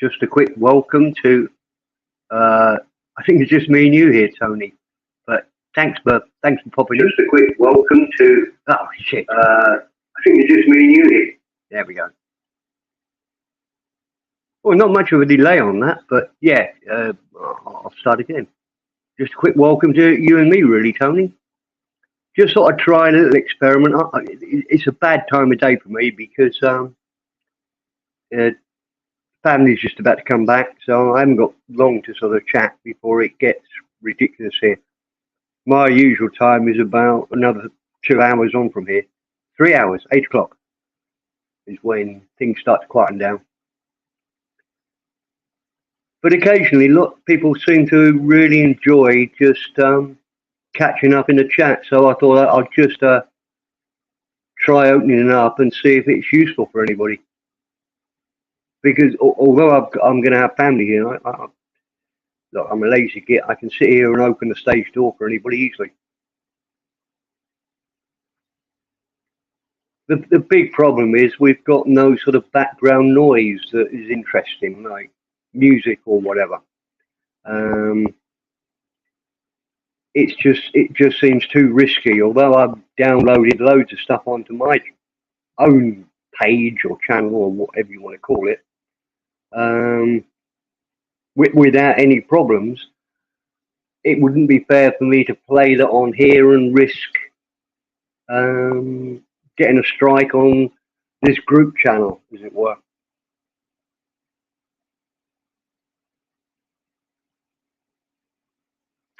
Just a quick welcome to. I think it's just me and you here, Tony. But thanks for popping in. Just a quick welcome to. Oh shit! I think it's just me and you here. There we go. Well, not much of a delay on that, but yeah, I'll start again. Just a quick welcome to you and me, really, Tony. Just thought I'd try a little experiment. It's a bad time of day for me because uh, family's just about to come back, so I haven't got long to sort of chat before it gets ridiculous here. My usual time is about another 2 hours on from here. 3 hours, 8 o'clock is when things start to quieten down. But occasionally, look, people seem to really enjoy just catching up in the chat. So I thought I'd just try opening it up and see if it's useful for anybody. Because although I'm going to have family here, look, I'm a lazy git. I can sit here and open the stage door for anybody easily. The big problem is we've got no sort of background noise that is interesting, like music or whatever. It just seems too risky. Although I've downloaded loads of stuff onto my own page or channel or whatever you want to call it, without any problems, it wouldn't be fair for me to play that on here and risk getting a strike on this group channel, as it were.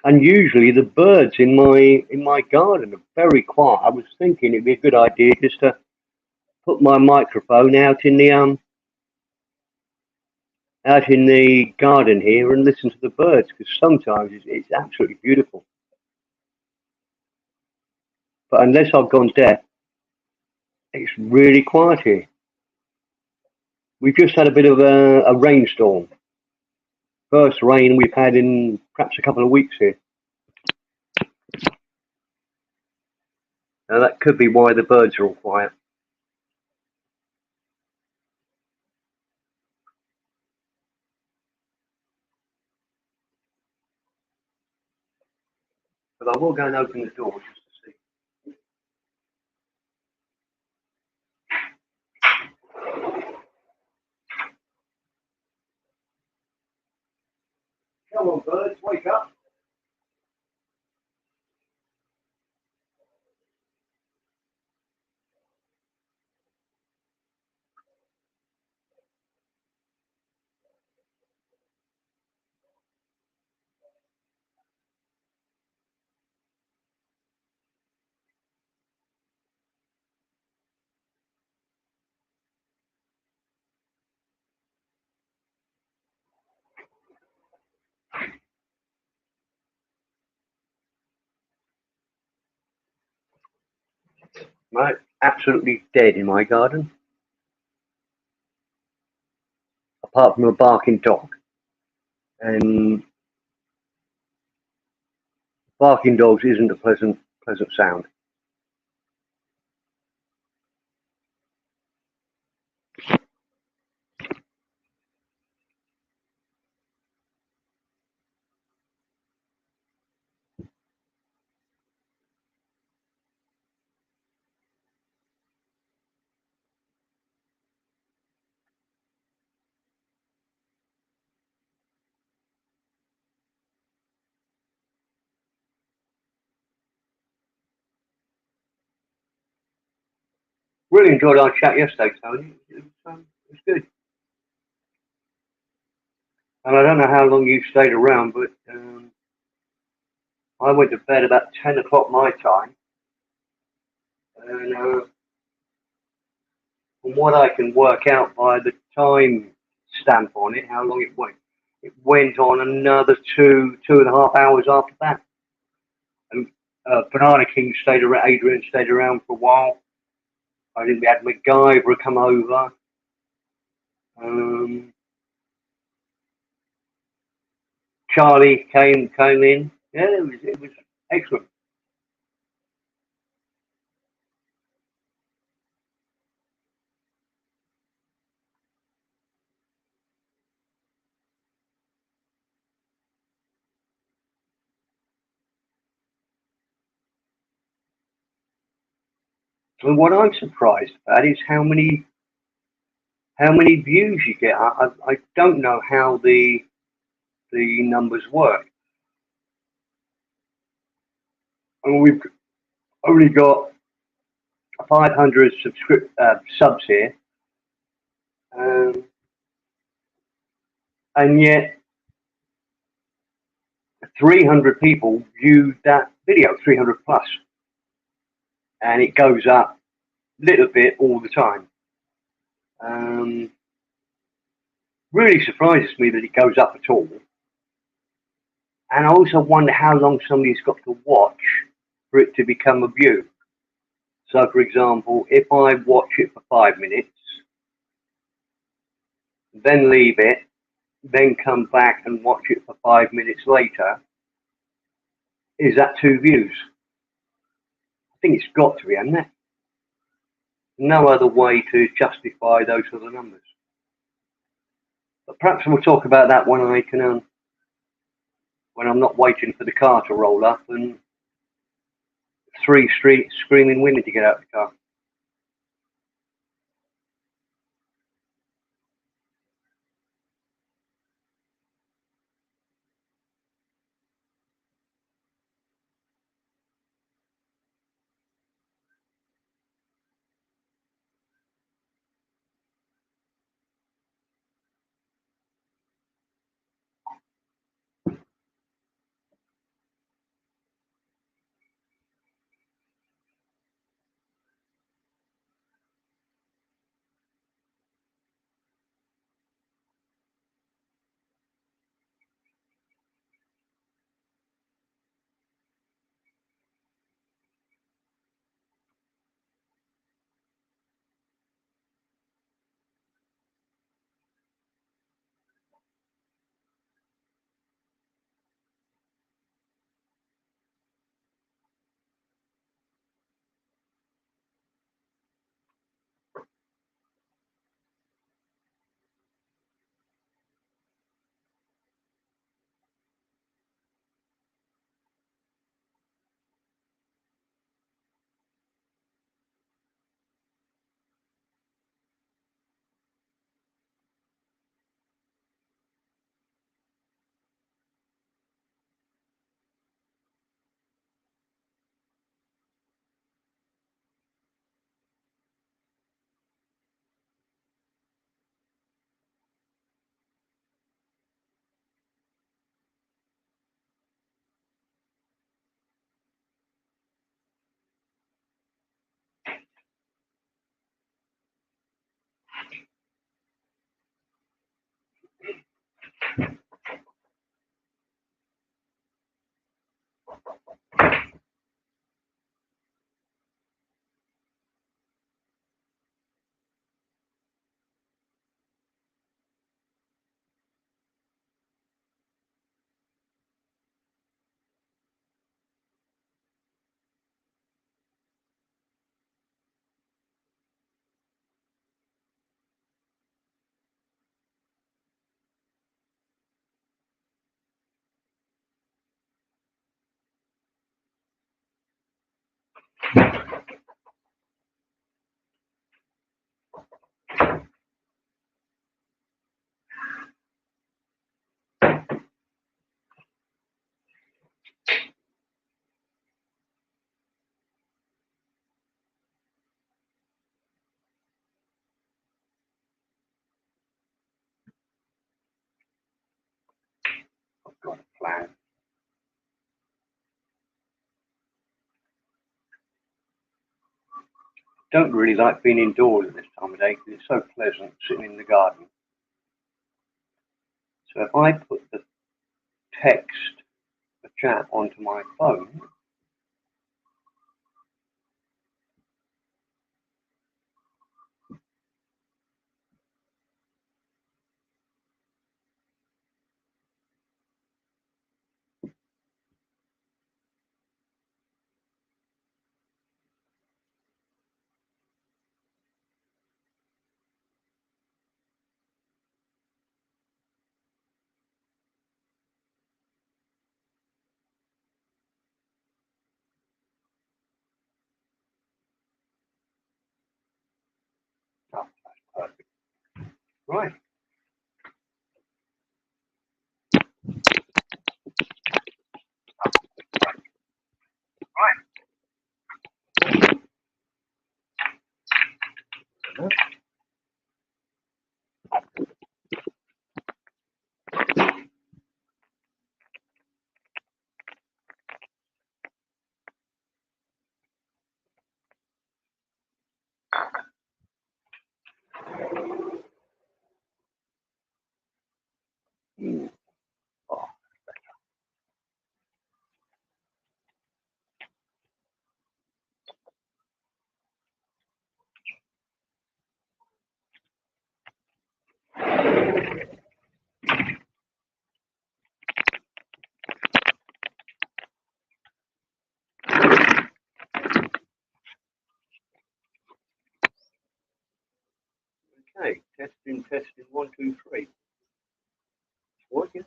And usually the birds in my garden are very quiet. I was thinking it'd be a good idea just to put my microphone out in the garden here and listen to the birds, because sometimes it's absolutely beautiful. But unless I've gone deaf, it's really quiet here. We've just had a bit of a rainstorm. First rain we've had in perhaps a couple of weeks here. Now that could be why the birds are all quiet. But I will go and open the door just to see. Come on, birds, wake up. Right, absolutely dead in my garden, apart from a barking dog. And barking dogs isn't a pleasant sound. Really enjoyed our chat yesterday, Tony. It was good. And I don't know how long you stayed around, but I went to bed about 10 o'clock my time. And from what I can work out by the time stamp on it, how long it went on another 2.5 hours after that. And Banana King stayed around, Adrian stayed around for a while. I think we had MacGyver come over. Um, Charlie came in. Yeah, it was excellent. And what I'm surprised about is how many views you get. I don't know how the numbers work. And we've only got 500 subs here, um, and yet 300 people viewed that video, 300 plus, and it goes up a little bit all the time. Um, really surprises me that it goes up at all. And I also wonder how long somebody's got to watch for it to become a view. So, for example, if I watch it for 5 minutes, then leave it, then come back and watch it for 5 minutes later, is that 2 views? I think it's got to be, hasn't it? No other way to justify those sort of numbers. But perhaps we'll talk about that when I can, when I'm not waiting for the car to roll up and three streets screaming women to get out of the car. I've got a plan. Don't really like being indoors at this time of day because it's so pleasant sitting in the garden. So if I put the text, the chat onto my phone, Right. Mm. Oh, okay, testing, 1, 2, 3. Working.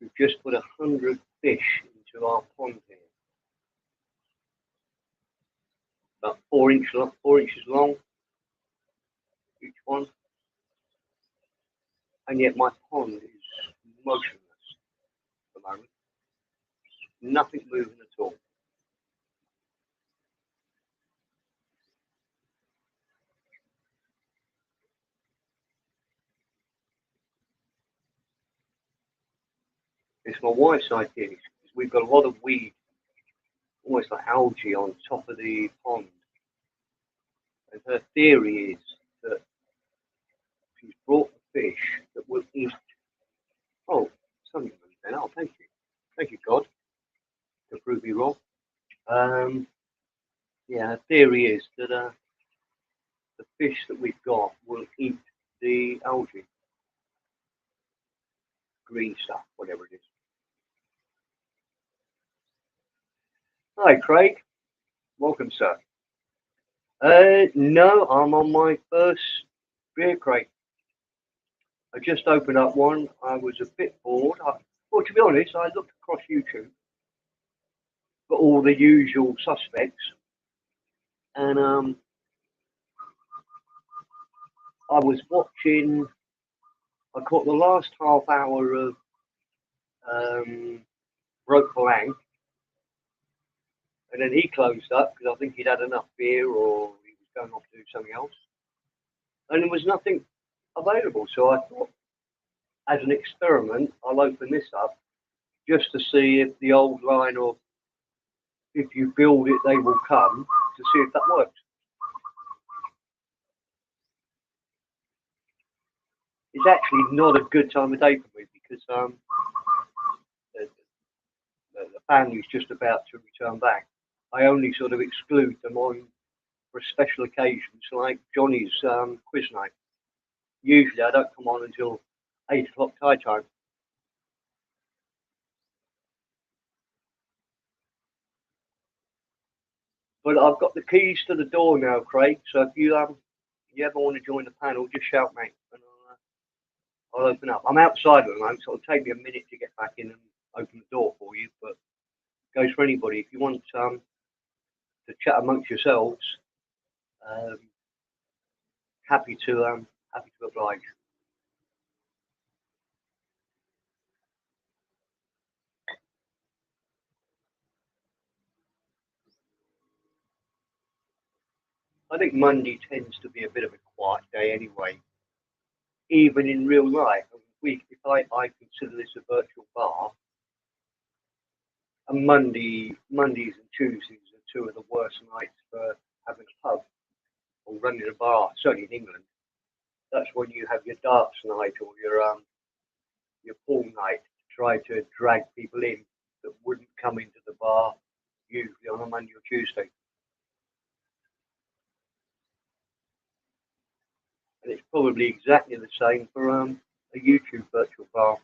We've just put 100 fish into our pond here. About 4 inches long, each one. And yet my pond is motionless at the moment. Nothing moving at all. It's my wife's idea. We've got a lot of weed, almost like algae, on top of the pond. And her theory is that she's brought the fish that will eat. Oh, something then. Oh, thank you. Thank you, God, to prove me wrong. Yeah, her theory is that the fish that we've got will eat the algae, green stuff, whatever it is. Hi, Craig. Welcome, sir. No, I'm on my first beer crate. I just opened up one. I was a bit bored. Well, to be honest, I looked across YouTube for all the usual suspects, and I was watching. I caught the last half hour of um, Broke Lang, and then he closed up because I think he'd had enough beer or he was going off to do something else, and there was nothing available. So I thought, as an experiment, I'll open this up just to see if the old line of if you build it, they will come, to see if that works. It's actually not a good time of day for me because the, the family's just about to return back. I only sort of exclude them on for special occasions like Johnny's quiz night. Usually I don't come on until 8 o'clock Thai time. But I've got the keys to the door now, Craig. So if you ever want to join the panel, just shout, mate, and I'll open up. I'm outside at the moment, so it'll take me a minute to get back in and open the door for you. But it goes for anybody. If you want to chat amongst yourselves, um, happy to oblige. I think Monday tends to be a bit of a quiet day anyway, even in real life. If I consider this a virtual bar, and Mondays and Tuesdays are two of the worst nights for having a pub or running a bar. Certainly in England, that's when you have your darts night or your pool night to try to drag people in that wouldn't come into the bar usually on a Monday or Tuesday. And it's probably exactly the same for a YouTube virtual bar.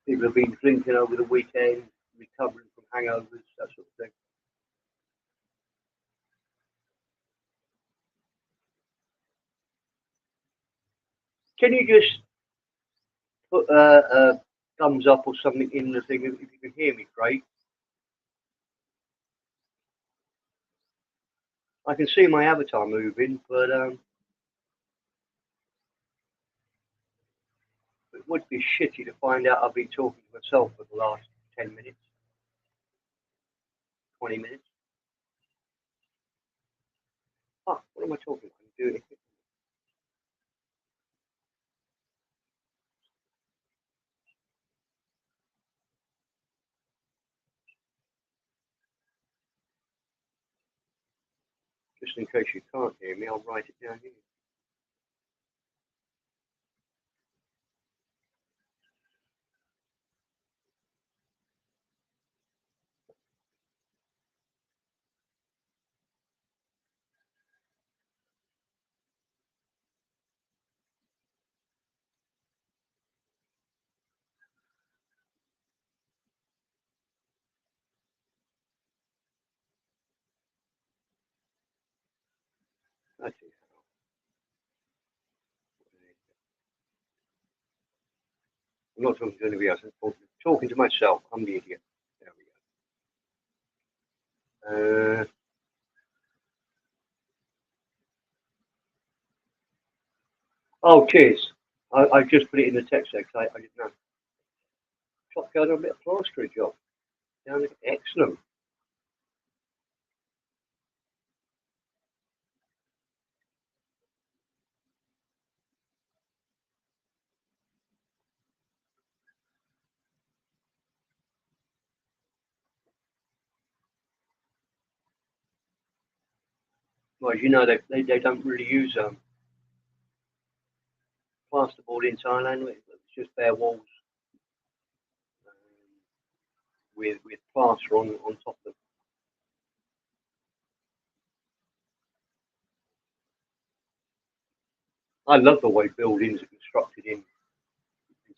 People have been drinking over the weekend, recovering from hangovers, that sort of thing. Can you just put a thumbs up or something in the thing if you can hear me, Craig? I can see my avatar moving, but it would be shitty to find out I've been talking to myself for the last 10 minutes, 20 minutes. Fuck, what am I talking about? I'm doing it. Just in case you can't hear me, I'll write it down here. That's it. I'm not talking to anybody else. I'm talking to myself. I'm the idiot. There we go. Oh, cheers. I just put it in the text there because I didn't know. Top going on a bit of plastering job. Down there. Excellent. Well, as you know, they don't really use plasterboard in Thailand. It's just bare walls with plaster on top of them. I love the way buildings are constructed in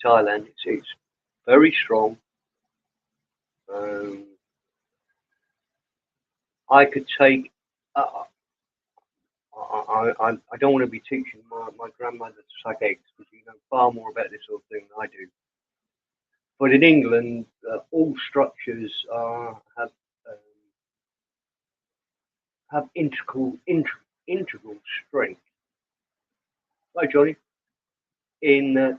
Thailand. It's very strong. Um, I could take. I don't want to be teaching my grandmother to suck eggs because you know far more about this sort of thing than I do. But in England, all structures have integral strength. Hi, Johnny. In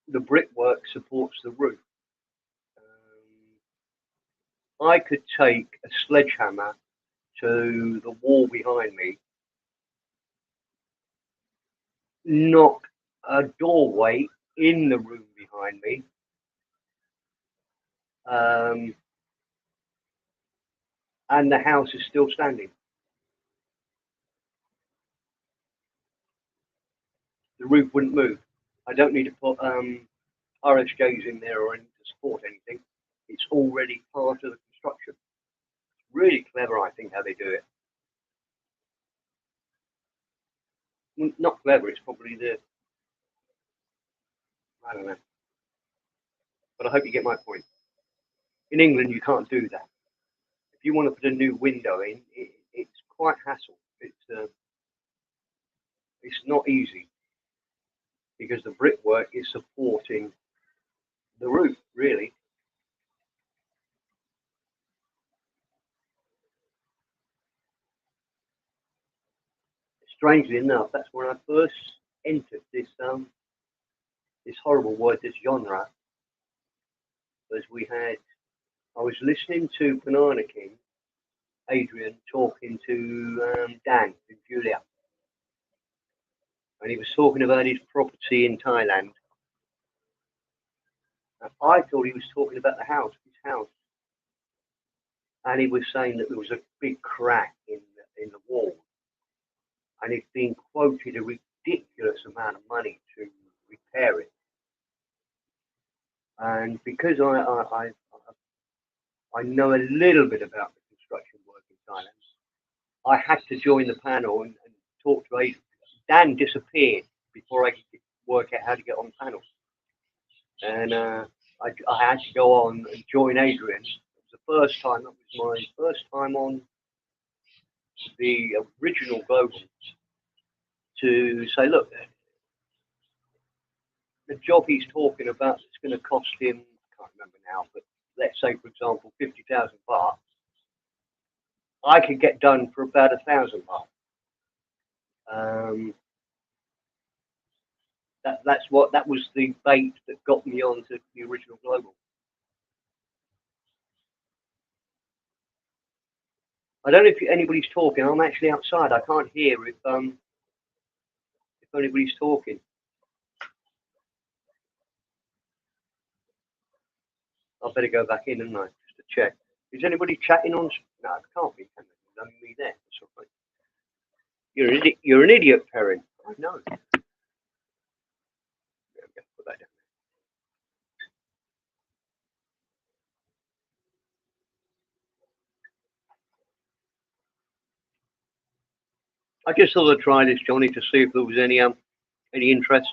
the brickwork supports the roof. I could take a sledgehammer to the wall behind me, knock a doorway in the room behind me, um, and the house is still standing. The roof wouldn't move. I don't need to put RSJs in there or anything to support anything. It's already part of the construction. Really clever, I think, how they do it. Not clever, it's probably I don't know. But I hope you get my point. In England, you can't do that. If you want to put a new window in, it's quite hassle. It's not easy because the brickwork is supporting the roof, really. Strangely enough, that's when I first entered this horrible word, this genre, was I was listening to Banana King, Adrian, talking to Dan and Julia, and he was talking about his property in Thailand. And I thought he was talking about his house, and he was saying that there was a big crack in the wall, and he'd been quoted a ridiculous amount of money to repair it. And because I know a little bit about the construction work in Thailand, I had to join the panel and talk to Adrian. Dan disappeared before I could work out how to get on the panel. And I had to go on and join Adrian. It was the first time, that was my first time on the original Global to say, look, the job he's talking about is going to cost him, I can't remember now, but let's say, for example, 50,000 baht, I could get done for about 1,000 baht. That was the bait that got me onto the original Global. I don't know if anybody's talking. I'm actually outside. I can't hear if anybody's talking. I better go back in, and I just to check. Is anybody chatting on? No, it can't be. Can it? Only me there. That's all right. You're an idiot. You're an idiot, Perrin. I know. There we go. Put that down. I just thought I'd try this, Johnny, to see if there was any interest.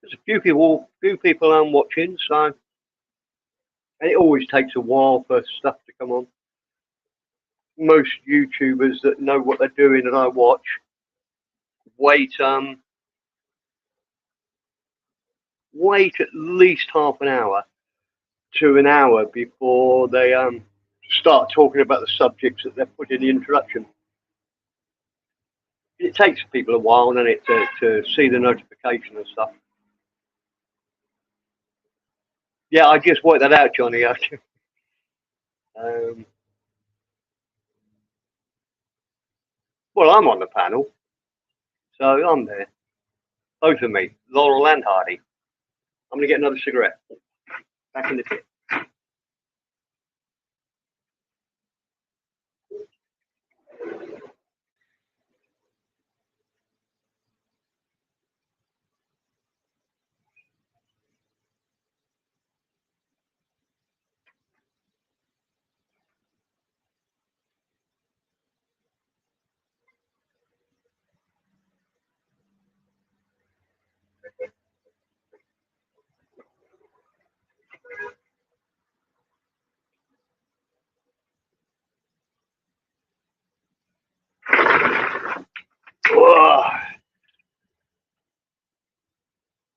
There's a few people I'm watching, so and it always takes a while for stuff to come on. Most YouTubers that know what they're doing and I watch wait at least half an hour to an hour before they start talking about the subjects that they've put in the introduction. It takes people a while, doesn't it, to see the notification and stuff. Yeah, I just worked that out, Johnny. Well, I'm on the panel, so I'm there. Both of me, Laurel and Hardy. I'm going to get another cigarette. Back in the tip.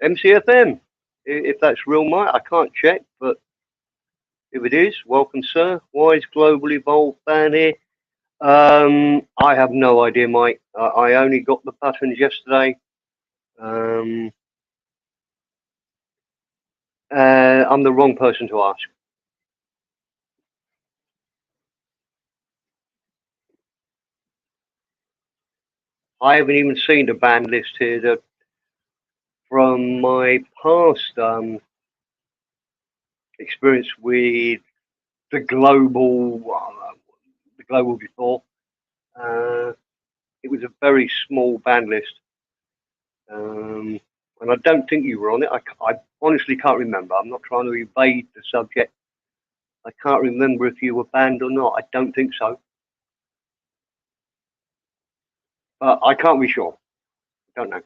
MCFM, if that's real, Mike, I can't check, but if it is, welcome, sir. Wise Global Evolved fan here. I have no idea, Mike. I only got the buttons yesterday. I'm the wrong person to ask. I haven't even seen the band list here. From my past experience with the global before, it was a very small band list, and I don't think you were on it. I honestly can't remember. I'm not trying to evade the subject. I can't remember if you were banned or not. I don't think so. I can't be sure. I don't know.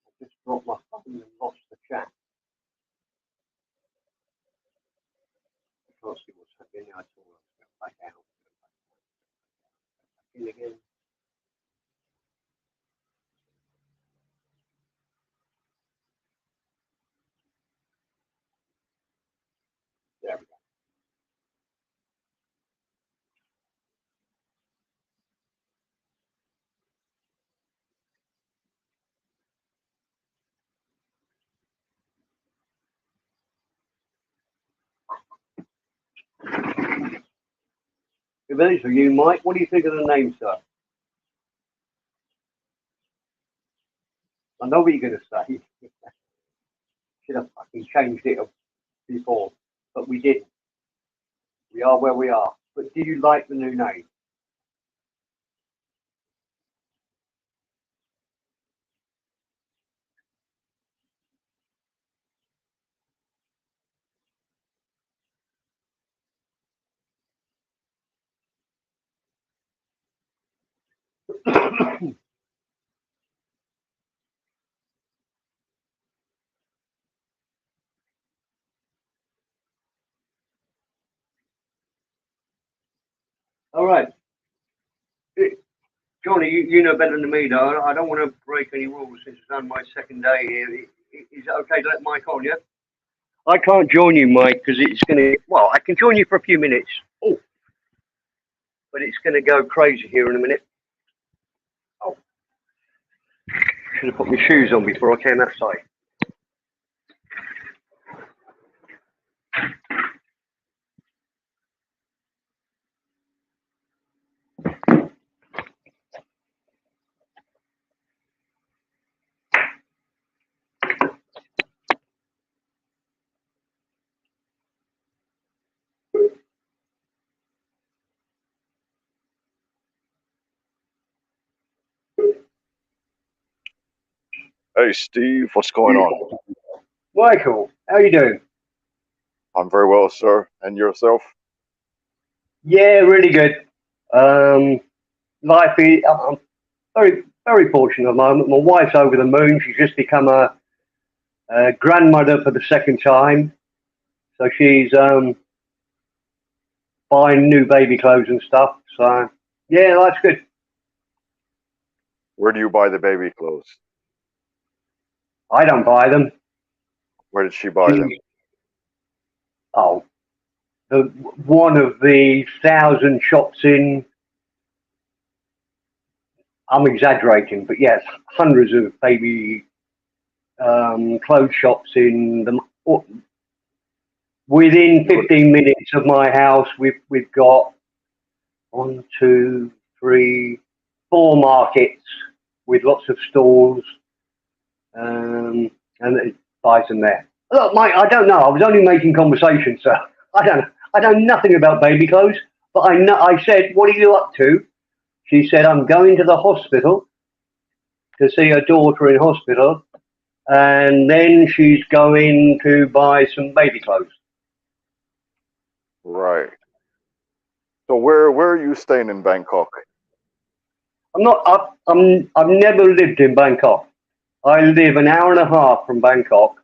I just dropped my phone and lost the chat. I can't see what's happening. I saw it back out. In again. There we go. If it is for you, Mike, what do you think of the name, sir? I know what you're going to say. Should have fucking changed it before, but we didn't. We are where we are. But do you like the new name? All right. Johnny, you know better than me, though. I don't want to break any rules since it's on my second day here. Is it okay to let Mike on, yeah? I can't join you, Mike, because it's going to. Well, I can join you for a few minutes. Oh, but it's going to go crazy here in a minute. Oh, should have put my shoes on before I came outside. Hey, Steve, what's going on? Michael, how you doing? I'm very well, sir. And yourself? Yeah, really good. Um, life is. I'm very fortunate at the moment. My wife's over the moon. She's just become a grandmother for the second time. So she's buying new baby clothes and stuff. So yeah, that's good. Where do you buy the baby clothes? I don't buy them. Where did she buy them? Oh, the one of the 1,000 shops in. I'm exaggerating, but yes, hundreds of baby clothes shops in the. Within 15 minutes of my house, we've got one, two, three, four markets with lots of stalls, and it buys them there. Look, Mike, I don't know. I was only making conversation, so I know nothing about baby clothes. But I know. I said, "What are you up to?" She said, "I'm going to the hospital to see her daughter in hospital, and then she's going to buy some baby clothes." Right. So where are you staying in Bangkok? I'm not. I've never lived in Bangkok. I live an hour and a half from Bangkok,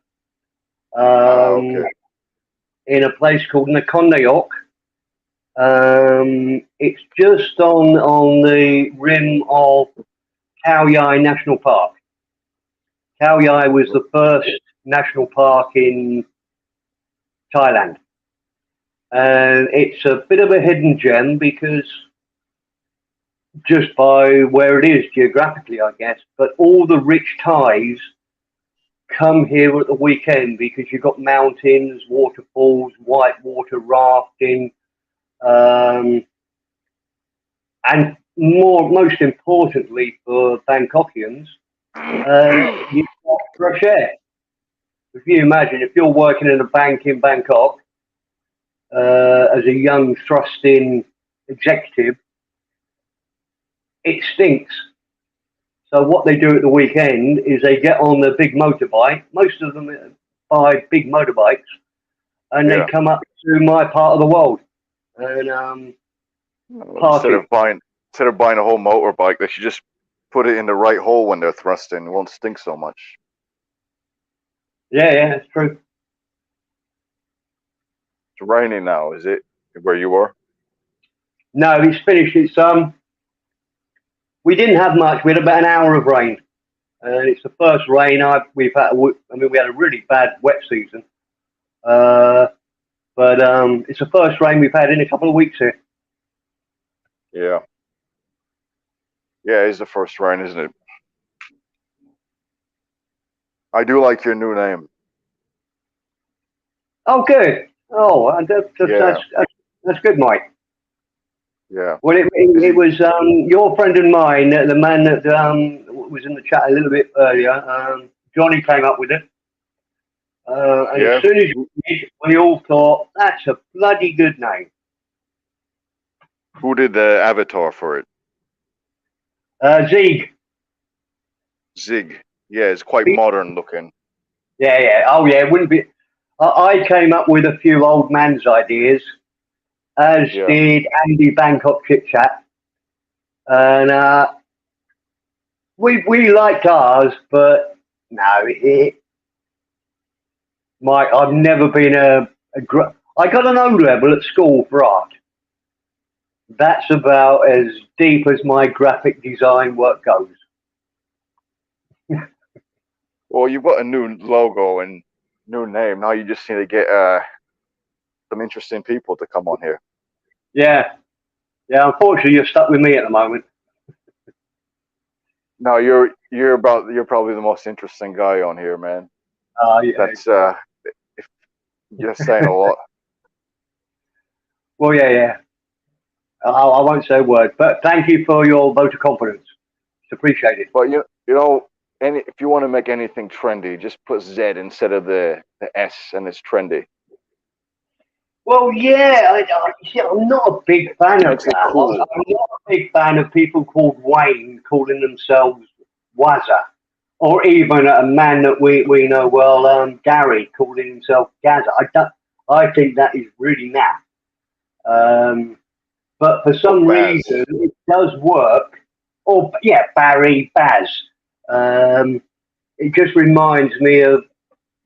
Okay. in a place called Nakhon. It's just on the rim of Khao Yai National Park. Khao Yai was the first national park in Thailand, and it's a bit of a hidden gem because just by where it is geographically, I guess. But all the rich Thais come here at the weekend because you've got mountains, waterfalls, whitewater rafting, um, and most importantly for Bangkokians, you've got fresh air. If you imagine, if you're working in a bank in Bangkok as a young, thrusting executive, it stinks. So what they do at the weekend is they get on the big motorbike. Most of them buy big motorbikes, and they Yeah. come up to my part of the world and Well, park it. instead of buying a whole motorbike, they should just put it in the right hole when they're thrusting. It won't stink so much. Yeah, it's true. It's raining now, is it? Where you are? No, it's finished. We didn't have much. We had about an hour of rain, and it's the first rain we've had. I mean, we had a really bad wet season, uh, but it's the first rain we've had in a couple of weeks here. Yeah. Yeah, it's the first rain, isn't it? I do like your new name. Oh, good. Oh, Yeah. that's good, Mike. Yeah. Well, it was your friend and mine, the man that was in the chat a little bit earlier. Johnny came up with it, and as Yeah. soon as you did, we all thought that's a bloody good name. Who did the avatar for it? Zieg. Zig. Yeah, it's quite modern looking. Yeah, yeah. Oh, yeah. It wouldn't be. I came up with a few old man's ideas, as Yeah. did Andy Bangkok Chit Chat, and we liked ours, but no, Mike, I've never been I got an O level at school for art. That's about as deep as my graphic design work goes. Well, you've got a new logo and new name. Now you just need to get some interesting people to come on here. Yeah, yeah. Unfortunately, you're stuck with me at the moment. No, you're probably the most interesting guy on here, man. Yeah. That's you're saying a lot. Well, yeah, yeah. I won't say a word, but thank you for your vote of confidence. It's appreciated. But you know, if you want to make anything trendy, just put Z instead of the S, and it's trendy. Well, yeah, I'm not a big fan of Makes it that. cool. I'm not a big fan of people called Wayne calling themselves Wazza, or even a man that we know well, Gary, calling himself Gaza. I think that is really naff. But for some reason, it does work. Or yeah, Barry, Baz. It just reminds me of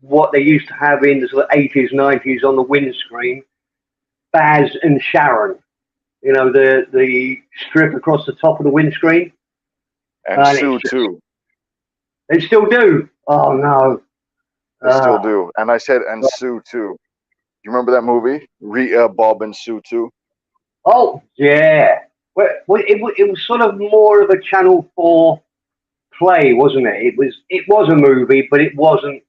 what they used to have in the sort of 80s, 90s on the windscreen. Baz and Sharon. You know, the strip across the top of the windscreen. And Sue too. They still do. Oh no. They still do. And I said and Sue too. You remember that movie? Rita, Bob, and Sue too? Oh yeah. Well, it was sort of more of a Channel 4 play, wasn't it? It was a movie, but it wasn't.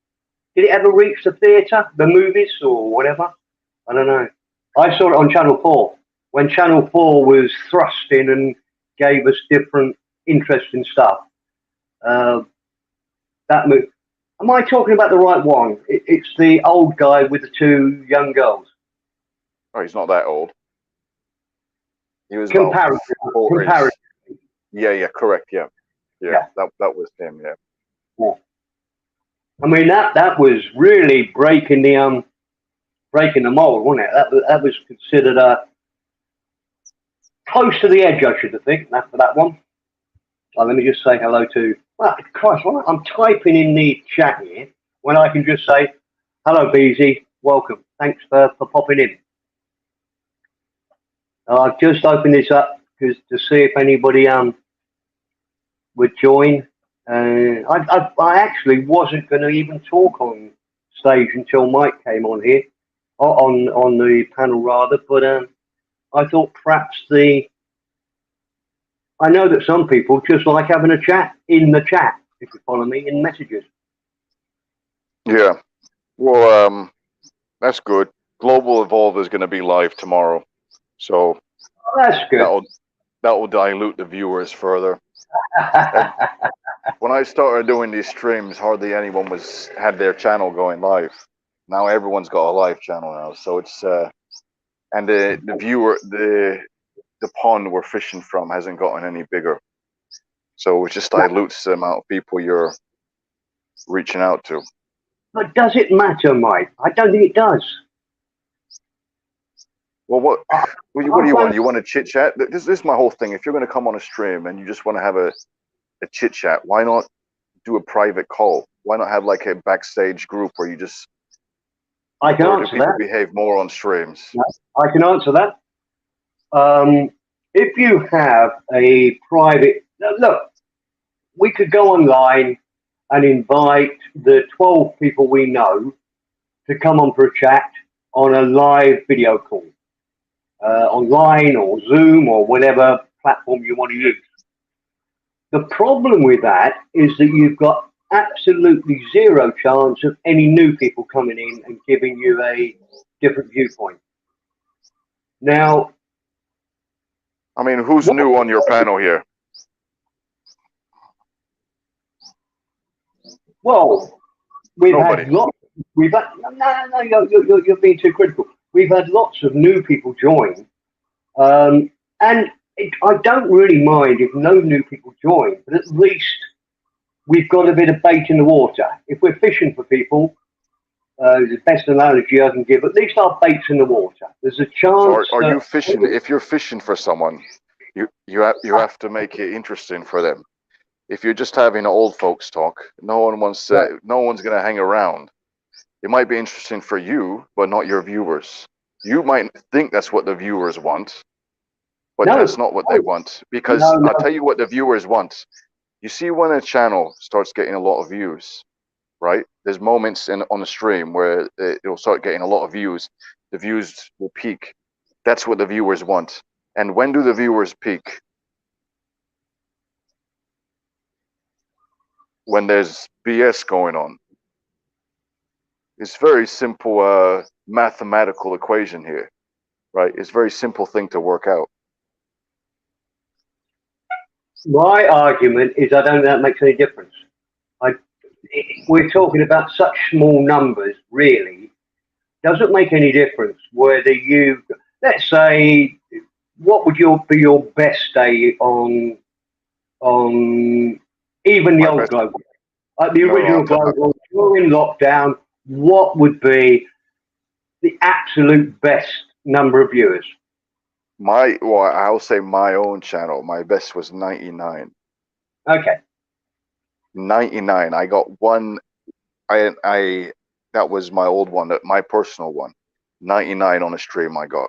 Did it ever reach the theatre, the movies, or whatever? I don't know. I saw it on Channel 4 when Channel 4 was thrusting and gave us different interesting stuff. That movie. Am I talking about the right one? It's the old guy with the two young girls. Oh, he's not that old. He was comparatively. Yeah, correct. Yeah. That was him. Yeah. I mean that was really breaking the mold, wasn't it? That was considered close to the edge, I should think. For that one. So let me just say hello to. Well, Christ, I'm typing in the chat here when I can just say hello, Beezy. Welcome. Thanks for popping in. I've just opened this up to see if anybody would join. I actually wasn't going to even talk on stage until Mike came on here, on the panel rather. But I thought perhaps I know that some people just like having a chat in the chat, if you follow me, in messages. Yeah. Well, that's good. Global Evolve is going to be live tomorrow, so that's good. That will dilute the viewers further. When I started doing these streams, hardly anyone had their channel going live. Now everyone's got a live channel now, so it's and the viewer the pond we're fishing from hasn't gotten any bigger, so it just dilutes the amount of people you're reaching out to. But does it matter, Mike? I don't think it does. Well, what do you want? You want to chit chat? This is my whole thing. If you're going to come on a stream and you just want to have a chit chat, why not do a private call? Why not have like a backstage group where you just? I can answer that. People behave more on streams. I can answer that. If you have a private look, we could go online and invite the 12 people we know to come on for a chat on a live video call. Online or Zoom or whatever platform you want to use. The problem with that is that you've got absolutely zero chance of any new people coming in and giving you a different viewpoint. Now, I mean, who's new on your panel here? Well, we've Nobody. had lots. We've had no, you're being too critical. We've had lots of new people join, and I don't really mind if no new people join, but at least we've got a bit of bait in the water. If we're fishing for people, the best analogy I can give, at least our bait's in the water. There's a chance. So are you fishing? If you're fishing for someone, you have to make it interesting for them. If you're just having old folks talk, no one's gonna hang around. It might be interesting for you, but not your viewers. You might think that's what the viewers want, but that's not what they want. Because I'll tell you what the viewers want. You see, when a channel starts getting a lot of views, right? There's moments on the stream where it'll start getting a lot of views. The views will peak. That's what the viewers want. And when do the viewers peak? When there's BS going on. It's very simple mathematical equation here, right? It's a very simple thing to work out. My argument is I don't think that makes any difference. We're talking about such small numbers, really. Doesn't make any difference whether you, let's say, what would be your best day on even the old Global, the original Global, during lockdown? What would be the absolute best number of viewers? I'll say my own channel. My best was 99. Okay. 99. I got one. That was my old one. My personal one. 99 on a stream. I got.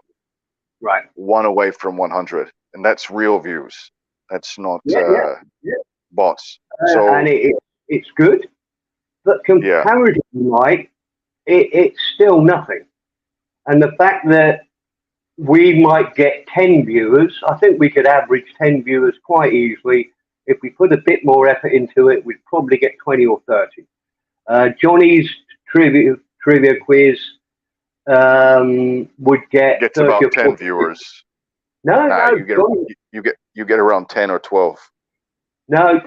Right. One away from 100, and that's real views. That's not bots. So and it's good, but comparatively, Mike, it's still nothing. And the fact that we might get 10 viewers, I think we could average 10 viewers quite easily. If we put a bit more effort into it, we'd probably get 20 or 30. Johnny's trivia quiz would get about 10 viewers. No, you get around 10 or 12. No,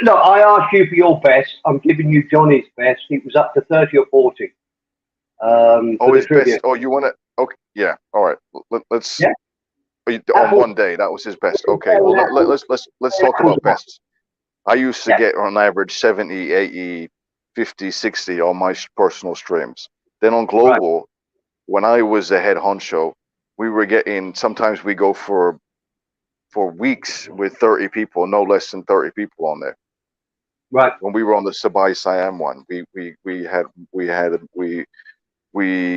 look, I asked you for your best. I'm giving you Johnny's best. It was up to 30 or 40. His best. Oh, you want to? Okay, yeah. All right. Let's. Yeah. On one day, that was his best. Okay. Well, let's talk about bests. I used to get on average 70, 80, 50, 60 on my personal streams. Then on Global, when I was the head honcho, we were getting, sometimes we go for weeks with 30 people, no less than 30 people on there. Right. When we were on the Sabai Siam one, we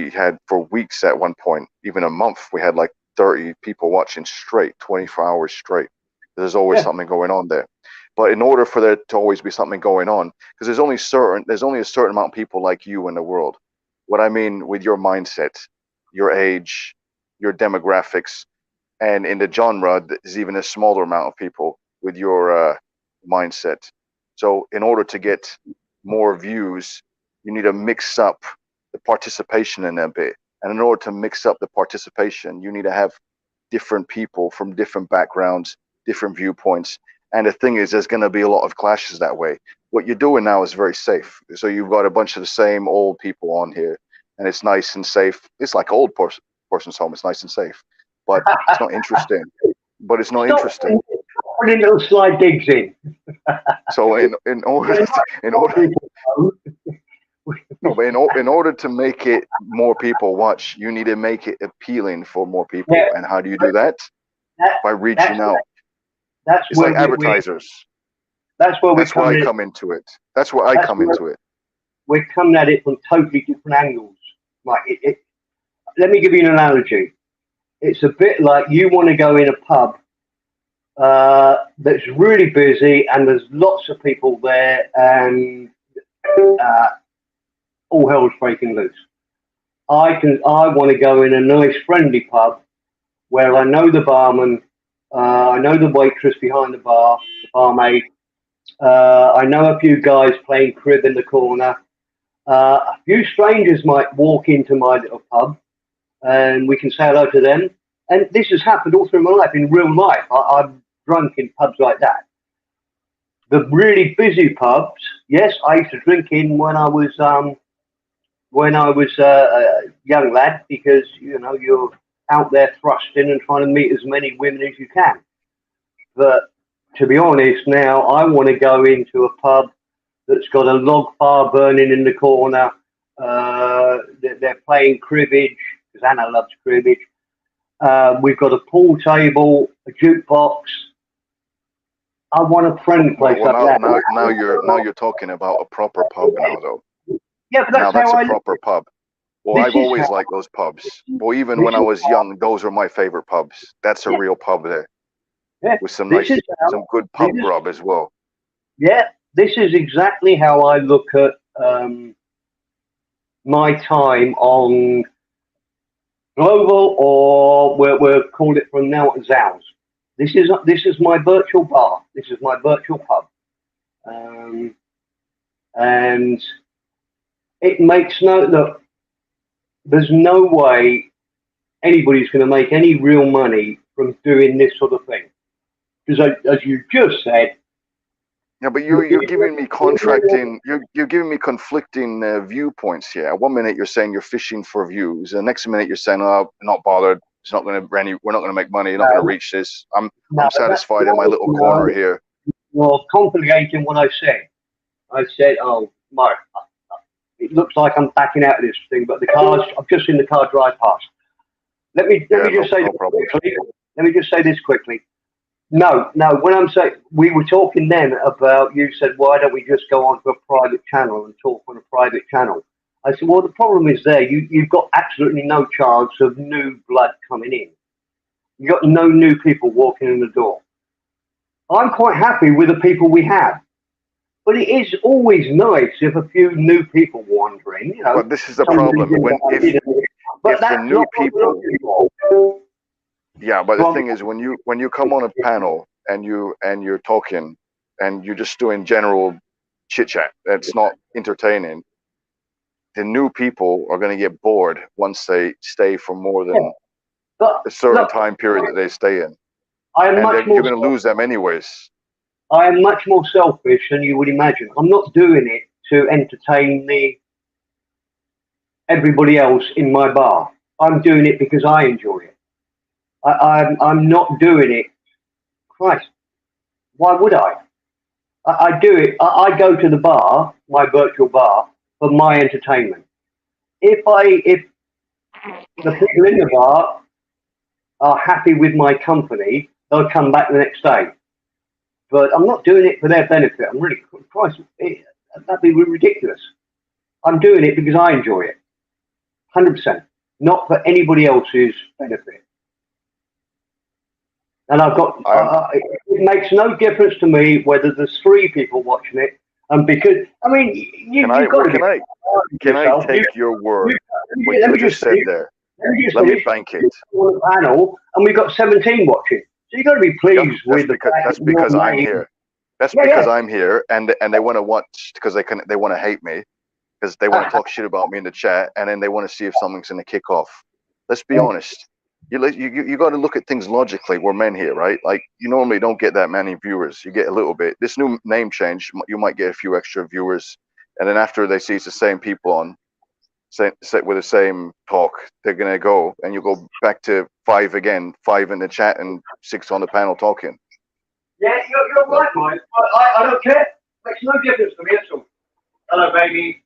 had for weeks at one point, even a month, we had like 30 people watching straight, 24 hours straight. There's always something going on there. But in order for there to always be something going on, because there's only a certain amount of people like you in the world. What I mean with your mindset, your age, your demographics, and in the genre, there's even a smaller amount of people with your mindset. So in order to get more views, you need to mix up the participation in a bit. And in order to mix up the participation, you need to have different people from different backgrounds, different viewpoints. And the thing is, there's going to be a lot of clashes that way. What you're doing now is very safe. So you've got a bunch of the same old people on here, and it's nice and safe. It's like old person's home. It's nice and safe, but it's not interesting. But it's not interesting. Putting little slide digs in. So in order to make it more people watch, you need to make it appealing for more people. Yeah. And how do you do that? By reaching out. It's like advertisers. That's where I come into it. That's where I come into it. We're coming at it from totally different angles. Like let me give you an analogy. It's a bit like you want to go in a pub that's really busy and there's lots of people there and all hell's breaking loose. I want to go in a nice friendly pub where I know the barman, I know the waitress behind the bar, the barmaid. I know a few guys playing crib in the corner. A few strangers might walk into my little pub and we can say hello to them. and this has happened all through my life in real life. I'm drunk in pubs like that. The really busy pubs, yes, I used to drink in when I was a young lad, because you're out there thrusting and trying to meet as many women as you can. But to be honest, now I want to go into a pub that's got a log fire burning in the corner. They're playing cribbage, because Anna loves cribbage. We've got a pool table, a jukebox. I want a friendly place Well, like that. now you're talking about a proper pub now, though. Yeah, but Now that's that's how a I. proper pub. Well, This I've is always how. liked those pubs. Well, even This when I is was young, those were my favorite pubs. That's a yeah, real pub there yeah. with some This nice, is how. some good This pub is grub as well. yeah. This is exactly how I look at my time on global, or we'll call it from now on Zow's. This is my virtual bar. This is my virtual pub, um, and it makes no look. There's no way anybody's going to make any real money from doing this sort of thing, because as you just said, Yeah, but you're giving me you're giving me conflicting viewpoints here. One minute you're saying you're fishing for views, and the next minute you're saying, "Oh, not bothered. It's not going to we're not going to make money. You're not going to no, reach this. no, I'm satisfied in my little corner no, here." you're complicating what I said. I said, "Oh, Mark, it looks like I'm backing out of this thing, but the cars. I've just seen the car drive past. Let Yeah, me just say no this problem. quickly. Let me just say this quickly. No, no. When I'm saying, we were talking then about, you said, why don't we just go onto a private channel and talk on a private channel? I said, well, the problem is there. You've got absolutely no chance of new blood coming in. You've got no new people walking in the door. I'm quite happy with the people we have, but it is always nice if a few new people wander in. But this is the Somebody problem. did When what I did, but if the that's new not what we're people, looking for. yeah, but the From thing is, when you come on a panel and you're talking and you're just doing general chit chat, that's not entertaining. The new people are going to get bored once they stay for more yeah, than but a certain look, time period that they stay in, I am and much then you're more. going to lose them anyways. I am much more selfish than you would imagine. I'm not doing it to entertain everybody else in my bar. I'm doing it because I enjoy it. I'm not doing it. Christ, why would I? I do it. I go to the bar, my virtual bar, for my entertainment. If the people in the bar are happy with my company, they'll come back the next day. But I'm not doing it for their benefit. I'm really, Christ, that'd be ridiculous. I'm doing it because I enjoy it. 100%, not for anybody else's benefit. And I've got, I'm it makes no difference to me whether there's three people watching it. And because, I mean, can I you've got to can get I can I yourself. take your word? What Let you me just just said finish. there. Let me just Let me finish. bank it. On the panel, and we've got 17 watching. So you've got to be Yep, pleased with the fact that's that your because I'm name. here. That's Yeah, because yeah. I'm here, and they want to watch because they want to hate me because they want to talk shit about me in the chat, and then they want to see if something's going to kick off. Let's be honest. You got to look at things logically. We're men here, right? Like you normally don't get that many viewers. You get a little bit. This new name change, you might get a few extra viewers, and then after they see it's the same people on, with the same talk, they're gonna go, and you go back to 5 again, 5 in the chat and 6 on the panel talking. Yeah, you're So, right, Mike. I don't care. Makes no difference to me at all. Hello, baby.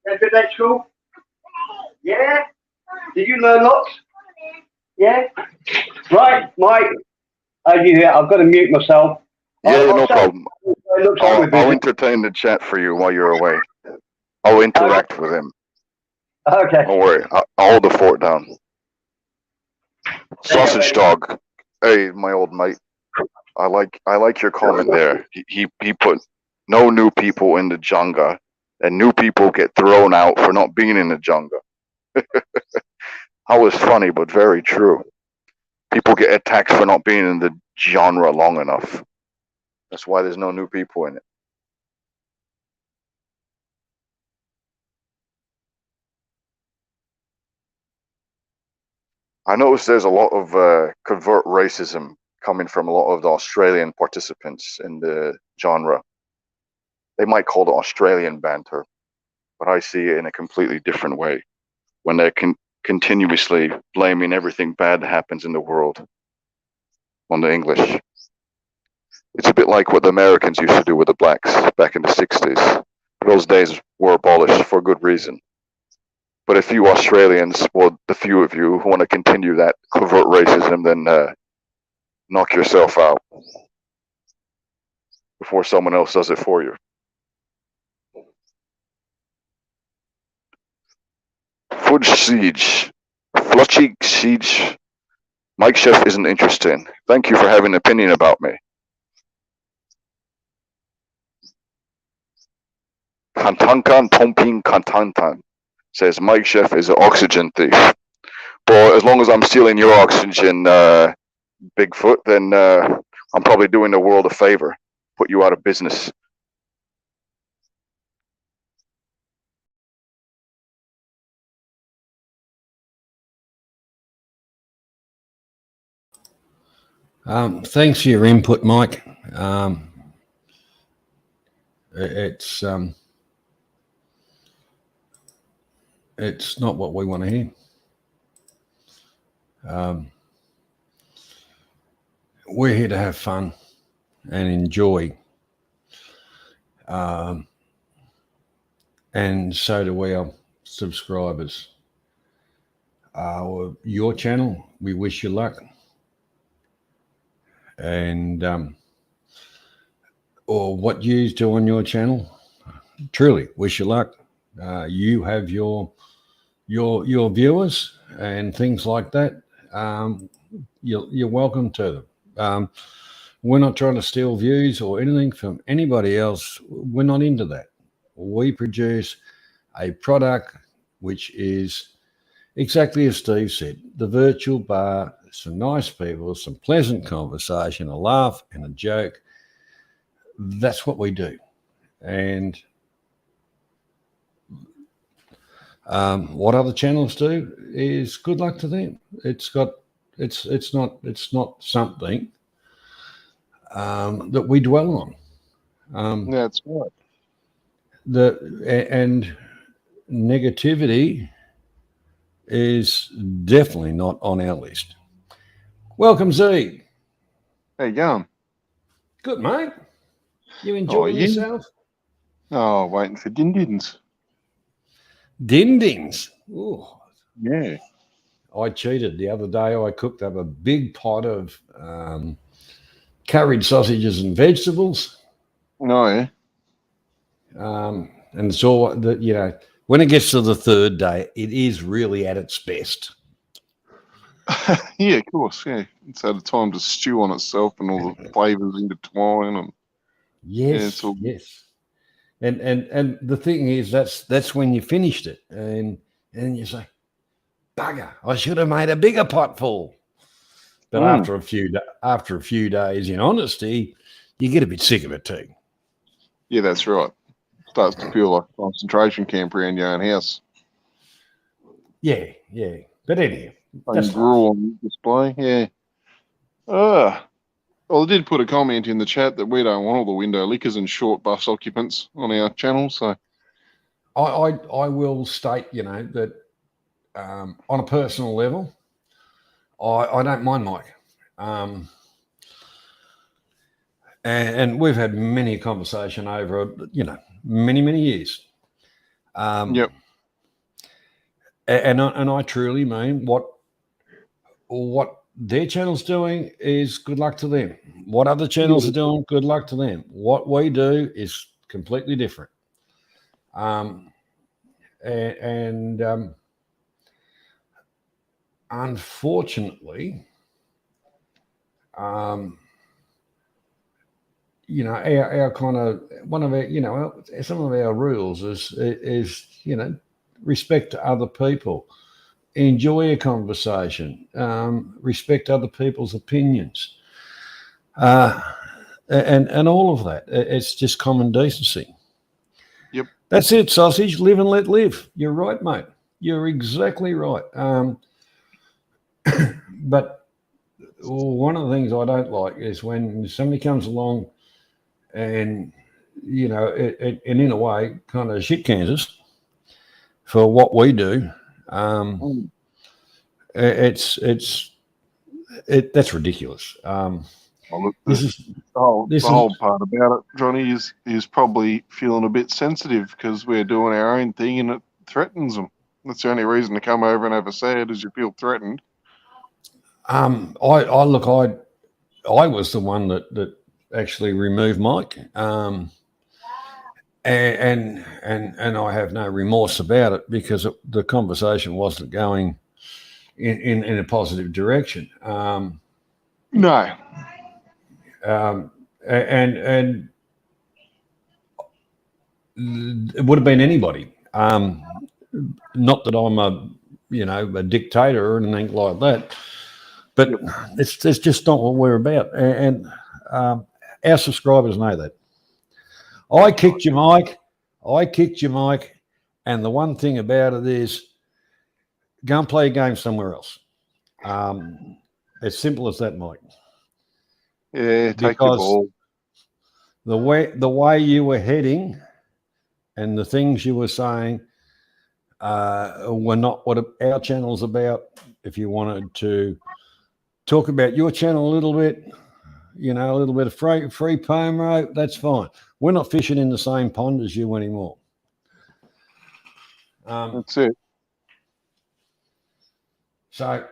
Yeah, good day at school? Yeah? Did you learn lots? Yeah? Right, Mike. I've got to mute myself. yeah, I'll no say, problem. it looks like we're I'll busy. entertain the chat for you while you're away. I'll interact with him. Okay. Don't worry. I'll hold the fort down. There you go, Sausage baby. dog. Hey, my old mate. I like your comment there. He put no new people in the Jenga, and new people get thrown out for not being in the Jenga. That was funny, but very true. People get attacked for not being in the genre long enough. That's why there's no new people in it. I noticed there's a lot of covert racism coming from a lot of the Australian participants in the genre. They might call it Australian banter, but I see it in a completely different way when they're continuously blaming everything bad that happens in the world on the English. It's a bit like what the Americans used to do with the blacks back in the 60s. Those days were abolished for good reason. But a few Australians, well, the few of you who want to continue that covert racism, then knock yourself out before someone else does it for you. Fudge Siege. Flutchy Siege. Mike Chef isn't interested. Thank you for having an opinion about me. Kantankan Tomping Kantantan says Mike Chef is an oxygen thief. Well, as long as I'm stealing your oxygen, Bigfoot, then I'm probably doing the world a favor. Put you out of business. Thanks for your input, Mike. It's not what we want to hear. We're here to have fun and enjoy, and so do our subscribers. Your channel, we wish you luck. And or what you do on your channel, truly wish you luck. You have your viewers and things like that. You're welcome to them. We're not trying to steal views or anything from anybody else. We're not into that. We produce a product which is exactly as Steve said, the virtual bar, some nice people, some pleasant conversation, a laugh and a joke. That's what we do. And what other channels do is good luck to them. It's not something that we dwell on. That's right. And negativity is definitely not on our list. Welcome, Z. How you going? Good, mate. You enjoying yourself? Oh, waiting for din-dins. Din-dins. Ooh. Yeah. I cheated. The other day I cooked up a big pot of curried sausages and vegetables. Oh, yeah. And it's all that, you know, when it gets to the third day, it is really at its best. Yeah, of course, yeah. It's had a time to stew on itself and all the flavours intertwine. And yes, yeah, yes. And the thing is, that's when you finished it, and you say, "Bugger! I should have made a bigger pot full." But after a few days, in honesty, you get a bit sick of it too. Yeah, that's right. Starts to feel like a concentration camp around your own house. Yeah, yeah. But anyhow, that's gruel on display. Yeah. Well, I did put a comment in the chat that we don't want all the window lickers and short bus occupants on our channel. So, I will state, you know, that on a personal level, I don't mind Mike. And we've had many conversation over, you know, many years. Yep. And I truly mean what their channel's doing is good luck to them. What other channels are doing, good luck to them. What we do is completely different. Unfortunately, you know, our kind of one of our, you know, some of our rules is you know, respect to other people, enjoy a conversation, respect other people's opinions, and all of that. It's just common decency. Yep. That's it, sausage. Live and let live. You're right, mate. You're exactly right. But one of the things I don't like is when somebody comes along and, you know, and in a way kind of shit cans us for what we do. That's ridiculous. Well, look, This is the whole part about it, Johnny, is probably feeling a bit sensitive because we're doing our own thing and it threatens them. That's the only reason to come over and have a sad is you feel threatened. I was the one that actually removed Mike, and I have no remorse about it because the conversation wasn't going in a positive direction. No. And it would have been anybody. Not that I'm a dictator or anything like that, but it's just not what we're about. And our subscribers know that. I kicked you, Mike. And the one thing about it is, go and play a game somewhere else. As simple as that, Mike. Yeah, take the ball. The way you were heading and the things you were saying were not what our channel's about. If you wanted to talk about your channel a little bit, a little bit of free promo, that's fine. We're not fishing in the same pond as you anymore. That's it. So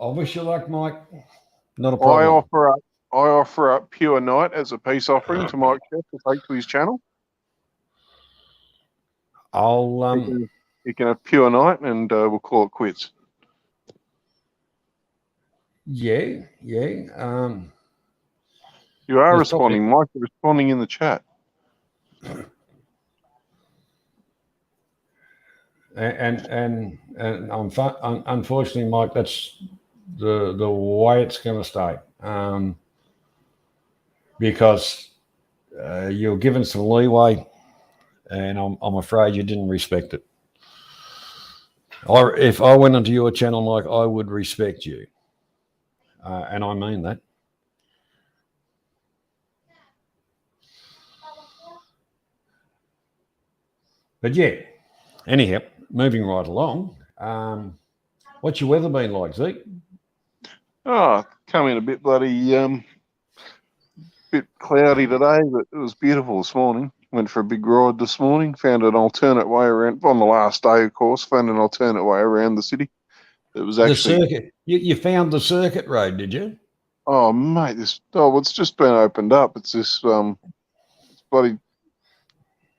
I wish you luck, Mike. Not a problem. I offer up Pure Night as a peace offering to Mike Chef to take to his channel. You can have Pure Night and we'll call it quits. Yeah. You are responding, Mike. You're responding in the chat. And unfortunately, Mike, that's the way it's going to stay. Because you're given some leeway, and I'm afraid you didn't respect it. If I went onto your channel, Mike, I would respect you, and I mean that. But yeah, anyhow, moving right along. What's your weather been like, Zeke? Oh, come in a bit bloody bit cloudy today, but it was beautiful this morning. Went for a big ride this morning. Found an alternate way around on the last day, of course. Found an alternate way around the city. It was actually the circuit. You found the circuit road, did you? Oh mate, it's just been opened up. It's this it's bloody.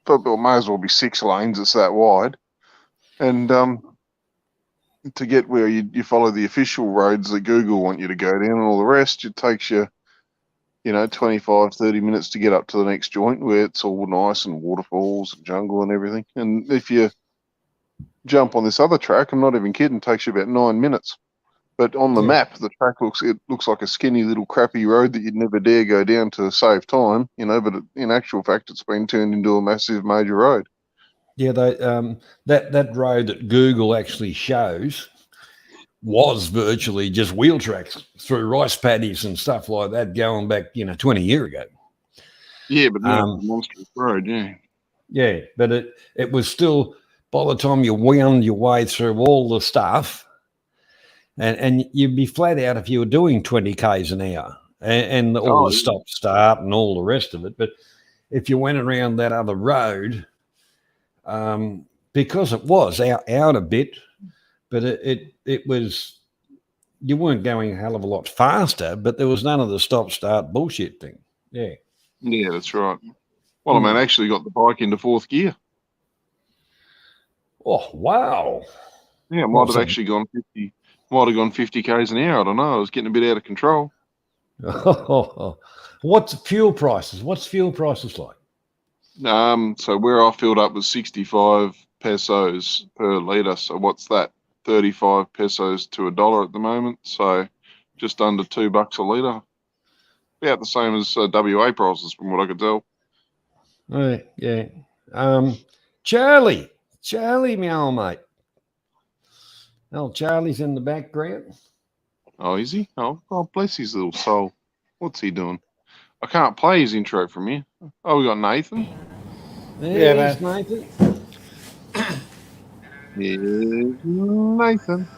But it may as well be 6 lanes. It's that wide, and to get where you follow the official roads that Google want you to go down, and all the rest, it takes you, 25, 30 minutes to get up to the next joint where it's all nice and waterfalls and jungle and everything. And if you jump on this other track, I'm not even kidding, it takes you about 9 minutes. But on the map, the track looks like a skinny little crappy road that you'd never dare go down to save time, but in actual fact, it's been turned into a massive major road. Yeah, that road that Google actually shows was virtually just wheel tracks through rice paddies and stuff like that going back, 20 years ago. Yeah, but now it's a monstrous road, yeah. Yeah, but it was still, by the time you wound your way through all the stuff, and you'd be flat out if you were doing 20 Ks an hour and all the stop, start and all the rest of it. But if you went around that other road, because it was out a bit, but it was, you weren't going a hell of a lot faster, but there was none of the stop start bullshit thing. Yeah. Yeah, that's right. Well, I actually got the bike into 4th gear. Oh, wow. Yeah, might have actually gone 50. Might have gone 50 Ks an hour. I don't know. I was getting a bit out of control. What's fuel prices? What's fuel prices like? So where I filled up was 65 pesos per litre. So what's that? 35 pesos to $1 at the moment. So just under $2 a litre. About the same as WA prices from what I could tell. Yeah. Charlie, my old mate. Oh, Charlie's in the background. Oh, is he? Oh, bless his little soul. What's he doing? I can't play his intro from here. Oh, we got Nathan. Yeah, There's man. Nathan. Here's Nathan.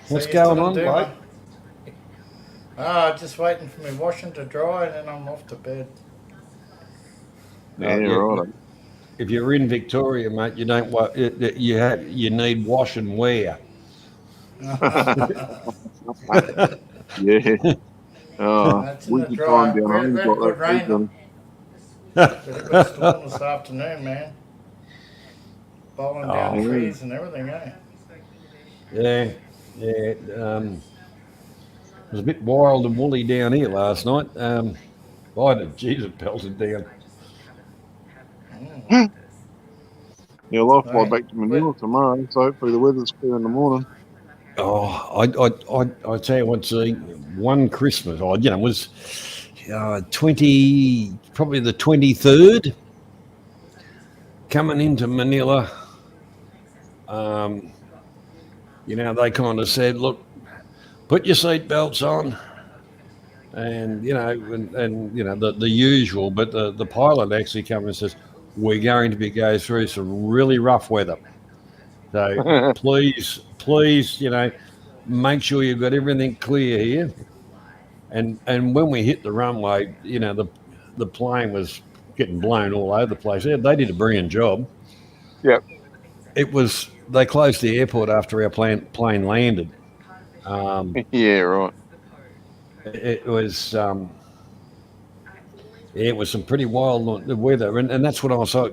So What's you're still going in on, bloke? Duma? Ah, just waiting for my washing to dry, and then I'm off to bed. Yeah, Yeah, right. if you're in Victoria, mate, you don't you need wash and wear. Yeah. Oh, That's in the winter time dry. down We home had a got that good too, rain. Johnny. We had a good storm this afternoon, man. Bowling down Oh, Yeah. trees and everything, eh? yeah, yeah. It was a bit wild and woolly down here last night. Jesus, it pelted down. Mm. Yeah, well, I'll fly Right. back to Manila tomorrow, so hopefully the weather's clear in the morning. Oh, I tell you what, see, one Christmas, it was 20, probably the 23rd, coming into Manila. Um, they kind of said, look, put your seatbelts on, and the usual. But the pilot actually comes and says, we're going to be going through some really rough weather. So please, make sure you've got everything clear here. And when we hit the runway, the plane was getting blown all over the place. They did a brilliant job. Yep. They closed the airport after our plane landed. Yeah, right. It was it was some pretty wild weather, and that's what I saw.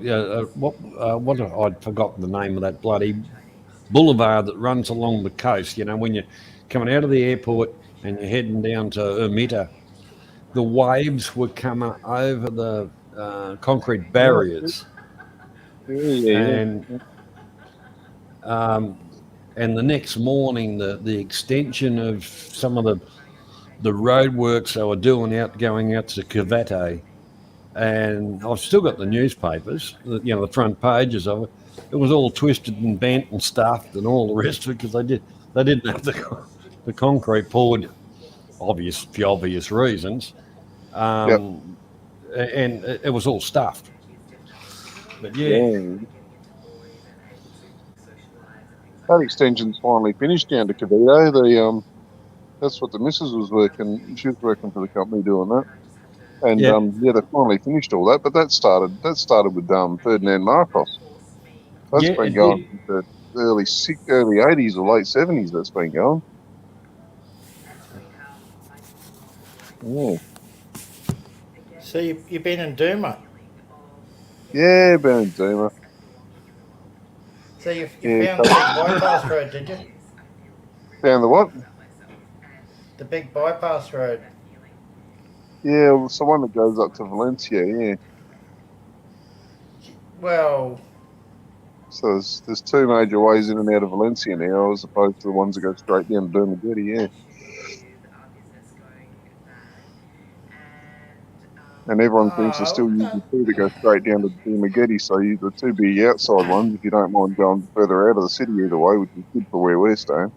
What I'd forgotten the name of that bloody boulevard that runs along the coast. When you're coming out of the airport and you're heading down to Ermita, the waves were coming over the concrete Oh, barriers, yeah. and um, and the next morning, the extension of some of the roadworks they were doing going out to Cavite, and I've still got the newspapers, the front pages of it. It was all twisted and bent and stuffed and all the rest of it because they didn't have the concrete poured, for obvious reasons, Yep. and it was all stuffed. But yeah, Yeah. That extension's finally finished down to Cavite. That's what the missus was working. She was working for the company doing that. And yeah, yeah, they finally finished all that. But that started with Ferdinand Marcos. That's yeah, been it going did. since the early '80s or late '70s. That's been going. Yeah, So you've been in Duma. yeah, been Zuma. So you Yeah, found the big bypass road, did you? found the what? The big bypass road. Yeah, well, it's the one that goes up to Valencia. Yeah. Well, So there's two major ways in and out of Valencia now, as opposed to the ones that go straight down to Dermagetti. Yeah. And everyone seems to still use the two that go straight down to Dermagetti. So the two be outside ones if you don't mind going further out of the city either way, which is good for where we're staying.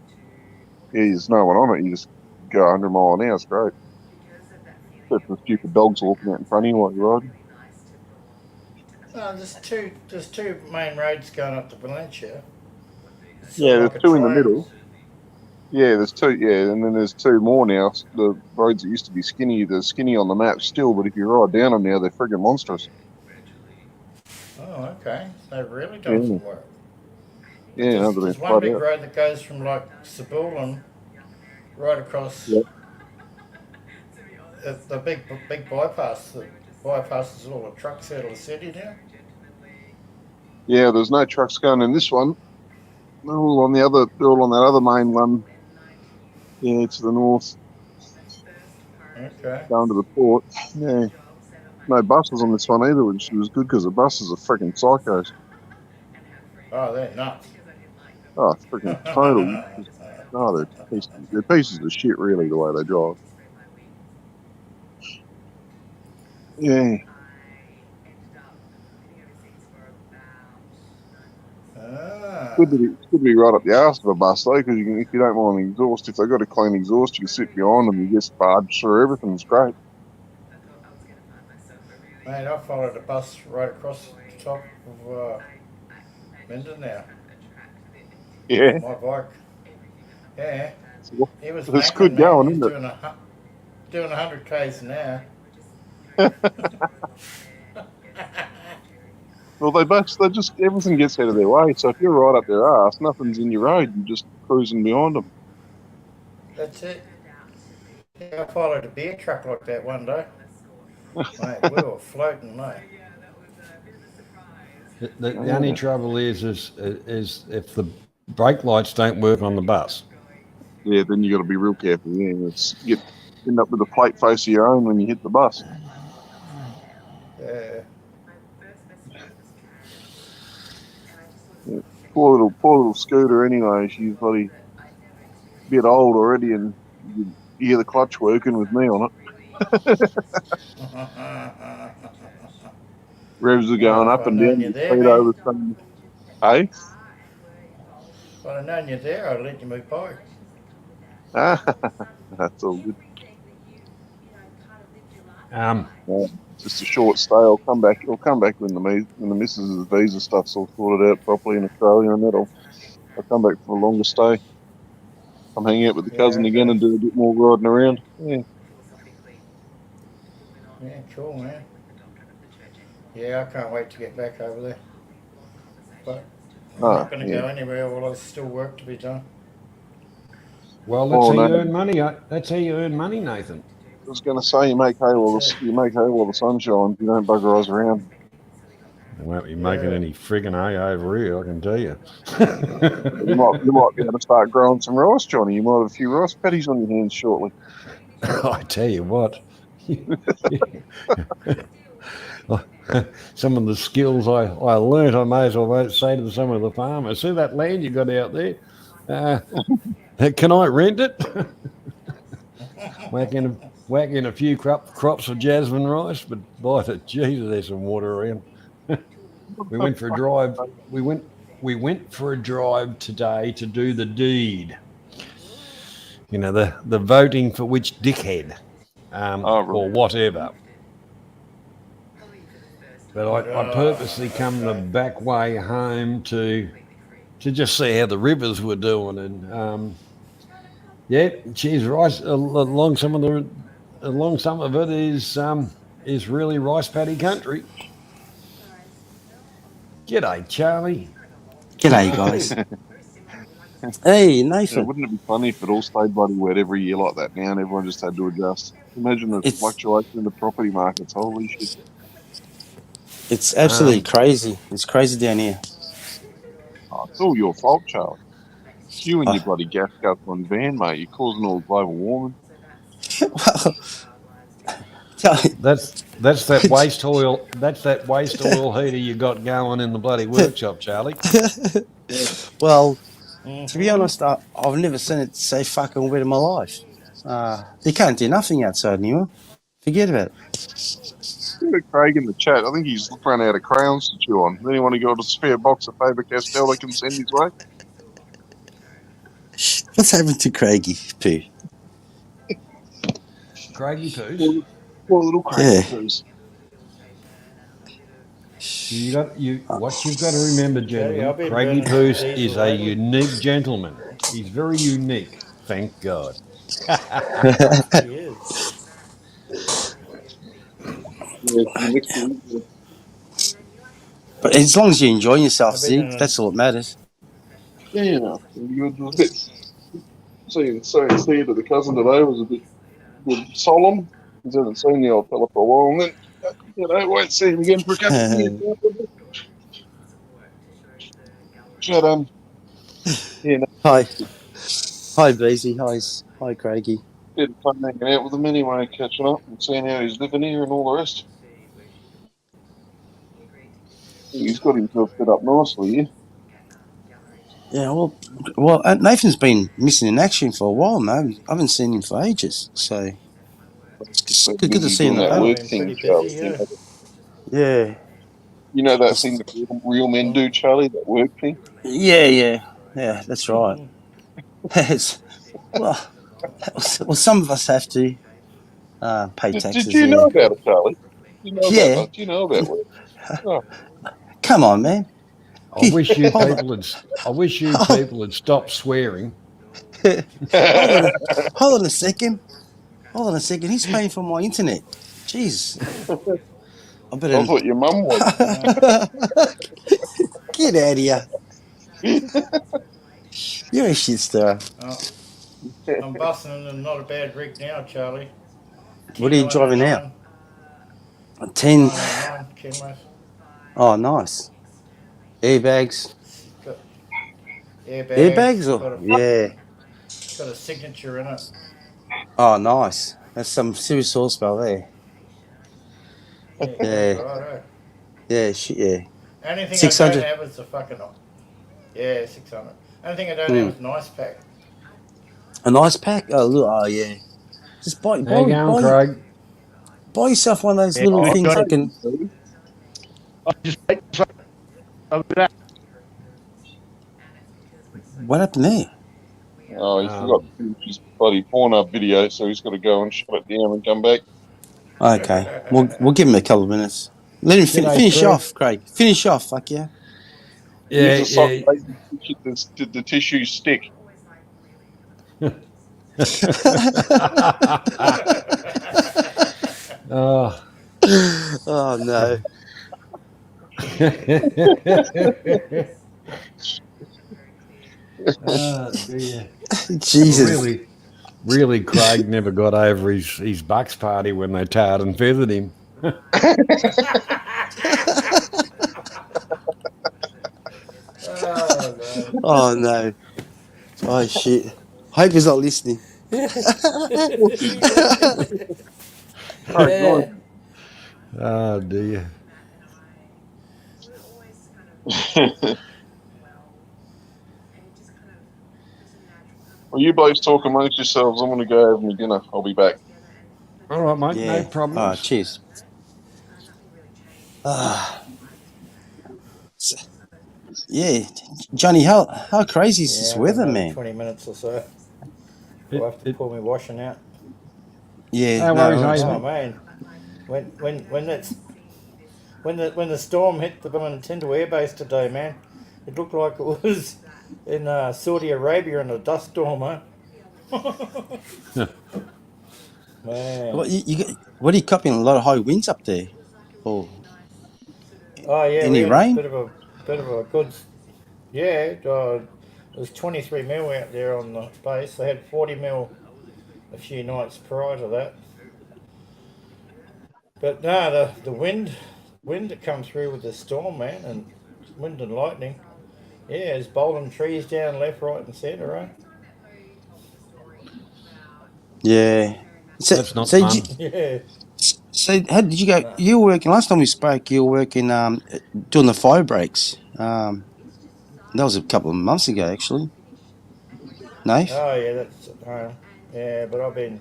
Yeah, there's no one on it. You just go 100 mile an hour straight. Except for stupid dogs walking out in front of you while you're riding. no, there's two main roads going up to Valencia. It's sort Yeah, of there's like a two in the triangle. middle. Yeah, there's two. Yeah, and then there's two more now. The roads that used to be skinny, they're skinny on the map still, but if you ride down them now, they're friggin' monstrous. Oh, okay. They've really Yeah, done some work. But yeah, no, there's, they've been there's one flat big out. road that goes from like Cebulan right across Yeah, the big bypass that bypasses all the trucks out of the city now. yeah. There's no trucks going in this one. They're all on the other. They're all on that other main one. Yeah, to the north, Okay. going to the port. Yeah, no buses on this one either, which was good because the buses are freaking psychos. Oh, they're nuts. Oh, freaking total. No, they're pieces of shit, really, the way they drive. Yeah. Ah. It's good to be right up the arse of a bus though, because if you don't mind the exhaust, if they've got a clean exhaust, you can sit behind them. You just barge through everything. It's great. Mate, I followed a bus right across the top of Minden now. Yeah, My bike. Yeah. He was it's macking, good man. going, He's isn't it? doing 100 k's an hour. Well, they just everything gets out of their way. So if you're right up their arse, nothing's in your road. You're just cruising behind them. That's it. Yeah, I followed a beer truck like that one day. Mate, we were floating, mate. The only trouble is if the brake lights don't work on the bus. Yeah, then you got to be real careful. Yeah, end up with a plate face of your own when you hit the bus. Yeah. Yeah. Poor little Scooter. Anyway, she's bloody bit old already, and you hear the clutch working with me on it. Revs are going up and down. You The there, speed man. over some. Hey? If I'd have known you there, I'd let you move by. That's all good. Um, Just a short stay. I'll come back. I'll come back when the missus' visa stuff's all sorted out properly in Australia, and I'll come back for a longer stay. I'm hanging out with the cousin again and do a bit more riding around. Yeah. Yeah, cool, man. Yeah, I can't wait to get back over there. But I'm not going to go anywhere while there's still work to be done. Well, that's how you earn money. That's how you earn money, Nathan. I was going to say you make hay while the sun shines. You don't bugger us around. You won't be making any friggin' hay over here, I can tell you. you might be able to start growing some rice, Johnny. You might have a few rice paddies on your hands shortly. I tell you what. Some of the skills I learnt, I may as well say to some of the farmers, see that land you got out there? Can I rent it? Whack in a few crops of jasmine rice, but by the Jesus, there's some water around. We went for a drive. We went for a drive today to do the deed. You know, the voting for which dickhead, or whatever. But I purposely come the back way home to just see how the rivers were doing, and geez, rice along some of it is really rice paddy country. G'day, Charlie. G'day, guys. Hey, Nathan. Yeah, wouldn't it be funny if it all stayed bloody wet every year like that now and everyone just had to adjust? Imagine the fluctuation in the property markets. Holy shit. It's absolutely crazy. It's crazy down here. Oh, it's all your fault, Charlie. It's you and your bloody gas guzzling van, mate. You're causing all the global warming. That's that waste oil. That's that waste oil heater you got going in the bloody workshop, Charlie. Well, to be honest, I've never seen it so fucking wet in my life. You can't do nothing outside anymore. Forget about it. Look at Craig in the chat. I think he's run out of crayons to chew on. Anyone who got a spare box of Faber-Castell they can send his way? What's happened to Craigie Poo? Craigie Poos? Poor little Craigie Poos. What you've got to remember, gentlemen, Craigie Poos is a unique gentleman. He's very unique, thank God. He is. But as long as you're enjoying yourself, Zig, that's all that matters. Yeah, you know, it was a bit. Saying to the cousin today was a bit solemn. He hasn't seen the old fella for a while, and then won't see him again for a couple of years. But Hi, Beezy. Hi, Craigie. Bit fun hanging out with him anyway, catching up and seeing how he's living here and all the rest. He's got himself set up nicely here. Yeah, well, Nathan's been missing in action for a while, man. I haven't seen him for ages, so it's good to see him. That work thing, Charlie. Yeah. You know that thing that real men do, Charlie. That work thing. Yeah. That's right. well, some of us have to pay taxes. Did you know about it, Charlie? Did you know about Yeah. that? Do you know about it? Oh. Come on, man. I wish you Hold on. people had. I wish you people had stopped swearing. Hold on a second. He's paying for my internet. Jeez. I better. I thought your mum was. Get out of here. You're a shit star. I'm busting in not a bad rig now, Charlie. What are you driving now? 909. 10. 909 kilos. Oh, nice. Airbags. Got airbags. Or yeah. Got a signature in it. Oh, nice. That's some serious horsepower there. Yeah. Right, Yeah. Shit. Yeah. Anything 600. I don't have is a fucking. Yeah, 600. Anything I don't have is an ice pack. An ice pack? Oh, look. Oh, yeah. Just buy Craig. Buy yourself one of those little things that can. What happened there? Oh, he forgot to finish his bloody Pornhub video, so he's got to go and shut it down and come back. Okay. We'll give him a couple of minutes. Let him finish off, Craig. Finish off, fuck yeah. Use a sock did the tissue stick? Oh no. Oh dear. Jesus. Really, Craig never got over his Bucks party when they tarred and feathered him. Oh no. Oh shit. Hope he's not listening. Oh dear. Well, you boys talk amongst yourselves. I'm going to go have my dinner. I'll be back. All right, mate. No problem. Oh, cheers. Yeah, Johnny, how crazy is this weather, man? 20 minutes or so. I'll have to pull my washing out. Yeah, no worries, oh man, when the storm hit the Nintendo Air Base today, man, it looked like it was in Saudi Arabia in a dust storm, huh? Man. What are you copying? A lot of high winds up there? Oh yeah, any rain? Bit of a good. Yeah, it was 23 mil out there on the base. They had 40 mil a few nights prior to that. But no, the wind that come through with the storm, man, and wind and lightning. Yeah, it's bowling trees down left, right, and centre, right? Yeah. That's not fun. So how did you go? You were working last time we spoke. You were working doing the fire breaks. That was a couple of months ago, actually. Nath? Oh yeah, that's yeah. But I've been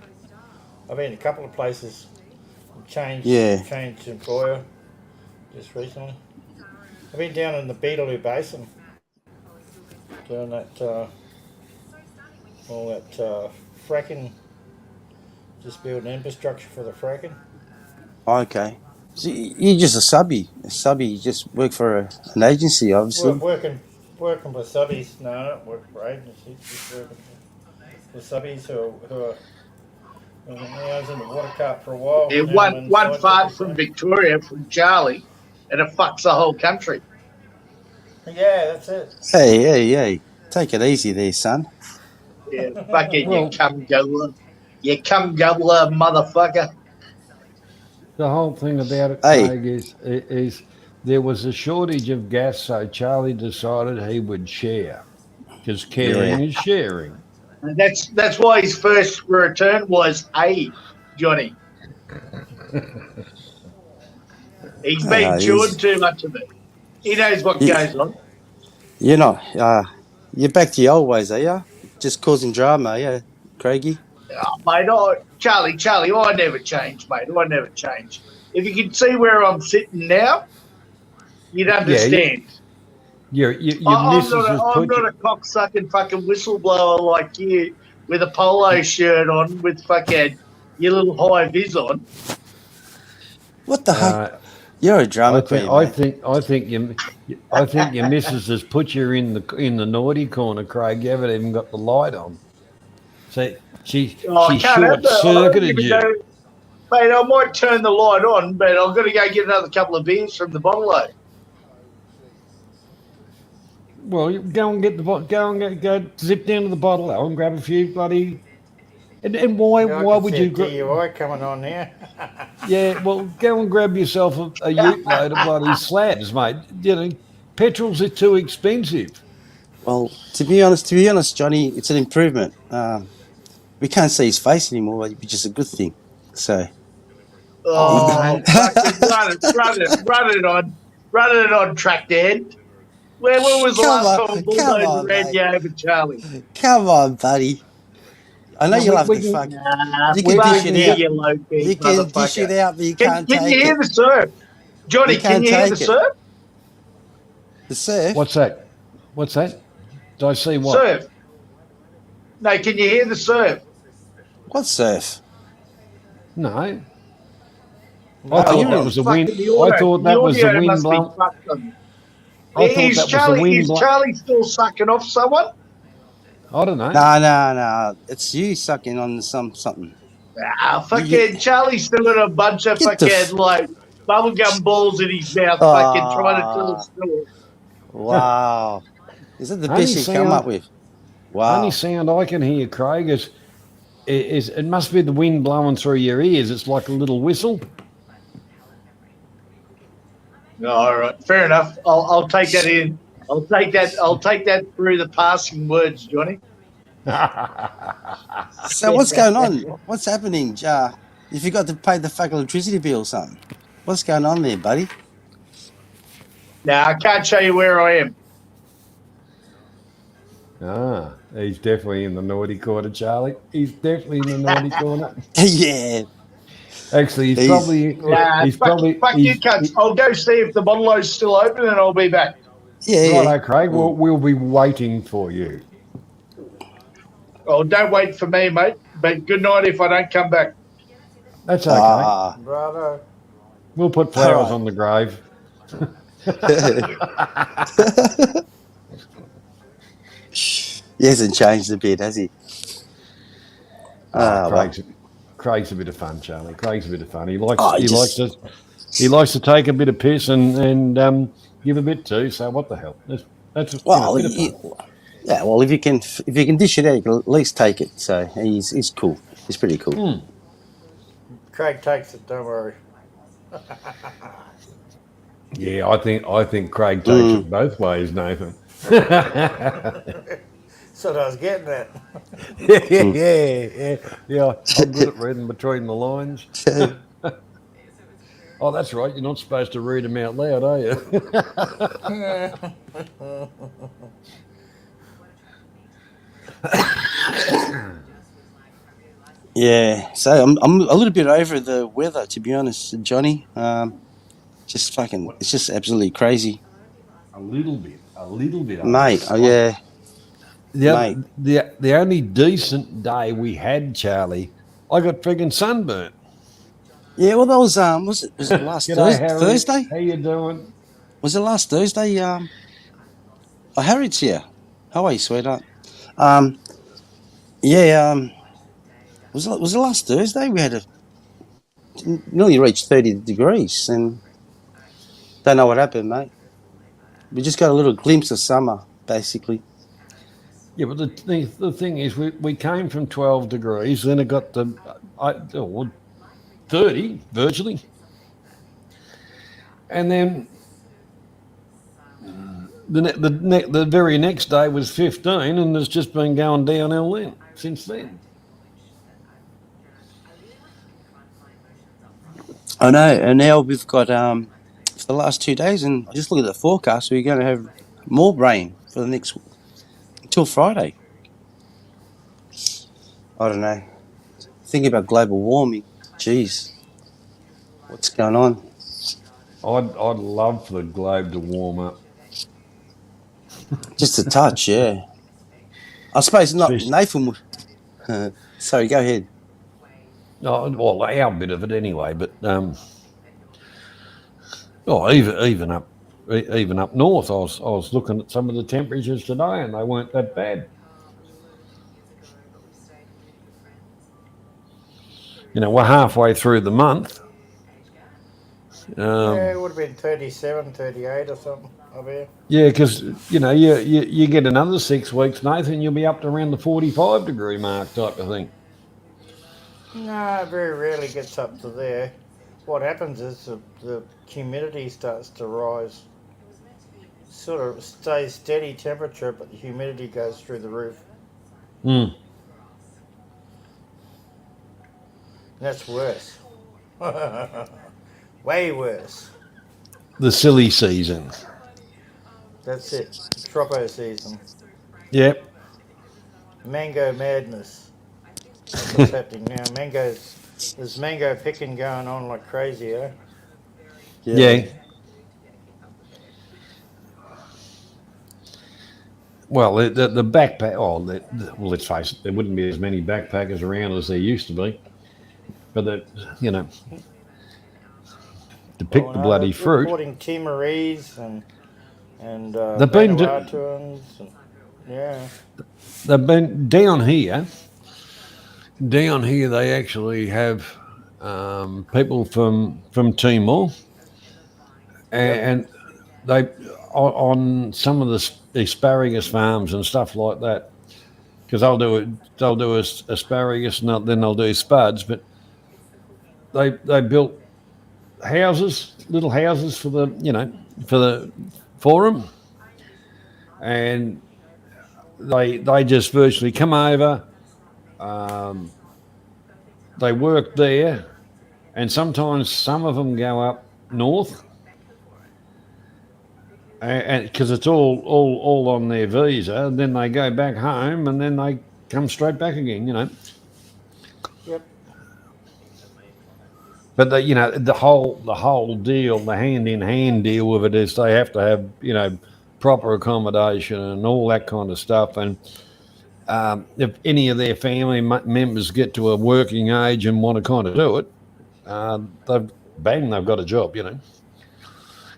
a couple of places. Changed employer just recently. I've been down in the Beetaloo Basin doing that all that fracking. Just building infrastructure for the fracking. Okay. So you're just a subby. You just work for an agency, obviously. Working for subbies. No, I don't work for agencies. Just working for subbies who are. I was in the water cart for a while. Yeah, one fart from Victoria, from Charlie, and it fucks the whole country. Yeah, that's it. Hey. Take it easy there, son. Yeah, fucking you cum gobbler. You cum gobbler, motherfucker. The whole thing about it, Craig, is there was a shortage of gas, so Charlie decided he would share, because caring is sharing. And that's why his first return was Johnny. He's been chewing too much of it. He knows what goes on. You're not. You're back to your old ways, are you? Just causing drama, yeah, Craigie? Mate, Charlie, I never change, mate. I never change. If you could see where I'm sitting now, you'd understand. Your I'm missus has I'm put not you. a cocksucking fucking whistleblower like you with a polo shirt on with fucking your little high vis on. What the heck? Uh, You're a I drama think queen, I mate. think I think your missus has put you in the naughty corner, Craig. You haven't even got the light on. So she Oh, I can't have short that. I don't circuited even you. know. Mate, I might turn the light on, but I've got to go get another couple of beers from the bottle. Well, you go and get the go zip down to the bottle and grab a few bloody. And why Yeah, I why can would see a you? DUI coming on now. Yeah, well, go and grab yourself a ute load of bloody slabs, mate. You know, petrols are too expensive. Well, to be honest, Johnny, it's an improvement. We can't see his face anymore, which is a good thing. So, Oh, Oh, mate. fucking run it on track, Dan. When was the last time a come bulldozer on, ran mate, you over, Charlie? come on, buddy. I know Well, you'll have we to can fuck. Nah, You can we dish fuck it you, can out. you low key You can dish motherfucker. it out, but you Can can't you take hear it. the surf? You Johnny, can can't you hear the take it. surf? The surf. What's that? What's that? Did I see what? Surf. No, can you hear the surf? What surf? No, I No, Oh, thought you're that in. was the wind. Fucking the I audio. thought The that was the audio wind must be blow. fucked on. I thought that was the wind Is blow. Charlie still sucking off someone? I don't know. No. It's you sucking on something. Ah, You fucking Charlie's still got a bunch of get the. fucking like bubblegum balls in his mouth, fucking trying to tell a Ah, story. wow. Is that the Only best you come up sound, with? only Wow. sound I can hear, Craig, is it must be the wind blowing through your ears. It's like a little whistle. All right, fair enough. I'll take that in. I'll take that through the passing words, Johnny. So what's going on? What's happening? You forgot to pay the fucking electricity bill or something. What's going on there, buddy? Now I can't show you where I am. He's definitely in the naughty corner, Charlie. He's definitely in the naughty corner. Yeah. Actually, He's- Fuck you, cunts. he- I'll go see if the bottle's still open, and I'll be back. Yeah. Righto, Craig. We'll be waiting for you. Oh, don't wait for me, mate. But good night if I don't come back. That's okay. Ah. brother. We'll put flowers Alright. on the grave. He hasn't changed a bit, has he? Craig's a bit of fun, Charlie. Craig's a bit of fun. He likes Oh, he likes to take a bit of piss and give a bit too. So what the hell? That's well, a bit of fun. yeah. Well, if you can dish it out, you can at least take it. So he's cool. He's pretty cool. Craig takes it, don't worry. Yeah, I think Craig takes it both ways, Nathan. So I was getting that. Yeah. I'm good at reading between the lines. Oh, that's right. You're not supposed to read them out loud, are you? Yeah. So I'm a little bit over the weather, to be honest, Johnny. It's just absolutely crazy, A little bit. mate. Oh yeah. Mate. The only decent day we had, Charlie, I got friggin' sunburnt. Yeah. Well, that was it last G'day, Harry. Thursday? How you doing? Was it last Thursday? Oh, Harriet's here. How are you, sweetheart? Yeah. Was it last Thursday? We had nearly reached 30 degrees, and don't know what happened, mate. We just got a little glimpse of summer, basically. Yeah, but the thing is, we came from 12 degrees, then it got to 30 virtually, and then the very next day was 15, and it's just been going downhill then since then. I know, and now we've got for the last 2 days, and I just look at the forecast. We're going to have more rain for the next until Friday. I don't know. Thinking about global warming. Jeez, what's going on? I'd love for the globe to warm up. Just a touch, yeah. I suppose not. Especially- Nathan would. Sorry, go ahead. Oh, well, our bit of it anyway, but even up north, I was looking at some of the temperatures today, and they weren't that bad. We're halfway through the month. Yeah, it would have been 37, 38 or something up here. Yeah, because you get another 6 weeks, Nathan, you'll be up to around the 45-degree mark type of thing. No, it very rarely gets up to there. What happens is the humidity starts to rise. Sort of stays steady temperature, but the humidity goes through the roof. Mm. That's worse. Way worse. The silly season. That's it. Tropo season. Yep. Mango madness. That's what's happening now. There's mango picking going on like crazy, eh? Yeah. Well, the backpack. Oh, well, let's face it. There wouldn't be as many backpackers around as there used to be. But to pick the bloody fruit. Reporting Timorese and they've been Vanuatuans. Yeah. They've been down here. Down here, they actually have people from Timor, and they on some of the asparagus farms and stuff like that. Because they'll do asparagus, and then they'll do spuds. But they built houses, little houses for them, and they just virtually come over. They work there, and sometimes some of them go up north, and because it's all on their visa, and then they go back home, and then they come straight back again. Yep. But the whole deal, the hand in hand deal with it is they have to have proper accommodation and all that kind of stuff. And if any of their family members get to a working age and want to kind of do it, they've got a job,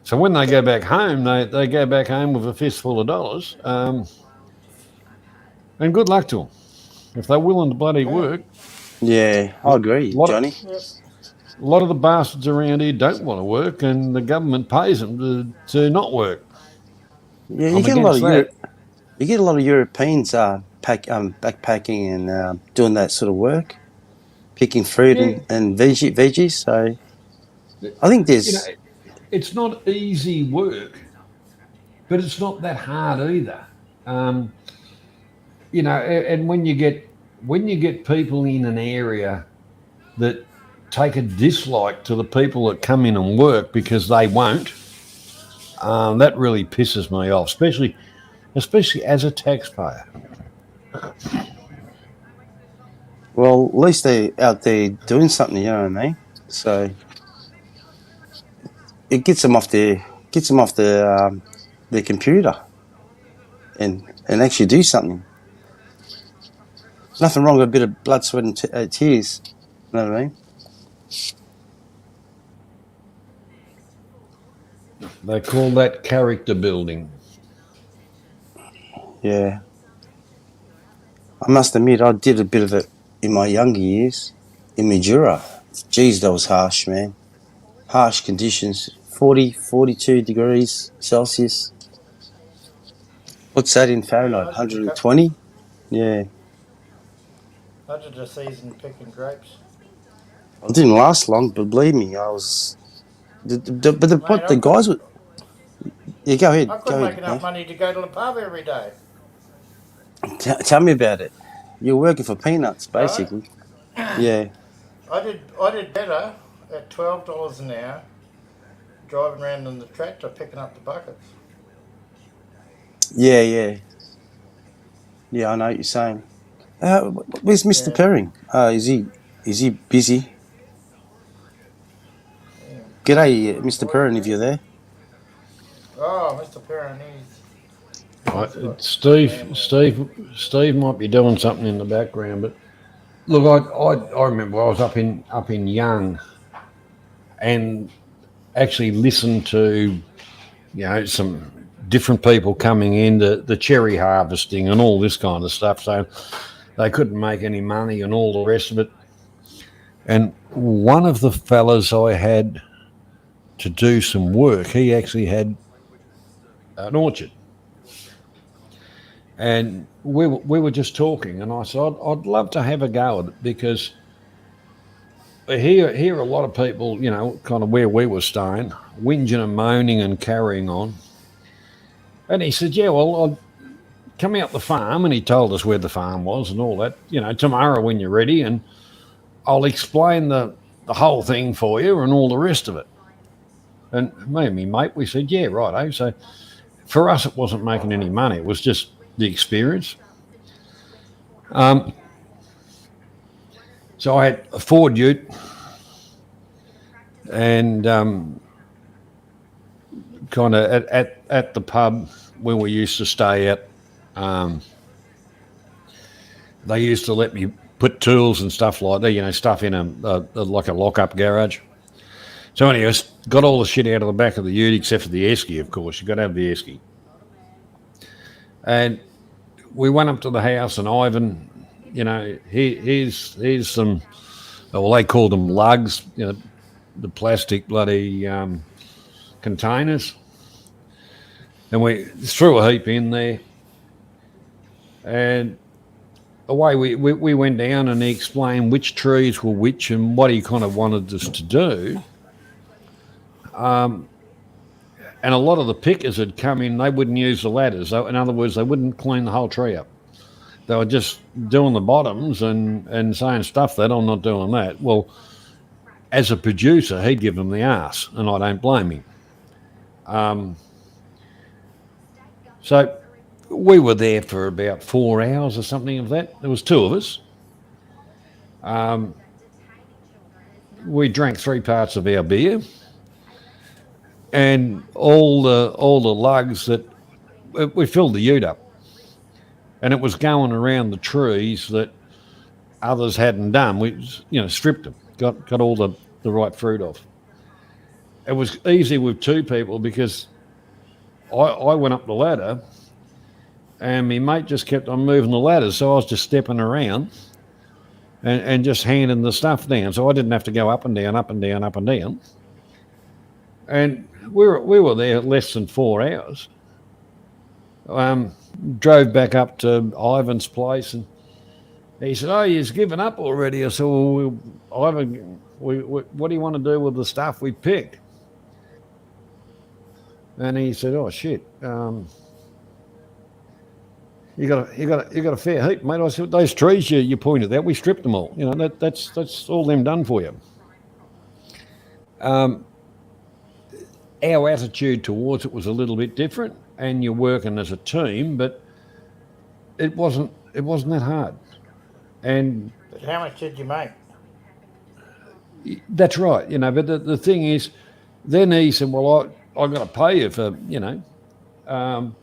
So when they go back home, they go back home with a fistful of dollars, and good luck to them if they're willing to bloody work. Yeah, I agree, Johnny. A lot of the bastards around here don't want to work, and the government pays them to not work. Yeah, you get a lot of Europeans backpacking and doing that sort of work, picking fruit and veggies. So I think there's. It's not easy work, but it's not that hard either. And when you get people in an area that take a dislike to the people that come in and work because they won't, that really pisses me off, especially as a taxpayer. Well, at least they're out there doing something, you know what I mean? So it gets them off their computer and actually do something. Nothing wrong with a bit of blood, sweat, and tears. You know what I mean? They call that character building. Yeah. I must admit, I did a bit of it in my younger years in Mildura. Geez, that was harsh, man. Harsh conditions. 40, 42 degrees Celsius. What's that in Fahrenheit? 120? Yeah. I did a season picking grapes. I didn't last long, but believe me, I was. The guys would. Yeah, go ahead. I couldn't make enough money to go to the pub every day. Tell me about it. You're working for peanuts, basically. Right? Yeah. I did better at $12 an hour, driving around in the tractor picking up the buckets. Yeah. Yeah, I know what you're saying. Where's Mr. Perring? Is he busy? Yeah. G'day, Mr. Perrin, if you're there. Oh, Mr. Perrin, Steve might be doing something in the background, but look, I remember I was up in Young, and actually listened to some different people coming in, the cherry harvesting and all this kind of stuff. So they couldn't make any money and all the rest of it. And one of the fellas I had to do some work, he actually had an orchard. And we were just talking, and I said, I'd love to have a go at it, because here a lot of people, kind of where we were staying, whinging and moaning and carrying on. And he said, yeah, well, I'll come out the farm, and he told us where the farm was and all that, tomorrow when you're ready, and I'll explain the whole thing for you and all the rest of it. And me and my mate, we said, yeah, right. So for us, it wasn't making any money. It was just the experience. So I had a Ford Ute, and kind of at the pub where we used to stay at, they used to let me put tools and stuff like that, stuff in like a lock-up garage. So anyway, got all the shit out of the back of the ute except for the esky, of course. You've got to have the esky. And we went up to the house, and Ivan, here's some, well, they called them lugs, the plastic bloody containers. And we threw a heap in there. And away we went down, and he explained which trees were which and what he kind of wanted us to do. And a lot of the pickers had come in, they wouldn't use the ladders. In other words, they wouldn't clean the whole tree up. They were just doing the bottoms and saying stuff that I'm not doing that. Well, as a producer, he'd give them the arse, and I don't blame him. So we were there for about 4 hours or something of that. There was 2 of us. We drank 3 parts of our beer, and all the lugs that we filled the ute up, and it was going around the trees that others hadn't done. We stripped them, got all the right fruit off. It was easy with 2 people, because I went up the ladder, and my mate just kept on moving the ladder, so I was just stepping around and just handing the stuff down, so I didn't have to go up and down, up and down, up and down. And we were there less than 4 hours. Drove back up to Ivan's place, and he said, "Oh, you've given up already?" I said, "Well, Ivan, what do you want to do with the stuff we picked?" And he said, "Oh shit, you got a fair heap, mate." I said, "Those trees you pointed out, we stripped them all. That's all them done for you." Our attitude towards it was a little bit different, and you're working as a team, but it wasn't that hard. And but how much did you make? That's right, but the thing is, then he said, "Well, I got to pay you for, and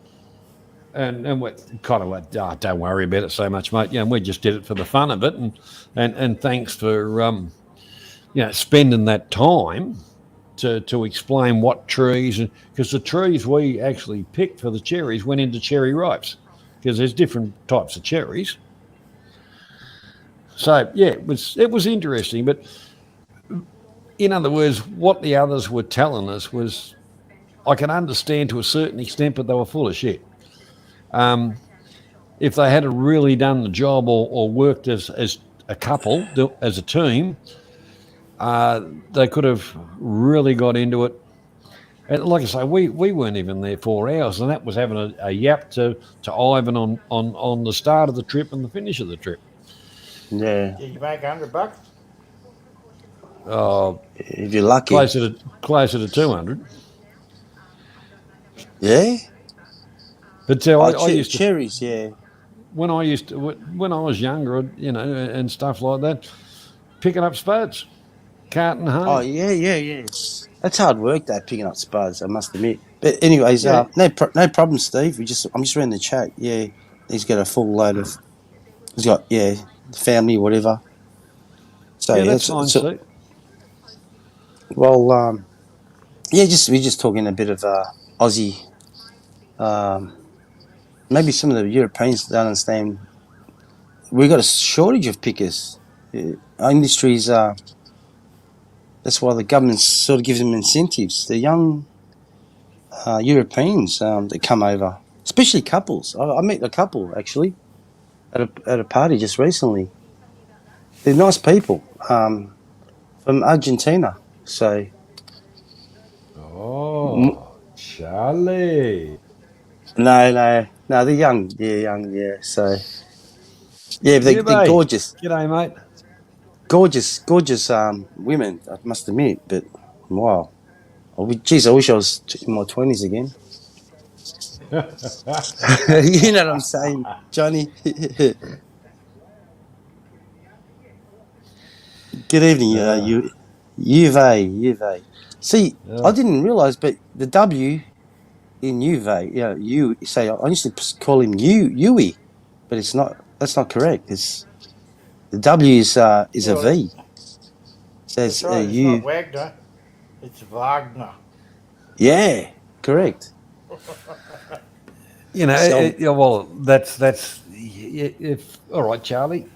we kind of went, oh, don't worry about it so much, mate. We just did it for the fun of it, and thanks for spending that time to explain what trees, because the trees we actually picked for the cherries went into cherry ripes, because there's different types of cherries. So yeah, it was interesting, but in other words, what the others were telling us was, I can understand to a certain extent, but they were full of shit. If they had really done the job or worked as a couple, as a team, they could have really got into it. And like I say, we weren't even there 4 hours, and that was having a yap to Ivan on the start of the trip and the finish of the trip. Yeah. Did you make $100? If you're lucky. Closer to 200. Yeah. But I used to, cherries, yeah. When I was younger, and stuff like that, picking up spuds, carting home. Oh yeah. That's hard work, that picking up spuds, I must admit. But anyways, Yeah. no problem, Steve. I'm just reading the chat. Yeah, he's got a full load of. He's got family, whatever. So Yeah, that's fine, Steve. well, we're just talking a bit of Aussie. Maybe some of the Europeans don't understand. We've got a shortage of pickers. Our industries that's why the government sort of gives them incentives. The young Europeans that come over, especially couples. I met a couple actually at a party just recently. They're nice people from Argentina. So Oh, Charlie. no, they're young. They're young, yeah. So yeah, Yeah, they're mate. gorgeous, G'day, mate. gorgeous women. I must admit, but wow. Geez, I wish I was in my 20s again. You know what I'm saying, Johnny? Good evening, Uve. See, I didn't realise, but the W in Uve, you say I used to call him Yui, but it's not. That's not correct. It's the W is a Well, V. that's Says right. It's not you. Wagner. It's Wagner. Yeah, correct. You know, So well, that's if all right, Charlie.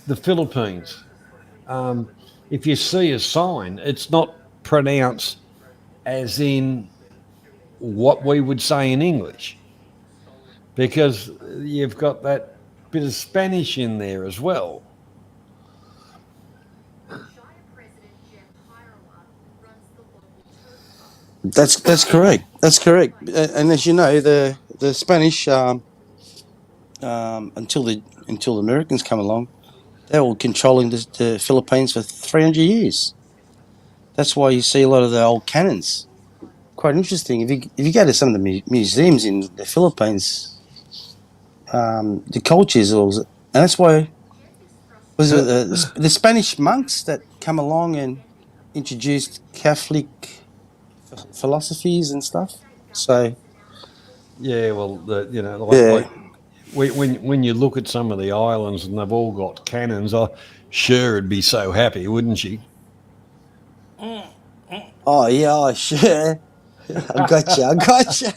The Philippines. If you see a sign, it's not pronounced as in what we would say in English, because you've got that bit of Spanish in there as well. that's correct. That's correct. And as you know, the Spanish until the Americans come along, they were controlling the Philippines for 300 years. That's why you see a lot of the old cannons. Quite interesting. If you go to some of the museums in the Philippines, the cultures, and that's why was it the Spanish monks that come along and introduced Catholic philosophies and stuff. So Yeah, well, yeah, like when you look at some of the islands and they've all got cannons, sure would be so happy, wouldn't she? oh yeah, oh, sure. I got you.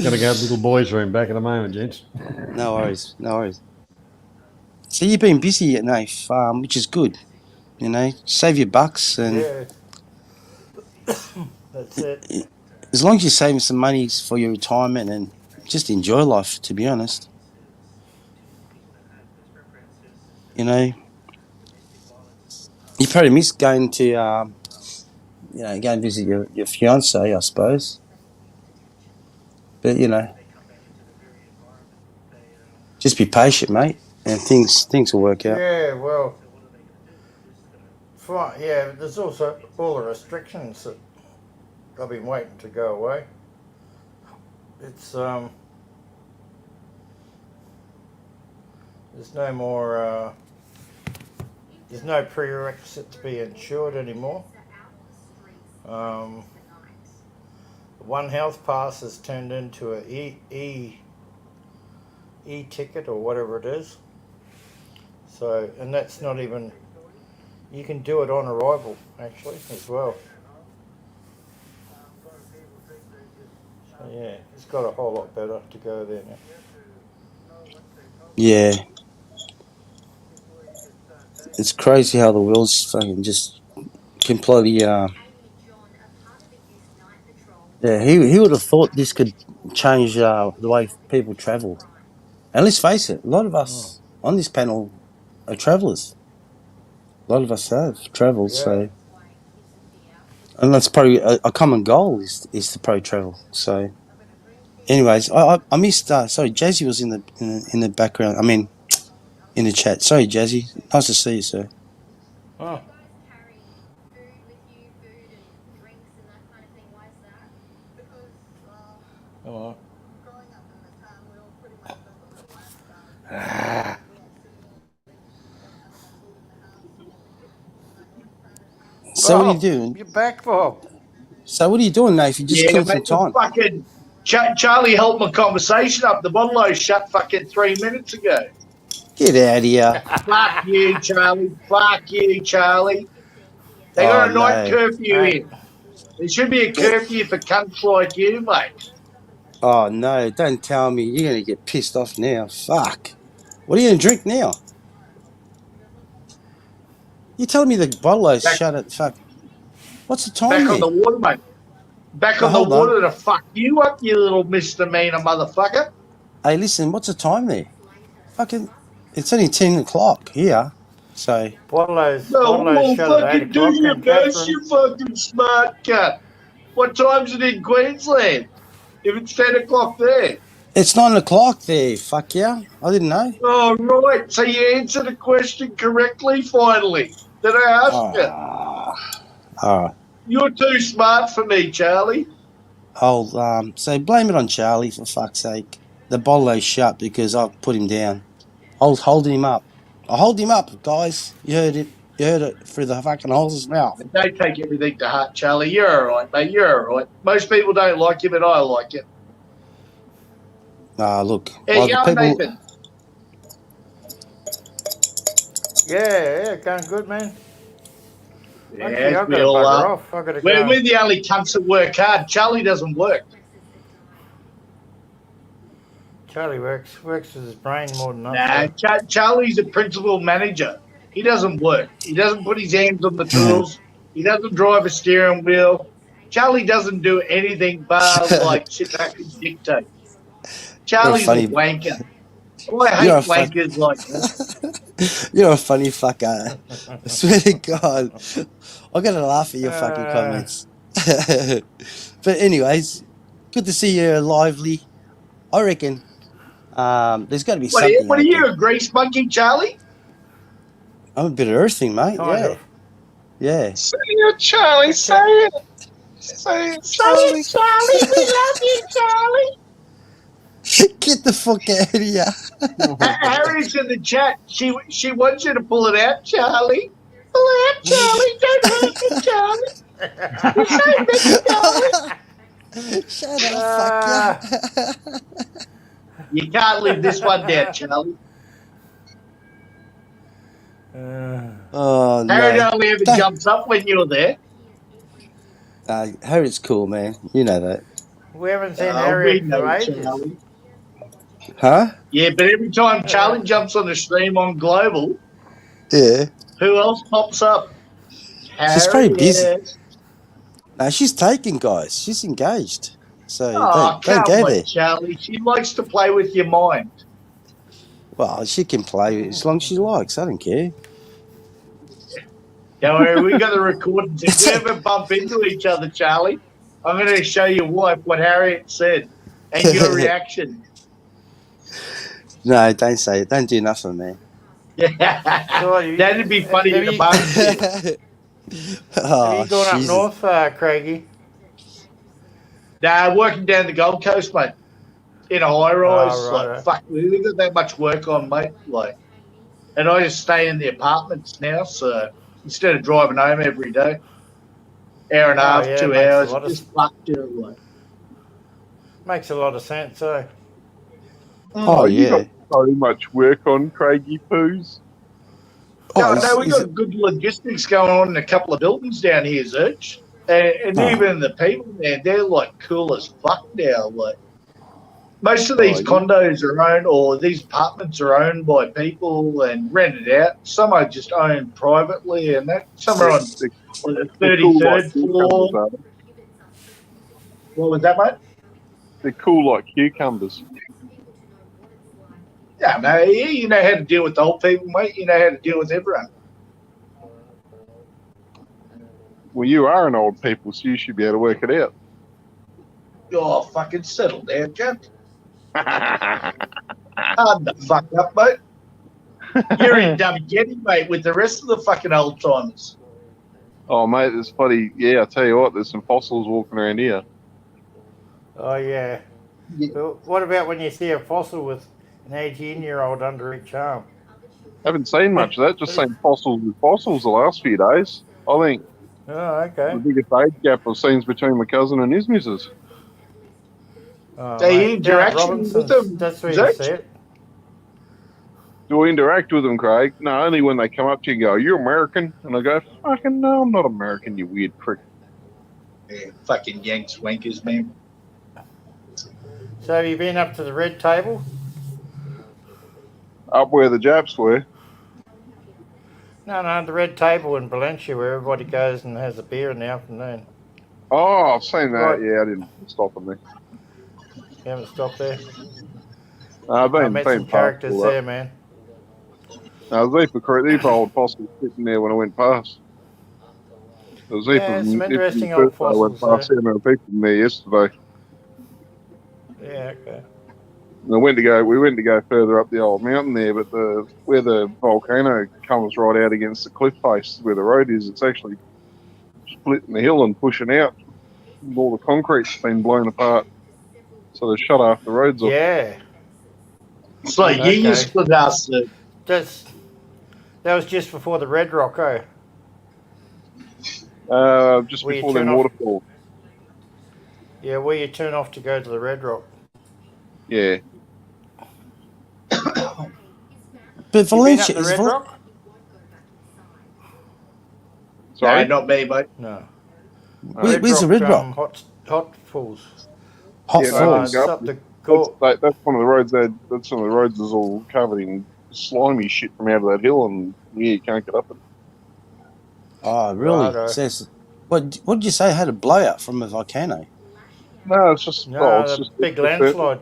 Going to go to the little boys' room back in a moment, gents. No worries. So you've been busy at Nafe, which is good. You know, save your bucks, and Yeah, that's it. as long as you're saving some money for your retirement and just enjoy life, to be honest. You know, you probably miss going to, go and visit your fiance, I suppose. But just be patient, mate, and things will work out. Yeah, well, there's also all the restrictions that I've been waiting to go away. It's there's no more there's no prerequisite to be insured anymore. One health pass has turned into a e-ticket or whatever it is. So, and that's not even, you can do it on arrival actually as well. So yeah, it's got a whole lot better to go there now. Yeah, it's crazy how the world's fucking just completely. He would have thought this could change the way people travel. And let's face it, a lot of us on this panel are travellers. A lot of us have travelled, Yeah. so and that's probably a common goal is to pro travel. So, anyways, I missed. Sorry, Jazzy was in the background. I mean, in the chat. Sorry, Jazzy. Nice to see you, sir. Oh. Oh. So what are you Bob, doing? you're back, Bob. So what are you doing, Nate? If you just Yeah, killed some mate, the time. fucking Charlie held my conversation up. The bottle I shut fucking 3 minutes ago. Get out of here. Fuck you, Charlie. Fuck you, Charlie. They Oh got a night no. curfew Mate, in. There should be a Get, curfew for cunts like you, mate. oh no, don't tell me you're gonna get pissed off now. Fuck. What are you gonna drink now? You telling me the bottle I Back, shut it fuck. What's the time back on there? the water, mate. Back No, on the hold on. water to fuck you up, you little misdemeanor motherfucker. Hey, listen, what's the time there? Fucking, it's only 10 o'clock here. So, No, Bottlo's well, shut at 8 fucking do o'clock, your and best, Catherine. you fucking smart cunt. What time's it in Queensland? If it's 10 o'clock there. it's 9 o'clock there. Fuck yeah. I didn't know. Oh, right. So you answered the question correctly, finally. Did I ask you? All right. You're too smart for me, Charlie. So blame it on Charlie for fuck's sake. The Bolo's shut because I've put him down. I'll hold him up. I'll hold him up, guys. You heard it. You heard it through the fucking horse's mouth. Don't take everything to heart, Charlie. You're all right, mate. You're all right. Most people don't like you, but I like you. Look. Hey, the young people, Nathan. Yeah, going good, man. Actually, Yeah, I've got we to all bugger are. off. I've got to We're go. the only cunts that work hard. Charlie doesn't work. Charlie works with his brain more than Nah, us. Charlie's a principal manager. He doesn't work. He doesn't put his hands on the tools. He doesn't drive a steering wheel. Charlie doesn't do anything but like sit back and dictate. Charlie's a wanker. I hate wankers like that. You're a funny fucker. I swear to God. I'm going to laugh at your fucking comments. But anyways, good to see you lively. I reckon there's got to be something. What are you, a grease monkey, Charlie? I'm a bit of earthing, mate. Kind of. Yeah. Say it, Charlie. Say it. Say it, Charlie. Charlie. We love you, Charlie. Get the fuck out of here. Harry's in the chat. She wants you to pull it out, Charlie. Pull it out, Charlie. Don't hurt me, Charlie. You're so big, Charlie. Shut up, fuck yeah. You can't live this one down, Charlie. Oh, Harry no. only ever jumps up when you're there. Harry's cool, man. You know that. We haven't seen Harry for ages. Charlie. Huh? Yeah, but every time Charlie jumps on the stream on Global, Yeah. who else pops up? She's probably busy. Harriet. No, she's taken, guys. She's engaged. So Oh, don't go there. Charlie. She likes to play with your mind. Well, she can play as long as she likes. I don't care. Don't worry, we got the recordings. If we ever bump into each other, Charlie, I'm going to show your wife what Harriet said and your reaction. No, don't say it. Don't do nothing, man. That'd be funny in the barbecue. Have you gone up north, Craigie? Nah, working down the Gold Coast, mate. In a high rise. Oh, right. Like, fuck, we got that much work on, mate. Like, and I just stay in the apartments now, so instead of driving home every day, hour and a half, 2 hours, just fucked it. Like. Makes a lot of sense, eh? Oh, You yeah. got so much work on, Craigie Poos. No, we got good logistics going on in a couple of buildings down here, Zerch. And even the people there, they're like cool as fuck now. Like most of these condos are owned, or these apartments are owned by people and rented out. Some are just owned privately, and that some are on the 33rd floor. What was that, mate? They're cool like cucumbers. Yeah, no, you know how to deal with old people, mate. You know how to deal with everyone. Well, you are an old people, so you should be able to work it out. Oh, fucking settle down, Jeff. Hard the fuck up, mate. You're in Getty, mate, with the rest of the fucking old timers. Oh, mate, there's bloody, I tell you what, there's some fossils walking around here. Oh, yeah. Well, what about when you see a fossil with an 18-year-old under each arm? Haven't seen much of that, just seen fossils with fossils the last few days. I think Oh, okay. The biggest age gap I've seen is between my cousin and his missus. Oh, They mate, down at interaction with Robinson's, them, that's where you Zach? see it. Do I interact with them, Craig? No, only when they come up to you and go, "You're American," and I go, "Fucking no, I'm not American, you weird prick." Yeah, fucking Yanks wankers, man. So have you been up to the Red Table? Up where the Japs were. No, the Red Table in Valencia, where everybody goes and has a beer in the afternoon. Oh, I've seen that. Right. Yeah, I didn't stop them there. You haven't stopped there? I've I been met some past characters all that. there, man. There's a heap of heap of old fossils sitting there when I went past. There was a heap Yeah, of some them interesting the old first day I went fossils past there, and there were people in there yesterday. Yeah, okay. And we went to go further up the old mountain there, but where the volcano comes right out against the cliff face where the road is, it's actually splitting the hill and pushing out. All the concrete's been blown apart, so they shut half the roads off. Yeah. It's like Okay. you split us. That was just before the Red Rock, eh? Just Where you before the turn off- waterfall. Yeah, where you turn off to go to the Red Rock. Yeah. But Valencia you been up is the Red Rock? Sorry? No, not me, mate. No. Where's the Red Rock? Hot Falls. Hot Yeah, Falls. It's up the That's one of the roads that's one of the roads that's all covered in slimy shit from out of that hill, and yeah, you can't get up it. Oh, really? Righto. Says, what did you say had a blowout from a volcano? No, it's just No, the big landslide.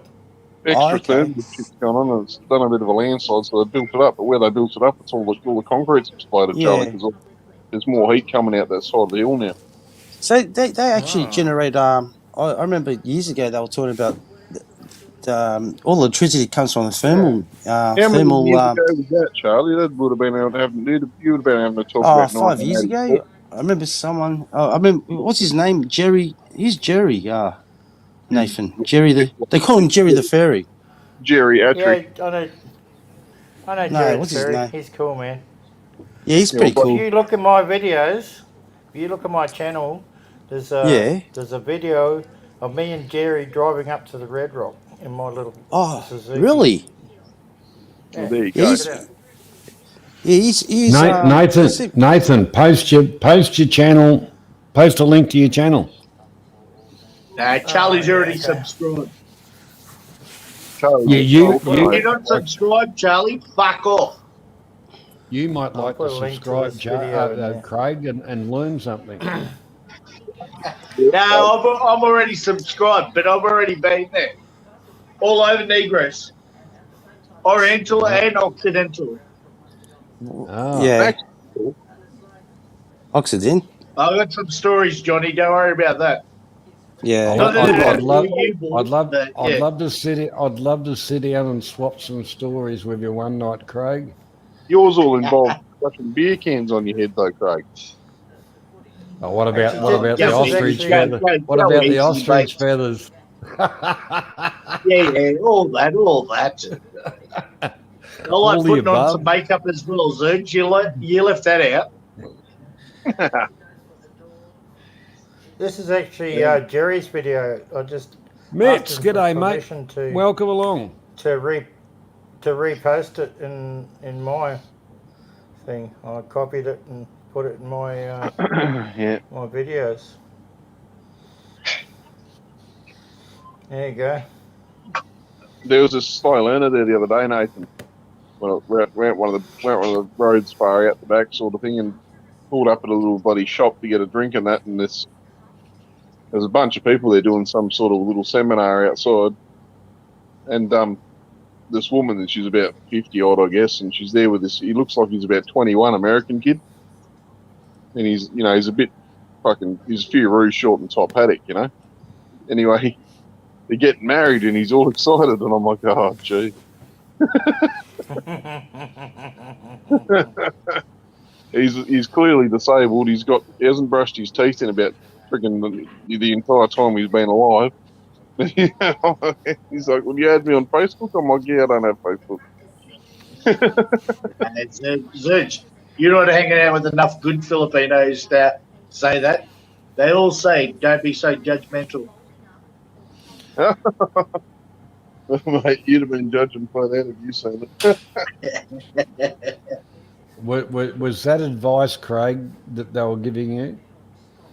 Extra okay. thermal shit's going on. It's done a bit of a landslide, so they built it up. But where they built it up, it's all the concrete's exploded, Yeah. Charlie, because there's more heat coming out that side of the hill now. So they actually generate. I remember years ago they were talking about all the electricity comes from the thermal. How many years ago was that, Charlie? That would have been able to have. You would have been able to talk about 5 years ago. I remember someone. I remember what's his name? Jerry. He's Jerry. Nathan. Jerry. They call him Jerry the Fairy. Jerry Attrick. Yeah, I know No, Jerry what's the his Fairy. name? He's cool, man. Yeah, he's pretty cool. If you look at my videos, if you look at my channel, there's a video of me and Jerry driving up to the Red Rock in my little Suzuki. Really? Yeah. Well, there you go. He's Nathan, post your channel, post a link to your channel. Nah, Charlie's already subscribed. Yeah, If you're not subscribed, Charlie, fuck off. You might like put to a link to subscribe, this video in there. Craig, and learn something. No, I'm already subscribed, but I've already been there. All over Negros. Oriental and Occidental. Oh. Yeah. Occident. I've got some stories, Johnny. Don't worry about that. Yeah. I'd love to sit down and swap some stories with you one night, Craig. Yours all involve fucking beer cans on your head, though, Craig. Oh, what about the ostrich feathers? What about the ostrich feathers? Yeah, all that. I like All the putting on above. some makeup as well, Zerge. You left that out. This is actually Jerry's video. I just Mitch, asked him g'day, for mate. permission Welcome along. to repost it in my thing. I copied it and put it in my my videos. There you go. There was a slow learner there the other day, Nathan. Well, went one of the roads far out the back, sort of thing, and pulled up at a little bloody shop to get a drink and that. And there's a bunch of people there doing some sort of little seminar outside. And this woman, and she's about 50 odd, I guess, and she's there with this. He looks like he's about 21, American kid, and he's a bit he's a few roos short and top haddock, you know. Anyway, they're getting married, and he's all excited, and I'm like, oh, gee. He's clearly disabled. He hasn't brushed his teeth in about freaking the entire time he's been alive. He's like, well, you add me on Facebook? I'm like, yeah, I don't have Facebook. Zerge, you're not hanging out with enough good Filipinos that say that. They all say, "Don't be so judgmental." Mate, you'd have been judging by that if you seen it. Was that advice, Craig, that they were giving you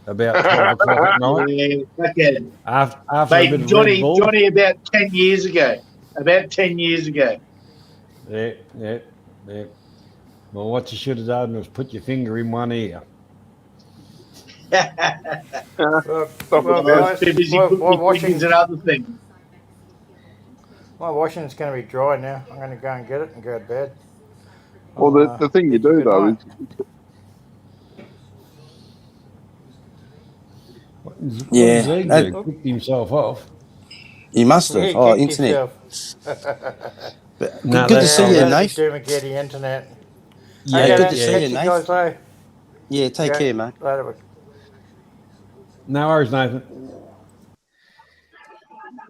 about 12 o'clock at night? Yeah, okay. After a Mate, bit of Red Bull? Johnny, about 10 years ago. About 10 years ago. Yeah. Well, what you should have done was put your finger in one ear. Well, guys, Too busy my putting washing, fingers and other things. my washing's going to be dry now. I'm going to go and get it and go to bed. Well, the thing you do, though, is What does he do? Kicked himself off. He must have. Yeah, Internet. But No, good to see you, Nate. Doomageti internet. Yeah, good to see you, Catch Nate. guys later. Yeah, take care, mate. Later. No worries, Nathan.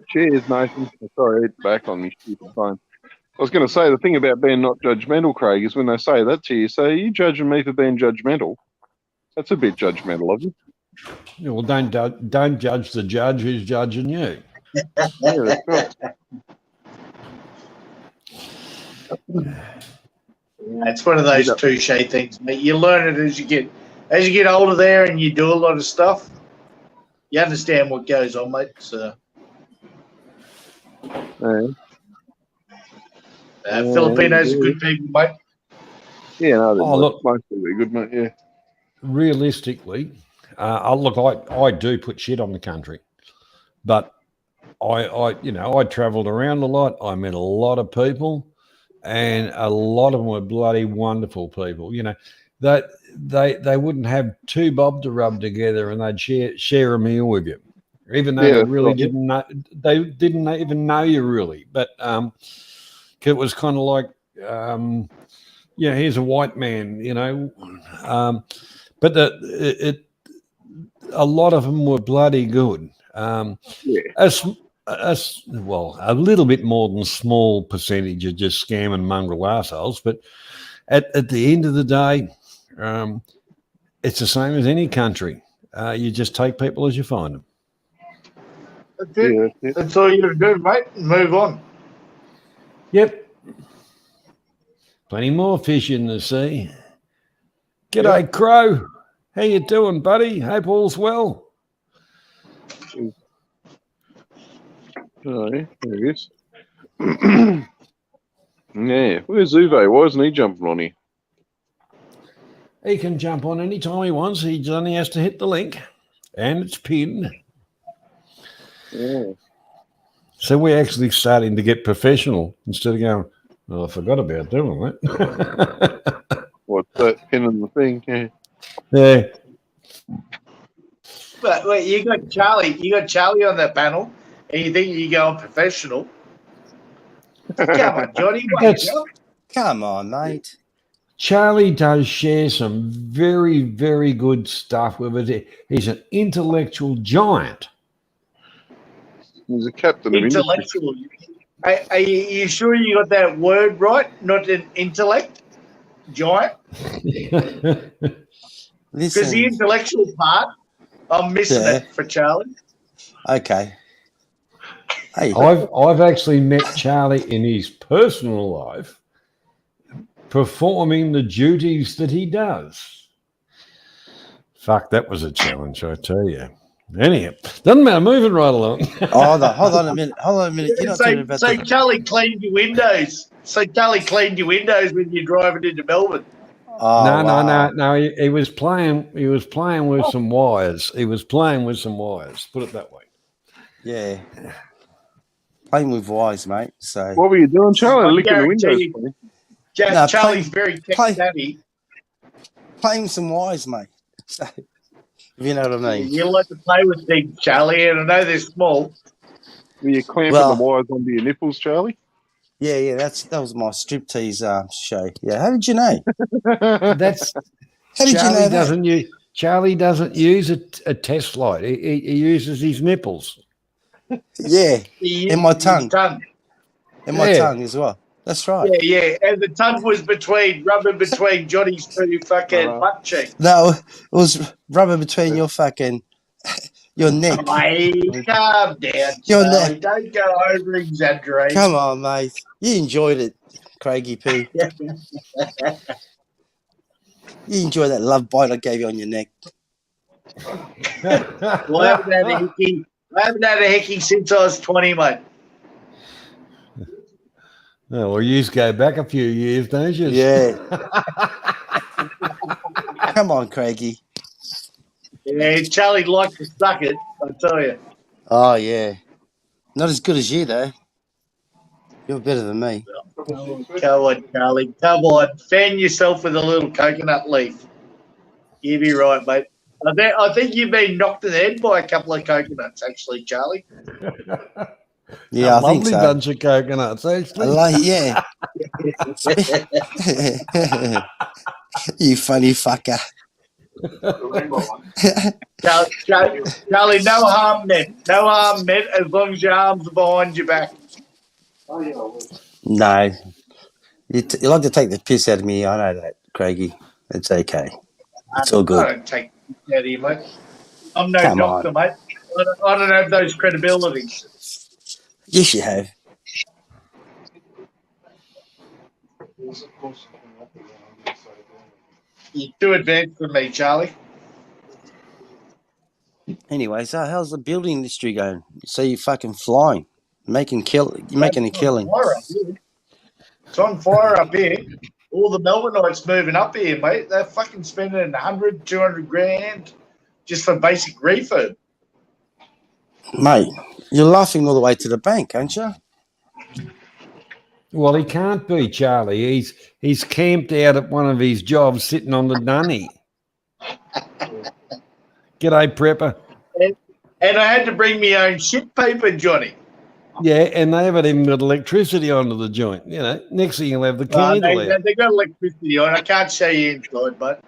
cheers, Nathan. Sorry, it's back on me stupid phone. I was going to say, the thing about being not judgmental, Craig, is when they say that to you, say, are you judging me for being judgmental? That's a bit judgmental of you. Yeah, well, don't judge the judge who's judging you. Yeah, that's right. It's one of those touche things, mate. You learn it as you get older there, and you do a lot of stuff. You understand what goes on, mate. So, Filipinos are good people, mate. Yeah, no, look, mostly they're good, mate. Yeah. Realistically, I do put shit on the country, but I travelled around a lot. I met a lot of people, and a lot of them were bloody wonderful people. You know, that they wouldn't have two bob to rub together, and they'd share a meal with you, even though they really didn't know. They didn't even know you really, but it was kind of like, here's a white man, you know. But a lot of them were bloody good. A little bit more than small percentage are just scam and mongrel arseholes. But at the end of the day, it's the same as any country. You just take people as you find them. That's it. Yeah. That's all you got to do, mate. Move on. Yep. Plenty more fish in the sea. G'day, Crow. How you doing, buddy? Hope all's well. Oh, yeah, there he is. Yeah, where's Uwe? Why isn't he jumping on here? He can jump on any time he wants. He only has to hit the link, and it's pinned. Yeah. So we're actually starting to get professional instead of going, well, I forgot about doing that. What's that? Pinning the thing? Yeah. Yeah. But wait, you got Charlie on that panel, and you think you're going professional. Come on, Johnny. Come on, mate. Charlie does share some very, very good stuff with it. He's an intellectual giant. He's a captain of intellectual. Are you sure you got that word right? Not an intellect giant? Because the intellectual part, I'm missing it for Charlie. Okay. Hey. I've actually met Charlie in his personal life performing the duties that he does. Fuck, that was a challenge, I tell you. Anyhow, doesn't matter. Moving right along. Hold on a minute. You're not talking about Charlie cleaned your windows. So Charlie cleaned your windows when you're driving into Melbourne. Oh, No. He was playing. He was playing with some wires. Put it that way. Yeah. Playing with wires, mate. So. What were you doing, Charlie? Licking the windows. Charlie's very tech-savvy. Playing with some wires, mate. So, if you know what I mean. You like to play with things, Charlie, and I know they're small. Were you clamping the wires onto your nipples, Charlie? Yeah, that was my striptease show. Yeah, how did you know? That's how did Charlie you know that? Charlie doesn't use a test light. He uses his nipples. Yeah, and my tongue. And my tongue as well. That's right. Yeah. And the tongue was rubbing between Johnny's two fucking butt cheeks. No, it was rubber between your fucking your neck. Hey, calm down, Your Charlie. neck. Don't go over exaggerating. Come on, mate. You enjoyed it, Craigie P. You enjoyed that love bite I gave you on your neck. Well, I haven't had a hickey since I was 20, mate. Oh, well, you go back a few years, don't you? Yeah. Come on, Craigie. Yeah, Charlie likes to suck it, I tell you. Oh, yeah. Not as good as you, though. You're better than me. Come on, Charlie. Come on. Fan yourself with a little coconut leaf. You'll be right, mate. I think you've been knocked in the head by a couple of coconuts, actually, Charlie. Yeah, I think lovely so. bunch of coconuts, actually. Yeah. You funny fucker. Charlie, no harm meant. No harm meant as long as your arms are behind your back. No. You like to take the piss out of me. I know that, Craigie. It's okay. It's all good. I don't take the piss out of you, mate. I'm no Come doctor, on. mate. I don't have those credibilities. Yes, you have. You're too advanced for me, Charlie. Anyway, so how's the building industry going? So you're fucking flying, you're making a killing. It's on fire up here. All the Melbourneites moving up here, mate. They're fucking spending 100, 200 grand just for basic refurb. Mate, you're laughing all the way to the bank, aren't you? Well, he can't be, Charlie. He's camped out at one of his jobs sitting on the dunny. G'day, Prepper. And I had to bring my own shit paper, Johnny. Yeah, and they haven't even got electricity onto the joint. You know, next thing you'll have the candle out. They got electricity on. I can't show you inside, but.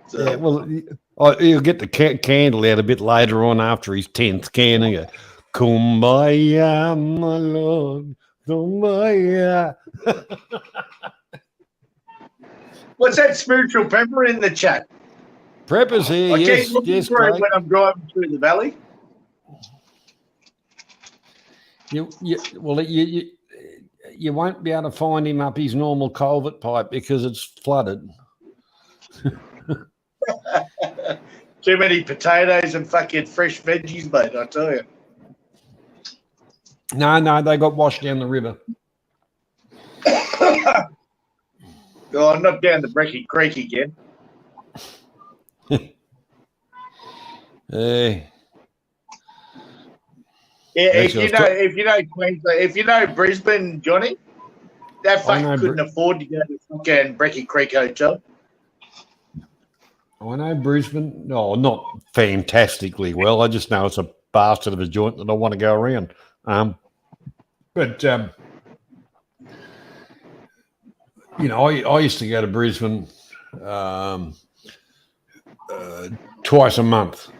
So. Yeah, well, he'll get the candle out a bit later on after his 10th can. And go, Kumbaya, my lord, Kumbaya. What's that spiritual pepper in the chat? Prepper's here, I keep looking for it Craig. when I'm driving through the valley. You won't be able to find him up his normal culvert pipe because it's flooded. Too many potatoes and fucking fresh veggies, mate, I tell you. No, they got washed down the river. Oh, I'm not down the Brecky Creek again. Hey. Yeah, if you know Queensland, if you know Brisbane, Johnny, that fucker couldn't afford to go to fucking Brecky Creek Hotel. I know Brisbane. No, not fantastically well. I just know it's a bastard of a joint that I want to go around. But you know, I used to go to Brisbane twice a month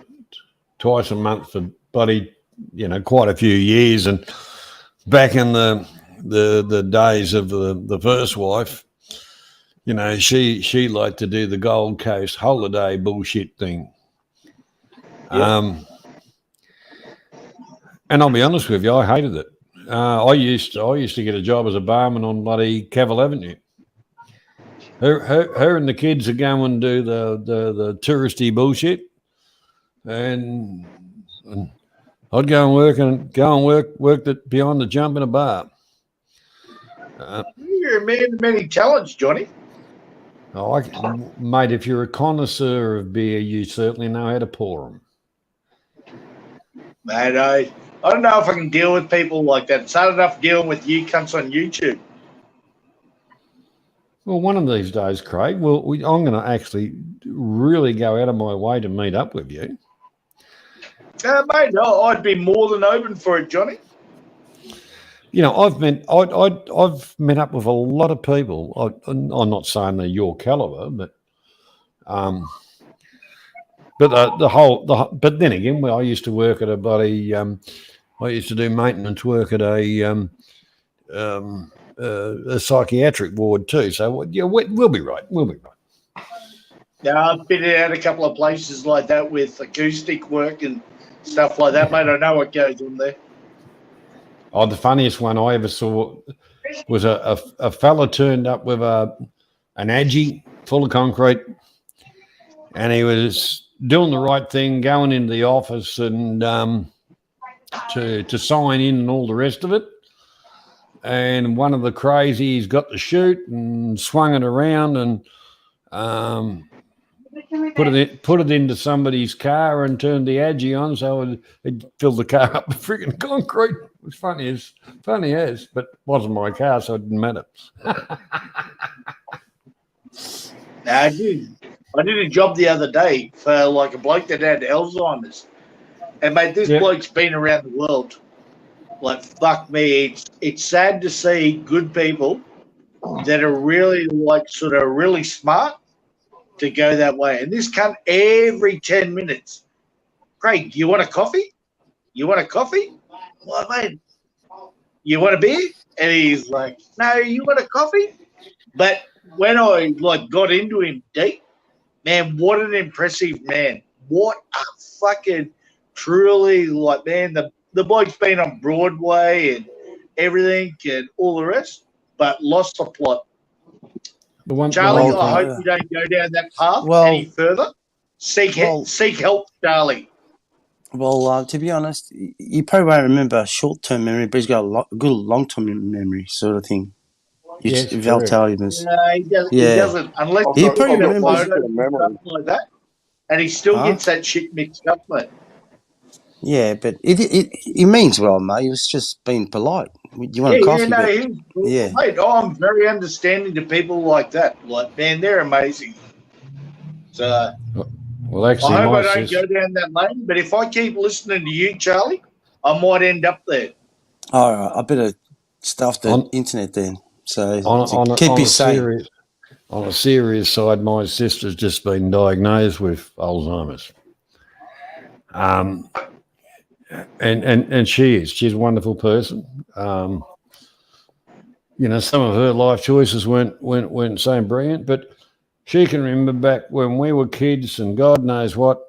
for bloody, you know, quite a few years. And back in the days of the first wife, you know, she liked to do the Gold Coast holiday bullshit thing. Yep. And I'll be honest with you, I hated it. I used to get a job as a barman on bloody Cavill Avenue. Her and the kids would go and do the touristy bullshit, and I'd go and work behind the jump in a bar. You're a man of many talents, Johnny. Mate, if you're a connoisseur of beer, you certainly know how to pour them. Mate, I don't know if I can deal with people like that. It's hard enough dealing with you cunts on YouTube. Well, one of these days, Craig, I'm going to actually really go out of my way to meet up with you. Mate, I'd be more than open for it, Johnny. You know, I've met up with a lot of people. I'm not saying they're your caliber, but then again, I used to work at a bloody. I used to do maintenance work at a a psychiatric ward too. So yeah, we'll be right. We'll be right. Yeah, I've been out a couple of places like that with acoustic work and stuff like that, mate. I know what goes on there. Oh, the funniest one I ever saw was a fella turned up with an Aggie full of concrete, and he was doing the right thing, going into the office and to sign in and all the rest of it. And one of the crazies got the chute and swung it around and put it into somebody's car and turned the Aggie on, so it filled the car up with freaking concrete. It was funny as, but it wasn't my car, so it didn't matter. I did a job the other day for like a bloke that had Alzheimer's, and mate, this bloke's been around the world. Like, fuck me, it's sad to see good people that are really like sort of really smart to go that way. And this cunt every 10 minutes, Craig, you want a coffee? You want a coffee? Well, mate, you want a beer? And he's like, no, you want a coffee? But when I like got into him deep, man, what an impressive man. What a fucking truly like, man, the bloke's been on Broadway and everything and all the rest, but lost the plot. Charlie, I hope you don't go down that path any further. Seek help, Charlie. Well, to be honest, you probably won't remember short-term memory, but he's got a good long-term memory sort of thing. Yes, Alzheimer's. No, he doesn't. Unless he probably remembers stuff like that, and he still gets that shit mixed up, mate. Yeah, but he means well, mate. He was just being polite. You want a coffee? Mate, I'm very understanding to people like that. Like, man, they're amazing. So, well, actually, I hope I don't go down that lane. But if I keep listening to you, Charlie, I might end up there. All right, I better stuff the internet then. So keep you safe. On a serious side, my sister's just been diagnosed with Alzheimer's. And she's a wonderful person. You know, some of her life choices weren't so brilliant, but she can remember back when we were kids and God knows what.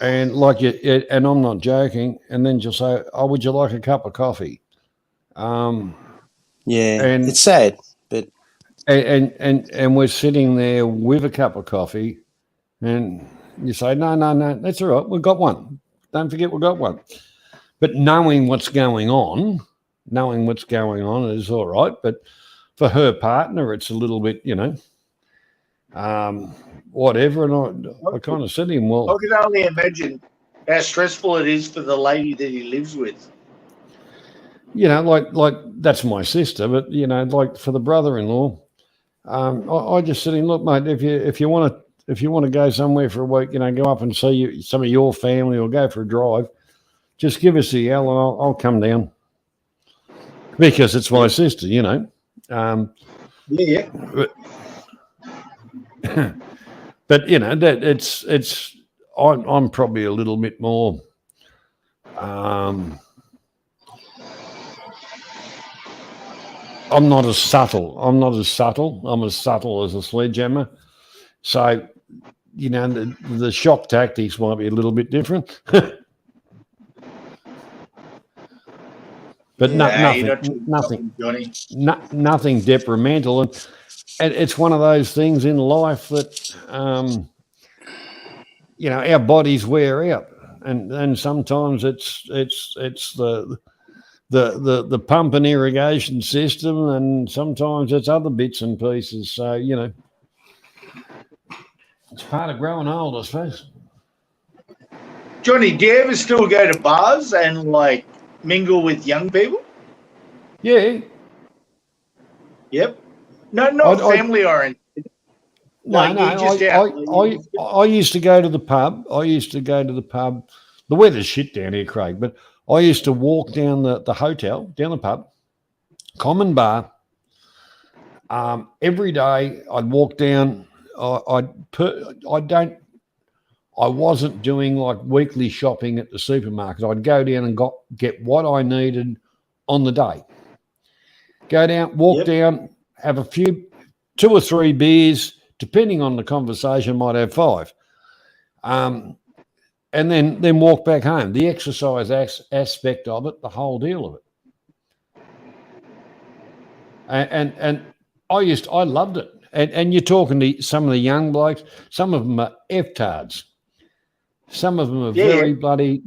And and I'm not joking. And then she'll say, "Oh, would you like a cup of coffee?" And it's sad, but and we're sitting there with a cup of coffee, and you say, "No, that's all right. We've got one. Don't forget we've got one." But knowing what's going on is all right. But for her partner, it's a little bit, whatever. And I kind of said to him, well, I can only imagine how stressful it is for the lady that he lives with. Like that's my sister, but like for the brother-in-law, I just said to him, look, mate, if you want to go somewhere for a week, go up and see some of your family or go for a drive, just give us a yell and I'll come down because it's my sister, But that it's I'm probably a little bit more. I'm not as subtle. I'm as subtle as a sledgehammer. So, the shock tactics might be a little bit different. But nothing detrimental. And it's one of those things in life that, our bodies wear out. And sometimes it's the pump and irrigation system, and sometimes it's other bits and pieces. So, it's part of growing old, I suppose. Johnny, do you ever still go to bars and like mingle with young people? Yeah. Yep. No, not family oriented. I used to go to the pub. The weather's shit down here, Craig, but I used to walk down the hotel, down the pub, common bar. Every day I'd walk down. I wasn't doing like weekly shopping at the supermarket. I'd go down and get what I needed on the day. Go down, walk down, have a few, 2 or 3 beers, depending on the conversation, might have 5. And then walk back home. The exercise aspect of it, the whole deal of it. And I loved it. And you're talking to some of the young blokes, some of them are F-tards. Some of them are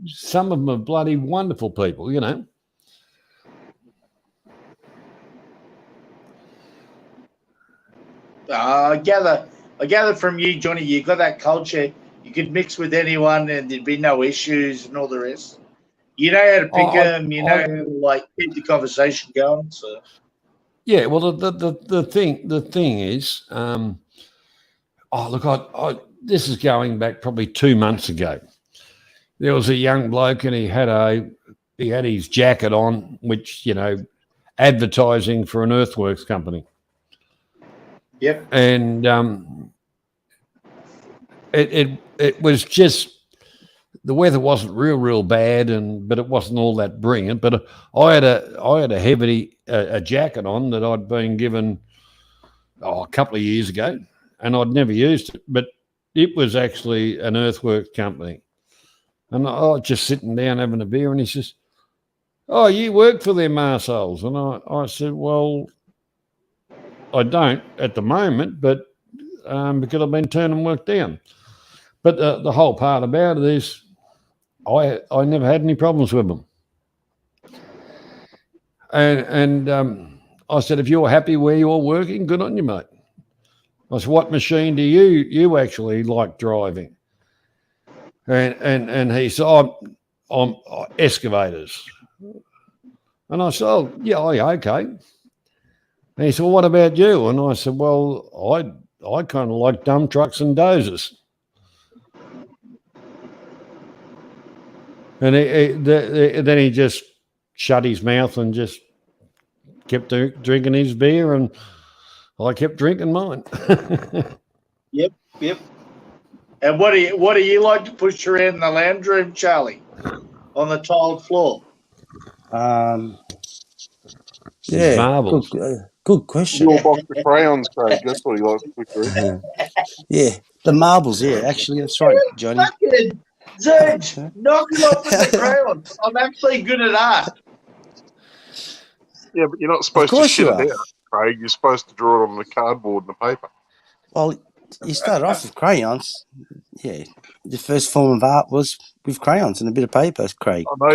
some of them are bloody wonderful people, you know. I gather from you, Johnny, you got that culture. You could mix with anyone and there'd be no issues and all the rest. You know how to pick them. You know how to like keep the conversation going. So yeah, well, the thing is, this is going back probably 2 months ago. There was a young bloke and he had his jacket on, which, you know, advertising for an earthworks company. Yep. And it was just, the weather wasn't real bad, but it wasn't all that brilliant. But I had a heavy jacket on that I'd been given a couple of years ago, and I'd never used it. But it was actually an earthworks company, and I was just sitting down having a beer, and he says, "Oh, you work for them arseholes?" And I said, "Well, I don't at the moment, but because I've been turning work down." But the whole part about it is I never had any problems with them. And I said, if you're happy where you're working, good on you, mate. I said, what machine do you actually like driving? And he said, I'm excavators. And I said, oh, yeah, okay. And he said, well, what about you? And I said, well, I kind of like dump trucks and dozers. And then he just shut his mouth and just kept drinking his beer, and I kept drinking mine. Yep. And what do you like to push around in the lounge room, Charlie, on the tiled floor? Yeah, Marbles. good question. Your box of crayons, Craig. That's what he likes to push through. Yeah, the marbles. Yeah, actually, that's right, Johnny. Zedge, knock it off with the crayons. I'm actually good at art. Yeah, but you're not supposed to shit it out, Craig. You're supposed to draw it on the cardboard and the paper. Well, you start off with crayons. Yeah, the first form of art was with crayons and a bit of paper, Craig. I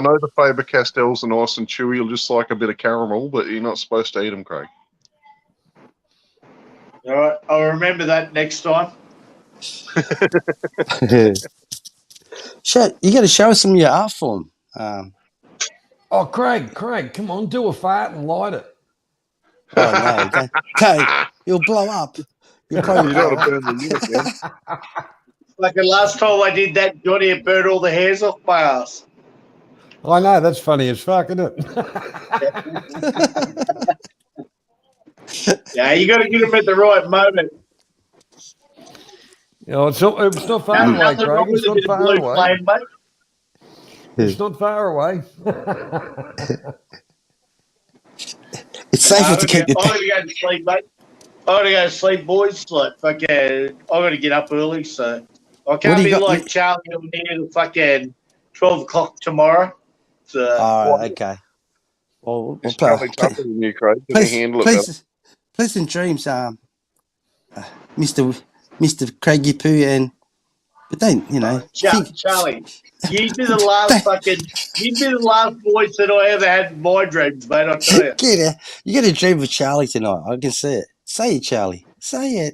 know the Faber-Castells are nice and chewy. You'll just like a bit of caramel, but you're not supposed to eat them, Craig. All right, I'll remember that next time. You got to show us some of your art form. Oh, Craig, come on, do a fart and light it. Oh, no, don't. You'll blow up. You'll probably blow up. Like the last time I did that, Johnny, it burned all the hairs off my ass. I know, that's funny as fuck, isn't it? Yeah, you got to get them at the right moment. You know, it's not far away, Craig. It's not far away. Flame, mate. It's not far away. It's safer to keep your... I'm going to go to sleep, mate. I'm going to go to sleep, boys. Like, fucking, I've got to get up early, so I can't be like Charlie on here till fucking 12 o'clock tomorrow. So, all right, okay. Well, we'll play. Pleasant dreams, Mr. Craigie Poo, but don't, you know. Charlie, you'd be the last voice that I ever had in my dreams, mate, I'll tell you. You got a dream with Charlie tonight. I can see it. Say it, Charlie. Say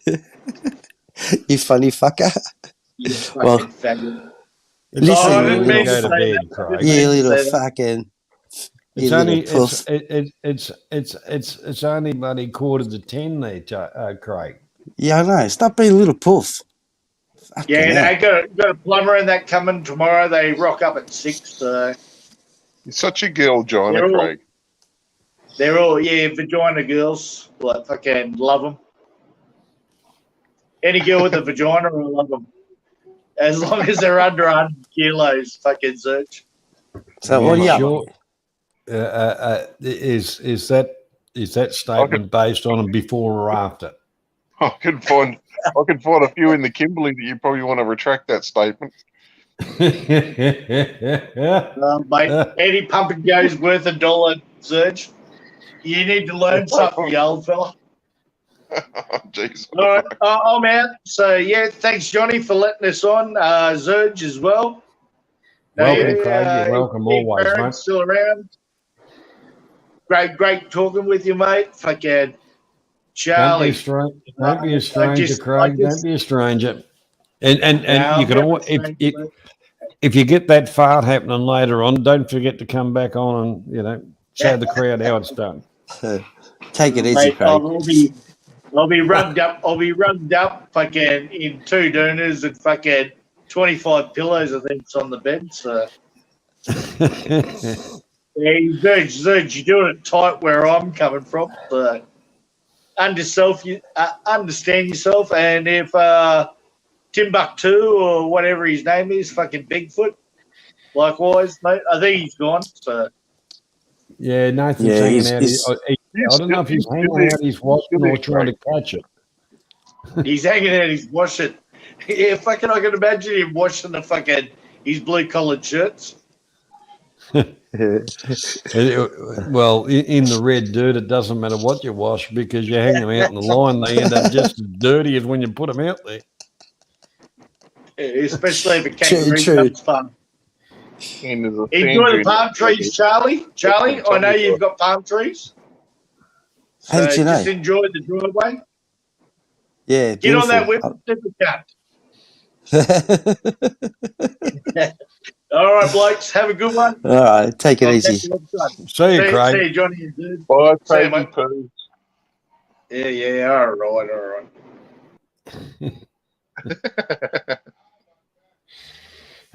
it. You funny fucker. You fucking faggot. Listen, I didn't mean to say that, Craig. You little fucking... It's only bloody 9:45 there, Craig. Yeah, I know. Stop being a little poof. Yeah, got a plumber in that coming tomorrow. They rock up at 6. So. You're such a girl, Johnny, Craig. They're all vagina girls. Like fucking love them. Any girl with a vagina, I love them. As long as they're under 100 kilos, fucking search. So what are you? Is that statement based on a before or after? I can find a few in the Kimberley that you probably want to retract that statement. Mate, any pumping goes worth $1, Serge. You need to learn something, you old fella. Jeez. All right, I'm out. So, yeah, thanks, Johnny, for letting us on. Serge as well. Welcome, Craig. You're welcome always, mate. Still around. Great talking with you, mate. Fucking Charlie. Don't be a stranger, Craig. Don't be a stranger. And you can always, if you get that fart happening later on, don't forget to come back on and show the crowd how it's done. Take it easy, Craig. I'll be rugged up. Fucking in 2 dooners and fucking 25 pillows. I think it's on the bed. So. Yeah, Zerge, you're doing it tight where I'm coming from. So understand yourself, and if Timbuktu or whatever his name is, fucking Bigfoot, likewise, mate. I think he's gone. So yeah, Nathan's hanging out. I don't know if he's hanging out his washing or trying to catch it. He's hanging out his washing. Yeah, fucking, I can imagine him washing his blue-collared shirts. Well, in the red dirt, it doesn't matter what you wash because you're hanging them out in the line. They end up just as dirty as when you put them out there. Yeah, especially if a kangaroo comes fun. Enjoy the palm trees, Charlie. Charlie, I know you've got palm trees. How did you know? Just enjoy the driveway. Yeah, get on that whip and tip the cat. All right, blokes. Have a good one. All right, take it easy. See you, Craig. See you, Johnny and dude. Bye, Craig. Yeah.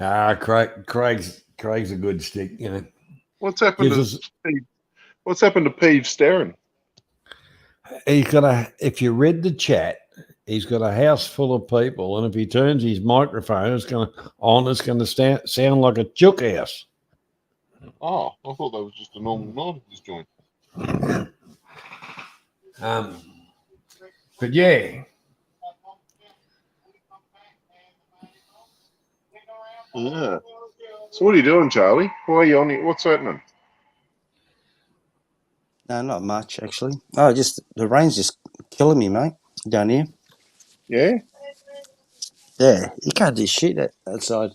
All right. Craig's a good stick, What's happened to Peeve Sterren? He's got if you read the chat, he's got a house full of people, and if he turns his microphone, it's going to sound like a chook house. Oh, I thought that was just a normal noise joint. But yeah. Yeah. So what are you doing, Charlie? Why are you on it? What's happening? No, not much actually. Oh, just the rain's just killing me, mate, down here. Yeah? Yeah, you can't do shit outside.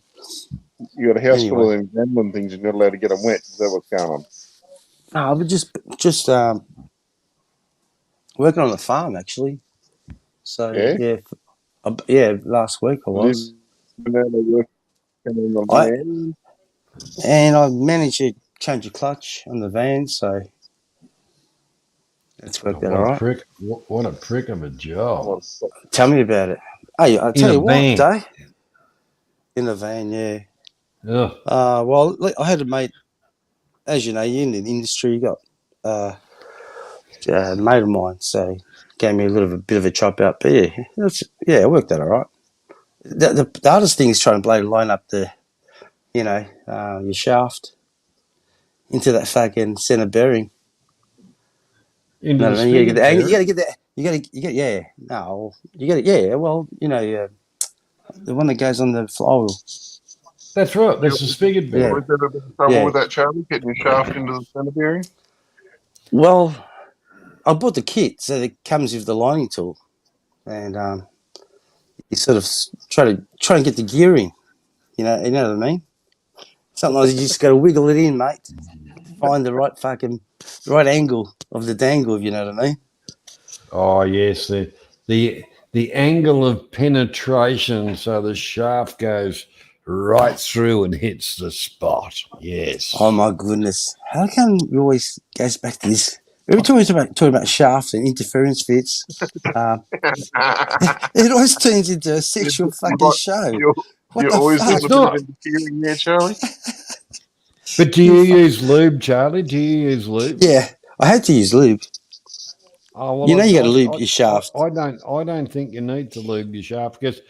You got a house full of them gremlin things and you're not allowed to get them wet. Is that what's going on? No, but just working on the farm actually. So yeah, last week I was. And I managed to change a clutch on the van, so that's worked out all right. What a prick of a job. Tell me about it. Hey, I'll tell you what, Dave. In a van, yeah. Yeah. Well, I had a mate, as you know, you're in the industry, you got a mate of mine, so gave me a bit of a chop out. But yeah, it worked out all right. The hardest thing is trying to line up your shaft into that fucking center bearing. You got to get the angle. You got to get that. You got to yeah. No, you got to Well, the one that goes on the flywheel. That's right. That's the spigot bearing. Was there a bit of trouble with that, Charlie, getting your shaft into the center bearing? Well, I bought the kit, so it comes with the lining tool, and you sort of try and get the gearing. You know what I mean? Sometimes you just got to wiggle it in, mate. Find the right angle of the dangle, if you know what I mean. Oh yes, the angle of penetration, so the shaft goes right through and hits the spot. Yes. Oh my goodness! How come it always goes back to this? We're talking about shaft and interference fits. It always turns into a sexual fucking show. You're always doing a bit of interfering there, Charlie. But do you use lube, Charlie? Do you use lube? Yeah, I had to use lube. Oh, well, you got to lube your shaft. I don't think you need to lube your shaft because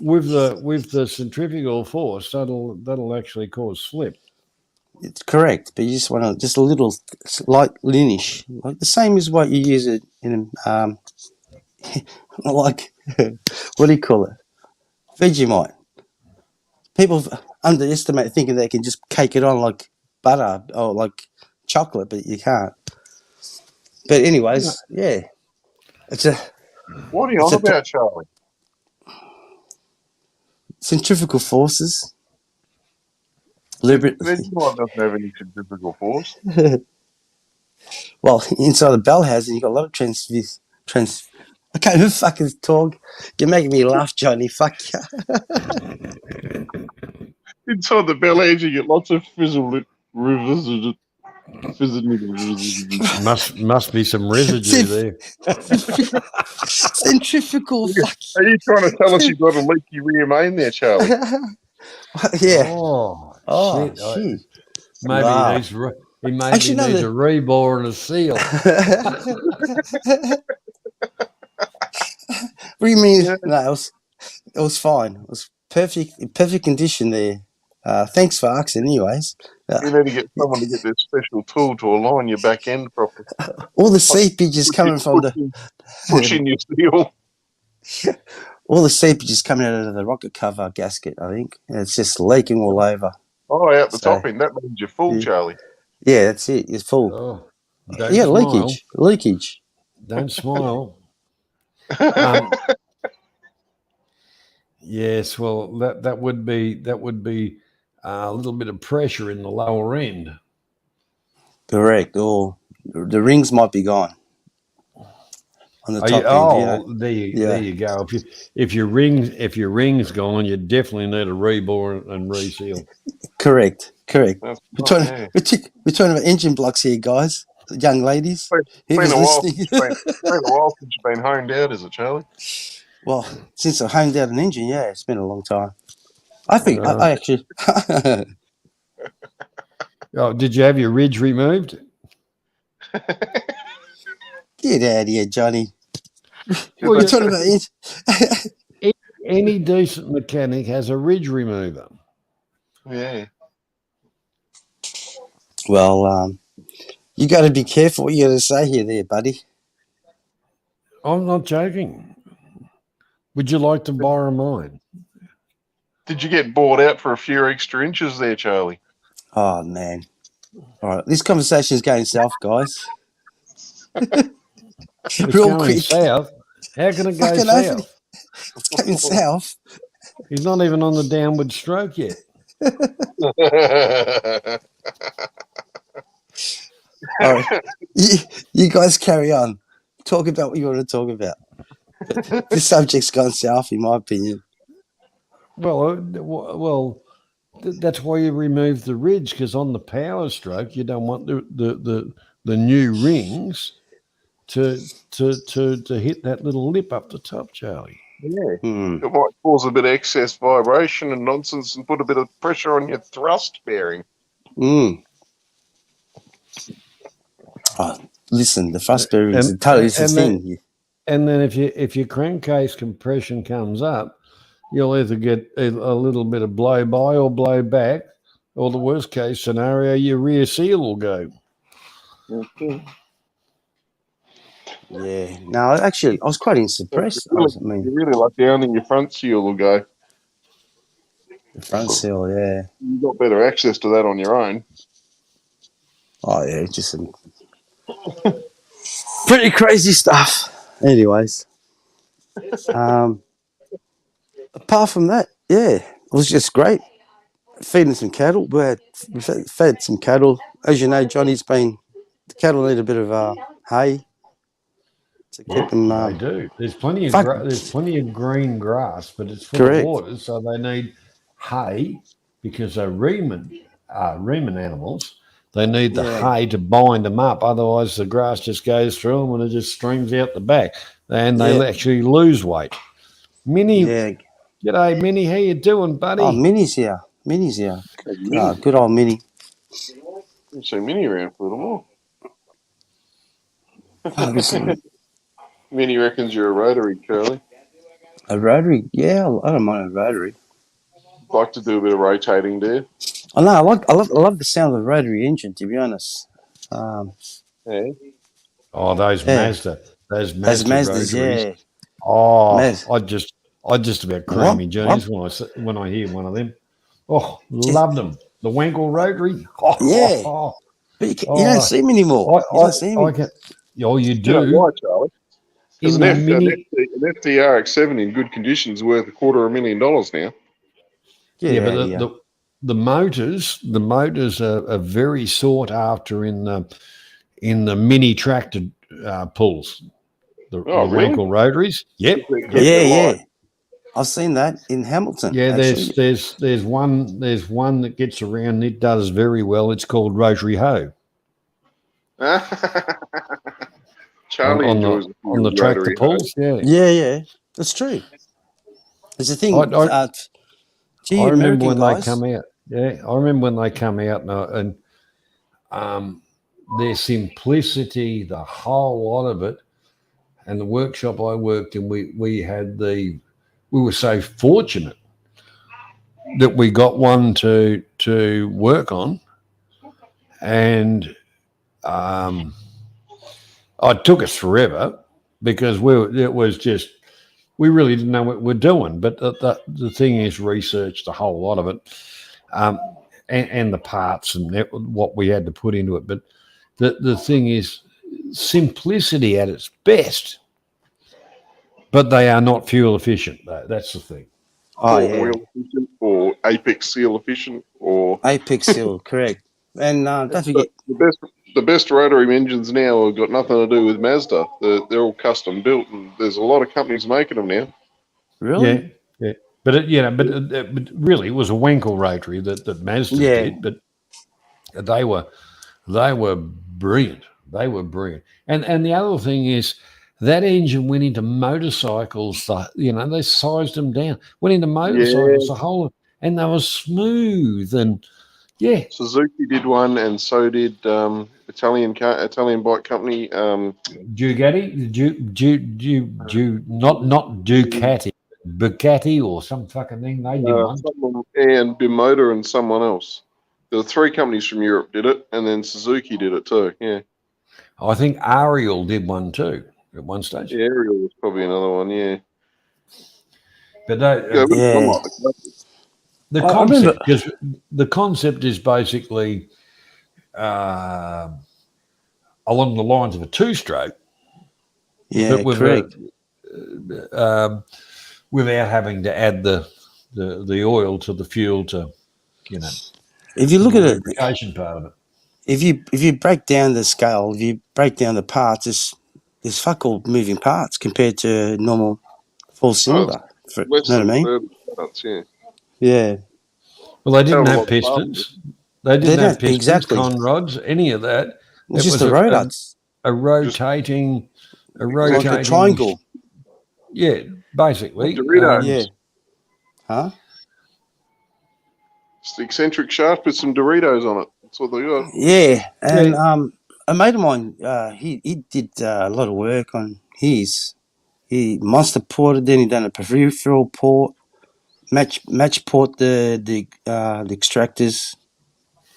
with the centrifugal force, that'll actually cause slip. It's correct, but you just want just a little light linish, like the same as what you use it in, like what do you call it? Vegemite. People underestimate thinking they can just cake it on like butter or like chocolate, but you can't. But anyways, yeah, it's a What are you it's on a about, Charlie? centrifugal forces. Liberate. Vegemite doesn't have any centrifugal force. Well, inside the bell house, and you got a lot of I can't even fucking talk. You're making me laugh, Johnny. Fuck you. Inside the bell edge, you get lots of Must be some residue there. Centrifugal. Fuck. Are you trying to tell us you've got a leaky rear main there, Charlie? Yeah. Oh, shit. Shit. Maybe Wow. he maybe Actually, no, needs a rebore and a seal. What do you mean? Yeah. No, it was fine. It was perfect condition there. Thanks for asking, anyways. You need to get someone to get this special tool to align your back end properly. All the seepage is coming from pushing your steel. all the seepage is coming out of the rocket cover gasket, I think. And it's just leaking all over. Oh, out the top end. That means you're full, Yeah. Charlie. Yeah, that's it. It's full. Oh, don't Yeah, smile. leakage. Don't smile. Yes, well, that would be a little bit of pressure in the lower end. Correct. Or the rings might be gone on the top end. There you go. If your ring's gone, you definitely need a rebore and reseal. Correct. We're We're talking about engine blocks here, guys, young ladies. It's been a while since you've been honed out, is it, Charlie? Well, since I honed out an engine, yeah, it's been a long time. I think I actually. Oh, did you have your ridge removed? Get out of here, Johnny. Well, We're talking about engine. Any decent mechanic has a ridge remover. Yeah. Well, you got to be careful what you got to say here, there, buddy. I'm not joking. Would you like to borrow mine? Did you get bought out for a few extra inches there, Charlie? Oh, man. All right. This conversation is going south, guys. Real quick. South. How can it go south? It's going south. He's not even on the downward stroke yet. All right. You guys carry on. Talk about what you want to talk about. This subject's gone south, in my opinion. Well, that's why you remove the ridge, because on the power stroke, you don't want the new rings to hit that little lip up the top, Charlie. Yeah. It might cause a bit of excess vibration and nonsense and put a bit of pressure on your thrust bearing. Oh, listen, the thrust bearing is totally the thing. And then if your crankcase compression comes up, you'll either get a little bit of blow by or blow back, or the worst case scenario, your rear seal will go. Okay. Yeah. No, actually, I was quite impressed. You're really lucky only your front seal will go. The front seal, yeah. You've got better access to that on your own. Oh, yeah, just some pretty crazy stuff. Anyways. Apart from that, yeah, it was just great. Feeding some cattle. We fed some cattle. As you know, the cattle need a bit of hay to keep them. They do. There's plenty of green grass, but it's full of water, so they need hay because they're reman animals. They need the hay to bind them up. Otherwise, the grass just goes through them and it just streams out the back, and they actually lose weight. Minnie, g'day, Minnie. How you doing, buddy? Oh, Minnie's here. Oh, good old Minnie. I've seen Minnie around for a little more. Minnie reckons you're a rotary, Charlie. A rotary? Yeah, I don't mind a rotary. Like to do a bit of rotating there. I know. I love the sound of the rotary engine. To be honest. Yeah. Oh, those Yeah. Mazda Those rotaries. Mazdas, yeah. Oh, Maz. I just about What? creamy What? jeans when I hear one of them. Oh, loved them. The Wankel rotary. Yeah. Oh, But you don't oh, see them anymore. You don't see I them. can. Oh, you You know why, do Charlie? Because in an, the F, an, mini. FD, an FDRX7 in good condition is worth $250,000 now. Get Yeah, but out of here. the motors are very sought after in the mini tractor pulls. The Oh, really? Wankel rotaries. Yep, Because yep. they're Yeah, light. yeah. I've seen that in Hamilton, Yeah, actually. there's one that gets around. It does very well. It's called rotary hoe Charlie enjoys a on few the tractor rotary hoe. pulls. Yeah, Yeah, yeah. That's true. There's a I, thing, I gee, I remember American when they guys. come out. Yeah, I remember when they come out and their simplicity, the whole lot of it, and the workshop I worked in, we were so fortunate that we got one to work on, and it took us forever because we really didn't know what we're doing. But the thing is, research the whole lot of it, and the parts and what we had to put into it. But the thing is, simplicity at its best. But they are not fuel efficient, though. That's the thing. Oh, Or yeah. oil efficient, or Apex Seal efficient, or Apex Seal, correct. And don't forget, the best rotary engines now have got nothing to do with Mazda. They're all custom built, and there's a lot of companies making them now. Yeah, really? yeah. But but really, it was a Wankel rotary that Mazda Yeah. did. But they were brilliant. They were brilliant. And the other thing is that engine went into motorcycles. They sized them down. Went into Yeah, motorcycles and they were smooth and yeah. Suzuki did one, and so did Italian bike company. Bugatti, not Ducati, Bugatti or some fucking thing. They did one. Someone, and Bimoda and someone else. There were three companies from Europe did it, and then Suzuki did it too. Yeah, I think Ariel did one too at one stage. yeah, Ariel was probably another one. Yeah, But Yeah. the I remember. concept, because the concept is basically along the lines of a two-stroke, Yeah, but correct. without having to add the oil to the fuel to If you the look at it, lubrication part of it. if you break down the scale, if you break down the parts, there's fuck all moving parts compared to normal full cylinder. You less know what I than mean? 30 parts. Yeah, Yeah. Well, they didn't hell of a have lot of pistons. parts. They They didn't have don't pistons, exactly. con rods, any of that. It's It just was the rotaries, a rotating, like a triangle. Yeah, basically. Doritos. Yeah. Huh? It's the eccentric shaft with some Doritos on it. That's what they got. Yeah. And Yeah. a mate of mine, he did a lot of work on his. He monster ported, then he done a peripheral port, match port the extractors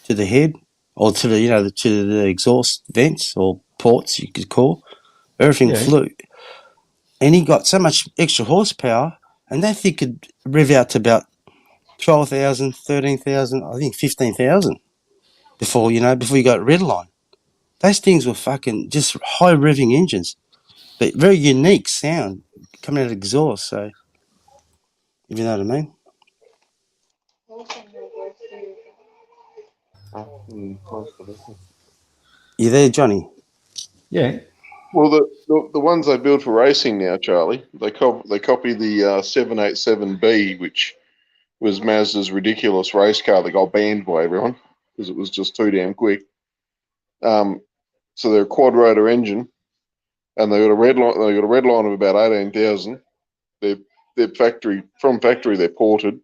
to the head or to the to the exhaust vents or ports you could call. Everything Yeah. flew, and he got so much extra horsepower, and that thing could rev out to about 12,000, 13,000, I think 15,000 before you got redline. Those things were fucking just high revving engines, but very unique sound coming out of exhaust. So, if you know what I mean. You there, Johnny? Yeah. Well, the ones they build for racing now, Charlie, they copy the 787B, which was Mazda's ridiculous race car that got banned by everyone because it was just too damn quick. So they're a quad rotor engine, and they got a red line. They got a red line of about 18,000. They're from factory. They're ported,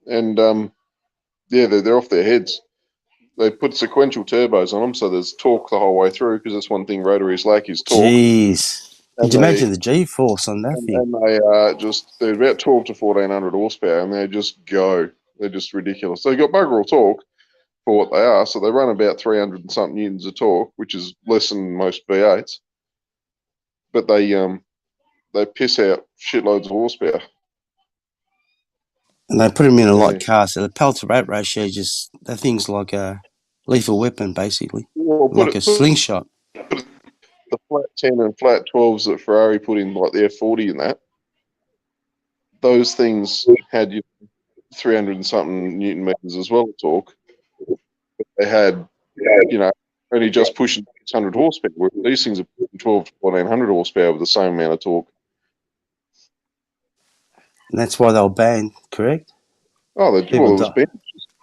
and they're off their heads. They put sequential turbos on them, so there's torque the whole way through. Because that's one thing rotaries lack is torque. Jeez. And Could you they imagine the G-force on that thing? and they're about 12 to 1400 horsepower, and they just go. They're just ridiculous. They got bugger all torque for what they are, so they run about 300 and something newtons of torque, which is less than most V8s. But they piss out shitloads of horsepower. And they put them in a light car, so the power to rate ratio that thing's like a lethal weapon, basically, like a slingshot. The flat 10 and flat 12s that Ferrari put in, like the F40 and that, those things had 300 and something newton meters as well of torque. But they had, only just pushing 600 horsepower. Where these things are 12 to 1400 horsepower with the same amount of torque. And that's why they were banned, correct? Oh, it was banned.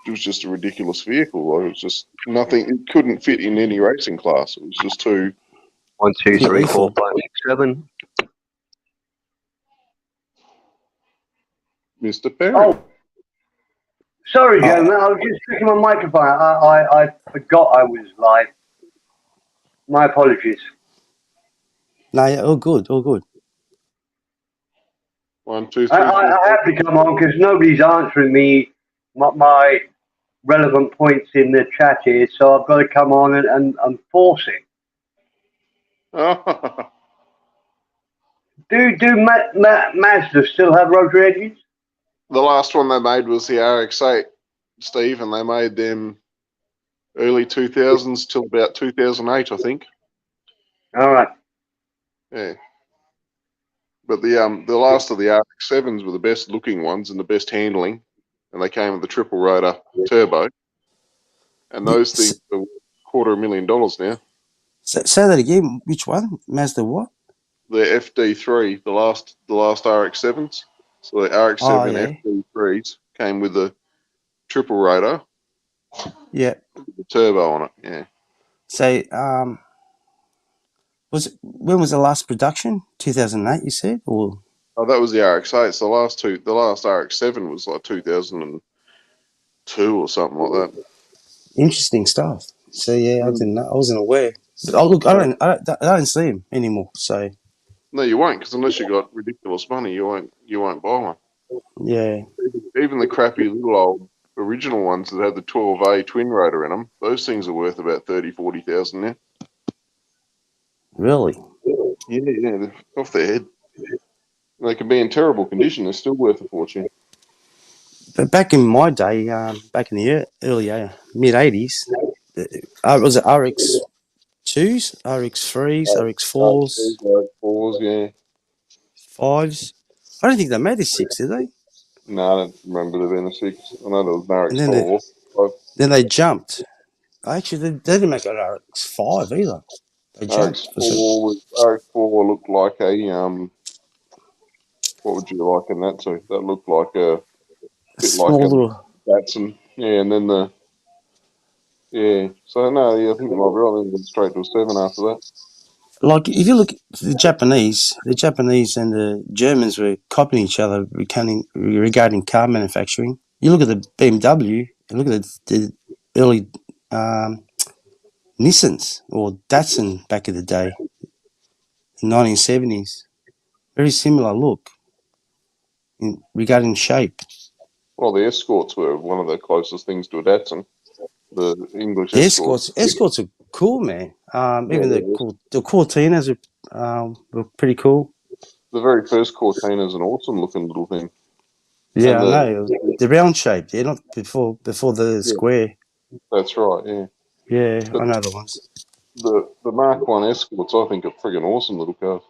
It was just a ridiculous vehicle. Like, it was just nothing. It couldn't fit in any racing class. It was just too. 1, 2, 3, 4, 5, 6, 7. Mr. Perry. Oh, sorry, gentlemen. I was just checking my microphone. I forgot I was live. My apologies. No, yeah, all good, all good. 1, 2, 3. I have to come on because nobody's answering me my relevant points in the chat here, so I've got to come on and force it. Do Mazda still have rotary engines? The last one they made was the RX-8, Steve, and they made them early 2000s till about 2008, I think. All right. Yeah. But the last of the RX-7s were the best looking ones and the best handling, and they came with the triple rotor turbo. And those things are $250,000 now. Say that again. Which one? Mazda what? The FD3, the last RX-7s. So the RX-7 FD3s came with the triple rotor. Yeah. With the turbo on it. Yeah. So when was the last production? 2008, you said, or? Oh, that was the RX-8. So the last RX-7 was like 2002 or something like that. Interesting stuff. So yeah, I didn't know. I wasn't aware. But look, I don't see him anymore. So no, you won't, because unless you got ridiculous money, you won't buy one. Yeah. Even the crappy little old original ones that had the 12A twin rotor in them, those things are worth about 30,000, 40,000 now. Really? Yeah, they're off their head. They can be in terrible condition. They're still worth a fortune. But back in my day, back in the early mid-80s, was it RX2s, RX3s, RX4s? RX4s, yeah. 5s? I don't think they made a 6, did they? No, I don't remember there being a 6. I know there was an RX4. Then they jumped. Actually, they didn't make an RX5 either. They jumped. RX4 looked like a what would you liken that to? That looked like a bit like a little Datsun. Yeah, and then so no, I think it might be right. Then went straight to a 7 after that. Like, if you look at the Japanese and the Germans were copying each other regarding car manufacturing. You look at the BMW, and look at the early Nissans or Datsun back in the day, in 1970s. Very similar look regarding shape. Well, the Escorts were one of the closest things to a Datsun. The English Escorts. Escorts are cool, man. Even the Cortinas were pretty cool. The very first Cortina is an awesome looking little thing. Yeah, I know. The round shape, not before the square. That's right, yeah. Yeah, I know the ones. The Mark 1 Escorts, I think, are friggin' awesome little cars.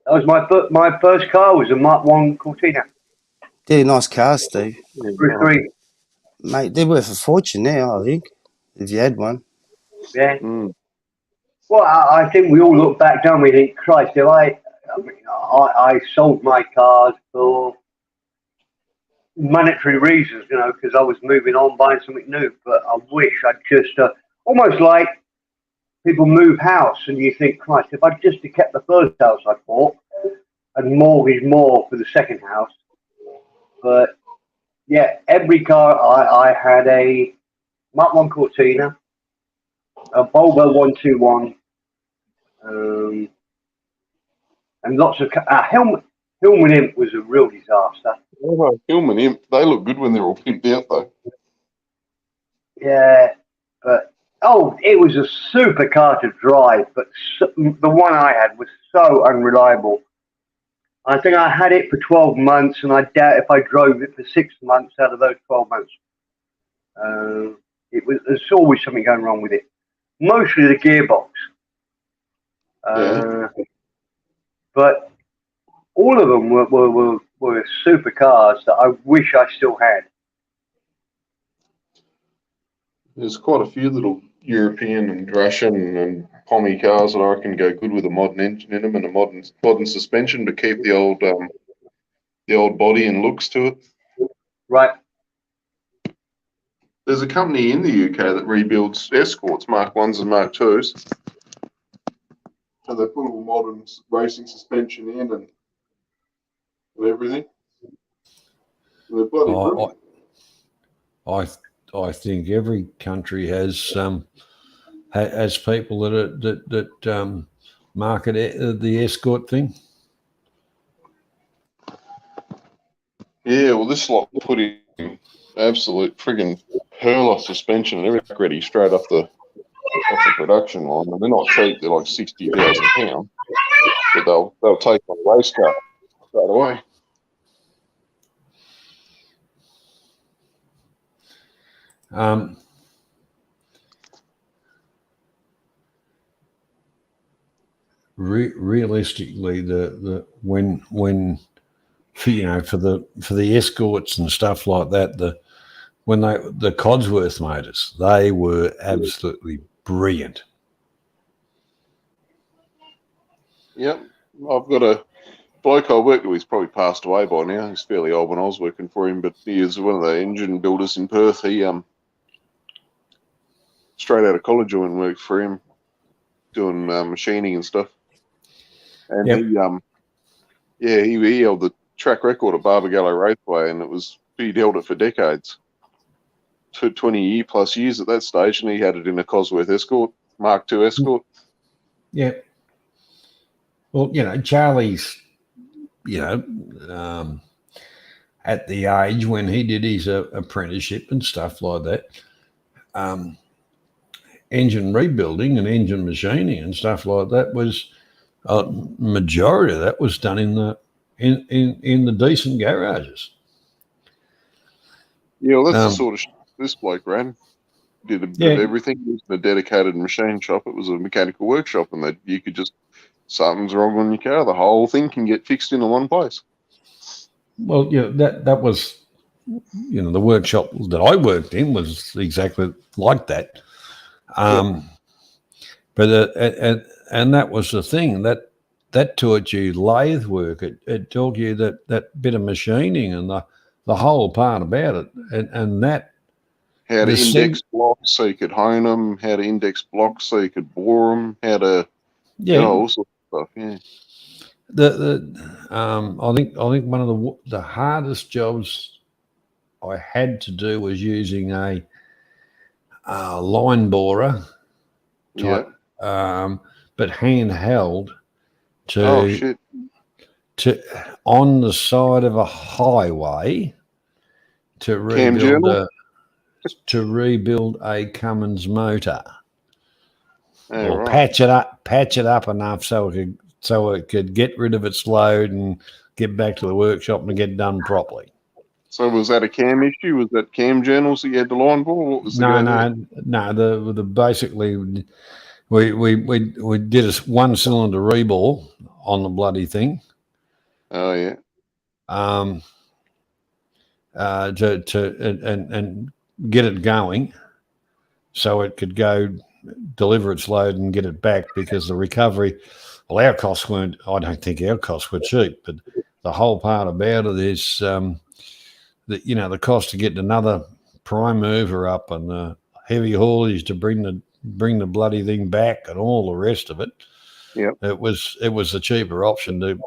That was my first car was a Mark 1 Cortina. They're nice cars, Steve. Three. Mate, they're worth a fortune now, I think, if you had one. Yeah. Well, I think we all look back down. We think, Christ, if I sold my cars for monetary reasons, because I was moving on, buying something new. But I wish I'd just almost like people move house, and you think, Christ, if I just had kept the first house I bought and mortgaged more for the second house. But yeah, every car I had a Mark 1 Cortina, a Volvo 121, and lots of helmet. Hillman Imp was a real disaster. Hillman Imp, they look good when they're all pimped out, though. Yeah, but it was a super car to drive, but the one I had was so unreliable. I think I had it for 12 months, and I doubt if I drove it for 6 months out of those 12 months. There's always something going wrong with it. Mostly the gearbox. But all of them were super cars that I wish I still had. There's quite a few little European and Russian and Pommy cars that I reckon go good with a modern engine in them and a modern suspension, but keep the old body and looks to it. Right. There's a company in the UK that rebuilds Escorts, Mark 1s and Mark 2s. So they put all modern racing suspension in and everything. They're bloody brilliant. I think every country has people that market the Escort thing. Yeah, well, this lot put in absolute friggin' hurler suspension and everything ready straight off the production line. And they're not cheap; they're like £60,000, but they'll take on a race car straight away. Realistically, when for the Escorts and stuff like that, the Codsworth motors, they were absolutely brilliant. Yep, I've got a bloke I worked with. He's probably passed away by now. He's fairly old when I was working for him, but he is one of the engine builders in Perth. He straight out of college I went and worked for him, doing machining and stuff. And he held the track record at Barbagallo Raceway, and he'd held it for decades, 20 plus years at that stage, and he had it in a Cosworth Escort, Mark II Escort. Yeah. Well, Charlie's, at the age when he did his apprenticeship and stuff like that, engine rebuilding and engine machining and stuff like that was majority of that was done in the decent garages. Yeah, well, that's the sort of this bloke ran. Did a bit of everything. It was a dedicated machine shop. It was a mechanical workshop, and you could just, something's wrong on your car, the whole thing can get fixed in one place. Well, that was, the workshop that I worked in was exactly like that. But and that was the thing that taught you lathe work. It taught you that bit of machining and the whole part about it, and that how to index blocks so you could hone them, how to index blocks so you could bore them, how to all sorts of stuff. Yeah. I think one of the hardest jobs I had to do was using a line borer type, but handheld to on the side of a highway to rebuild a Cummins motor, or patch it up enough so it could get rid of its load and get back to the workshop and get done properly. So was that a cam issue? Was that cam journals that you had the line for? What was no. The basically we did a 1-cylinder rebore on the bloody thing. Oh yeah. And get it going so it could go deliver its load and get it back, because the recovery, well, our costs weren't, I don't think our costs were cheap, but the whole part about it is the cost to get another prime mover up and heavy haulage to bring the bloody thing back and all the rest of it. Yeah, it was a cheaper option to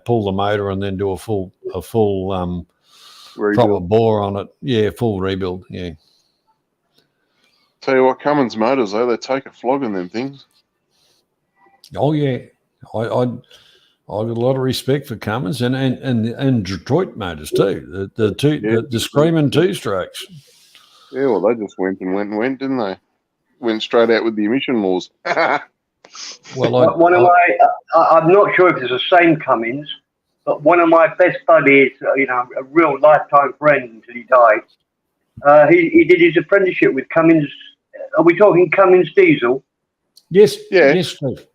pull the motor and then do a full proper bore on it. Yeah, full rebuild. Yeah. Tell you what, Cummins motors though, they take a flog in them things. Oh yeah, got a lot of respect for Cummins and Detroit motors too. The screaming two-strokes. Yeah, well, they just went, didn't they? Went straight out with the emission laws. Well, One of I'm not sure if it's the same Cummins, but one of my best buddies, a real lifetime friend until he died. He did his apprenticeship with Cummins. Are we talking Cummins Diesel? yes, Yeah. yes, Steve.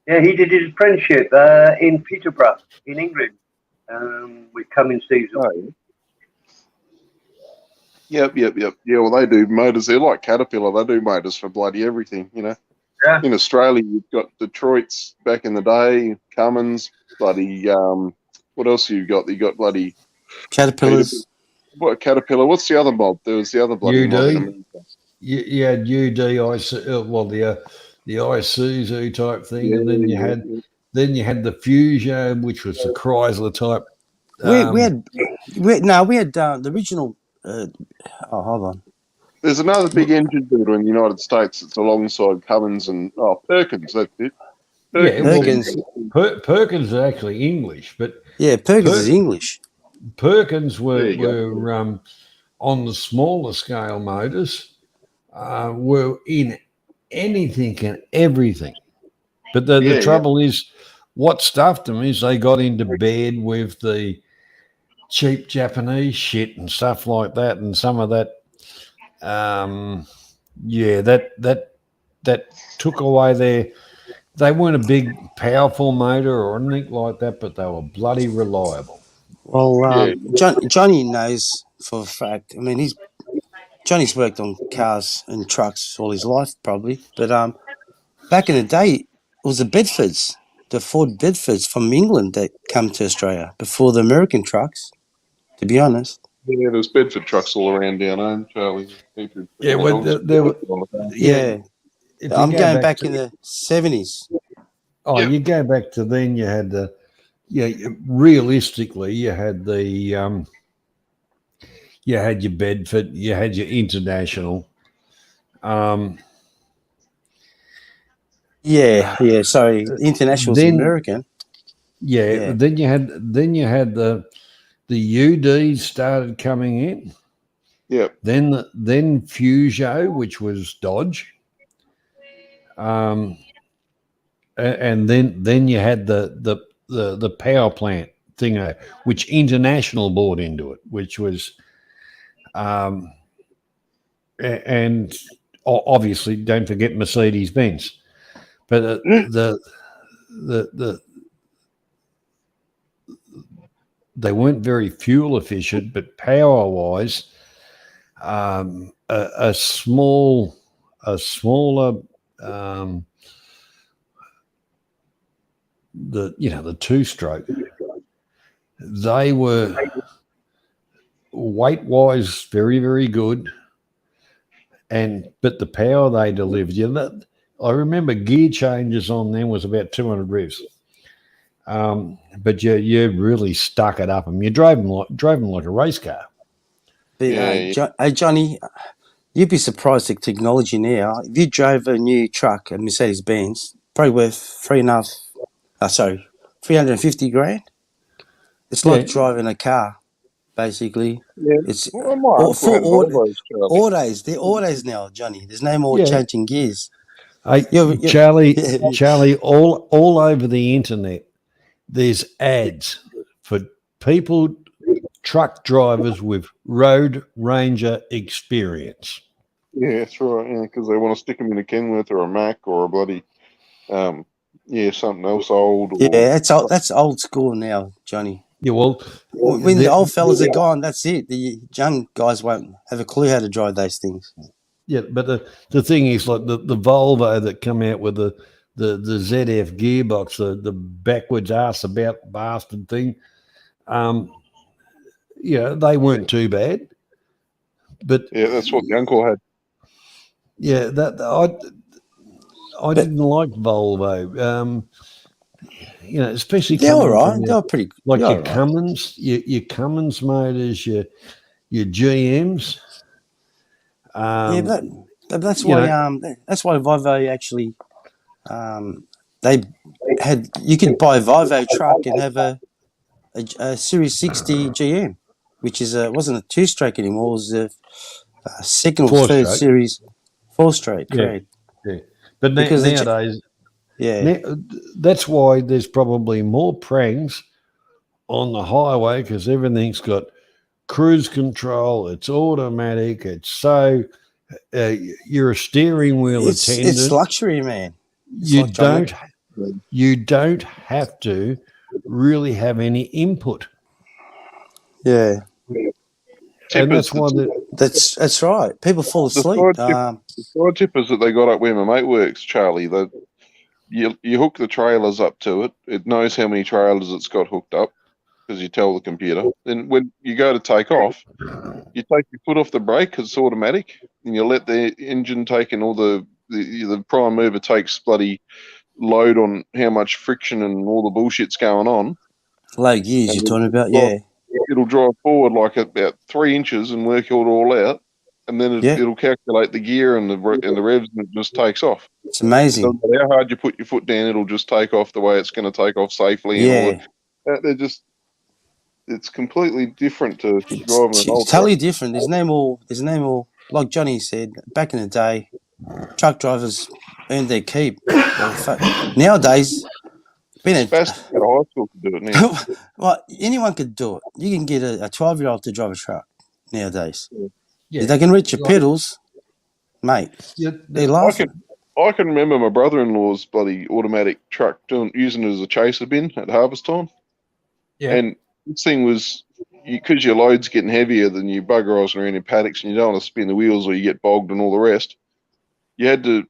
Yeah, he did his apprenticeship in Peterborough, in England, with Cummins Diesel. Oh, yeah. Yep. Yeah, well, they do motors. They're like Caterpillar. They do motors for bloody everything, Yeah. In Australia, you've got Detroit's back in the day, Cummins, bloody, what else you got? You got bloody Caterpillars. What Caterpillar? What's the other mob? There was the other bloody mob in UD. America. You had UD, the Isuzu type thing, Yeah, and then you had the Fusion, which was the Chrysler type. We had the original. Hold on. There's another big engine builder in the United States that's alongside Cummins and Perkins. That's it. Perkins. Perkins is actually English, but Perkins is English. Perkins were on the smaller scale motors, were in anything and everything. But the trouble is, what stuffed them is they got into bed with the cheap Japanese shit and stuff like that, and some of that, that took away their. They weren't a big, powerful motor or anything like that, but they were bloody reliable. Well, Johnny knows for a fact. I mean, Johnny's worked on cars and trucks all his life, probably. But back in the day, it was the Ford Bedfords from England that come to Australia before the American trucks, to be honest. Yeah, there's Bedford trucks all around down home, Charlie. Yeah, well, I'm going back in the 70s. Oh, you go back to then. You had realistically, you had you had your Bedford, you had your International. Sorry, International's American. Yeah, then you had the UDs started coming in. Yeah. Then Peugeot, which was Dodge. And then you had the power plant thing, which International bought into it, which was, and obviously don't forget Mercedes-Benz, but they weren't very fuel efficient, but power wise, a smaller. The two-stroke, they were weight-wise very, very good, but the power they delivered, I remember gear changes on them was about 200 revs, but you really stuck it up, and you drove them like a race car. Hey, Johnny, you'd be surprised at technology now. If you drove a new truck, a Mercedes-Benz, probably worth 350 grand. It's like driving a car, basically. Yeah. It's They're autos now, Johnny. There's no more changing gears. Hey, Charlie, all over the internet, there's ads for people, truck drivers with Road Ranger experience. Yeah, that's right. Yeah, because they want to stick them in a Kenworth or a Mack or a bloody, something else old. That's old school now, Johnny. Yeah, well, when the old fellas are gone, that's it. The young guys won't have a clue how to drive those things. Yeah, but the thing is, like the Volvo that come out with the ZF gearbox, the backwards arse about bastard thing, they weren't too bad. But that's what the uncle had. Yeah, I didn't like Volvo. Especially they're all right. They're pretty like your Cummins, your Cummins motors, your GMs. But that's why Volvo actually they had you could buy a Volvo truck and have a Series 60 GM, which wasn't a 2-stroke anymore. It was a second or third 4-stroke. series 4-stroke. Yeah, Correct. yeah. But Because nowadays, yeah, that's why there's probably more pranks on the highway because everything's got cruise control. It's automatic. It's so you're a steering wheel attendant. it's luxury, man. It's You like John you don't have to really have any input. Yeah, And that's why that's right. People fall asleep. The side tippers that they got up where my mate works, Charlie, you hook the trailers up to it. It knows how many trailers it's got hooked up because you tell the computer. Then when you go to take off, you take your foot off the brake because it's automatic, and you let the engine take and all the prime mover takes bloody load on how much friction and all the bullshit's going on. Low gears you're talking about, yeah. It'll drive forward like about 3 inches and work it all out, and then it'll calculate the gear and the revs, and it just takes off. It's amazing. So no matter how hard you put your foot down, it'll just take off the way it's going to take off safely. And all that. It's completely different to driving an old It's totally different. There's no more. Like Johnny said, back in the day, truck drivers earned their keep. Nowadays, It's best at high school to do it now. Well, anyone could do it. You can get a 12-year-old to drive a truck nowadays. Yeah. If they can reach your pedals, mate, they're laughing. I can remember my brother-in-law's bloody automatic truck using it as a chaser bin at harvest time. Yeah. And this thing was, because your load's getting heavier than you buggerising around in paddocks and you don't want to spin the wheels or you get bogged and all the rest, you had to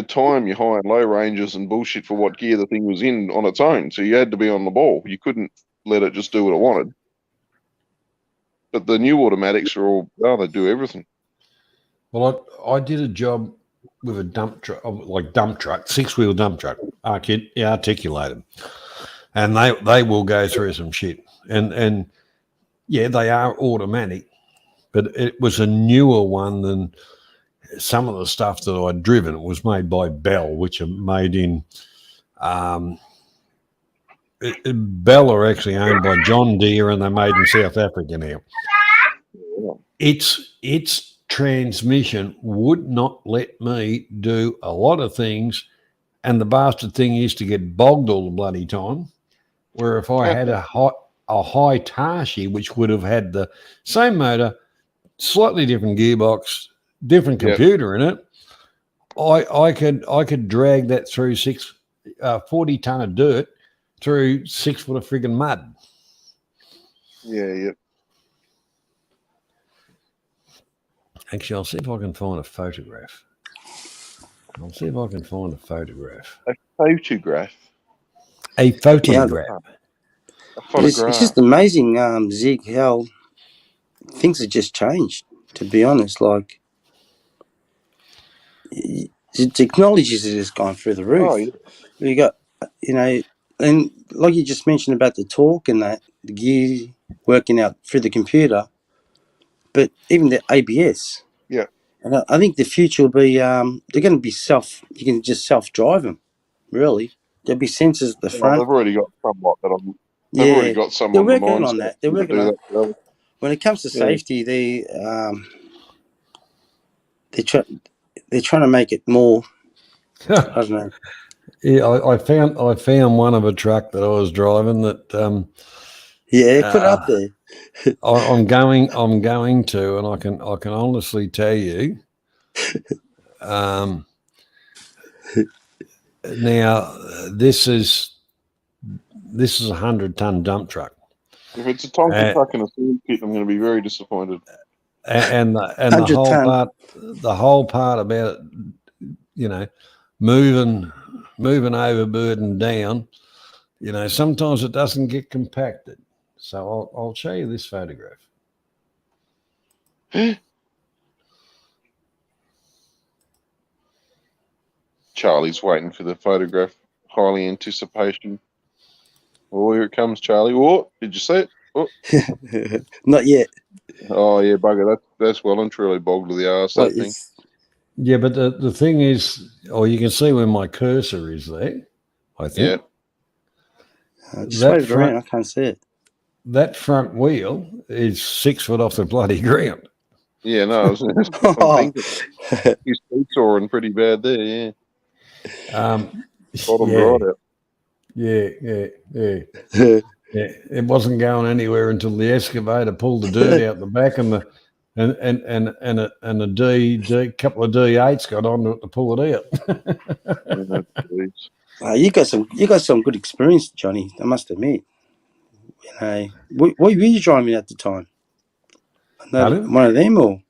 time your high and low ranges and bullshit for what gear the thing was in on its own. So you had to be on the ball. You couldn't let it just do what it wanted. But the new automatics are all, they do everything. Well, I did a job with a dump truck, 6-wheel dump truck, articulated. And they will go through some shit. And yeah, they are automatic, but it was a newer one than some of the stuff that I'd driven. It was made by Bell, which are made in Bell are actually owned by John Deere, and they're made in South Africa now. Its transmission would not let me do a lot of things, and the bastard thing used to get bogged all the bloody time. Where if I had a high Tashi, which would have had the same motor, slightly different gearbox, different computer in it, I could drag that through 40 ton of dirt through 6 foot of friggin' mud. Yeah. Actually, I'll see if I can find a photograph. A photograph. It's just amazing, Zig, how things have just changed, to be honest. Like, the technologies have just gone through the roof. Oh, yeah. You got, and like you just mentioned about the torque and that, the gear working out through the computer, but even the ABS. Yeah. And I think the future will be, they're going to be you can just self-drive them, really. There'll be sensors at the front. They've already got somewhat that they've already got some they're on the working on that. They're working on that. When it comes to safety, they're trying to make it more. I don't know. Yeah, I found one of a truck that I was driving that. Put it up there. I'm going to, and I can honestly tell you. Now this is a 100-ton dump truck. If it's a Tonka truck and a food kit, I'm going to be very disappointed. And the whole part about it, moving overburden down, sometimes it doesn't get compacted. So I'll show you this photograph. Charlie's waiting for the photograph. Highly anticipation. Oh, here it comes, Charlie. Oh, did you see it? Oh. Not yet. Oh, yeah, bugger. That's well and truly bogged to the arse, that thing. Yeah, but the thing is, you can see where my cursor is there. I think. Just wave it around. I can't see it. That front wheel is 6 foot off the bloody ground. Yeah, no, I'm thinking he's soaring pretty bad there. Yeah. Bottom right out. Yeah. It wasn't going anywhere until the excavator pulled the dirt out the back, and a couple of D8s got onto it to pull it out. You got some good experience, Johnny. I must admit. What were you driving at the time? One of them, or?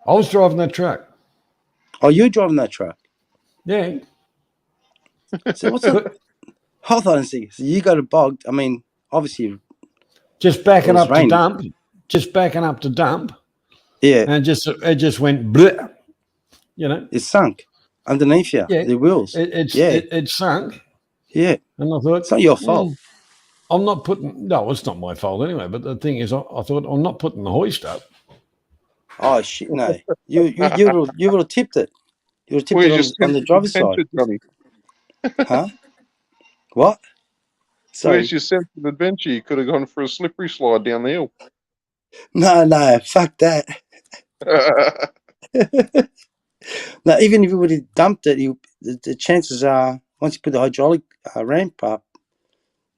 I was driving that truck. Oh, you're driving that truck? Yeah. So what's up? Hold on a second. So you got a bogged. I mean, obviously, just backing up to dump. Just backing up to dump. Yeah. And it just went bleh, It sunk underneath you. Yeah. The wheels. It sunk. Yeah. And I thought, it's not your fault. I'm not putting. No, it's not my fault anyway. But the thing is, I thought I'm not putting the hoist up. Oh shit! No, you would have tipped it. You would have tipped it on the driver's side. Johnny? Huh? What? Sorry. Where's your sense of adventure? You could have gone for a slippery slide down the hill. No, fuck that. No, even if you would have dumped it, the chances are once you put the hydraulic ramp up,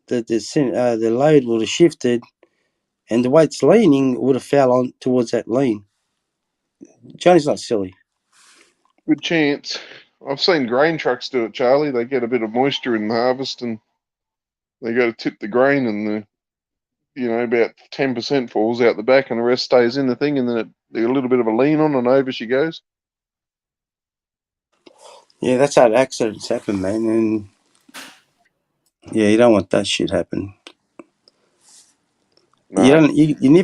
the load would have shifted, and the weight's leaning would have fell on towards that lean. Johnny's not silly. Good chance. I've seen grain trucks do it, Charlie. They get a bit of moisture in the harvest, and they go to tip the grain, and about 10% falls out the back, and the rest stays in the thing, and then a little bit of a lean on, and over she goes. Yeah, that's how accidents happen, man. And yeah, you don't want that shit happen. No. You can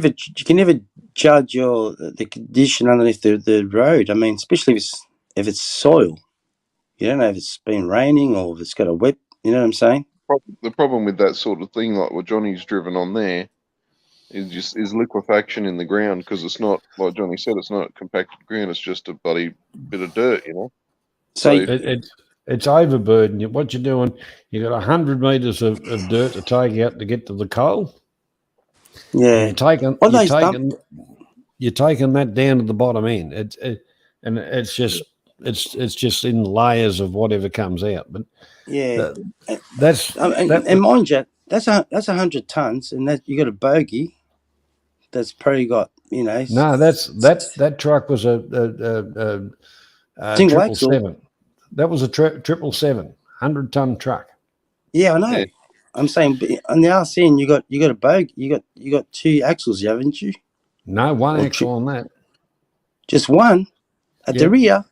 never judge the condition underneath the road. I mean, especially if it's soil. You don't know if it's been raining or if it's got a wet. You know what I'm saying? The problem with that sort of thing, like what Johnny's driven on there, is liquefaction in the ground, because it's not, like Johnny said, it's not compacted ground. It's just a bloody bit of dirt, So it's overburden. What you're doing, you got 100 meters of dirt to take out to get to the coal. Yeah, you're taking that down to the bottom end. It's just in layers of whatever comes out. But yeah, and mind you, that's 100 tons, and that you got a bogey. That's probably got No, that truck was a 777. That was a 777, 100-ton truck. Yeah, I know. Yeah. I'm saying on the RCN you got a bogey. You got 2 axles, haven't you? No, one axle on that. Just one at the rear.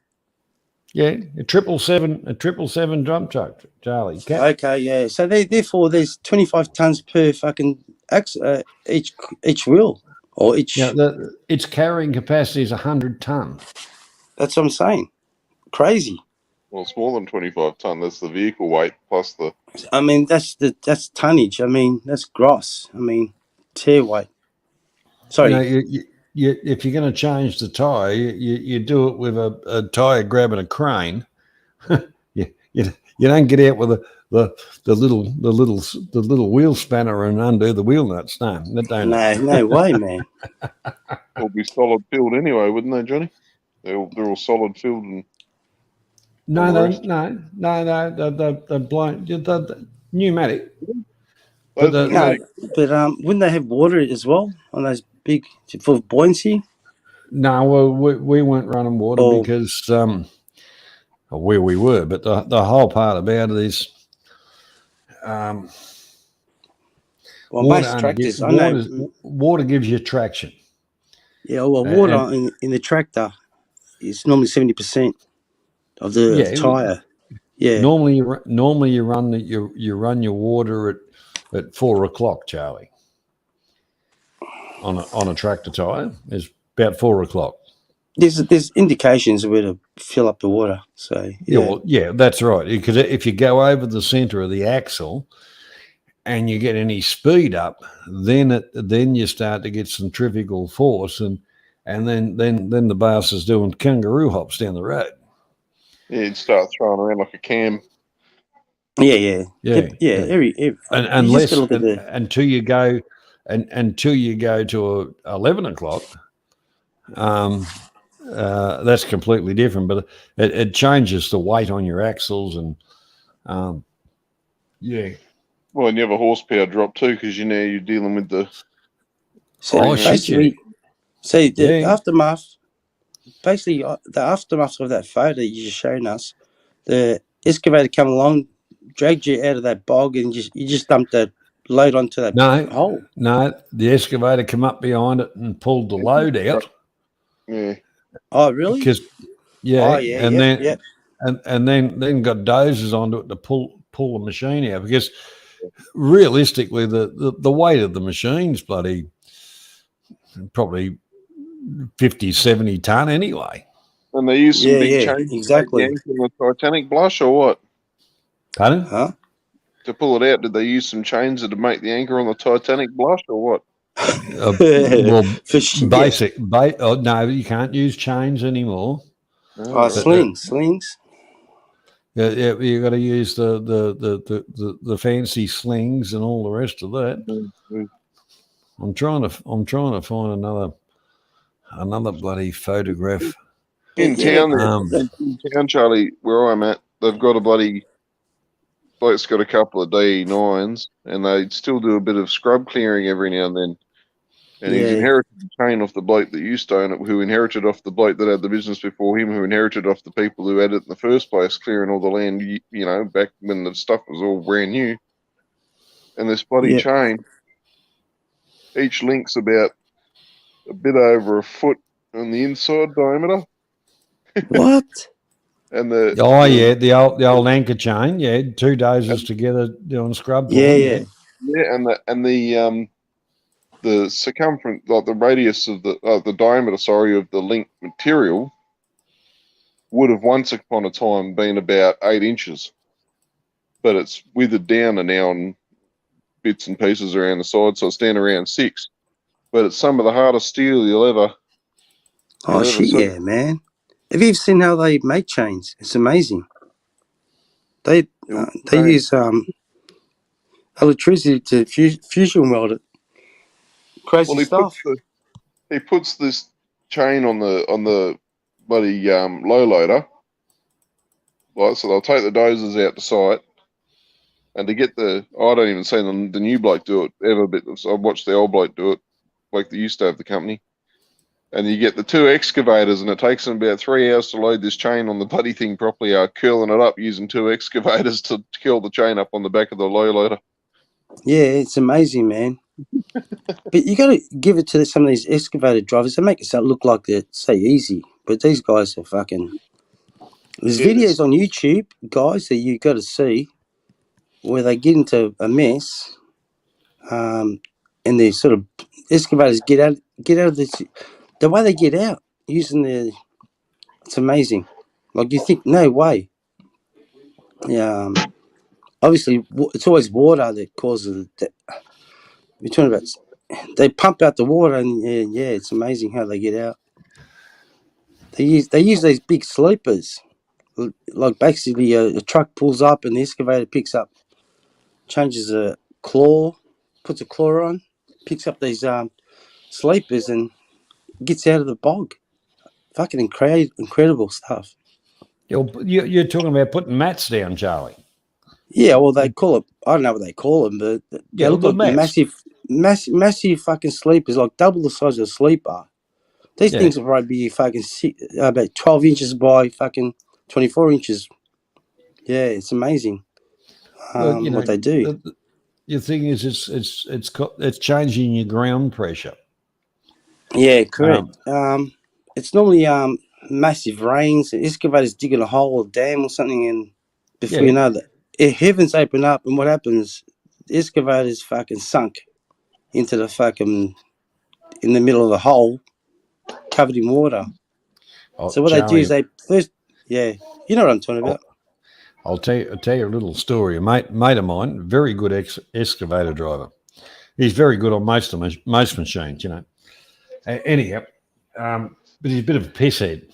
Yeah, a 777 dump truck, Charlie. Okay, yeah. So therefore there's 25 tons per fucking each wheel or each. Its carrying capacity is 100 ton. That's what I'm saying. Crazy. Well, it's more than 25 ton. That's the vehicle weight plus the. I mean, that's tonnage. I mean, that's gross. I mean, tear weight. Sorry. If you're going to change the tire, you do it with a tire grabbing a crane. you don't get out with the little wheel spanner and undo the wheel nuts. No way, man. They'll be solid filled anyway, wouldn't they, Johnny? They're all solid filled and. No, the blind, the pneumatic. But wouldn't they have water as well on those big for buoyancy? No, well, we weren't running water because where we were, but the whole part about it is water gives you traction. Yeah, well, water in the tractor is normally 70% of the tire. Yeah. Normally you run your water at 4 o'clock, Charlie. On a tractor tire, it's about 4 o'clock. There's indications of where to fill up the water. So that's right. Because if you go over the center of the axle and you get any speed up, then you start to get centrifugal force, and then the bus is doing kangaroo hops down the road. Yeah, you'd start throwing around like a cam. Yeah. And You just unless got to look at the. until you go to 11 o'clock, that's completely different. But it changes the weight on your axles and yeah. Well, and you have a horsepower drop too, because you're dealing with the. So basically, aftermath. Basically, the aftermath of that photo you just shown us, the excavator come along, dragged you out of that bog, and you just dumped that load onto that hole. No, the excavator come up behind it and pulled the load out. Yeah. Oh, really? Because and then got dozers onto it to pull the machine out, because realistically the weight of the machine's bloody probably 50, 70 ton anyway. And they use some big chains exactly. to make the anchor on the Titanic blush, or what? Pardon? Huh? To pull it out, did they use some chains to make the anchor on the Titanic blush, or what? Well, no, you can't use chains anymore. Slings. Yeah, you got to use the fancy slings and all the rest of that. Mm-hmm. I'm trying to find another bloody photograph. In town, Charlie, where I'm at, they've got a bloody bloke's got a couple of D9s, and they still do a bit of scrub clearing every now and then. And he's inherited the chain off the bloke that used to own it, who inherited off the bloke that had the business before him, who inherited off the people who had it in the first place, clearing all the land, back when the stuff was all brand new. And this bloody chain, each link's about a bit over a foot on the inside diameter. What? And the old anchor chain, 2 dozers together doing scrub. And the circumference, like the radius of the diameter, of the link material would have once upon a time been about 8 inches, but it's withered down and now on bits and pieces around the side, so it's down around 6. But it's some of the hardest steel you'll ever. Yeah, man. Have you ever seen how they make chains? It's amazing. They use electricity to fusion weld it. Crazy stuff. He puts this chain on the bloody low loader. Right, so they'll take the dozers out to site, and to get I don't even see the new bloke do it ever, but I've watched the old bloke do it, like they used to have the company. And you get the 2 excavators, and it takes them about 3 hours to load this chain on the bloody thing properly, curling it up using 2 excavators to curl the chain up on the back of the low loader. Yeah, it's amazing, man. But you got to give it to some of these excavator drivers. They make it look like they're easy, but these guys are fucking. There's videos on YouTube, guys, that you got to see where they get into a mess, and the sort of excavators get out of this. The way they get out using it's amazing. Like you think, no way. Yeah. Obviously, it's always water that causes it. We're talking about. They pump out the water, and it's amazing how they get out. They use these big sleepers, like basically a truck pulls up and the excavator picks up, changes a claw, puts a claw on, picks up these sleepers and gets out of the bog. Fucking incredible stuff. You're talking about putting mats down, Charlie. Yeah, well, they call it. I don't know what they call them, but they look like massive fucking sleepers, like double the size of a sleeper. These things will probably be fucking about 12 inches by fucking 24 inches. Yeah, it's amazing what they do. The thing is, it's changing your ground pressure. Yeah, correct. It's normally massive rains. Excavators digging a hole or dam or something, and before you know that, heavens open up, and what happens? The excavator's fucking sunk into the fucking in the middle of the hole, covered in water. So what Charlie, they do is they first, you know what I'm talking about. I'll tell you a little story. A mate of mine, very good excavator driver. He's very good on most machines, Anyhow, but he's a bit of a pisshead.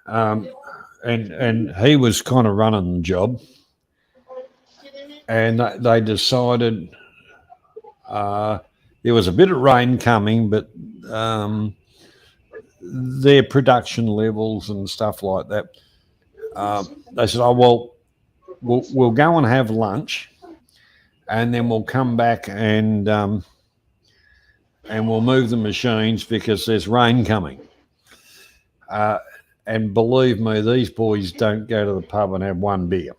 And he was kind of running the job, and they decided there was a bit of rain coming, but their production levels and stuff like that. They said, "Oh well, we'll go and have lunch, and then we'll come back and we'll move the machines because there's rain coming." And believe me, these boys don't go to the pub and have one beer.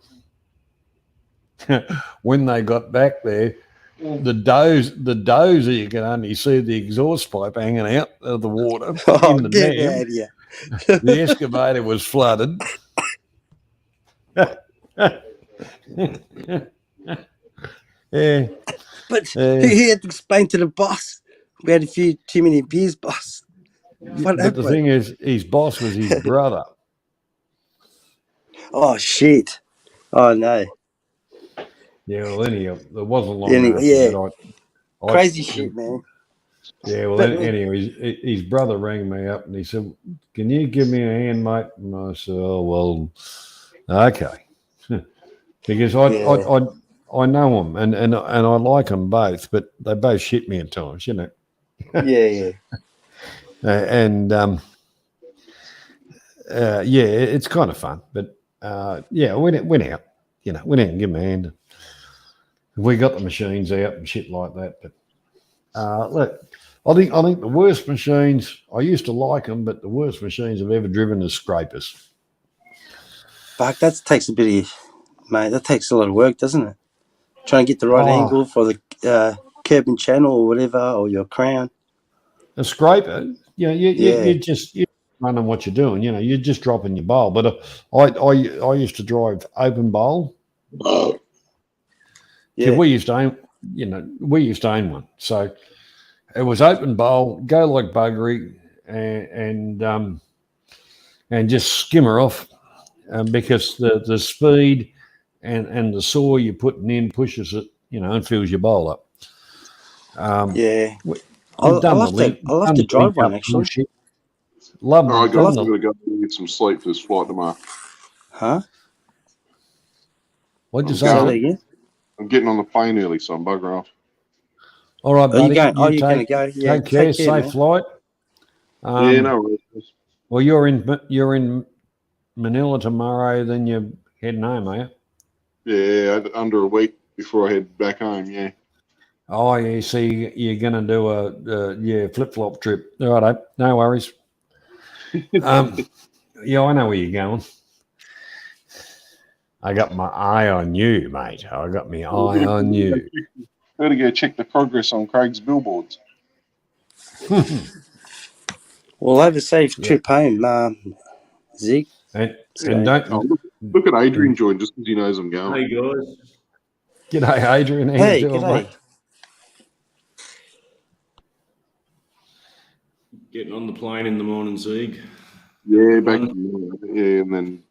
When they got back there, the dozer, you can only see the exhaust pipe hanging out of the water in the get dam. out of here. The excavator was flooded. Yeah. But he had to explain to the boss. We had a few too many beers, boss. What But the happened? thing is, his boss was his brother. Oh, shit. Oh, no. Yeah, well, anyhow, there wasn't long Anyway, after yeah. that. Crazy shit, man. Yeah, well, But- anyway, his brother rang me up and he said, "Can you give me a hand, mate?" And I said, "Oh, well, okay." Because I know them and I like them both, but they both shit me at times, you know. Yeah. And yeah, it's kind of fun. But yeah, went out, you know, went out and give them a hand. We got the machines out and shit like that. But look, I think the worst machines, I used to like them, but the worst machines I've ever driven is scrapers. Fuck, that takes a bit of, mate, that takes a lot of work, doesn't it? Trying to get the right angle for the curb and channel or whatever, or your crown. A scraper, you're just running what you're doing. You know, you're just dropping your bowl. But I used to drive open bowl. Yeah. We used to own one. So it was open bowl, go like buggery, and just skimmer off because the speed and the saw you're putting in pushes it, you know, and fills your bowl up. Yeah. I'll love to drive one, actually. All right, guys, I'm going to go and get some sleep for this flight tomorrow. Huh? What'd you Say that say? again? I'm getting on the plane early, so I'm buggering off. All right, buddy. You're going to go? Yeah, take care. Safe man. flight. Yeah, no worries. Well, you're in Manila tomorrow, then you're heading home, are you? Yeah, under a week before I head back home, yeah. Oh, yeah, so you're going to do a flip-flop trip. All right, no worries. Yeah, I know where you're going. I got my eye on you, mate. I got my eye on you. Got to go check the progress on Craig's billboards. Well, have a safe trip home, Zig. And don't look at Adrian join just because he knows I'm going. Hey guys. G'day, Adrian. How Hey, you doing, g'day. mate? Getting on the plane in the morning, Zig. Yeah, back to and then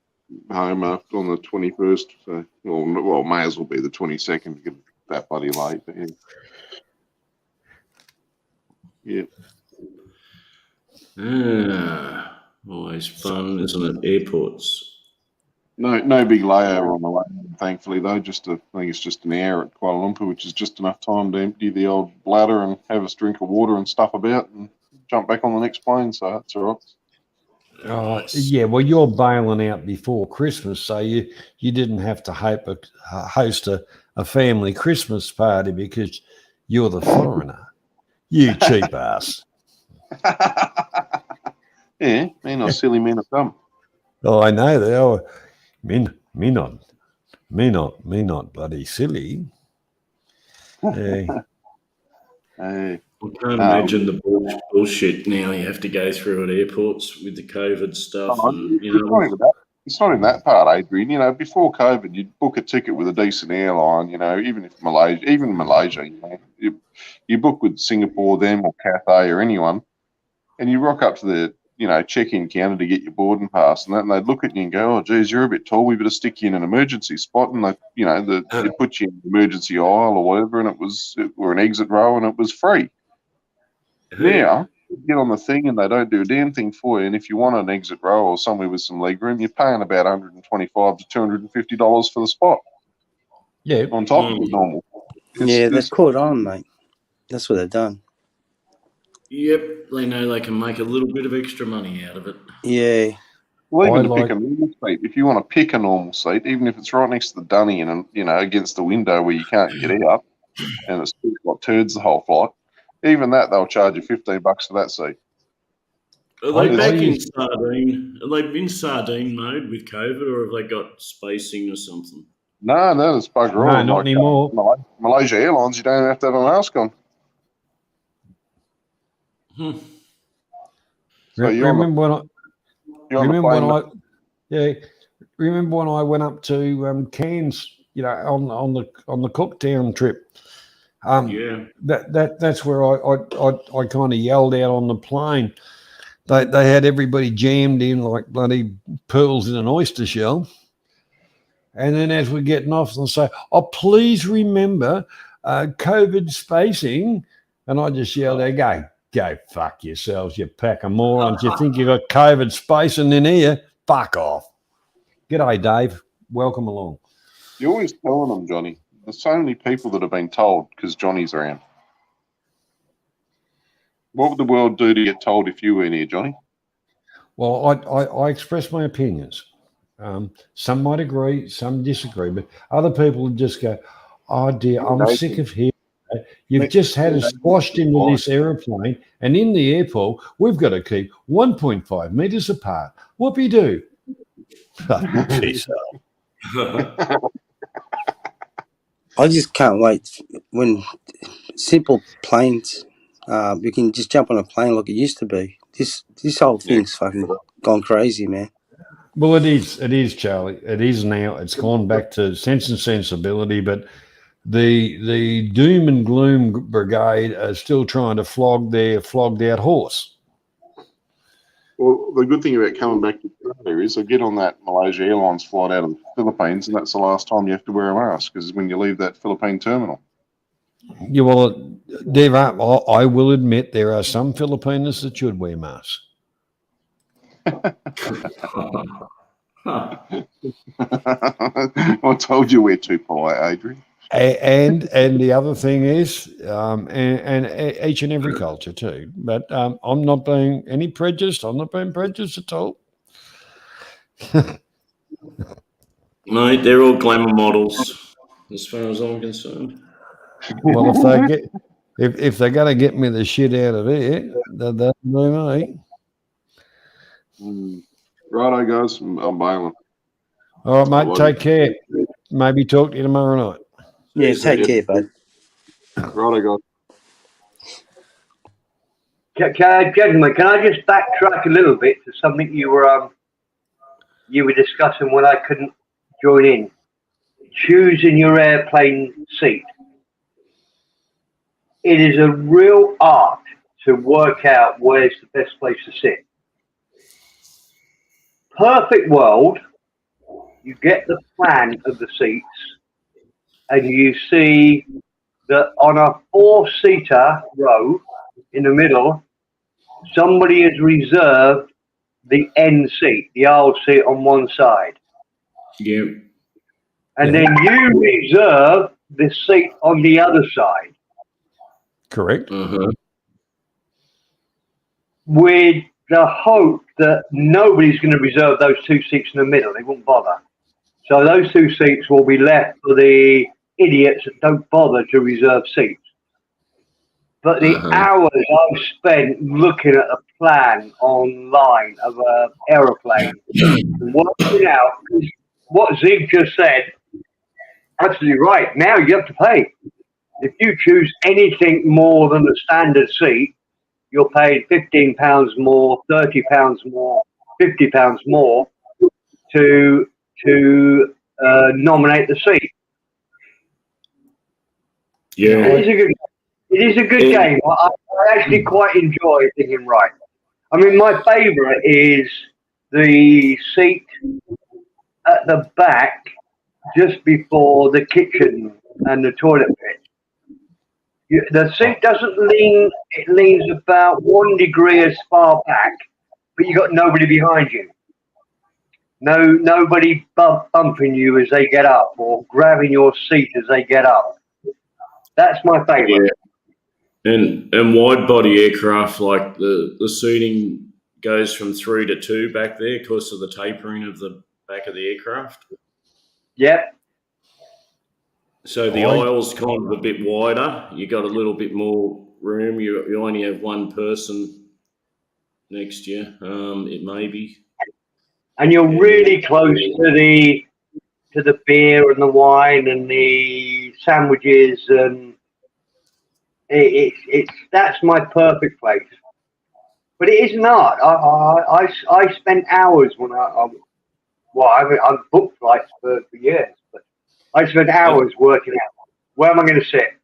home after on the 21st. So, well, may as well be the 22nd to get that bloody late. But yeah. Always fun, isn't it? Airports. No big layover on the way, thankfully, though. I think it's just an hour at Kuala Lumpur, which is just enough time to empty the old bladder and have a drink of water and stuff about and jump back on the next plane, so that's all right. Yeah, well, you're bailing out before Christmas, so you didn't have to host a family Christmas party because you're the foreigner. You cheap ass. Yeah, man, a silly man of some. Oh, I know they are. Me not bloody silly. Hey. I can't imagine the bullshit now you have to go through at airports with the COVID stuff. It's not in that part, Adrian. You know, before COVID, you'd book a ticket with a decent airline. You know, even Malaysia, you know, you book with Singapore, them or Cathay or anyone, and you rock up to the check-in counter to get your boarding pass and that, and they'd look at you and go, "Oh, geez, you're a bit tall. We better stick you in an emergency spot." And they put you in an emergency aisle or whatever, and or an exit row, and it was free. Now, you get on the thing and they don't do a damn thing for you. And if you want an exit row or somewhere with some leg room, you're paying about $125 to $250 for the spot. on top of the normal. Yeah, they've caught on, mate. That's what they've done. Yep, they know they can make a little bit of extra money out of it. Yeah. Well, even to pick a normal seat, if you want to pick a normal seat, even if it's right next to the dunny and against the window where you can't get out, and it's got turds the whole flight, even that they'll charge you $15 for that seat. Are they back in sardine? Are they in sardine mode with COVID, or have they got spacing or something? No, it's bugger all. No, not anymore. Malaysia Airlines, you don't have to have a mask on. So remember when I went up to Cairns, on the Cooktown trip. That's where I kind of yelled out on the plane. They had everybody jammed in like bloody pearls in an oyster shell. And then as we're getting off, they'll say, "Oh, please remember COVID spacing." And I just yelled out, Go fuck yourselves, you pack of morons. You think you got COVID spacing in here? Fuck off. G'day, Dave. Welcome along. You're always telling them, Johnny. There's so many people that have been told because Johnny's around. What would the world do to get told if you weren't here, Johnny? Well, I express my opinions. Some might agree, some disagree, but other people would just go, "Oh dear, I'm sick of hearing that. You've just had us squashed into this aeroplane, and in the airport, we've got to keep 1.5 metres apart. Whoopie-doo." Peace out. I just can't wait when simple planes, you can just jump on a plane like it used to be. This whole thing's fucking gone crazy, man. Well, it is, Charlie. It is now. It's gone back to sense and sensibility, but the doom and gloom brigade are still trying to flog their flogged out horse. Well, the good thing about coming back to Australia is I get on that Malaysia Airlines flight out of the Philippines, and that's the last time you have to wear a mask, because when you leave that Philippine terminal. Yeah, well, I will admit there are some Filipinos that should wear masks. I told you we're too polite, Adrian. And the other thing is, and each and every culture too. But I'm not being any prejudiced. I'm not being prejudiced at all. Mate, they're all glamour models, as far as I'm concerned. Well, if they're going to get me the shit out of here, that'll be me. Righto, guys. I'm bailing. All right, mate. Take care. Maybe talk to you tomorrow night. Yeah, take care, bud. Righto, guys. Gentlemen, can I just backtrack a little bit to something you were discussing when I couldn't join in? Choosing your airplane seat. It is a real art to work out where's the best place to sit. Perfect world, you get the plan of the seats and you see that on a 4-seater row in the middle, somebody has reserved the end seat, the aisle seat on one side. Yeah. And then you reserve the seat on the other side. Correct. With the hope that nobody's going to reserve those 2 seats in the middle. They won't bother. So those 2 seats will be left for the idiots that don't bother to reserve seats. But the hours I've spent looking at a plan online of an aeroplane, working out what Zeke just said, absolutely right. Now you have to pay. If you choose anything more than the standard seat, you're paid £15 more, £30 more, £50 more to nominate the seat. Yeah, it is a good game. I actually quite enjoy thinking right. I mean, my favourite is the seat at the back, just before the kitchen and the toilet pit. The seat doesn't lean; it leans about 1 degree as far back, but you got nobody behind you. Nobody bumping you as they get up or grabbing your seat as they get up. That's my favourite. Yeah. And wide body aircraft, like the seating goes from 3 to 2 back there because of the tapering of the back of the aircraft. Yep. So the aisle's kind of a bit wider. You got a little bit more room. You only have one person next to you. It may be. And you're really close to the beer and the wine and the sandwiches, and it's that's my perfect place. But it is not. I spent hours when I've booked flights for years, but I spent hours working out where am I going to sit.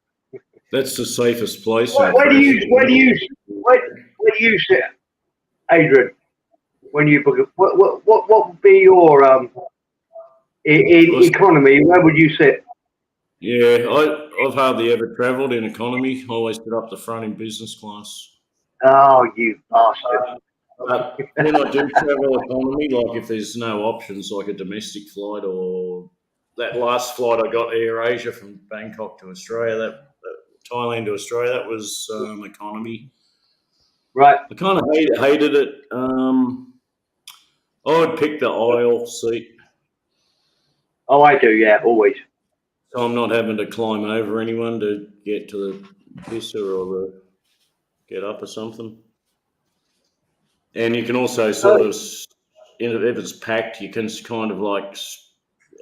That's the safest place. Where do you sit, Adrian? When you book it, what would be your in economy? Where would you sit? Yeah, I've hardly ever travelled in economy. I always sit up the front in business class. Oh, you bastard! When I do travel economy, like if there's no options, like a domestic flight or that last flight I got Air Asia from Bangkok to Australia, that Thailand to Australia, that was economy. Right. I kind of hated it. I would pick the aisle seat. Oh, I do. Yeah, always. So I'm not having to climb over anyone to get to the pisser or the get up or something. And you can also sort of, if it's packed, you can kind of like.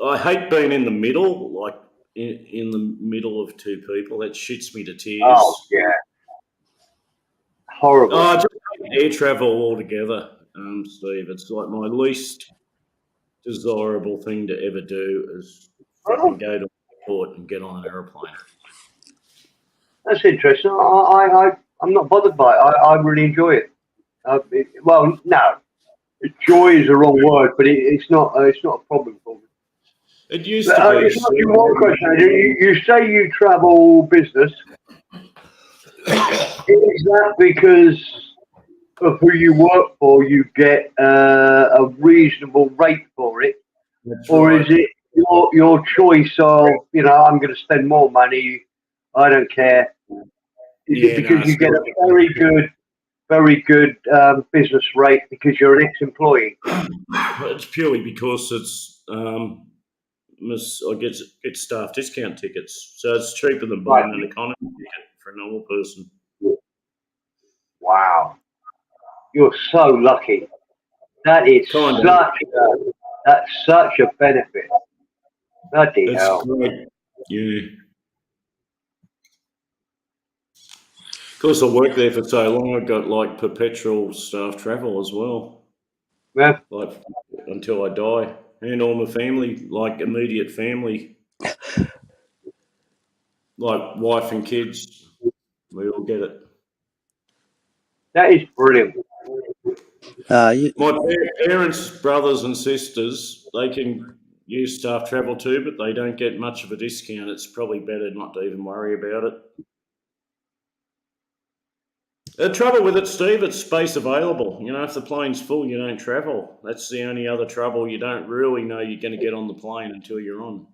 I hate being in the middle, like in the middle of two people. That shits me to tears. Oh yeah, horrible. I just hate air travel altogether, Steve. It's like my least desirable thing to ever do is fucking go to the airport and get on an aeroplane. That's interesting. I'm not bothered by it. I really enjoy it. Well, no, joy is the wrong word, but it's not a problem for me. It used to be. It's not one question. You say you travel business. Is that because of who you work for? You get a reasonable rate for it, or is it your choice of I'm going to spend more money? I don't care. Is it because you get a very good business rate because you're an ex-employee? It's purely because it's I get staff discount tickets, so it's cheaper than buying an economy ticket for a normal person. Wow, you're so lucky. That is such a benefit. Bloody hell. Great. Yeah. Because I worked there for so long, I got like perpetual staff travel as well. Yeah. Like until I die, and all my family, like immediate family, like wife and kids, we all get it. That is brilliant. My parents, brothers, and sisters, they can use staff travel too, but they don't get much of a discount. It's probably better not to even worry about it. The trouble with it, Steve, it's space available. If the plane's full, you don't travel. That's the only other trouble. You don't really know you're going to get on the plane until you're on.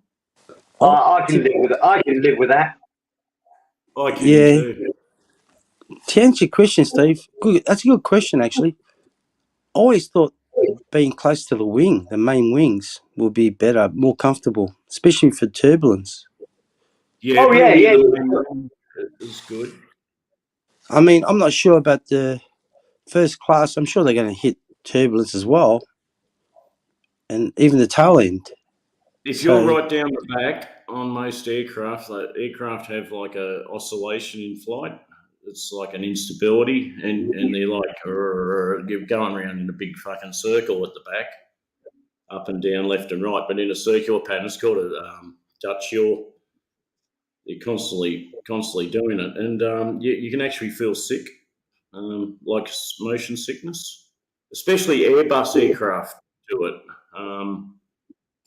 I can live with it. I can live with that. I can too. To answer your question, Steve, that's a good question, actually. I always thought being close to the main wings, will be better, more comfortable, especially for turbulence. Yeah. Oh, yeah. It's good. I mean, I'm not sure about the first class. I'm sure they're going to hit turbulence as well, and even the tail end. If you're right down the back on most aircraft, aircraft have like a oscillation in flight. It's like an instability, and they're like you're going around in a big fucking circle at the back, up and down, left and right, but in a circular pattern. It's called a Dutch yaw. They're constantly doing it, and you can actually feel sick, like motion sickness, especially Airbus aircraft do it.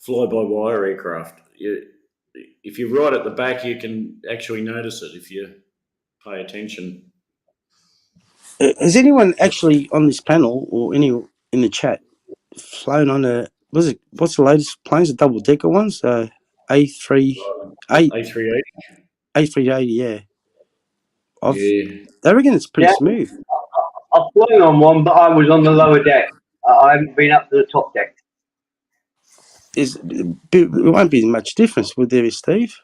Fly-by-wire aircraft. If you're right at the back, you can actually notice it if you pay attention. Has anyone actually on this panel or any in the chat flown on a what's the latest planes? The double decker ones? A380. A380. Yeah, Yeah. I reckon it's pretty Yeah, smooth. I've flown on one, but I was on the lower deck. I haven't been up to the top deck. It won't be much difference, would there, Steve?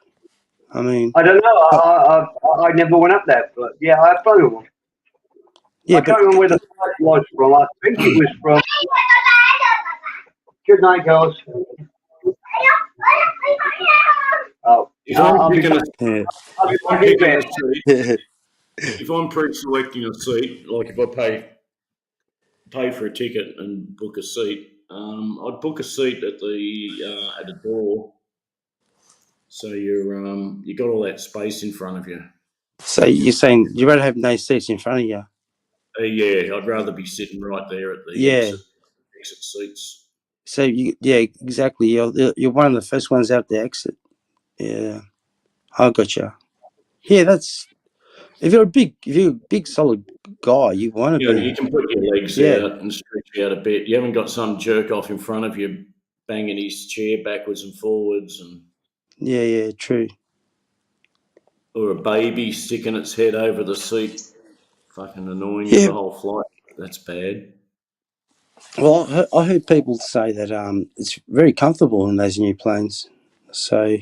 I mean, I don't know. I never went up there, but yeah, I've flown on one. yeah, I but can't remember where the flight was from. I think it was from. Good night, girls. Oh, If I'm I'll be picking back. yeah. I'll be if I'm back in picking a bed. seat, if I'm pre-selecting a seat, like if I pay for a ticket and book a seat, I'd book a seat at a door, so you got all that space in front of you. So you're saying you'd rather have no seats in front of you? Yeah, I'd rather be sitting right there at the Yeah. exit seats. So yeah, exactly. You're one of the first ones out the exit. Yeah, I gotcha. Yeah, that's if you're a big solid guy, you want to You know, be. you can put your legs Yeah, out and stretch out a bit. You haven't got some jerk off in front of you banging his chair backwards and forwards, yeah, true. or a baby sticking its head over the seat, fucking annoying you Yeah. the whole flight. That's bad. Well, I heard people say that it's very comfortable in those new planes. So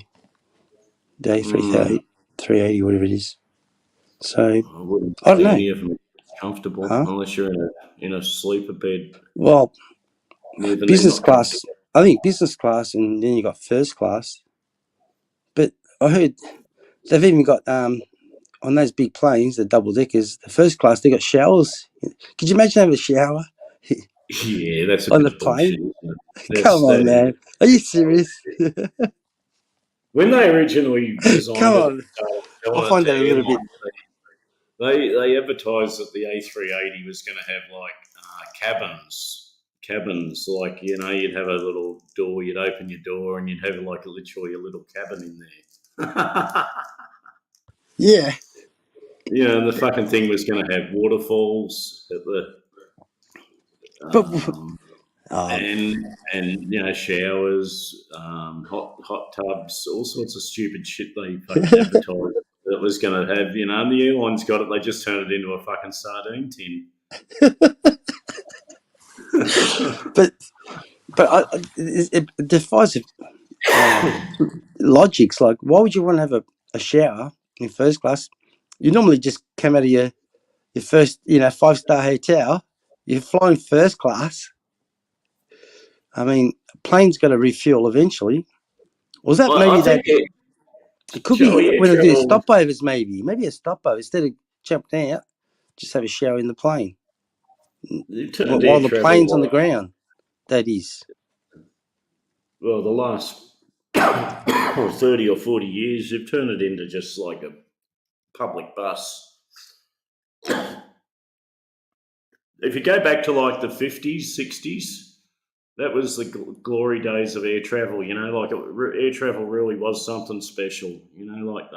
the A380, 380, whatever it is. So I wouldn't I don't say know. any of them are comfortable Huh? unless you're in a sleeper bed. Well, And even they're business not class. comfortable. I think business class, and then you got first class. But I heard they've even got on those big planes, the double deckers, the first class, they got showers. Could you imagine having a shower Yeah, that's a on bit the of bullshit, plane? isn't it? Come on, That is. man. Are you serious? When they originally Come designed it and on. started I selling it find to that a little bit. airlines, they advertised that the A380 was going to have like cabins like you'd have a little door, you'd open your door, and you'd have like literally a little cabin in there. Yeah. And the fucking thing was going to have waterfalls at the But and showers, hot tubs, all sorts of stupid shit they fucking advertised that was going to have, and the airlines got it. They just turned it into a fucking sardine tin. but it defies logics. Like, why would you want to have a shower in first class? You normally just come out of your first, 5-star hotel. You're flying first class. I mean, a plane's got to refuel eventually. Was that Well, I maybe that? think It could sure, be yeah, when they do travel. stopovers, maybe a stopover. Instead of jumping out, just have a shower in the plane. It turned While air the travel plane's on the like, ground, that is. well, the last 30 or 40 years, they've turned it into just like a public bus. If you go back to like the 50s, 60s, that was the glory days of air travel, like air travel really was something special, like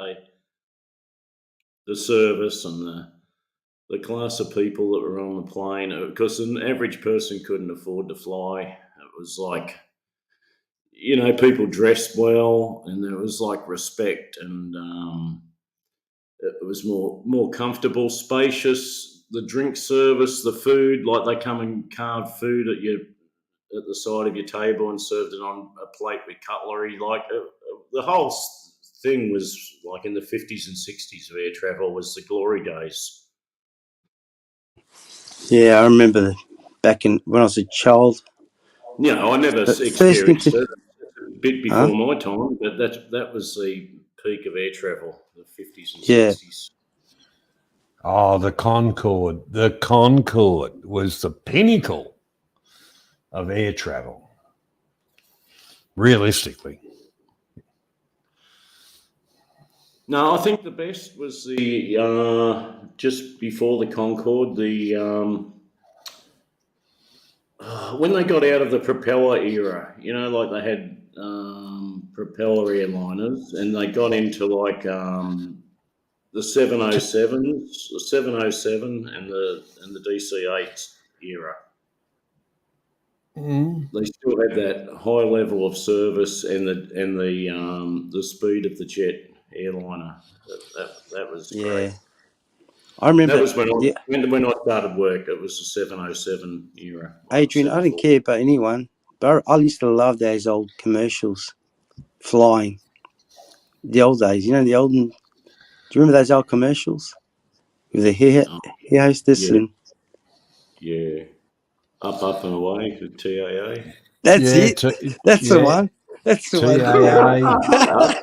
the service and the class of people that were on the plane, because an average person couldn't afford to fly. It was like, people dressed well, and there was like respect, and it was more comfortable, spacious. The drink service, the food, like they come and carve food at the side of your table and served it on a plate with cutlery. Like the whole thing was like in the 50s and 60s of air travel was the glory days. Yeah, I remember back when I was a child. I never First thing experienced it. A bit huh? before my time, but that was the peak of air travel, the 50s and Yeah. 60s. Oh, the Concorde. The Concorde was the pinnacle of air travel, realistically. No, I think the best was the just before the Concorde, when they got out of the propeller era. Like they had propeller airliners, and they got into like the 707s, the 707, and the DC-8 era. they still had that high level of service and the speed of the jet airliner. That was great. I remember. That was when I started work. It was the 707 era. Adrian, I didn't care about anyone, but I used to love those old commercials, flying. The old days, the old. Do you remember those old commercials with the hair hostess and? Yeah, up and away with TAA. That's it. That's the one. That's the one.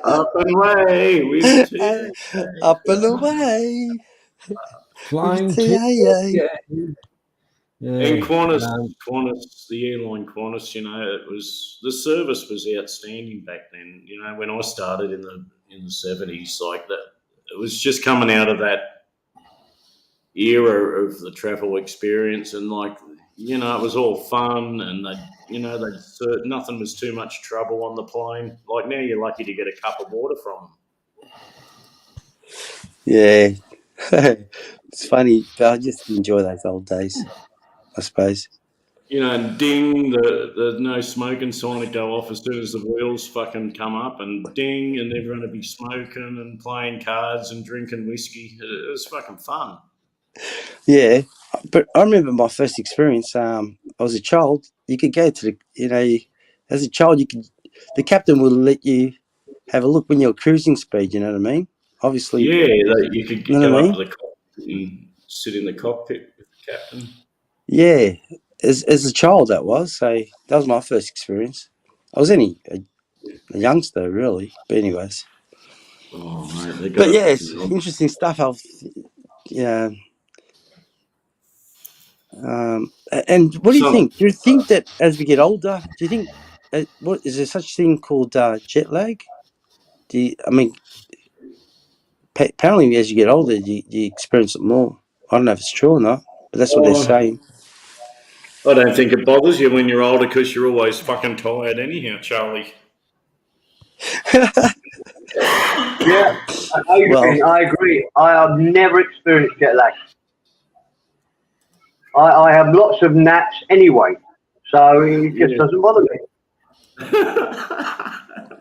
Up and away with TAA. Up and away. Flying with TAA. And Qantas, the airline Qantas, the service was outstanding back then. When I started in the 70s, like that, it was just coming out of that era of the travel experience, and it was all fun, and nothing was too much trouble on the plane. Like now, you're lucky to get a cup of water from them. Yeah, it's funny, but I just enjoy those old days, I suppose. And ding, the no smoking sign would go off as soon as the wheels fucking come up, and ding, and everyone would be smoking and playing cards and drinking whiskey. It was fucking fun. Yeah, but I remember my first experience. I was a child. You could go to as a child, the captain would let you have a look when you're cruising speed. You know what I mean? Obviously. Yeah, you could go up to the cockpit and sit in the cockpit with the captain. Yeah, as a child that was. So that was my first experience. I was only a youngster, really. But anyways. Oh, mate, but yeah, it's interesting stuff. And what do you think? Do you think that as we get older, do you think what is there such thing called jet lag? Apparently as you get older, you experience it more. I don't know if it's true or not, but that's what they're saying. I don't think it bothers you when you're older because you're always fucking tired anyhow, Charlie. Yeah, I agree. I have never experienced jet lag. I have lots of naps anyway, so it just doesn't bother me.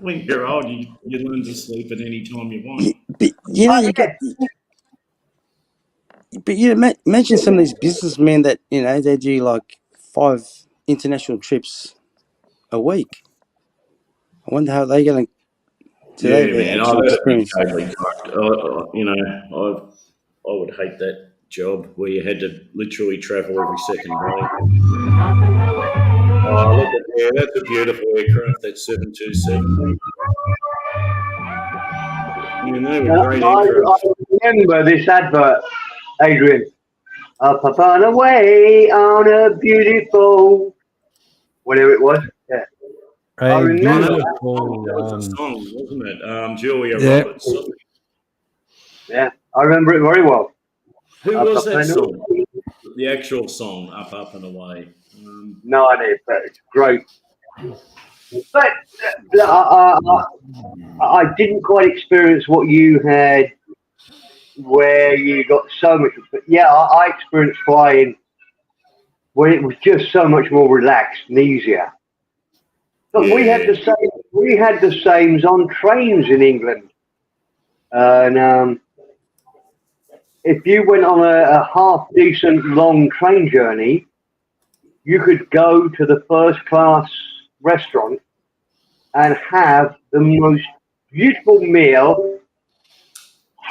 When you're old, you learn to sleep at any time you want. But you get. But imagine some of these businessmen that they do like 5 international trips a week. I wonder how they're going to. Yeah, man, I bet it'd be totally fucked. I would hate that job where you had to literally travel every second day. Oh, look at there! That's a beautiful aircraft. That 727. They were great aircraft. I remember this advert, Adrian. Up and away on a beautiful, whatever it was. Yeah. I remember that was a song, wasn't it? Julia Roberts. Yeah, I remember it very well. Who was that song? The actual song, Up and Away. No idea, but it's great. But I didn't quite experience what you had, where you got so much. But yeah, I experienced flying where it was just so much more relaxed and easier. But we had the same. We had the same on trains in England, and if you went on a half decent long train journey, you could go to the first class restaurant and have the most beautiful meal,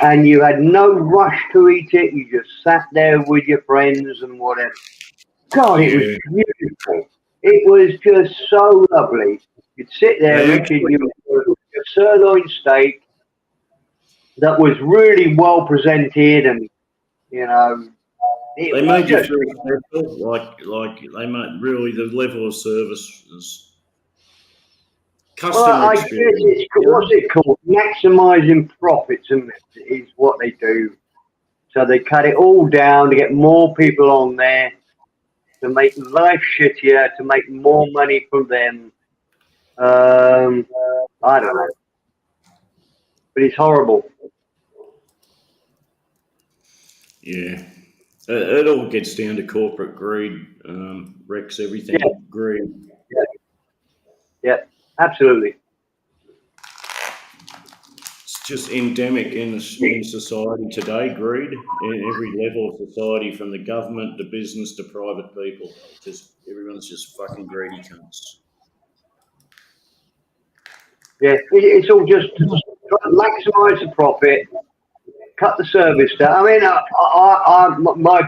and you had no rush to eat it. You just sat there with your friends and whatever. God, it was beautiful. It was just so lovely. You'd sit there eating your sirloin steak that was really well presented, and they made you feel special. Like they made really the level of service was customer experience. I guess what's it called? Maximising profits, is what they do. So they cut it all down to get more people on there, to make life shittier, to make more money from them. I don't know, but it's horrible. Yeah, it all gets down to corporate greed. wrecks everything. Yeah. Greed. Yeah, absolutely. It's just endemic in society today. Greed in every level of society, from the government to business to private people. Just everyone's just fucking greedy cunts. Yeah, it's all just try to maximise the profit, cut the service down. I mean, my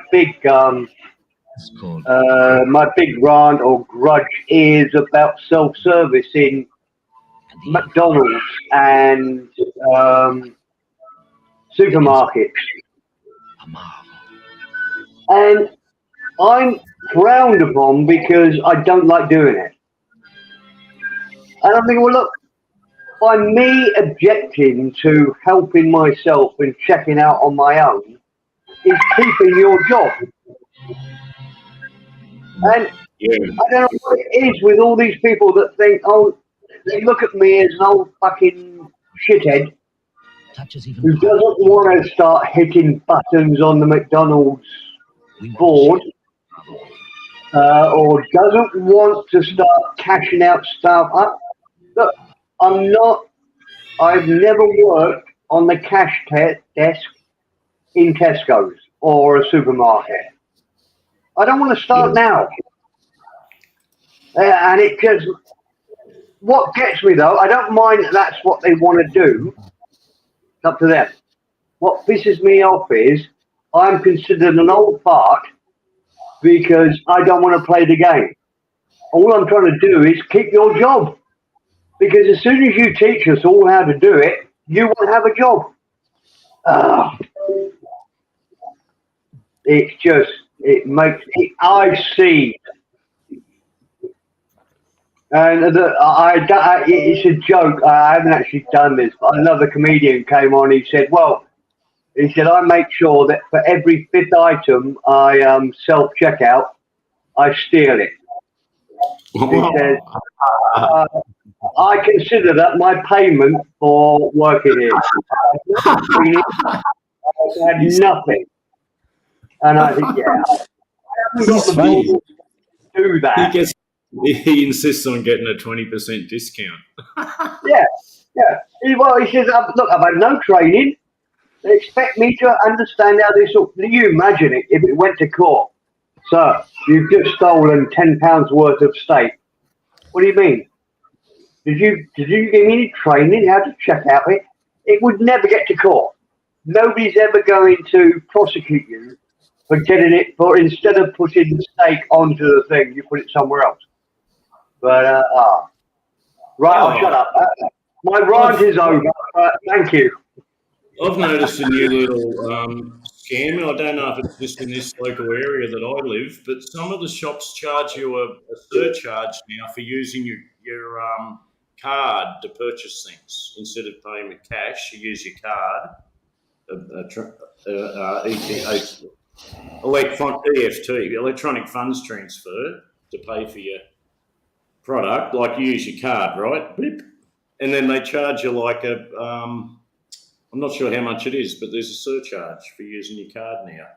big rant or grudge is about self-service in McDonald's and supermarkets, and I'm frowned upon because I don't like doing it. And I'm thinking, well, look, by me objecting to helping myself and checking out on my own is keeping your job. And I don't know what it is with all these people that think, oh, they look at me as an old fucking shithead who doesn't want to start hitting buttons on the McDonald's board or doesn't want to start cashing out stuff. Look, I've never worked on the cash desk in Tesco's or a supermarket. I don't want to start now. And it just, what gets me though, I don't mind that that's what they want to do. It's up to them. What pisses me off is I'm considered an old fart because I don't want to play the game. All I'm trying to do is keep your job. Because as soon as you teach us all how to do it, you won't have a job. It's just, I see. And it's a joke. I haven't actually done this, but another comedian came on. He said, I make sure that for every fifth item I self-checkout, I steal it. He says, I consider that my payment for working here. I had nothing. And I think, I haven't got the balls to do that. He insists on getting a 20% discount. Yeah. Well, he says, look, I've had no training. They expect me to understand how this. Do you imagine it if it went to court? Sir, you've just stolen £10 worth of steak. What do you mean? Did you give me any training how to check out it? It would never get to court. Nobody's ever going to prosecute you for getting it, for instead of putting the steak onto the thing, you put it somewhere else. But, right, I'll shut up. My rant is over. Thank you. I've noticed a new little scam. I don't know if it's just in this local area that I live, but some of the shops charge you a surcharge now for using your card to purchase things. Instead of paying with cash, you use your card, EFT, electronic funds transfer, to pay for your product. Like you use your card, right? Beep. And then they charge you like I'm not sure how much it is, but there's a surcharge for using your card now.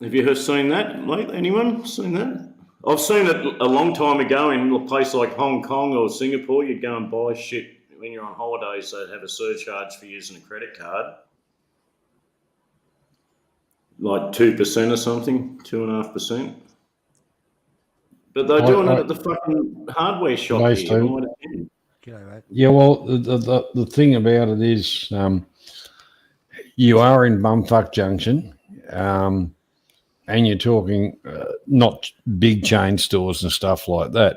Have you seen that, mate? Anyone seen that? I've seen it a long time ago in a place like Hong Kong or Singapore. You'd go and buy shit when you're on holidays. They'd have a surcharge for using a credit card, like 2% or something, 2.5%. But they're doing it at the fucking hardware shop here. Yeah, well, the thing about it is you are in Bumfuck Junction, and you're talking not big chain stores and stuff like that.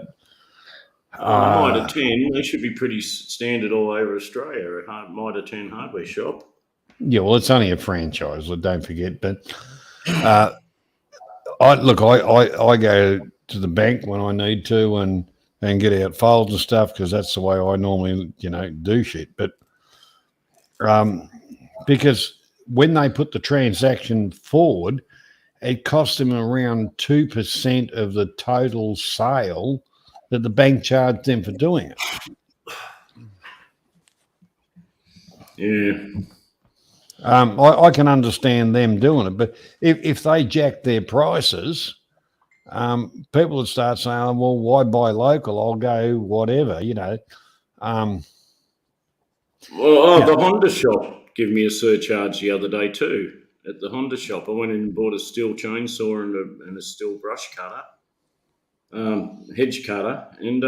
Mitre 10, they should be pretty standard all over Australia at Mitre 10 hardware shop. Yeah, well, it's only a franchise, don't forget. But I go to the bank when I need to and get out files and stuff because that's the way I normally, do shit. But because when they put the transaction forward, it cost them around 2% of the total sale that the bank charged them for doing it. Yeah. I can understand them doing it, but if they jack their prices, people would start saying, oh, well, why buy local? I'll go whatever, The Honda shop gave me a surcharge the other day too. At the Honda shop, I went in and bought a steel chainsaw and a steel brush cutter, hedge cutter, and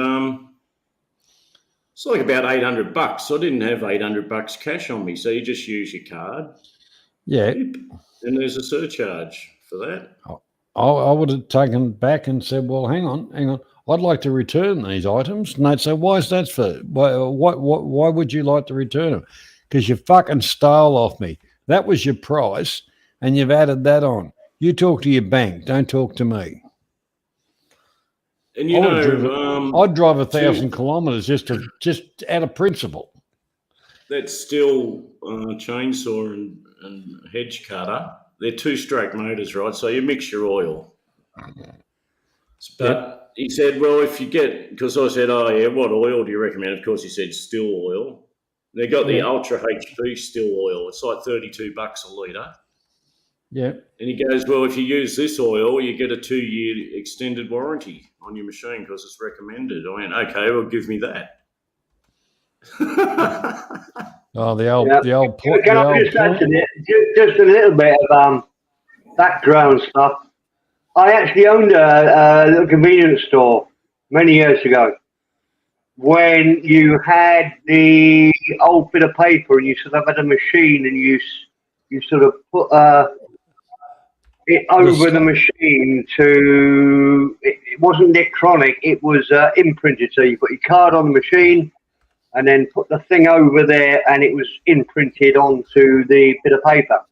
it's like about $800. So I didn't have $800 cash on me, so you just use your card. Yeah. And there's a surcharge for that. I would have taken back and said, well, hang on. I'd like to return these items. And they'd say, why is that for? Why would you like to return them? Because you fucking stole off me. That was your price, and you've added that on. You talk to your bank. Don't talk to me. And I'd drive 1,000 kilometres just out of principle. That steel chainsaw and hedge cutter, they're 2-stroke motors, right? So you mix your oil. But he said, well, if you get, because I said, oh, yeah, what oil do you recommend? Of course, he said steel oil. They got the Ultra HP steel oil. It's like $32 a litre. Yeah. And he goes, well, if you use this oil, you get a 2-year extended warranty on your machine because it's recommended. I went, okay, well, give me that. The old point. Can I just add to it? Just a little bit of background stuff. I actually owned a little convenience store many years ago when you had the old bit of paper and you sort of had a machine and you sort of put it over the machine to, it wasn't electronic, it was imprinted. So you put your card on the machine and then put the thing over there and it was imprinted onto the bit of paper.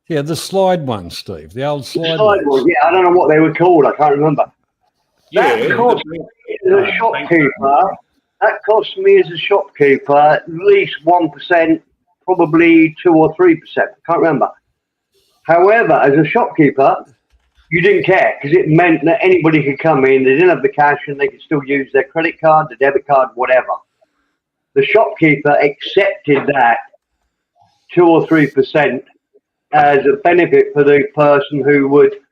Yeah, the slide one, Steve. The old slide one. Yeah, I don't know what they were called. I can't remember. That cost me as a shopkeeper at least 1%, probably 2 or 3%. I can't remember. However, as a shopkeeper, you didn't care because it meant that anybody could come in. They didn't have the cash and they could still use their credit card, their debit card, whatever. The shopkeeper accepted that 2 or 3% as a benefit for the person who would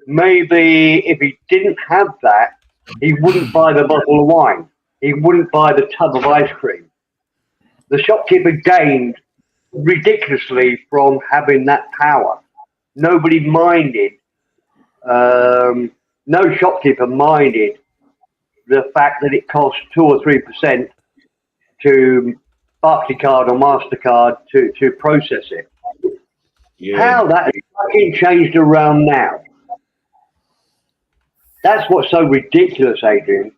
maybe, if he didn't have that, he wouldn't buy the bottle of wine. He wouldn't buy the tub of ice cream. The shopkeeper gained ridiculously from having that power. Nobody minded. No shopkeeper minded the fact that it cost 2 or 3% to Barclaycard or MasterCard to process it. Yeah. How that has fucking changed around now. That's what's so ridiculous, Adrian.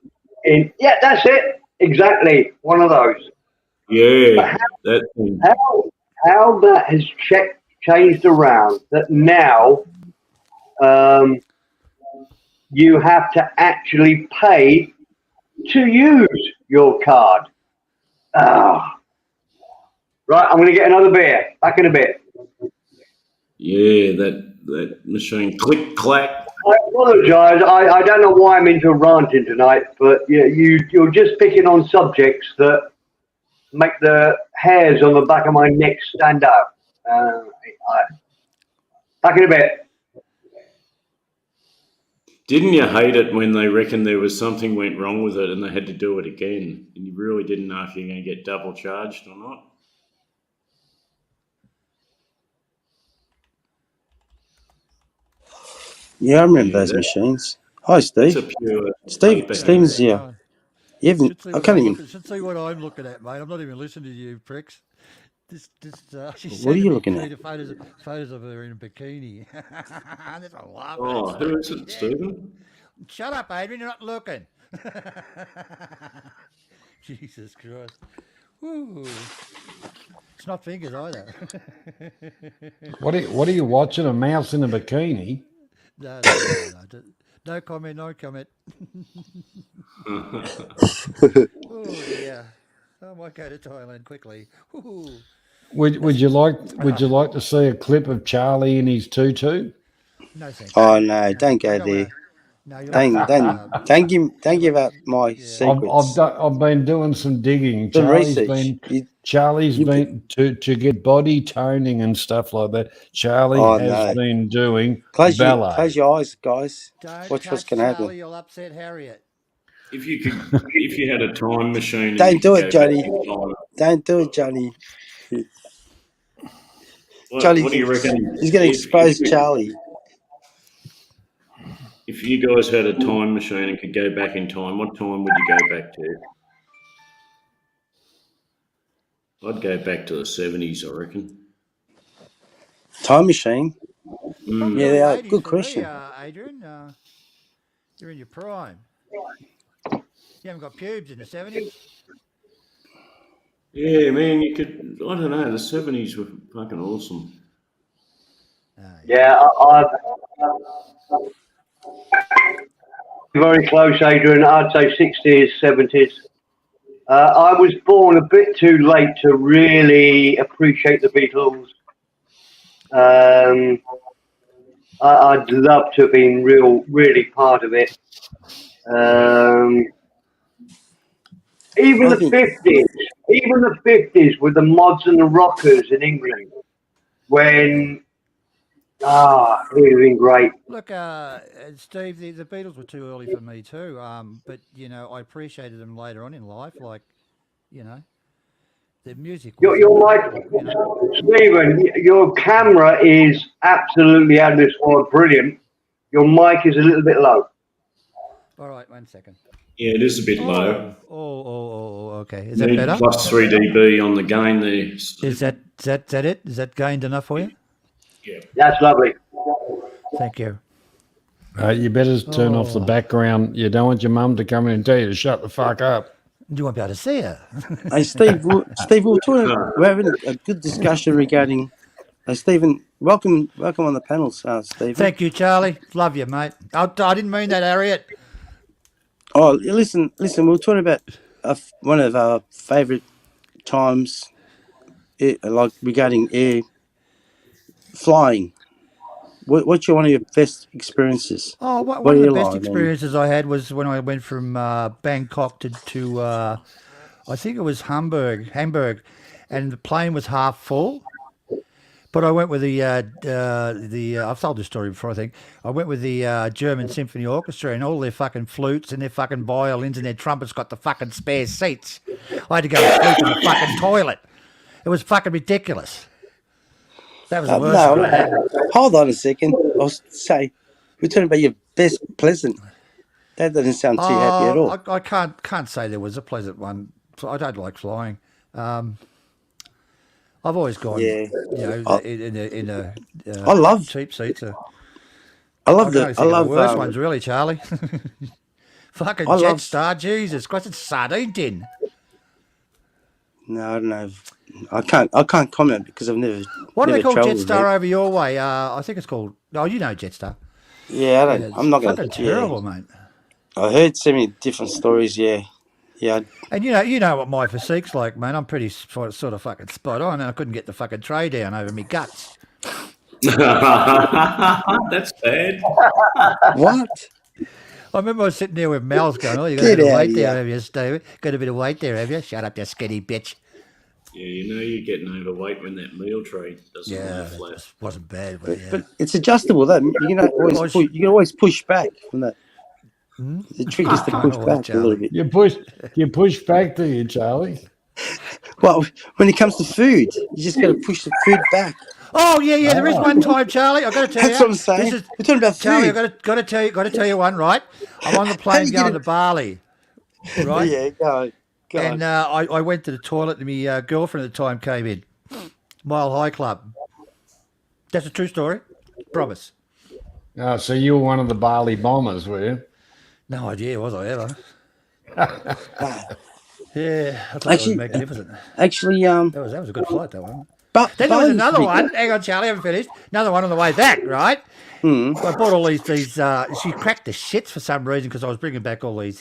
Yeah, that's it. Exactly. One of those. Yeah. How that has changed around that now you have to actually pay to use your card. Right, I'm going to get another beer. Back in a bit. Yeah, that machine. Click, clack. I apologise. I don't know why I'm into ranting tonight, but you're just picking on subjects that make the hairs on the back of my neck stand up. Back in a bit. Didn't you hate it when they reckoned there was something went wrong with it and they had to do it again, and you really didn't know if you're going to get double charged or not? Yeah, I remember those machines. Hi, Steve. Steven's here. You haven't. I can't even. Should see what I'm looking at, mate. I'm not even listening to you, pricks. What are you looking at? Photos of her in a bikini. That's a love. Oh, who is it, Stephen? Shut up, Adrian. You're not looking. Jesus Christ. Ooh. It's not fingers either. What are you watching? A mouse in a bikini? No. No comment. Oh yeah. I might go to Thailand quickly. Ooh. Would you like to see a clip of Charlie in his tutu? No, thank you. Oh no, don't go there. No, you're don't give up my secrets. I've been doing some digging. The research. Charlie's been to get body toning and stuff like that. Charlie has been doing ballet. Close your eyes, guys. Don't Watch touch what's going to happen. Charlie, you'll upset Harriet. If you had a time machine, and Don't you do could it, go back Johnny. in time, Don't do it, Johnny. what do you reckon? He's going to expose Charlie. If you guys had a time machine and could go back in time, what time would you go back to? I'd go back to the 70s, I reckon. Time machine? Mm. Yeah, they are. Good question. Adrian, you're in your prime. You haven't got pubes in the 70s? Yeah, man, you could, I don't know, the 70s were fucking awesome. Yeah, I'm very close, Adrian. I'd say 60s, 70s. I was born a bit too late to really appreciate the Beatles. I'd love to have been really part of it. Even the 50s with the mods and the rockers in England, when it would have been great. Look, Steve, the Beatles were too early for me too. But you know, I appreciated them later on in life. Like, you know, the music. Your mic, Stephen. Your camera is absolutely out of this world, brilliant. Your mic is a little bit low. All right, 1 second. Yeah, it is a bit low. Okay. Is that better? Plus 3 dB on the gain there. Is that it? Is that gained enough for you? Yeah. That's lovely. Thank you. You better turn off the background. You don't want your mum to come in and tell you to shut the fuck up. You won't be able to see her. Hey, Steve, we're having a good discussion regarding. Stephen, welcome on the panel, Stephen. Thank you, Charlie. Love you, mate. I didn't mean that, Harriet. Oh, listen. We were talking about one of our favourite times, like regarding air flying. What's one of your best experiences? Oh, one of the best experiences I had was when I went from Bangkok to I think it was Hamburg, and the plane was half full. But I went with the I've told this story before, I think. I went with the German Symphony Orchestra, and all their fucking flutes and their fucking violins and their trumpets got the fucking spare seats. I had to go and sleep in the fucking toilet. It was fucking ridiculous. That was the worst one I had. Hold on a second. I'll say, we're talking about your best pleasant. That doesn't sound too happy at all. I can't say there was a pleasant one. I don't like flying. I've always gone, in I love cheap seats. I love the worst ones, really, Charlie. Fucking Jetstar, Jesus Christ, it's sardine tin. No, I don't know. I can't comment because I've never. What do they call travelled Jetstar over your way? I think it's called. Oh, you know Jetstar. Yeah, I don't. I'm not going to. Fucking terrible, mate. I heard so many different stories. Yeah. And you know what my physique's like, man. I'm pretty sort of fucking spot on, and I couldn't get the fucking tray down over me guts. That's bad. What? I remember I was sitting there with Mel's going, "Oh, you got a bit of weight there, have you, Steve? Got a bit of weight there, have you? Shut up, you skinny bitch." Yeah, you know you're getting overweight when that meal tray doesn't lie flat. It wasn't bad, but yeah. But it's adjustable, though. You can always push back from that. The trick is to push back a little bit. You push back, do you, Charlie? Well, when it comes to food, you just got to push the food back. Oh yeah. There is one time, Charlie. I got to tell you. That's what I'm saying. We're talking about Charlie, food. I got to tell you one. Right, I'm on the plane going to Bali. Right. Yeah, go and I went to the toilet, and my girlfriend at the time came in. Mile High Club. That's a true story. Promise. Oh, so you were one of the Bali bombers, were you? No idea was I ever. Yeah, I thought it was magnificent. Actually, that was a good flight, that one. But then there was another one. Hang on, Charlie, I haven't finished. Another one on the way back, right? So I bought all these. She cracked the shits for some reason because I was bringing back all these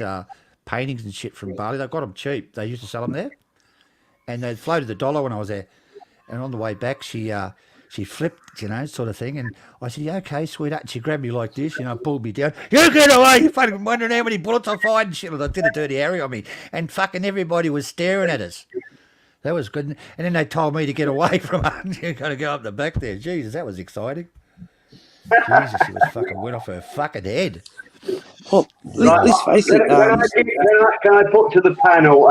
paintings and shit from Bali. They got them cheap. They used to sell them there, and they floated $1 when I was there. And on the way back, she she flipped, sort of thing. And I said, "Yeah, okay, sweetheart." And she grabbed me like this, pulled me down. "You get away! You fucking wondering how many bullets I fired and shit." I did a dirty Harry on me, and fucking everybody was staring at us. That was good. And then they told me to get away from her. You got to go up the back there. Jesus, that was exciting. Jesus, she was fucking went off her fucking head. Well, let's face it. Can I put to the panel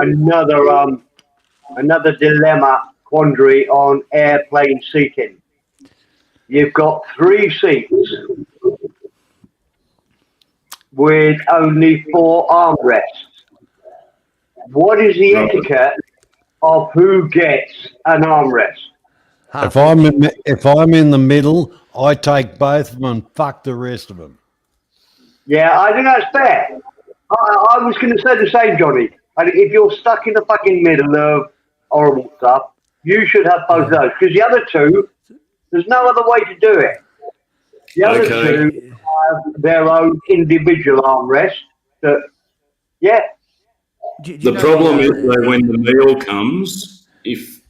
another dilemma, quandary on airplane seating? You've got 3 seats with only 4 armrests. What is the etiquette of who gets an armrest? If I'm in the middle, I take both of them and fuck the rest of them. Yeah, I think that's fair. I was going to say the same, Johnny. If you're stuck in the fucking middle of horrible stuff, you should have both of those. Because the other 2, there's no other way to do it. The other 2 have their own individual armrest. The problem is though, when the meal comes, if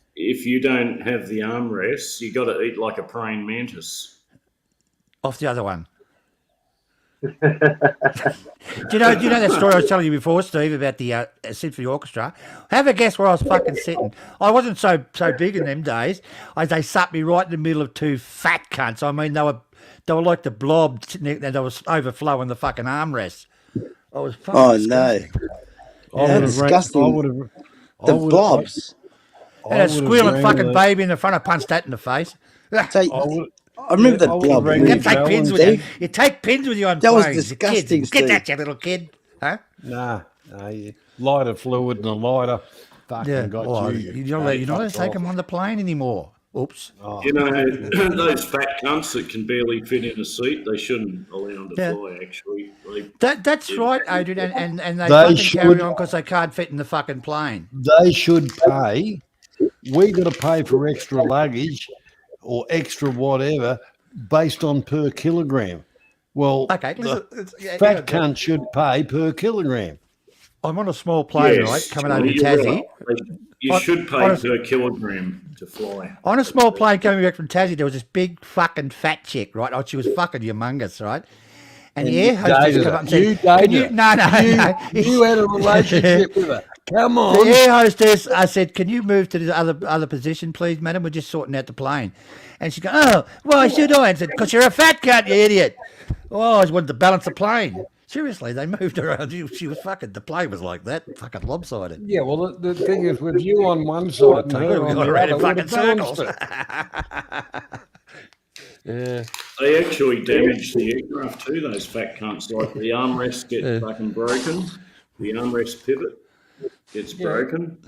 you don't have the armrests, you got to eat like a praying mantis. Off the other one. Do you know that story I was telling you before, Steve, about the symphony orchestra? Have a guess where I was fucking sitting. I wasn't so big in them days. They sat me right in the middle of 2 fat cunts. I mean, they were like the blob, and they was overflowing the fucking armrests. I was fucking disgusting. How disgusting. The blobs. And a squealing fucking baby in the front. I punched that in the face. I remember the blob. You take pins with you. You take pins with you on planes. That was disgusting. Get that, you little kid. Huh? Nah, lighter fluid and a lighter fucking got you. You're not allowed to take them on the plane anymore. Oops. Oh. Those fat cunts that can barely fit in a seat, they shouldn't allow them to fly, actually. That's right, Adrian, and they fucking carry on because they can't fit in the fucking plane. They should pay. We got to pay for extra luggage or extra whatever based on per kilogram. Well, fat cunt should pay per kilogram. I'm on a small plane, right, coming over to Tassie. Right. You should pay per kilogram to fly. On a small plane coming back from Tassie, there was this big fucking fat chick, right? Oh, she was fucking humongous, right? And the air hostess came up and said, You had a relationship with her. Come on. The air hostess, I said, "Can you move to the other position, please, madam? We're just sorting out the plane." And she goes, "Oh, why should I?" And I said, "Because you're a fat cunt, you idiot." Oh, I just wanted to balance the plane. Seriously, they moved her around. She was fucking, the plane was like that, fucking lopsided. Yeah, well, the thing is, with you on one side and her on the other, fucking circles. Yeah. They actually damage the aircraft too, those fat cunts. Like the armrests get fucking broken. The armrest pivot gets broken.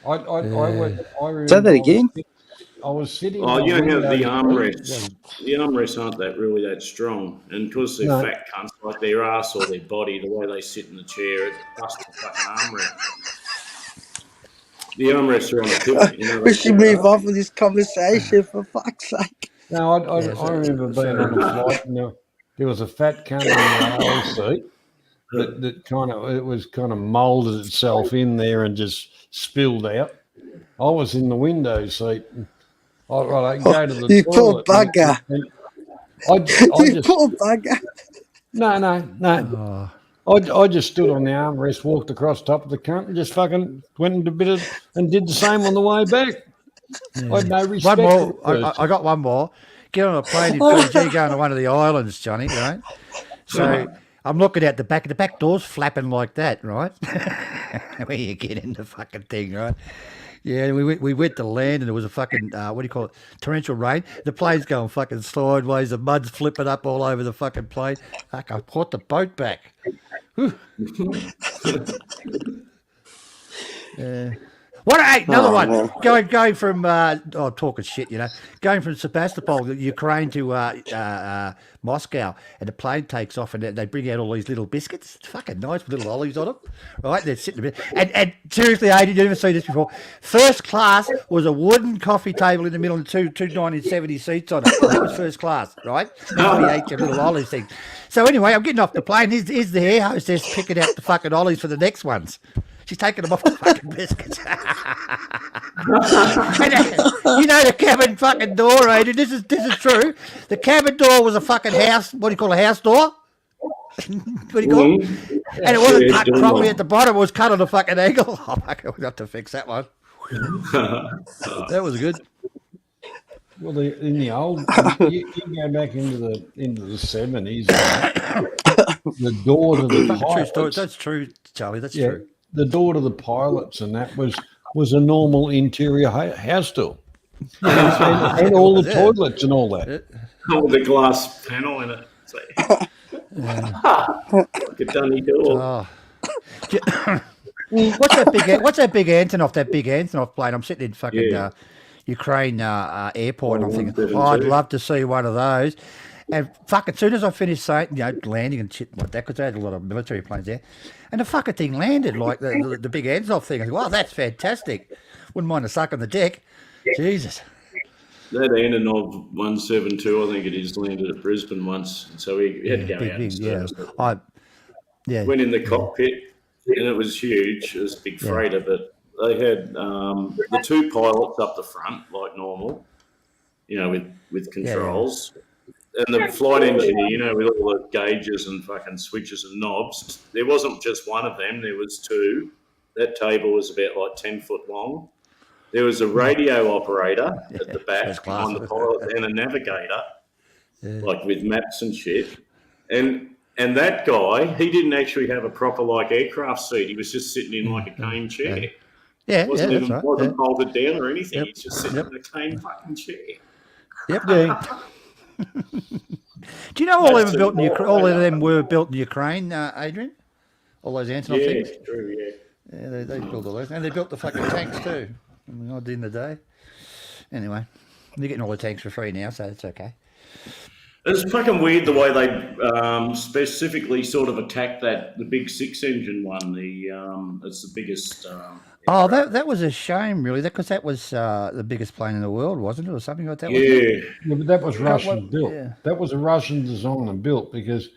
I remember say that again. I was sitting. Oh, you don't have the armrests. The armrests aren't really that strong, and because they're fat cunts, like their ass or their body, the way they sit in the chair, it busts the fucking armrest. The armrests are on a pivot. We should move on from this conversation, for fuck's sake. No, I remember being on a flight and there was a fat cunt in the aisle seat that it was kind of moulded itself in there and just spilled out. I was in the window seat. I go to the you toilet. Poor bugger. You poor bugger. No. I just stood on the armrest, walked across top of the cunt, and just fucking went into a bit of and did the same on the way back. I had no respect. One more. I got one more. Get on a plane in Fiji, going to one of the islands, Johnny. Right. So I'm looking out the back door's flapping like that, right? Where you get in the fucking thing, right? Yeah, we went to land and there was a fucking, torrential rain. The plane's going fucking sideways. The mud's flipping up all over the fucking plane. Fuck, I caught the boat back. Another one. Man. Going from, talking shit, going from Sebastopol, Ukraine to Moscow, and the plane takes off and they bring out all these little biscuits. It's fucking nice with little olives on them, right? They're sitting a bit. And seriously, Adrian, you've never seen this before. First class was a wooden coffee table in the middle and two 1970 seats on it. That was first class, right? We ate your little olive thing. So anyway, I'm getting off the plane. Here's the air hostess picking out the fucking olives for the next ones. She's taking them off the fucking biscuits. You know the cabin fucking door, Adrian. This is true. The cabin door was a fucking house. What do you call a house door? What do you call it? And it wasn't cut properly at the bottom. It was cut on a fucking angle. Oh, fuck, we got to fix that one. That was good. Well, in the old, you go back into the 70s. The door to the pilots. That's true, Charlie. That's true. The door to the pilots, and that was a normal interior house door, and all the toilets and all that. All the glass panel in it. Like a dummy door. What's that big Antonov? That big Antonov plane. I'm sitting in fucking Ukraine airport, and I'm thinking, I'd love to see one of those. And fucking, as soon as I finished saying, landing and shit like that, because they had a lot of military planes there, and the fucking thing landed like the big Antonov thing. I said, wow, that's fantastic. Wouldn't mind a suck on the deck. Jesus. That Antonov 172, I think it is, landed at Brisbane once, and so we had to go out and service it. Went in the cockpit, and it was huge. It was a big freighter, but they had the two pilots up the front, like normal, with controls. And the flight engineer, with all the gauges and fucking switches and knobs, there wasn't just one of them, there was two. That table was about like 10 foot long. There was a radio operator at the back behind the pilot and a navigator, like with maps and shit. And that guy, he didn't actually have a proper like aircraft seat. He was just sitting in like a cane chair. Wasn't folded down or anything. He's just sitting in a cane fucking chair. Yep. Do you know all of them built in Ukraine? All of them were built in Ukraine, Adrian. All those Antonov things. Yeah, true. Yeah, they built all those, and they built the fucking tanks too. I mean, I did in the day. Anyway, they're getting all the tanks for free now, so it's okay. It's fucking weird the way they specifically sort of attacked the big 6-engine one. It's the biggest. That was a shame, really, because that was the biggest plane in the world, wasn't it, or something like that? Yeah, but that was Russian built. Yeah. That was a Russian design and built because.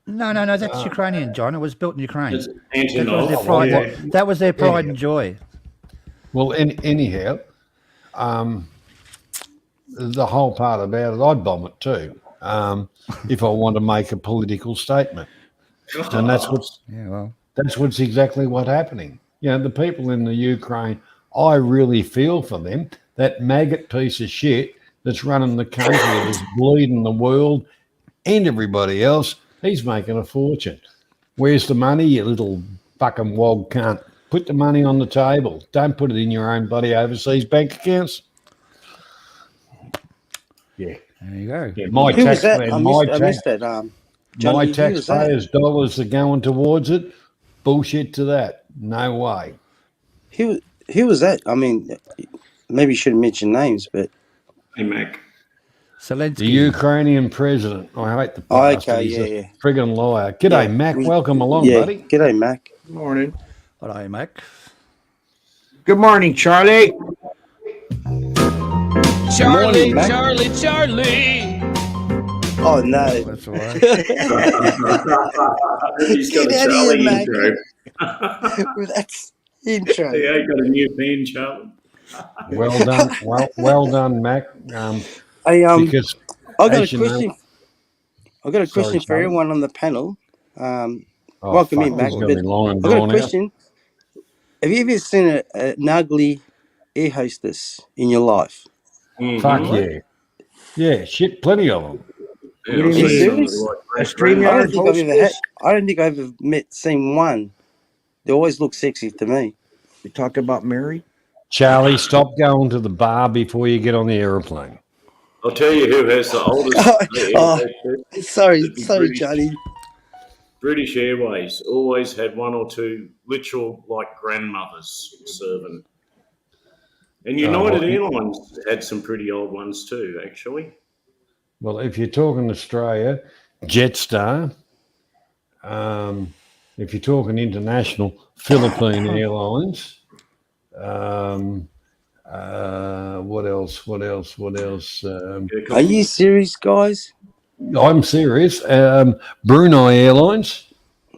No, that's Ukrainian, John. It was built in Ukraine. Antonov. That was their pride and joy. Well, anyhow, the whole part about it, I'd bomb it too. If I want to make a political statement, and that's what's exactly what's happening. The people in the Ukraine, I really feel for them. That maggot piece of shit that's running the country, that's bleeding the world and everybody else, he's making a fortune. Where's the money, you little fucking wog cunt? Put the money on the table. Don't put it in your own bloody overseas bank accounts. Yeah. There you go. Yeah, my taxpayers' dollars are going towards it. Bullshit to that. No way. Who was that? I mean, maybe you shouldn't mention names, but... Hey, Mac. Zelensky. The Ukrainian president. I hate the bastard. He's a friggin' liar. G'day, Mac. Welcome along, buddy. G'day, Mac. Good morning. Hello, Mac. Good morning, Charlie. Charlie. Oh, no. That's all right. He's got a Charlie intro. That's intro. Yeah, he got a new pen, Charlie. Well done. Well done, Mac. I got a question. I've got a question for everyone on the panel. Welcome in, Mac. I've got a question. Have you ever seen an ugly air hostess in your life? Mm-hmm. Fuck yeah. Yeah, shit, plenty of them. Are you serious? I don't think I've ever seen one. They always look sexy to me. You talk about Mary? Charlie, stop going to the bar before you get on the aeroplane. I'll tell you who has the oldest. Sorry, Johnny. British Airways always had one or two literal like grandmothers serving. And United Airlines had some pretty old ones too, actually. Well, if you're talking Australia, Jetstar. If you're talking international, Philippine Airlines. What else? Are you serious, guys? I'm serious. Brunei Airlines.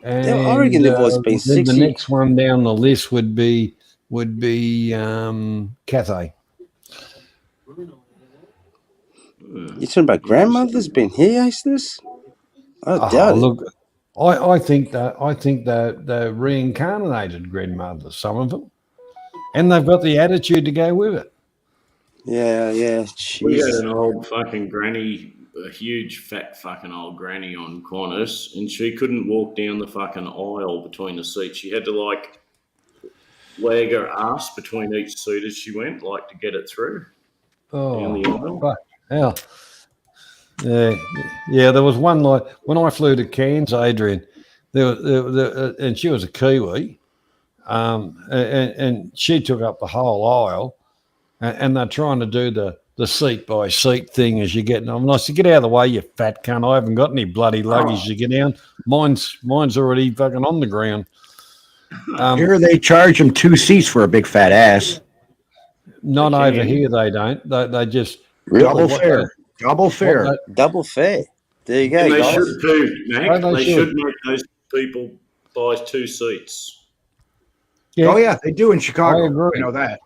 I reckon And the boy's been then the 60. next one down the list would be Cathay. You're talking about grandmother's been here, Aces? I doubt it. Look, I think they're reincarnated grandmothers, some of them, and they've got the attitude to go with it. Yeah. We had Jesus. an old fucking granny, a huge fat fucking old granny on Qantas, and she couldn't walk down the fucking aisle between the seats. She had to like lag her ass between each seat as she went, like to get it through down the aisle. Fuck hell. Yeah. There was one like when I flew to Cairns, Adrian. There, and she was a Kiwi, and she took up the whole aisle, and they're trying to do the seat by seat thing as you get. And I said, "Get out of the way, you fat cunt! I haven't got any bloody luggage to get down. Mine's already fucking on the ground." Here they charge them 2 seats for a big fat ass. Not over here, they don't. They just Double fare. Double fare. Double fare. There you go, And they guys. should too, Mac. They They should. should make those people buy 2 seats. Yeah. Oh yeah, they do in Chicago. I agree. I know that.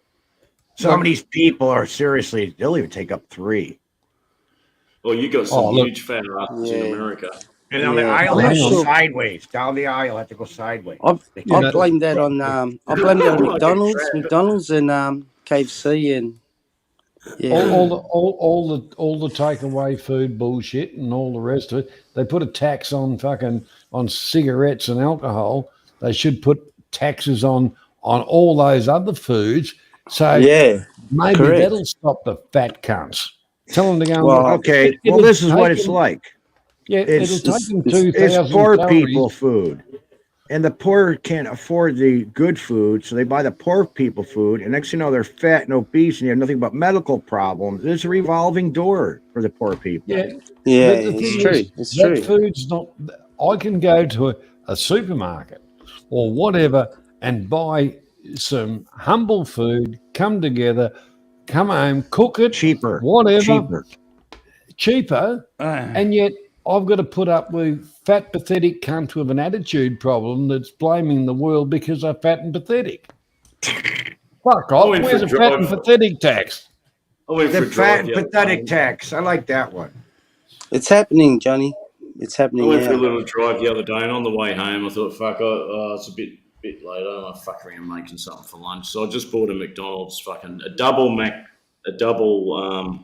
Some of these people are seriously, they'll even take up 3. Well, you got some look. huge fat asses Yeah. in America. And on the Yeah. aisle, they have to Hang go on. sideways. Down the aisle, have to go sideways. I blame that on McDonald's, Like a McDonald's and KFC and all the takeaway food bullshit and all the rest of it. They put a tax on cigarettes and alcohol. They should put taxes on all those other foods. So maybe correct. that'll stop the fat cunts. Tell them to go. Well, Okay, It'll this is what take it's them- like. Yeah, It's it'll take them 2,000 it's poor calories. people food. And the poor can't afford the good food, so they buy the poor people food. And next thing you know, they're fat and obese, and you have nothing but medical problems. There's a revolving door for the poor people. Yeah, Yeah, but the it's thing true. is, It's that true. food's not. I can go to a supermarket or whatever and buy some humble food, come together, come home, cook it, Cheaper. whatever, cheaper, and yet I've got to put up with fat, pathetic cunt with an attitude problem that's blaming the world because they're fat and pathetic. Fuck off. went for Where's the fat and drive. pathetic tax? I went The for a fat drive and the other pathetic day. tax. I like that one. It's happening, Johnny. It's I happening went for a now. little drive the other day, and on the way home, I thought, "Fuck, it's a bit late. I don't want to fuck around making something for lunch." So I just bought a McDonald's a double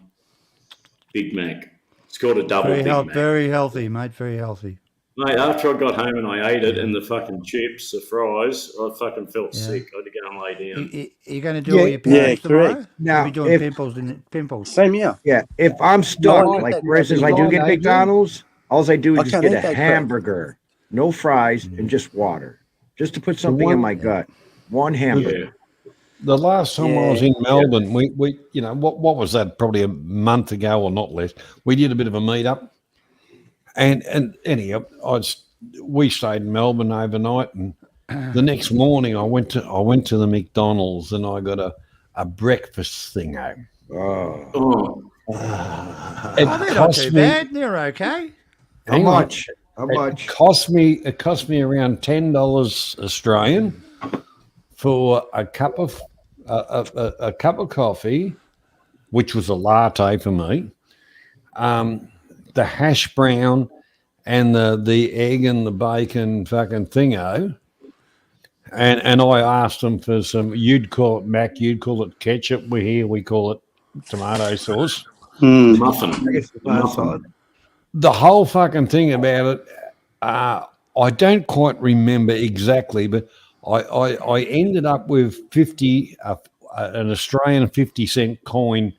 Big Mac. It's called a double Big Mac. Very healthy, mate. Very healthy. Mate, after I got home and I ate it, and the fucking chips, the fries, I fucking felt sick. I had to go and lay down. You're going to do all your pimples tomorrow? correct. Now, You'll be doing if- pimples. Same here. Yeah, if I'm stuck, No, like that- for instance, I do no, get no, McDonald's, all I do I is just can't get eat a that crap. hamburger, no fries, and just water, just to put something in one- my gut. One hamburger. Yeah. The last time I was Yeah. in Melbourne, we what was that? Probably a month ago or not less. We did a bit of a meetup, and anyhow, we stayed in Melbourne overnight, and the next morning I went to the McDonald's and I got a breakfast thing home. Oh, Oh, It Oh, they're not cost too me. bad. They're okay. how hang on. much? How It much? cost me around $10 Australian for a cup of a cup of coffee, which was a latte for me. The hash brown and the egg and the bacon fucking thingo. And I asked them for some. You'd call it mac. You'd call it ketchup. We call it tomato sauce. muffin. I guess it's not solid. The whole fucking thing about it, I don't quite remember exactly, but I ended up with 50 an Australian 50-cent coin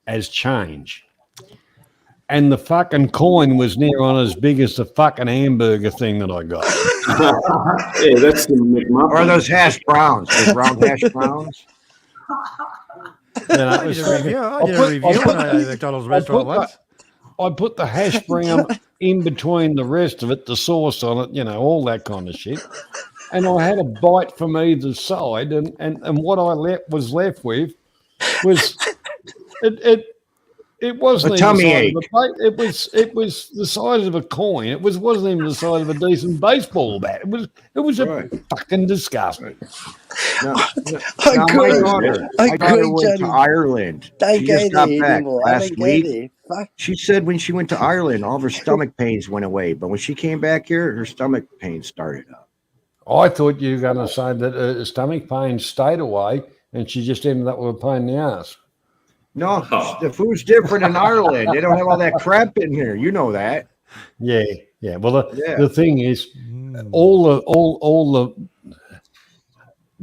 as change, and the fucking coin was near on as big as the fucking hamburger thing that I got. Yeah, that's the McMuffin. Or those hash browns, those round hash browns. You know, I it was did a review. fucking- I did a review on a McDonald's restaurant once. I put the hash brown in between the rest of it, the sauce on it, all that kind of shit. And I had a bite from either side, and what I was left with was it It wasn't A even the tummy size ache. of a plate. It was the size of a coin. It wasn't even the size of a decent baseball bat. It was Right. fucking disgusting. No, no, I now agree. my daughter went to Johnny. Ireland. Don't She go just got there back anymore. I last don't go week. there. Fuck. She said when she went to Ireland, all of her stomach pains went away, but when she came back here, her stomach pains started up. I thought you were going to say that her stomach pain stayed away and she just ended up with a pain in the ass. No, the food's different in Ireland. They don't have all that crap in here. You know that. Yeah. Well, Yeah. the thing is, all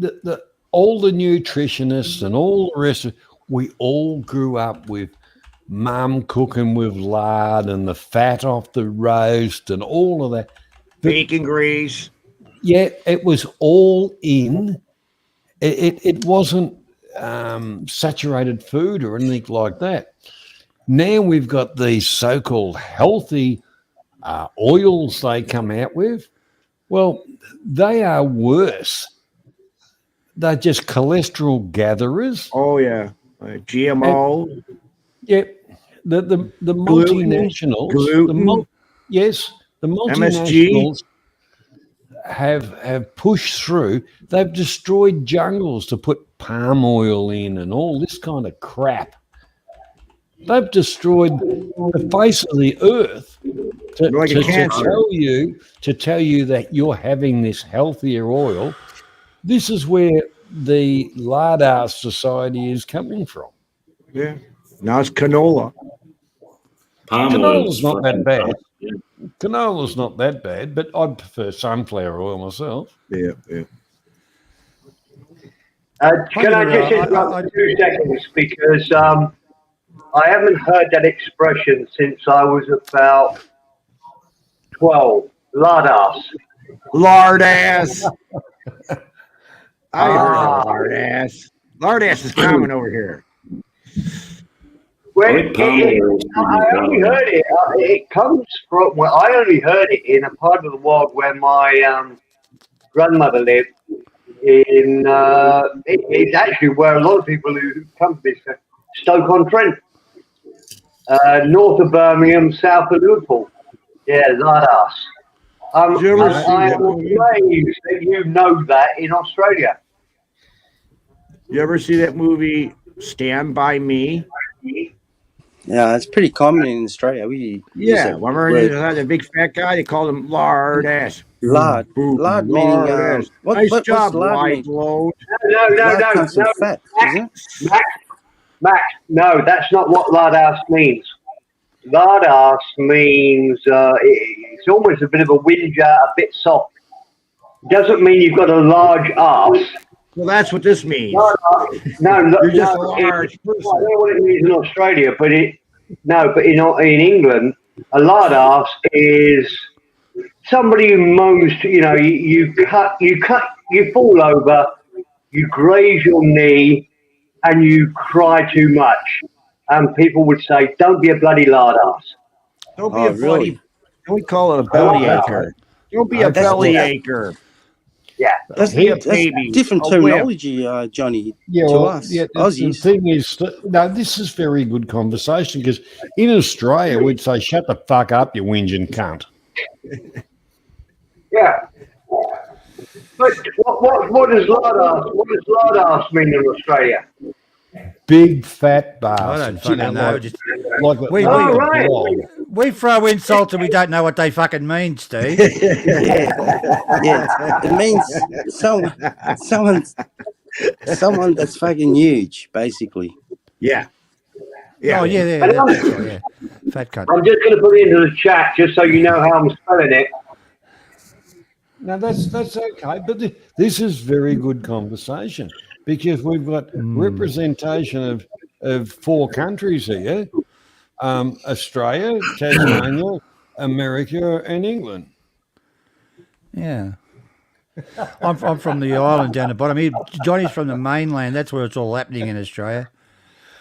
the nutritionists and all the rest of we all grew up with mum cooking with lard and the fat off the roast and all of that. Bacon grease. Yeah, it was all in. It wasn't saturated food or anything like that. Now we've got these so-called healthy oils they come out with. Well, they are worse. They're just cholesterol gatherers. Oh yeah, GMO. Yeah, the multinationals. Gluten. The multinationals have pushed through. They've destroyed jungles to put palm oil in and all this kind of crap. They've destroyed the face of the earth to tell you that you're having this healthier oil. This is where the lard society is coming from. Yeah. Now it's canola. Canola's not that bad. Canola's not that bad, but I'd prefer sunflower oil myself. Yeah. Can I just interrupt 2 seconds because I haven't heard that expression since I was about 12. Lard ass. Lard ass. I heard lard ass. Lard ass is common over here. Well, I only heard it. It comes from. Well, I only heard it in a part of the world where my grandmother lived. It's actually where a lot of people who come to this Stoke-on-Trent, north of Birmingham, south of Liverpool. Yeah, lard ass. I'm amazed that you know that in Australia. You ever see that movie Stand By Me? Yeah, it's pretty common in Australia. Remember the big fat guy? They called him lard ass. Lard meaning ass. Nice job, lard mean? load. No. Fat, Max, no, that's not what lard ass means. Lard ass means it's almost a bit of a whinger, a bit soft. Doesn't mean you've got a large ass. Well, that's what this means. No, you're just a large person. I don't know what it means in Australia, but in England, a lard ass is somebody who moans. You fall over, you graze your knee, and you cry too much. And people would say, "Don't be a bloody lard ass." Don't be a bloody. We call it a belly acre. Don't be a belly acre. Yeah, that's different terminology, Johnny. Yeah, to us. Yeah, the thing is, this is very good conversation because in Australia we'd say, "Shut the fuck up, you whinging cunt." Yeah, but what does lard ass mean in Australia? Big fat bastard. I don't fucking know. We throw insults and we don't know what they fucking mean, Steve. Yeah. It means someone that's fucking huge, basically. Yeah. Oh, yeah. Fat cunt. I'm just going to put it into the chat just so you know how I'm spelling it. No, that's okay. But this is very good conversation because we've got representation of 4 countries here. Australia, Tasmania, America, and England. Yeah. I'm from the island down the bottom here. Johnny's from the mainland. That's where it's all happening in Australia.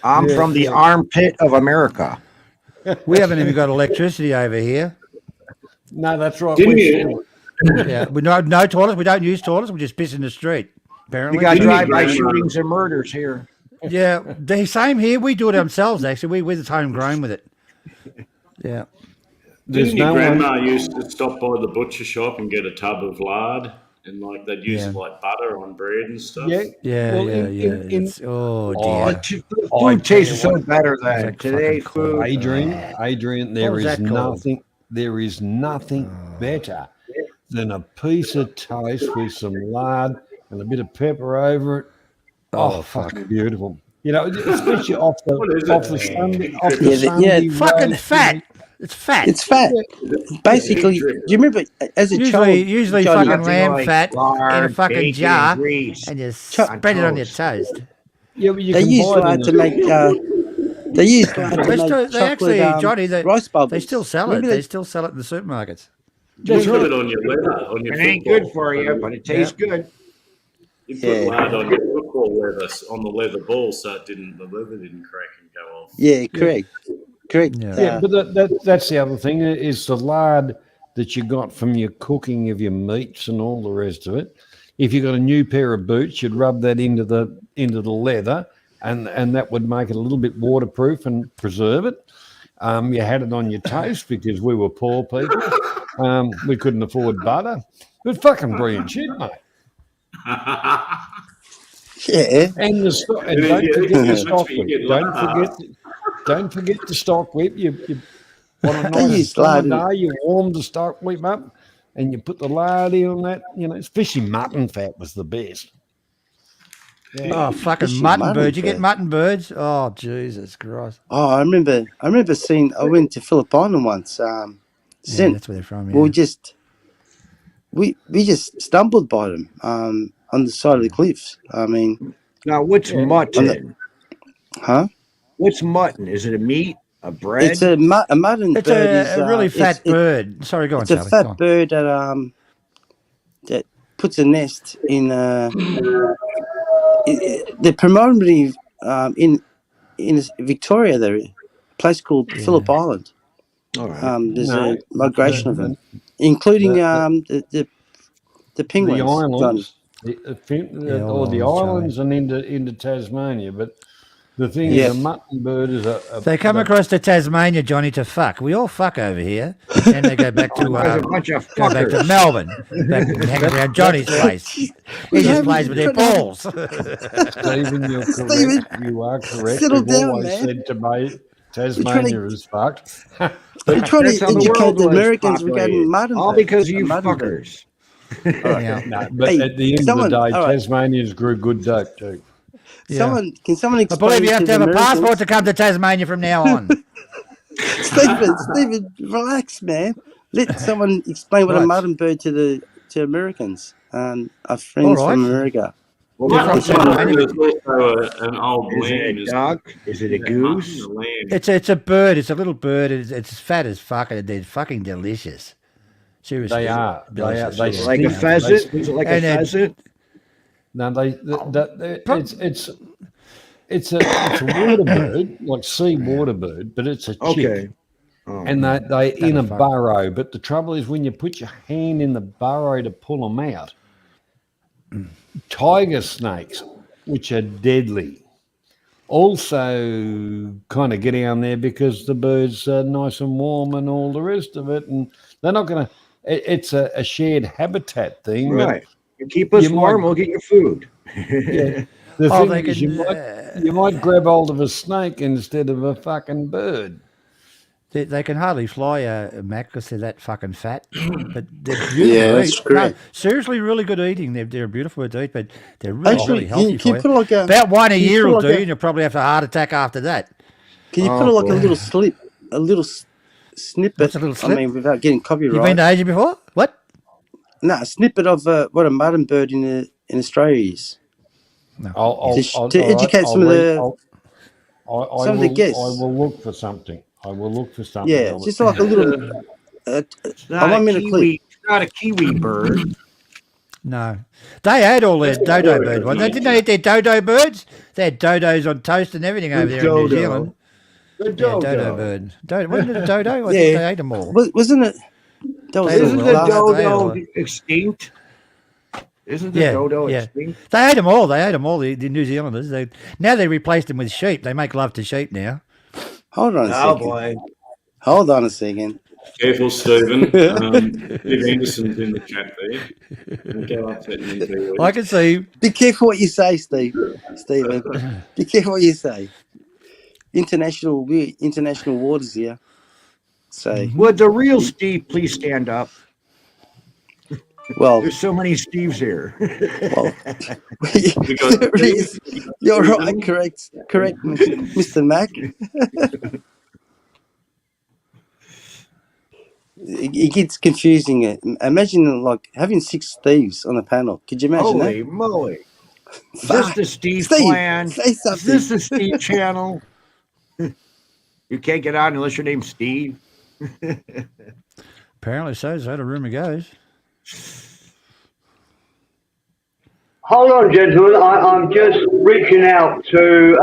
I'm from the armpit of America. We haven't even got electricity over here. No, that's right. Yeah, we no toilets. We don't use toilets. We just piss in the street. Apparently, we got drive-by shootings and murders here. Yeah, the same here. We do it ourselves. Actually, we're just homegrown with it. Yeah. There's Didn't your no grandma one. used to stop by the butcher shop and get a tub of lard, and like they'd use Yeah. it like butter on bread and stuff? Yeah. Yeah, Well, yeah, yeah. in Oh oh, dear. The I food tell you tastes so what, better It's than like fucking today's cold. food. Adrian, What was that called? there is nothing better than a piece of toast with some lard and a bit of pepper over it. Oh, fuck. fucking beautiful. You know, especially off What is the it? Sunday, Fucking roast, fat. It's fat. It's fat. Basically, do you remember as a child? Usually Johnny, fucking Nothing lamb like fat in a lard, fucking bacon, jar, and grease and you on spread it on your toast. toast. Yeah, but you they can used buy it lard in to make. They used lard to make They chocolate actually, Johnny, rice bubbles. they still sell it. Remember They still sell it in the supermarkets. You That's put right. it on your leather, on your It ain't football. good for you, but it tastes good. You put Yeah. lard on your football leather, on the leather ball, so the leather didn't crack and go off. Yeah, correct. Yeah, but that's the other thing is the lard that you got from your cooking of your meats and all the rest of it. If you got a new pair of boots, you'd rub that into the leather, and that would make it a little bit waterproof and preserve it. You had it on your toast because we were poor people. We couldn't afford butter. It was fucking brilliant shit, mate. Yeah. And don't forget the stock whip. Don't forget the stock whip. You on a nice summer day, you warm the stock whip up, and you put the lard in on that. You know, especially mutton fat was the best. Yeah. Oh, fucking mutton birds! You get mutton birds? Oh, Jesus Christ! Oh, I remember seeing. I went to Phillip Island once. Yeah, that's where they're from. Yeah. We just stumbled by them on the side of the cliffs. I mean, now what's mutton? What's mutton? Is it a meat? A bread? It's a mutton it's bird. It's a really fat bird. Sorry, go on, It's a Sally. fat bird that puts a nest in. They're primarily in Victoria. There, a place called Phillip Island. All right. There's a migration of them, including the penguins. The islands, the islands, and into Tasmania. But the thing is, a mutton bird is they come across to Tasmania, Johnny, to fuck. We all fuck over here, and they go back to Melbourne, back to hang around Johnny's place. He just plays with their balls. Stephen, you're correct. You are correct. We've always said to me, Tasmania is fucked. We're trying to educate the Americans regarding mutton. All because of you fuckers. But at the end of the day, Tasmanians grew good dope too. Can someone explain? I believe you have to have a passport to come to Tasmania from now on. Stephen, relax, man. Let someone explain what a mutton bird to Americans and our friends from America. It's also an old lamb. Is it a duck? Is it a goose? It's a bird. It's a little bird. It's as fat as fuck, and they're fucking delicious. Seriously, they are. They like a pheasant. Is it like a pheasant? No, it's a water bird, like sea water bird, but it's a chick. Okay. And they in a burrow. But the trouble is when you put your hand in the burrow to pull them out, tiger snakes, which are deadly, also kind of get down there because the birds are nice and warm and all the rest of it. And they're not going to, it's a shared habitat thing. Right. You keep us warm, we'll get your food. Yeah. The thing is, you might grab hold of a snake instead of a fucking bird. They can hardly fly, Mac, because they're that fucking fat. But they're beautiful to eat. No, seriously, really good eating. They're beautiful to eat, but they're really healthy for you. About one a year will do, and you'll probably have a heart attack after that. Can you put a little snippet? What's a little snip? I mean, without getting copyright. You've been to Asia before? What? No, a snippet of what a mutton bird in Australia is. No. To educate some of the guests. I will look for something. Yeah, just like a little. It's not a kiwi bird. No. They had all their dodo birds. Didn't they eat their dodo birds? They had dodos on toast and everything over there in New Zealand. The dodo. Dodo bird. Wasn't it a dodo? I think they ate them all. Wasn't it? Isn't the dodo extinct? Isn't the dodo extinct? They ate them all. They ate them all, the New Zealanders. Now they replaced them with sheep. They make love to sheep now. Hold on a Oh, second. boy. Hold on a second. Careful, Stephen. Steve Anderson's in the chat there. Don't go upsetting him too I can see. Be careful what you say, Stephen. Be careful what you say. International waters here. So, Would the real Steve please stand up? well, There's so many Steves here. well, you're right. Correct, Mr. Mac. It gets confusing. Imagine like having 6 Steves on a panel. Could you imagine Holy that? moly! Is this the Steve Steve, clan? say Is something. this the Steve channel? You can't get on unless your name's Steve. Apparently so. Is that a rumor goes? Hold on, gentlemen. I'm just reaching out to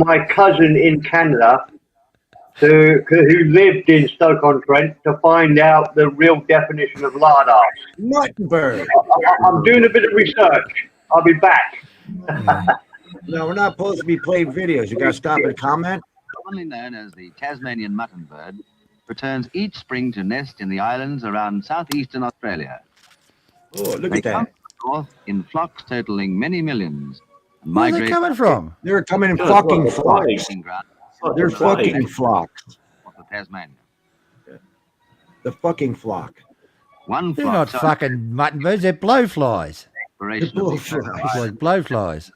my cousin in Canada who lived in Stoke-on-Trent to find out the real definition of lard arse. Muttonbird. I'm doing a bit of research. I'll be back. No, we're not supposed to be playing videos. You got to stop and comment. Commonly known as the Tasmanian muttonbird, returns each spring to nest in the islands around southeastern Australia. Oh, look They at that. come north in flocks totaling many millions. And Where are they migrate coming from? They're coming in fucking flocks. breeding ground They're fucking flocks. of the Tasmania. The fucking flock. One They're flock not fucking mutton birds. They're blowflies. exploration of the Like blowflies.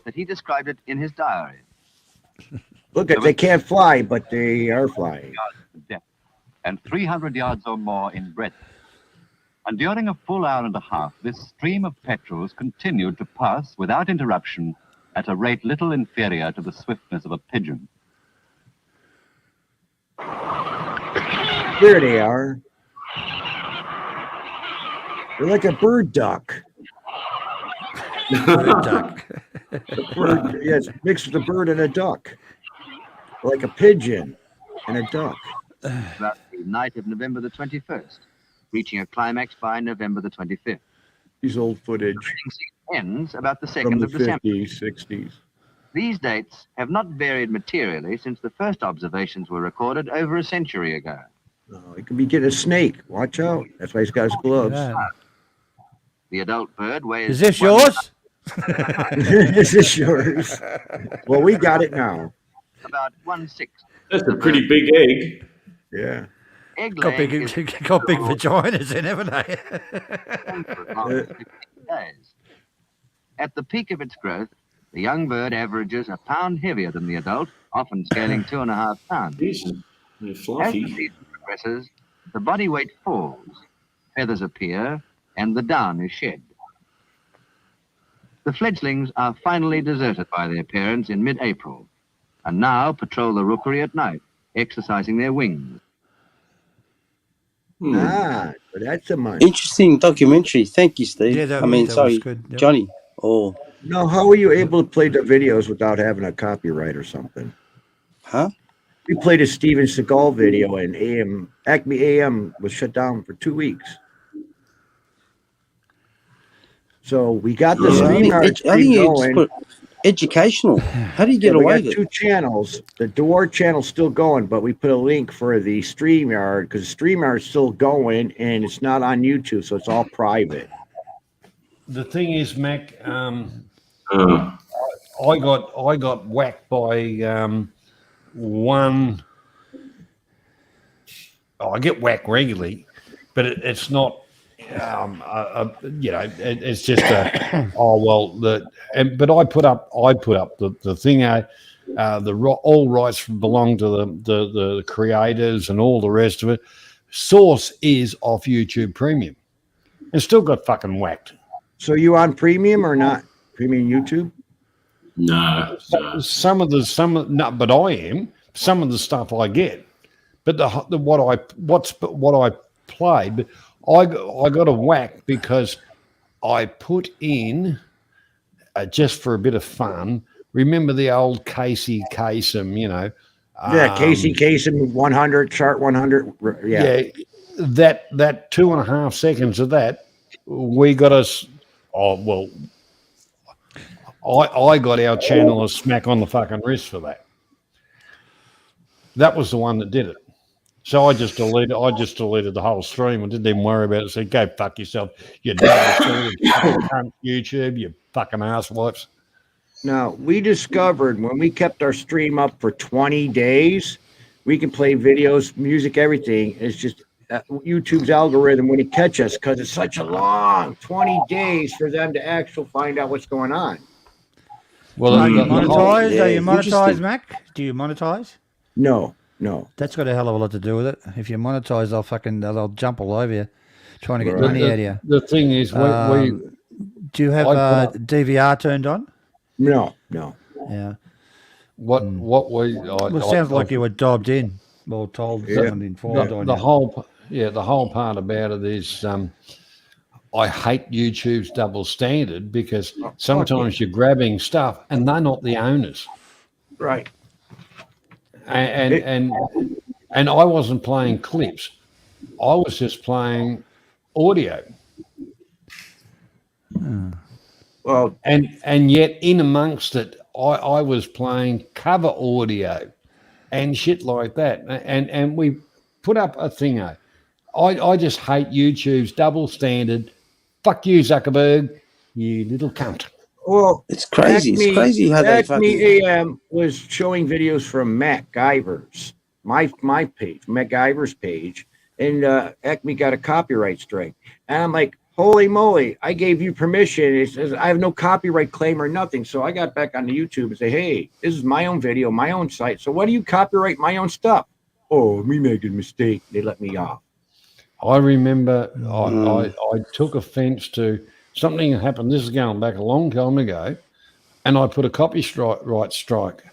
that he described it in his diary. Look at they can't fly, but they are flying. Depth and 300 yards or more in breadth. And during a full hour and a half, this stream of petrels continued to pass without interruption at a rate little inferior to the swiftness of a pigeon. There they are. They're like a bird duck. Bird duck. Bird, yes, mixed with a bird and a duck. Like a pigeon and a duck. About the night of November the 21st, reaching a climax by November the 25th. These old footage Ends about the from 2nd the of December. 50s, 60s. These dates have not varied materially since the first observations were recorded over a century ago. Oh, he could be getting a snake. Watch out. That's why he's got his gloves. The adult bird weighs... Is this yours? Is this yours? Well, we got it now. About 1/6. That's a pretty big egg. Yeah. Egg Got big, laying is got big vaginas in, haven't they? for as long as 15 days. At the peak of its growth, the young bird averages a pound heavier than the adult, often scaling 2.5 pounds. Decent. They're As the fluffy. season progresses, the body weight falls, feathers appear, and the down is shed. The fledglings are finally deserted by their parents in mid-April, and now patrol the rookery at night, exercising their wings. Ah, but that's a money. Interesting documentary. Thank you, Steve. Yeah, that I was good. Yep. Johnny. Oh, No, how were you able to play the videos without having a copyright or something? huh? We played a Steven Seagal video and Acme AM was shut down for 2 weeks. So we got the stream I think you just put educational. How do you get we away got with it? 2 channels. The Door channel's still going, but we put a link for the StreamYard because StreamYard's still going and it's not on YouTube, so it's all private. The thing is, Mac, I got whacked by one. I get whacked regularly, but it's not. It's just a. But I put up the thing. All rights belong to the creators and all the rest of it. Source is off YouTube Premium, and still got fucking whacked. So you on premium or not? Premium YouTube? No. But I am. Some of the stuff I get, but what I played, I got a whack because I put in just for a bit of fun. Remember the old Casey Kasem, Yeah, Casey Kasem 100 chart 100. Yeah. That 2.5 seconds of that, we got us Oh, well, I got our channel a smack on the fucking wrist for that. That was the one that did it. So I just deleted the whole stream. I didn't even worry about it. I said, go fuck yourself, you double standard fucking cunt YouTube, you fucking asswipes. Now, we discovered when we kept our stream up for 20 days, we can play videos, music, everything. It's just YouTube's algorithm when it catch us, because it's such a long 20 days for them to actually find out what's going on. Well, are you monetized? Are you monetized, Mac? Do you monetize? No. That's got a hell of a lot to do with it. If you monetize, they'll jump all over you, trying to get money out of you. The thing is, do you have DVR turned on? No. Yeah. What we? It sounds like you were dobbed in, or told someone informed on you. The whole part about it is, I hate YouTube's double standard because sometimes you're grabbing stuff and they're not the owners. Right. And I wasn't playing clips. I was just playing audio. Well, and yet in amongst it, I was playing cover audio and shit like that. And we put up a thingo. I just hate YouTube's double standard. Fuck you, Zuckerberg, you little cunt. Well, it's crazy. It's crazy how they fucking... AM was showing videos from MacGyver's, my page, MacGyver's page, and Acme got a copyright strike. And I'm like, holy moly, I gave you permission. It says I have no copyright claim or nothing. So I got back onto YouTube and say, hey, this is my own video, my own site. So why do you copyright my own stuff? Oh, me making a mistake. They let me off. I remember I took offense to something that happened. This is going back a long time ago, and I put a copyright strike.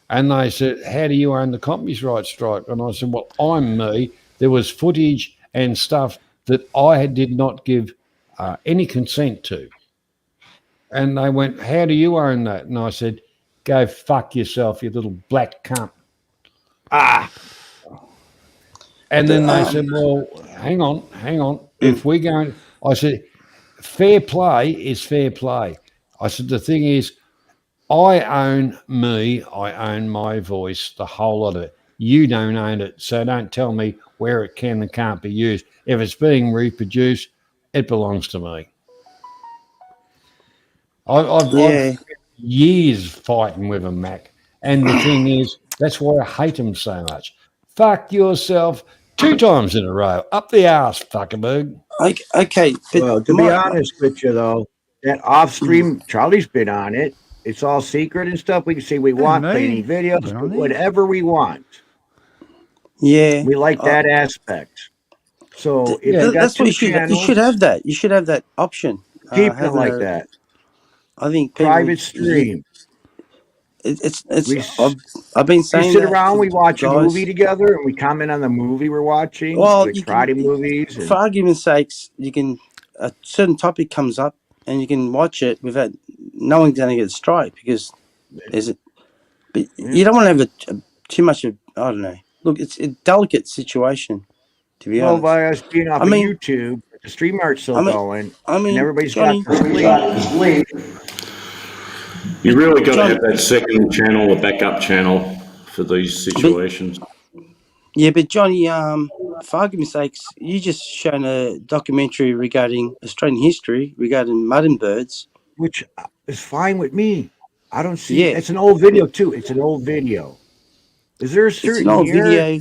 And they said, how do you own the copyright strike? And I said, well, I'm me. There was footage and stuff that I did not give any consent to. And they went, how do you own that? And I said, go fuck yourself, you little black cunt. And then they said, well, hang on. If we're going, I said, fair play is fair play. I said, the thing is, I own me, I own my voice, the whole lot of it. You don't own it, so don't tell me where it can and can't be used. If it's being reproduced, it belongs to me. I've spent years fighting with them, Mac. And the thing is, that's why I hate them so much. Fuck yourself 2 times in a row. Up the arse, Zuckerberg. Okay. Well, to be honest with you, though, that off-stream, Charlie's been on it. It's all secret and stuff. We can say we want, play any videos, whatever we want. Yeah. We like that aspect. So if that's what you should. You should have that. You should have that option. Keep it like that. I think private stream. I've been saying we sit around, we watch a movie together, and we comment on the movie we're watching. Well, like karate movies. For argument's sakes, you can a certain topic comes up, and you can watch it without no one's going to get a strike because there's it. But you don't want to have too much of. I don't know. Look, it's a delicate situation. To be honest, by us being off of YouTube, the stream art's still going. And everybody's got to sleep. You really got to have that second channel, a backup channel for these situations. But Johnny, for argument's sakes, you just shown a documentary regarding Australian history regarding mutton birds, which is fine with me. I don't see. It's an old video too. It's an old video. Is there a certain year where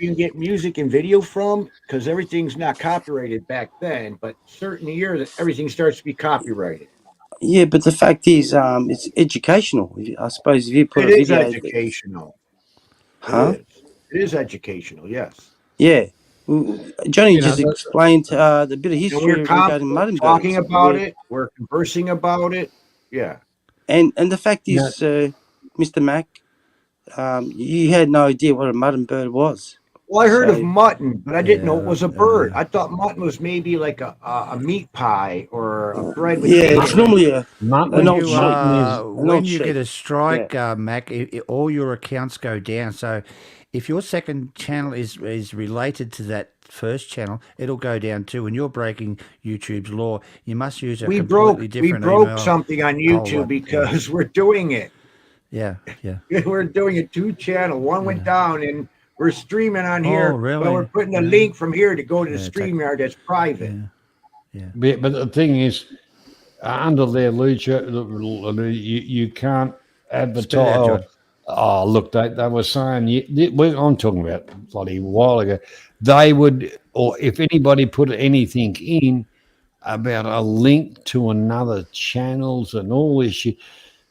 you can get music and video from? Because everything's not copyrighted back then, but certain year that everything starts to be copyrighted. Yeah, but the fact is, it's educational. I suppose if you put a video, it is educational. Huh? It is educational. Yes. Yeah. Johnny just explained the bit of history regarding mutton birds. Talking about it, we're conversing about it. Yeah. And the fact is, Mr. Mac, you had no idea what a mutton bird was. Well, I heard of So- mutton, but I didn't know it was a bird. yeah. I thought mutton was maybe like a meat pie or a bread with Yeah, meat it's on it. normally an When old you sheep. An when old you get sheep. a strike, Mac, all your accounts go down. So if your second channel is related to that first channel, it'll go down too. When you're breaking YouTube's law, you must use a We completely broke different broke email. something on YouTube because we're doing it. Yeah, yeah. We're doing a 2-channel. One went down, and we're streaming on here. Oh, really? But we're putting a Yeah. link from here to go to the Yeah, take- StreamYard that's private. But the thing is, under their lucha, you can't Spit it out, John. advertise. Oh, look, they were saying, I'm talking about bloody a while ago, they would, or if anybody put anything in about a link to another channels and all this shit.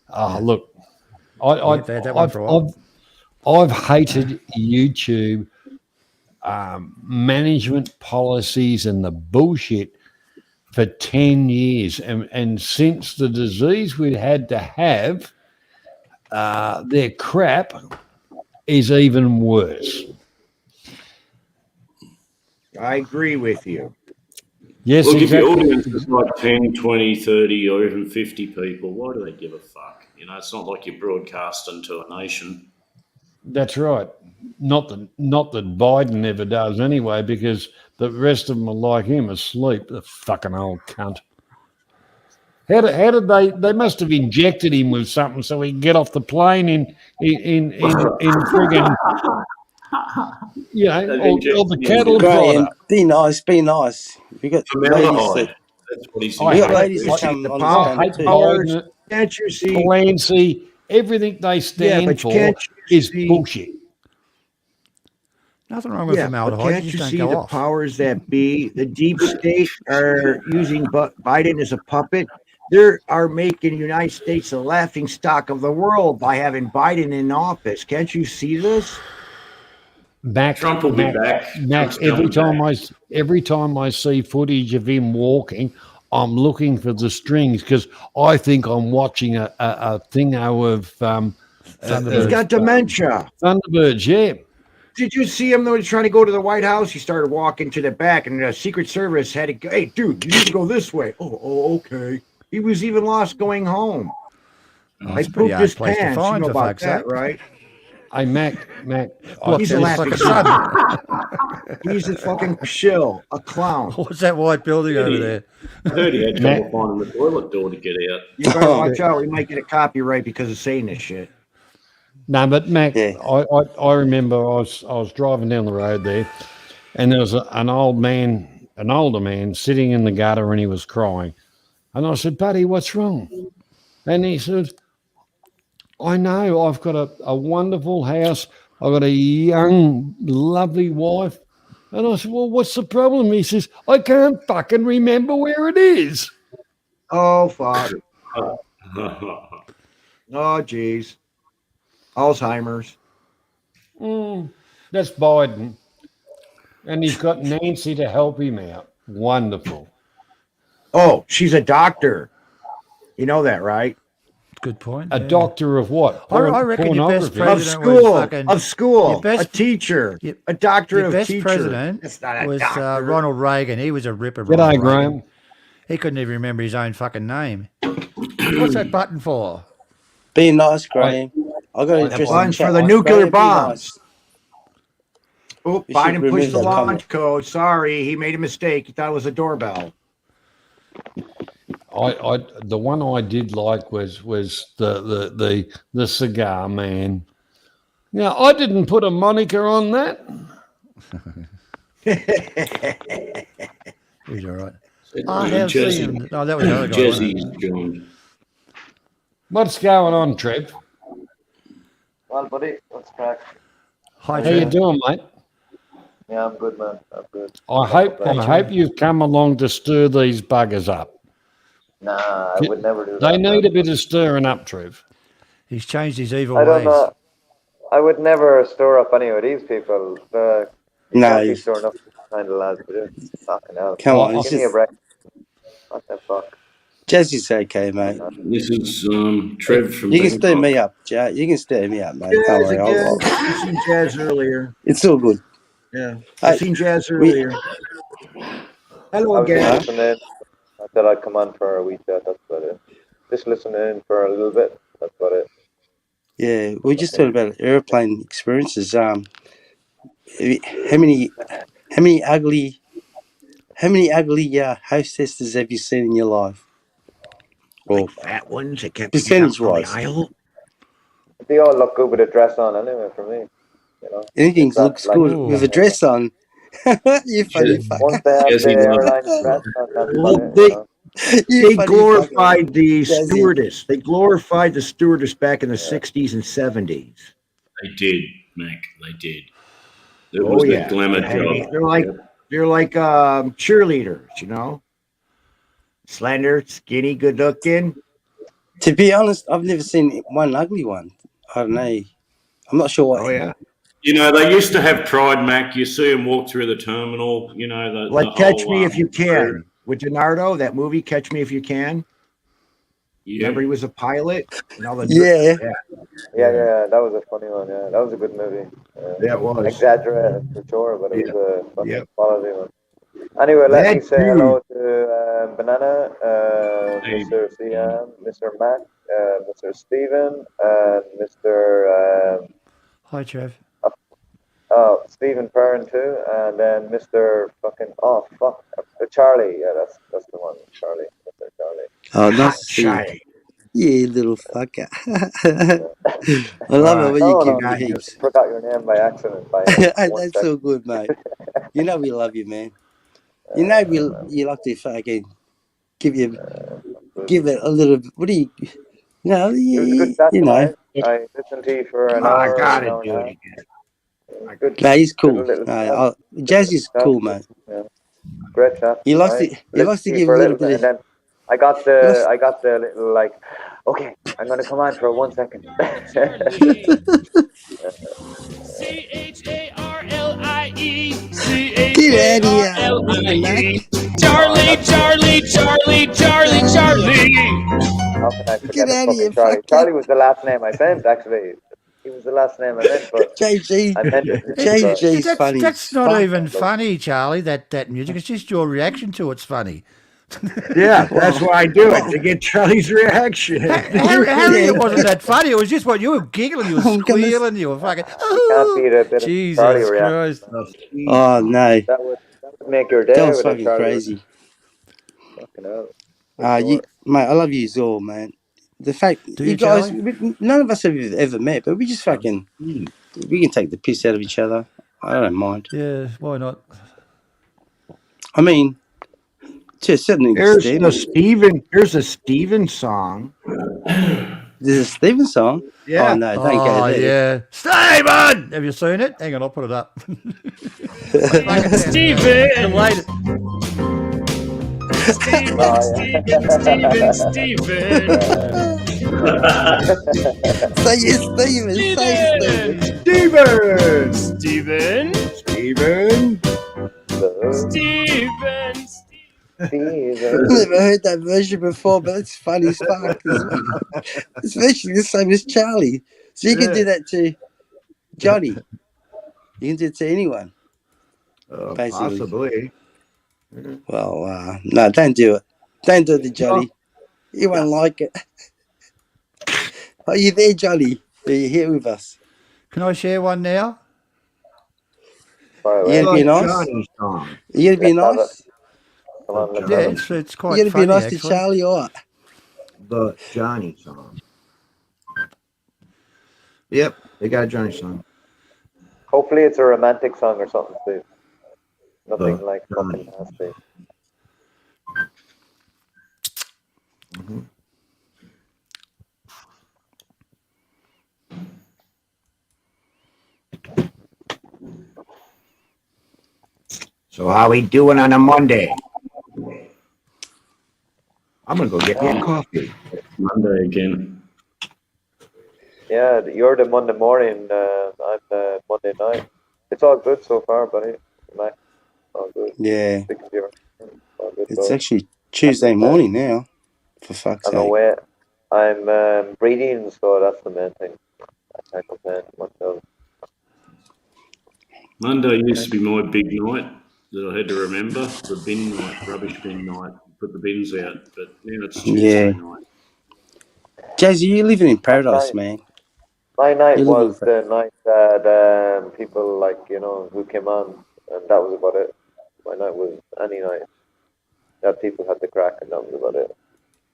Oh, look, they had that one for a while. I've hated YouTube management policies and the bullshit for 10 years. And since the disease we had to have, their crap is even worse. I agree with you. Yes, Look, exactly. if your audience is like 10, 20, 30, or even 50 people, why do they give a fuck? You know, it's not like you're broadcasting to a nation. That's right. Not that Biden ever does anyway, because the rest of them are like him, asleep. The fucking old cunt. How did they must have injected him with something so he can get off the plane in friggin', you know, all the cattle Graham, fodder. be nice. We got ladies that That's what he's we got ladies that come the on power- this channel too. powers. Can't you see? Clancy, everything they stand but for can't you is see- bullshit. Nothing wrong with Yeah, but formaldehyde. can't You you just see don't the go off. powers that be? The deep state are using Biden as a puppet. They are making the United States a laughing stock of the world by having Biden in office. Can't you see this? Trump will be back. Mac, Trump's every coming time I see footage of him walking, I'm looking for the strings because I think I'm watching a thing of He's got dementia. Thunderbirds, yeah. Did you see him when he was trying to go to the White House? He started walking to the back, and the Secret Service had to go, hey, dude, you need to go this way. Oh, okay. He was even lost going home. I pretty pooped hard his place to pants. You find, know for about fuck's that, sake. right? Hey, Mac. He's a It's laughing like a stock. He's a fucking shill, a clown. What's that white building over there? I heard he had trouble finding the toilet door to get out. You better watch out. We might get a copyright because of saying this shit. No, but Mac, I remember I was driving down the road there, and there was an older man sitting in the gutter, and he was crying. And I said, buddy, what's wrong? And he said, I know, I've got a wonderful house. I've got a young, lovely wife. And I said, well, what's the problem? He says, I can't fucking remember where it is. Oh, fuck. Oh, geez. Alzheimer's. That's Biden. And he's got Nancy to help him out. Wonderful. Oh, she's a doctor. You know that, right? Good point. A doctor of what? I reckon your best Pornography. president Of school, your best- a teacher, your- a doctorate Your of best teacher. president That's not a was doctor. Ronald Reagan. He was a ripper. G'day, Ronald Graham. Reagan. He couldn't even remember his own fucking name. What's that button for? Be nice, Graham. I got to address One's chat. for the Graham, nuclear be bombs. nice. Oh, You should Biden remove pushed the that launch comment. code. Sorry, he made a mistake. He thought it was a doorbell. The one I did like was the cigar man. Now I didn't put a moniker on that. He's all right. How's Jesse? Oh, that was the other guy. Jesse's wasn't joined. What's going on, Trev? Well, buddy, what's crack? Hi, How you doing, mate? Yeah, I'm good, man. I'm good. I hope you've come along to stir these buggers up. Nah, I would never do that. They need a bit of stirring up, Trev. He's changed his evil I don't ways. know. I would never stir up any of these people. You No, can't be he's- stirring up the kind of lads we do. Fucking hell. Come on, Give it's me a just- break. What the fuck? Jesse's okay, mate. This is Trev from You can stir Bangkok. me up, Jay. You can stir me up, mate. Don't Jazz worry. again. I seen Jazz earlier. It's all good. Yeah. Hey, I seen Jazz we, earlier. I Hello was just again. listening. I said I'd come on for a wee chat. That's about it. Just listening for a little bit. That's about it. yeah, we just talking about airplane experiences. How many, how many ugly, hostesses have you seen in your life? Or Like fat ones that kept you down percentage on the wise, aisle. They all look good with a dress on anyway. For me, you know, anything it's not looks like good with a dress on. You funny once fucker. they have the Jazzy loves airline dress on, that's about Well, it. You know. You they funny fucker. glorified the Jazzy. stewardess. They glorified the stewardess back in the 60s and 70s. They did, Mac. They did. It Oh was a yeah. glamour They had to job. be, they're like cheerleaders, you know? Slender, skinny, good looking. To be honest, I've never seen one ugly one. I don't know. I'm not sure what. Oh yeah. You know, they used to have pride, Mac. You see them walk through the terminal. You know, the Like Catch whole Me If You crew. Can with Gennaro, that movie Catch Me If You Can. Yeah. Remember he was a pilot and all the Yeah. Yeah, that was a funny one. Yeah, that was a good movie. Yeah, it was. Exaggerated for sure, but it Yeah. was a fucking Yep. quality one. Anyway, let That me say dude. hello to Banana, Mr. Sian, Mr. Mac, Mr. Steven, and Mr. Hi, Trev. Stephen Perrin too, and then Mr. fucking Charlie. Yeah, that's the one, Charlie, Mr. Charlie. Oh, nice Hot to see you. shiny. Yeah, little fucker. I All love it right. when you No, give no, me I heaps. just forgot your name by accident by one That's second. all good, mate. You know we love you, man. You know you like to fucking give it a little. What do you? No, It was a good chat you know. tonight. I listened to you for an Oh, I hour, gotta an hour and do a it half. again. Good, No, he's good cool. little chat. No, Good Jazz little is chat. cool, mate. Yeah, great chat He likes to tonight. he Listened likes to to you give a for a little little bit, bit and of. then I got He likes, the little like, okay, I'm gonna come on for 1 second. Charlie, get out of here, Mr. Mac. Charlie, Charlie, Charlie, Charlie, Charlie. How can I Get forget a out of fucking here, Charlie? fucker. Charlie was the last name I meant, actually. He was the last name I meant, but JG. I meant it. JG's funny as That's not fuck. even funny, Charlie. That music. It's just your reaction to it's funny. Yeah, that's Well, why I do it to get Charlie's reaction. Harry, yeah, it wasn't that funny. It was just what you were giggling, you were I'm gonna. squealing, you were fucking. You can't Oh, beat a bit of Charlie Jesus reaction. Christ! The speed Oh bump. no, That would make your that day was with a fucking Charlie reaction. crazy. Fucking hell. For You, sure. mate, I love you all, man. The fact Do you you, guys, Charlie? none of us have ever met, but we just fucking we can take the piss out of each other. I don't mind. Yeah, why not? I mean, to a certain Here's extent, the Steven. Here's a Steven song. there's a Steven song. Oh Yeah. no, don't go Oh there. yeah, Stephen. Have you seen it? Hang on, I'll put it up. Fucking Steven. wait. Steven. Say yes, Steven. Say Steven. Steven. Steven. Steven. Steven. Never heard that version before, but it's funny as fuck. It's virtually the same as Charlie. So you can do that to Johnny. You can do it to anyone, basically. Possibly. Well, no, don't do it. Don't do it to Johnny. He won't like it. Are you there, Johnny? Are you here with us? Can I share one now? You gonna be nice? Johnny song. You gonna be nice? Come on, let's Yeah, have it. it's You quite gonna be funny nice to actually. Charlie or what? The Johnny song. Yep, they got a Johnny song. Hopefully it's a romantic song or something, Steve. Nothing like Johnny. fucking nasty. Mm-hmm. So how we doing on a Monday? I'm gonna go get me a coffee. Monday again. Yeah, you're the Monday morning. I'm the Monday night. It's all good so far, buddy. Mac, all good. Yeah. All good. It's actually Tuesday morning now. For fuck's I'm sake. away. I'm breathing, so that's the main thing. I can't complain myself. Monday used to be my big night that I had to remember, the bin night, rubbish bin night, put the bins out. But now it's Tuesday night. Jazzy, you're living in paradise, man. My night You're living was the night that people who came on, and that was about it. My night was any night that people had the crack, and that was about it.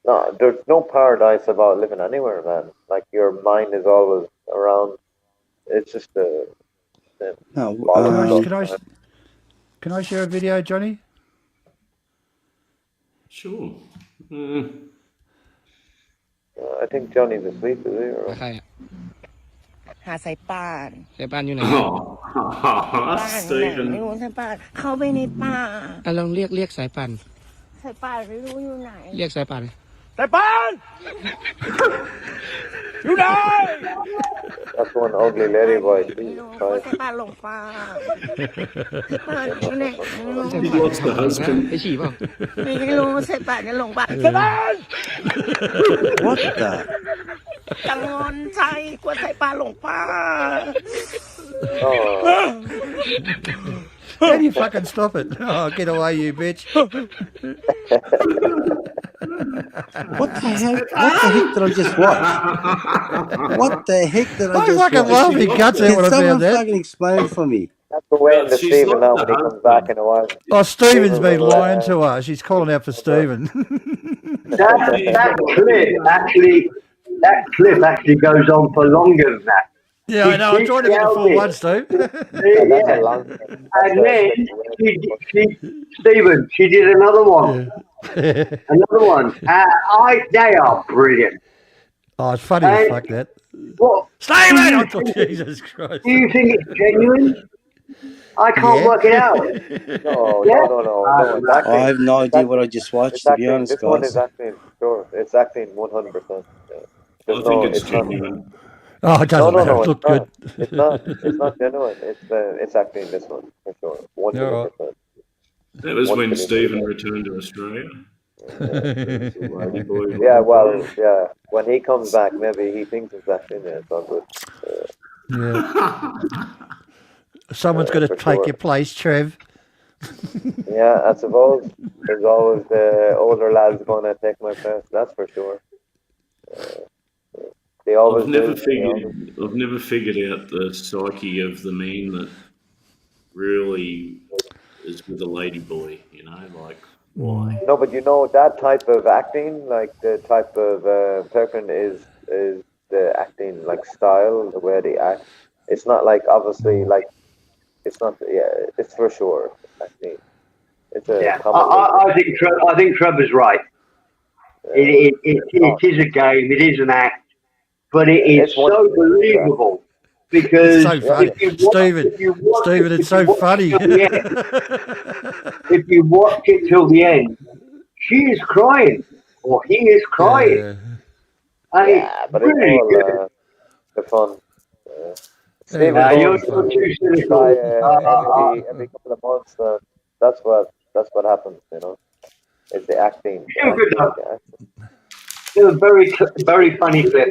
No, there's no paradise about living anywhere, man. Like your mind is always around. It's just the Can I share a video, Johnny? Sure. I think Johnny's asleep, is he? Or... หาสายป่าน สายป่านอยู่ไหน Stephen ไม่รู้สายป่านเข้าไปในป่า ลองเรียกสายป่าน สายป่านไม่รู้อยู่ไหน เรียกสายป่าน สายป่านอยู่ไหน That's one ugly lady boy. สายป่านหลงป่าสายป่านอยู่ไหนไม่รู้ He lost the husband. ไปฉี่เปล่า ไม่รู้สายป่านจะหลงป่าสายป่าน What the? กังวลใจกลัวสายป่านหลงป่า How do you fucking stop it? Oh, get away, you bitch. What the heck? What the heck did I just watch? What the heck did I just watch? I fucking laugh my guts out when I found that. Fucking explain it for me. That's the way to Stephen now when he comes back in a while. Oh, Stephen's been lying to her. She's calling out for Stephen. that clip actually goes on for longer than that. Yeah, I know. I'm trying to get the full one, Steve. And then Stephen, she did another one. Another one. They are brilliant. Oh, it's funny as fuck that. What? Stephen! Jesus Christ. Do you think it's genuine? I can't work it out. No. I have no idea what I just watched, to be honest, This one guys. is acting, sure. It's acting 100%. I think it's genuine. Oh, it doesn't matter. It looked good. It's not genuine. It's acting, this one, for sure. 100%. That was when Stephen returned to Australia. Yeah. When he comes back, maybe he thinks it's acting. Yeah, it's all good. Yeah. Someone's going to take your place, Trev. Yeah, I suppose there's always the older lads going to take my place. That's for sure. They always I've never figured out the psyche of the man that really is with a lady boy. Like why? No, but that type of acting, like the type of person is the acting like style, the way they act. It's not like obviously like. It's not. Yeah, it's for sure. Acting. It's a. Yeah, I think Trevor's right. It is a game. It is an act. But it is so believable because so funny. Stephen, it's so funny. If you watch it till the end, she is crying or he is crying. But it's all the fun. You're too cynical. Every couple of months, that's what happens. It's the acting. It was very funny clip.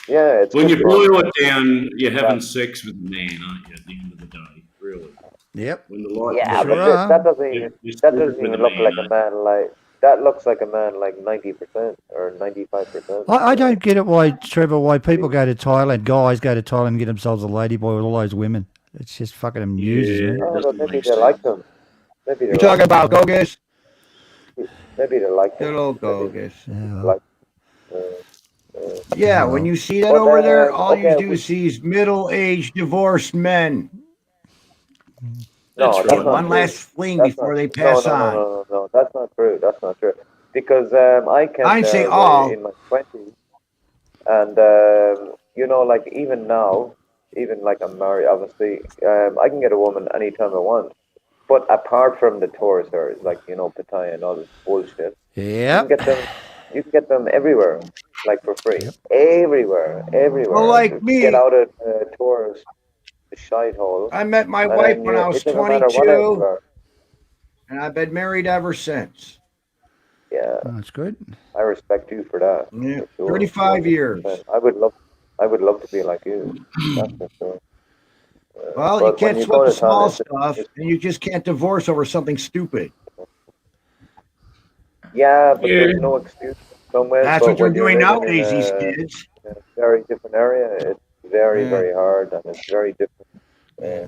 Yeah, it's when you boil it down, you're having sex with a man, aren't you? At the end of the day, really. Yep. When the light but that doesn't even look like a man. Like that looks like a man like 90% or 95%. I don't get it why people go to Thailand, guys go to Thailand and get themselves a ladyboy with all those women. It's just fucking amuses me. But maybe they like them. You're talking about Gogas? Maybe they like them. Good old Gogas. Yeah, when you see that over there, all you do is see is middle-aged divorced men. No, that's one last fling before they pass on. No, that's not true. That's not true. Because I I'd say all in my 20s, and like even now, even like I'm married, obviously, I can get a woman anytime I want. But apart from the tourist areas, like Pattaya and all this bullshit, yeah, you can get them everywhere, like for free, everywhere. Well, like me, get out of tours. The shite hole. I met my wife when I was 22, and I've been married ever since. Yeah, that's good. I respect you for that. Yeah, for sure. 35 years. I would love to be like you. That's for sure. Well, you But when can't you sweat go the to small town, stuff, and you just can't divorce over something stupid. yeah, but Yeah. there's no excuse somewhere. That's But what they're when you're doing living in nowadays, these kids. a very different area, it's very, Yeah. very hard and it's very different. Yeah.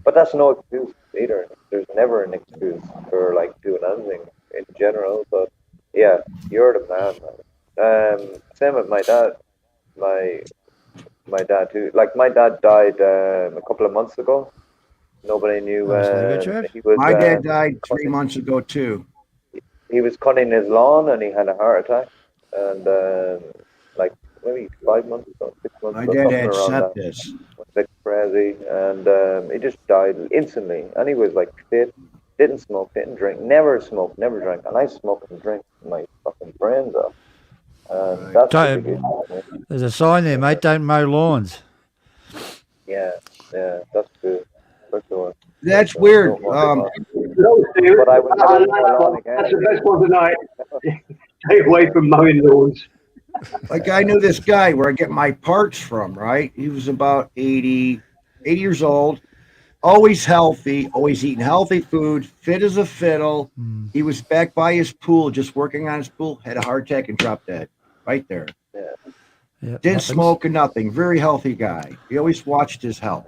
But that's no excuse either. There's never an excuse for like doing anything in general. But yeah, you're the man, man. Same with my dad. My my dad too. Like my dad died a couple of months ago. Nobody knew. Oh, sorry, good, Trev. He was My dad died 3 months ago too. he was cutting his lawn and he had a heart attack. And like maybe 5 months ago, 6 months My ago, dad something had around that. sepsis. Was a bit crazy, and he just died instantly. And he was like fit, didn't smoke, didn't drink, never smoked, never drank. And I smoke and drink my fucking brains off. And that's the big issue. There's a sign there, mate. Don't mow lawns. Yeah, yeah, that's true, for sure. That's So, weird. don't want But I will never mow a lawn again. That's the best one tonight. Stay away from mowing lawns. Like I knew this guy where I get my parts from, right? He was about 80 years old, always healthy, always eating healthy food, fit as a fiddle. He was back by his pool, just working on his pool, had a heart attack and dropped dead right there. Yeah. Yep, Didn't smoke or nothing. Very healthy guy. He always watched his health.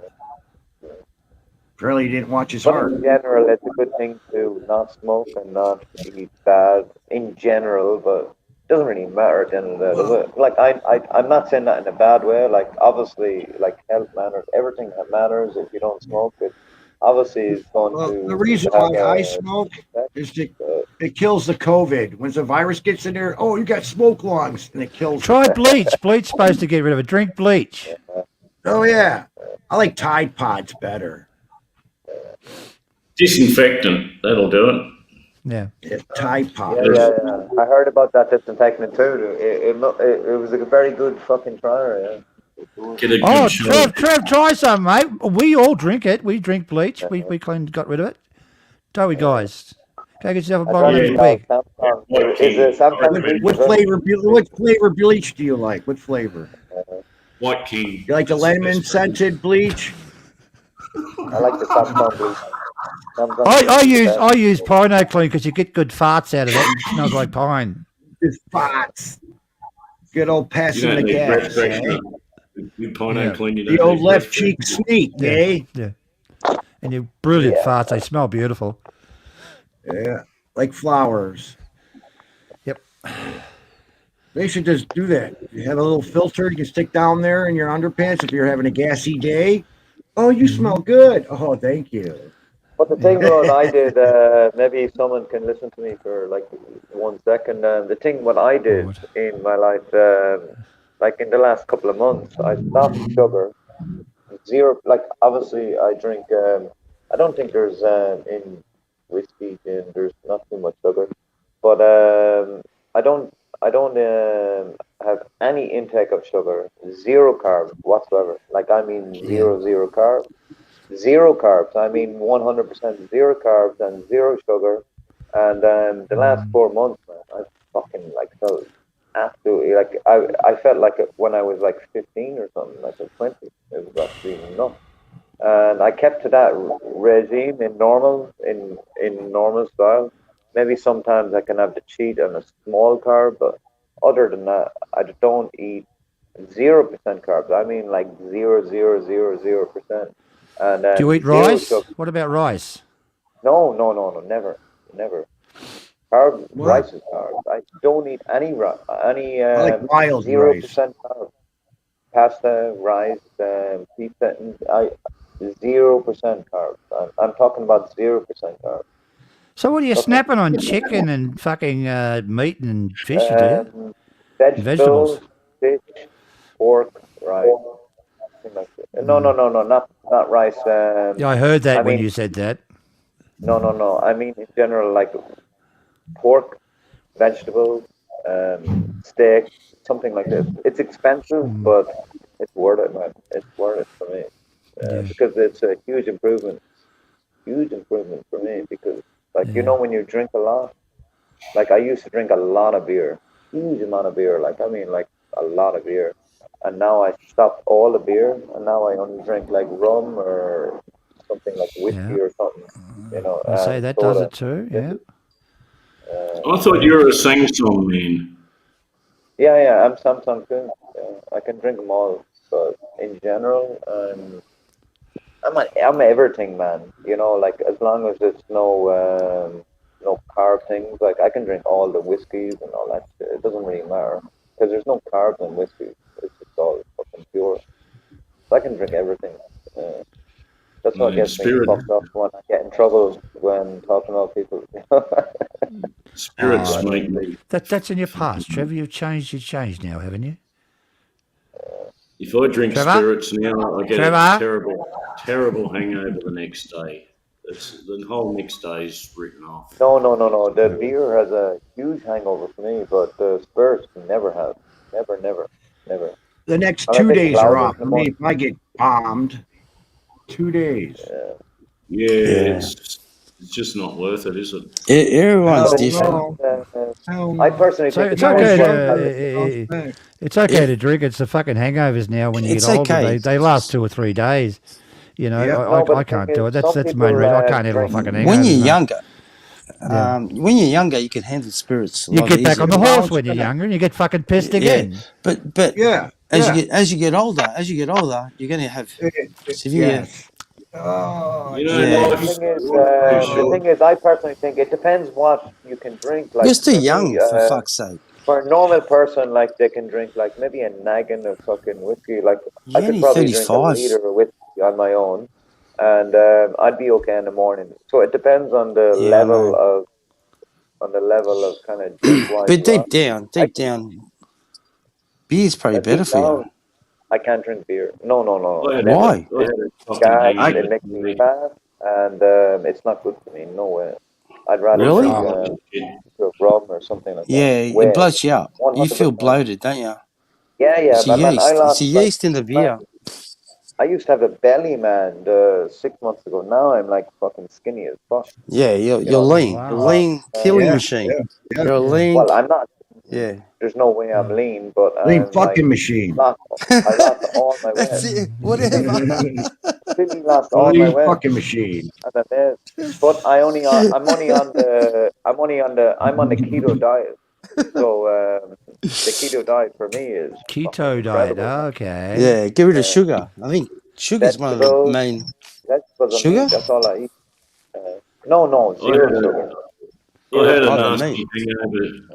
Really didn't watch his But heart. in general, it's a good thing to not smoke and not eat bad in general, but it doesn't really matter at the end of the day, does it? Like, I'm not saying that in a bad way. Like, obviously, like, health matters. Everything that matters. If you don't smoke, it obviously is going to. The reason have why I smoke is it kills the COVID. When the virus gets in there, oh, you got smoke lungs, and it kills Try it. bleach. Bleach supposed to get rid of it. Drink bleach. Oh, yeah. I like Tide Pods better. Disinfectant. That'll do it. Yeah. Tide Pods. Yeah. I heard about that disinfectant too. It was a very good fucking trial, yeah. Get a good Oh, shot. Trev, try some, mate. We all drink it. We drink bleach. We got rid of it. Don't we, guys? Go get yourself a bottle of big. Is it Samsung bleach? What flavor bleach do you like? What flavor? White King. You like the lemon scented bleach? I like the Samsung bleach. I use Pino Clean because you get good farts out of it. It smells like pine. Good farts. Good old You passing don't the need breath gas. pressure. You Pino Clean. You don't The old need left breath cheek pressure. sneak, eh? Yeah. And you brilliant farts. They smell beautiful. Yeah, like flowers. Yep. They should just do that. You have a little filter you can stick down there in your underpants if you're having a gassy day. Oh, you smell good. Oh, thank you. But the thing what I did, maybe someone can listen to me for like 1 second. The thing what I did in my life, like in the last couple of months, I stopped sugar. Zero, like obviously I drink. I don't think there's in whiskey and there's not too much sugar, but I don't have any intake of sugar. Zero carbs whatsoever. Like I mean zero carbs. Zero carbs. I mean 100% zero carbs and zero sugar. And the last 4 months, man, I fucking like felt absolutely like I felt like it when I was like 15 or something, like 20. It was actually enough. And I kept to that regime in normal style. Maybe sometimes I can have the cheat on a small carb, but other than that, I don't eat 0% carbs. I mean like 0.000%. And Do you eat zero rice? sugar. What about rice? No, never. Rice is carbs. I don't eat any I like wild 0% carbs. Pasta, rice, pizza. 0% carbs. I'm talking about 0% carbs. So what are you snapping on? Chicken and fucking meat and fish, do you? Vegetables, fish, pork, rice. Like that. No, not rice. Yeah, I heard that when mean, you said that. No. I mean in general, like pork, vegetables, steak, something like this. It's expensive, but it's worth it, man. It's worth it for me because it's a huge improvement. Huge improvement for me because, like, you know, when you drink a lot, like I used to drink a lot of beer, huge amount of beer. Like I mean, like a lot of beer. and now I stopped all the beer, and now I only drink like rum or something like whiskey or something, you know, I say and that does soda. it too. Yeah. I thought you were a sing-song man. Yeah, I'm Samsung too. Yeah, I can drink them all, but in general, I'm everything, man. You know, like as long as it's no carb things, like I can drink all the whiskeys and all that shit. It doesn't really matter because there's no carbs in whiskey. It's just all fucking pure. So I can drink everything. Uh, that's what Like gets me spirit, fucked up when I get in trouble when talking about people. spirits Oh, make me. that's in your past, Trevor. You've changed now, haven't you? If I drink Trevor? spirits now, I get a Trevor? terrible hangover the next day. It's the whole next day's written off. No. The beer has a huge hangover for me, but the spirits never have. Never. The next I'm a 2 bit days are cloudy in off the for me. morning. If I get bombed, 2 days. Yeah, Yeah. it's just not worth it, is it? Everyone's But it different. depends. Hell I no. personally So think it it's depends okay what type of. to it's okay to drink. It's the fucking hangovers now. When you get It's older, okay. they last 2 or 3 days. You know, Yep. No, but I the thing can't do is, it. That's some the main people reason. I can't handle a drink. fucking When hangovers. you're No. younger, Yeah. when you're younger, you can handle spirits a You lot get back easier. on the Well, horse when you're younger, and you get fucking pissed Yeah, again. but yeah. as Yeah. you get older, you're going to have severe. Yes. Oh, You know, But Yeah, the life's thing is, too short. I personally think it depends what you can drink. you're Like still for me, young, for fuck's sake. for a normal person, like they can drink like maybe a naggin of fucking whiskey. Like I You're could only probably drink a 35. liter of whiskey on my own, and I'd be okay in the morning. So it depends Yeah, I know. on the level of kind of drink wise But you are. I deep down, beer's probably better deep for you. down, I can't drink beer. No, never. Why? I had a fucking Gas, I hangover it makes me today. fat, and it's not good for me. No way. I'd rather Really? drink Fucking shit. rum or something like that. Yeah, it Way bloats you up. You feel 100%. bloated, don't you? Yeah, It's a but man, I yeast. It's a lost like yeast in the man, beer. I used to have a belly, man, 6 months ago. Now I'm like fucking skinny as fuck. Yeah, You you're know. Oh lean. You're wow. lean killing yeah. machine. Yeah. You're a Yeah. lean. Well, I'm not. Yeah. There's no way I'm lean, but Lean I'm like fucking machine. lost. I lost all my That's weight. it. Whatever. Completely lost all my Lean weight. fucking machine. And I'm there. But I'm on the keto diet. So the keto diet for me is fucking Keto diet. incredible, man. Okay. Yeah, get rid of Uh, sugar. I think sugar's one of the vegetables, main. vegetables and Sugar? meat. That's all I eat. No, I had zero a, sugar. I Zero had a Oh, the sugar. meat.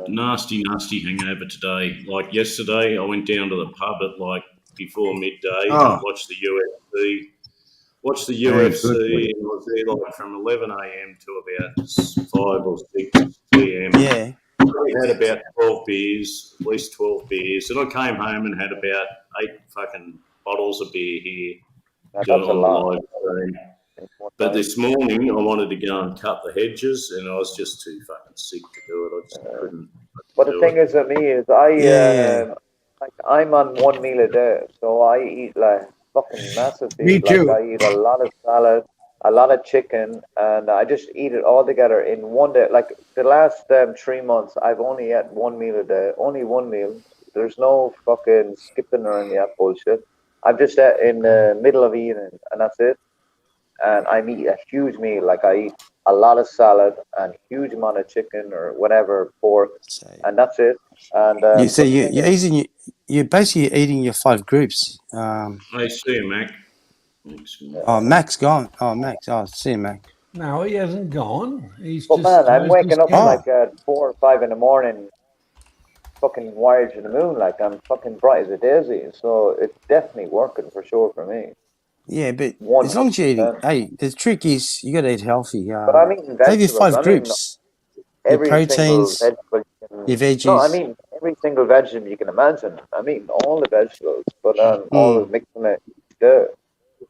nasty hangover, nasty hangover today. Like yesterday, I went down to the pub at like before midday Oh, and watched the UFC. Watched the hey, UFC, good for you. and I was there like from 11 a.m. to about 5 or 6 p.m. Yeah. I had about 12 beers, at least 12 beers. And I came home and had about 8 fucking bottles of beer here Now, do it that's a on the lot live stream. in one But night. this morning, I wanted to go and cut the hedges, and I was just too fucking sick to do it. I just couldn't But the do thing it. is with me is Yeah. like I'm on one meal a day, so I eat like fucking massively. Me Like too. I eat a lot of salad, a lot of chicken, and I just eat it all together in one day. Like the last 3 months, I've only had one meal a day, only one meal. There's no fucking skipping or any of that bullshit. I'm just in the middle of eating, and that's it. And I eat a huge meal. Like I eat a lot of salad and huge amount of chicken or whatever pork, So and that's it. And you so but the thing you're is, eating. You're basically eating your 5 groups. Hey, see you, Mac. Thanks, man. Oh, Mac's gone. Oh, Max. Oh, see you, Mac. No, he hasn't gone. He's but just man, I'm closed his waking up camera. like at 4 or 5 in the morning, fucking wired to the moon. Like I'm fucking bright as a daisy. So it's definitely working for sure for me. Yeah, but One as long hundred as you're eating, percent. hey, the trick is you got to eat healthy. But I'm eating Have your vegetables. 5 groups. Your Every single proteins, vegetable you can. your No, I'm veggies. eating every single vegetable you can imagine. I'm eating all the vegetables, but I'm always Mm. mixing it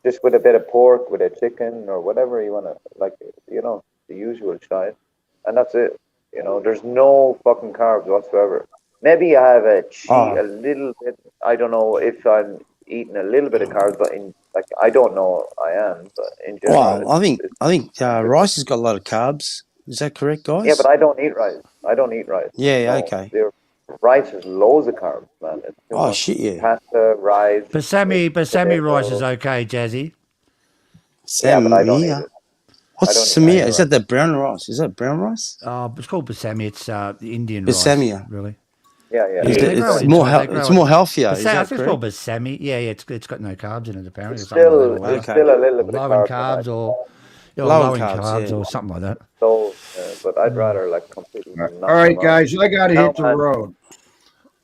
just with a bit of pork, with a chicken or whatever you want to, like, the usual shit. And that's it. There's no fucking carbs whatsoever. Maybe I have a Oh, little bit. I don't know if I'm eating a little bit of carbs, but I don't know I am, but in general, well, it's I think 100. rice has got a lot of carbs. Is that correct, Yeah, but guys? I don't eat rice. I don't eat rice. Yeah. No, Okay. zero. rice has loads of carbs, man. It's too much. Shit, yeah. Pasta, rice. Basami rice is okay, Jazzy. Yeah, but I don't eat Samia. it. What's Samia? Is that the brown rice? Is that brown rice? It's called basami. It's the Indian Basamia. rice, really. Yeah, yeah. It's more healthier. Is that I think it's called correct? basami. Yeah, it's got no carbs in it apparently. It's still a little bit low of in carbs, carbs or low in in carbs yeah. or something like that. So, but I'd rather like completely. All right, guys, I got to hit the road.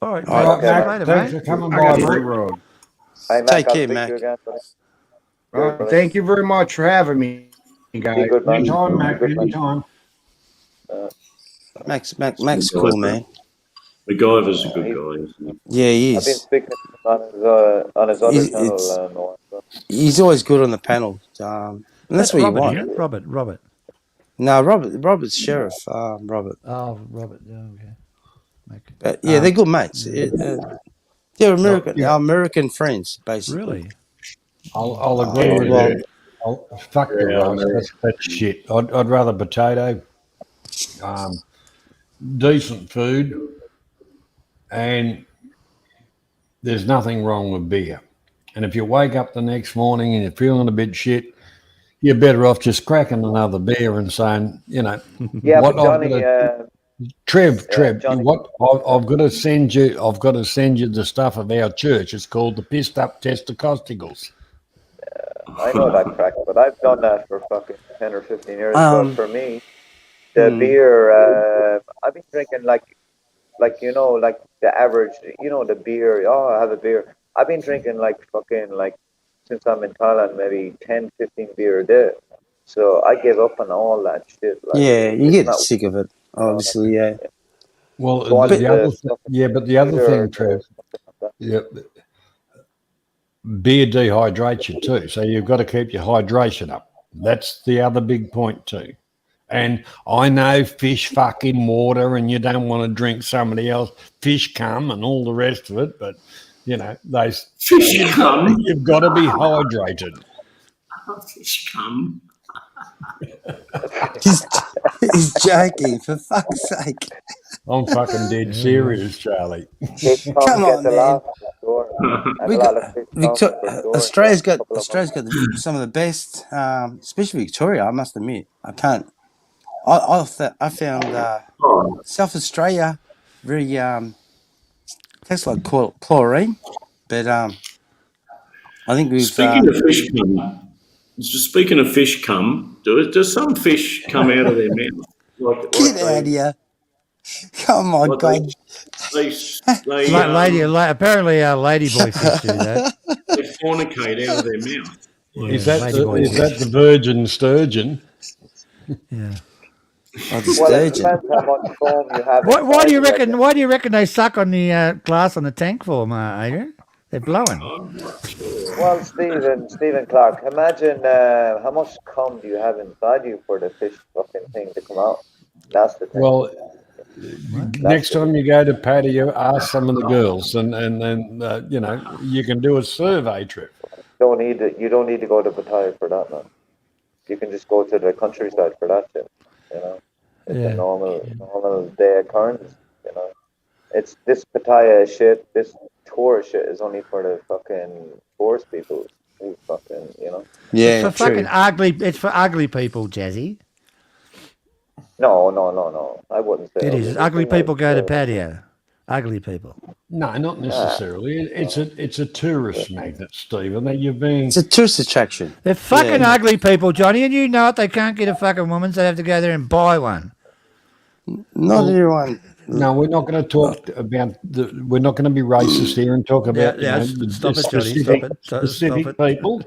All right, Mac, later, thanks mate. for coming by, hit the road. Hey, Mac, Take I'll care, speak Mac. to you again, buddy. Thank you very much for having me, guys. Be good, man. Anytime, Mac. Anytime. Mac's cool, man. MacGyver's a good guy, isn't he? Yeah, he I've been is. speaking on his other channel. Noah, so. He's always good on the panel. And that's what Robert, you want. isn't it? Robert. No, Robert's sheriff. Robert. Oh, Robert. Oh, okay. But yeah, they're good mates. They're American friends, basically. Really? I'll agree with you. Fuck the rice. That's shit. I'd rather potato. Decent food, and there's nothing wrong with beer. And if you wake up the next morning and you're feeling a bit shit, you're better off just cracking another beer and saying, Yeah, what but Johnny, Trev, Johnny. what I've got to send you. I've got to send you the stuff of our church. It's called the Pissed Up Testicosticles. I know that crack, but I've done that for fucking 10 or 15 years. But for me, the beer, I've been drinking like the average, the beer. Oh, I have a beer. I've been drinking since I'm in Thailand, maybe 10, 15 beer a day. So I give up on all that shit. You get sick of it, obviously. Yeah. Well, the other thing, Trev. Beer dehydrates you too, so you've got to keep your hydration up. That's the other big point too. And I know fish fucking water, and you don't want to drink somebody else fish cum and all the rest of it, but those fish cum. You've got to be hydrated. Fish cum. He's joking, for fuck's sake. I'm fucking dead serious, Charlie. Come on, man. Australia's got some of the best, especially Victoria. I must admit, I can't. I found South Australia very tastes like chlorine, but I think we've. Speaking of fish cum, speaking of fish cum, does some fish come out of their mouth? Get out of here! Come on, God. Apparently our ladyboy fish do that. They fornicate out of their mouth. Is that the virgin sturgeon? Yeah. Well, it depends how much foam you have. Why do you reckon? Why do you reckon they suck on the glass on the tank for, Adrian? They're blowing. Well, Stephen Clark, imagine how much cum do you have inside you for the fish fucking thing to come out? That's the thing. Well, next time you go to patio, ask some of the girls, and you can do a survey trip. You don't need to go to Pattaya for that, man. You can just go to the countryside for that shit. It's a normal day occurrence. It's this Pattaya shit. This tourist shit is only for the fucking tourist people who fucking Yeah, it's for fucking ugly. It's for ugly people, Jazzy. No. I wouldn't say it is. Ugly people go to patio. Ugly people. No, not necessarily. It's a tourist magnet, Stephen. It's a tourist attraction. They're fucking ugly people, Johnny, and you know it. They can't get a fucking woman, so they have to go there and buy one. Not everyone. No, we're not going to talk about we're not going to be racist here and talk about stop it, Johnny. Specific people.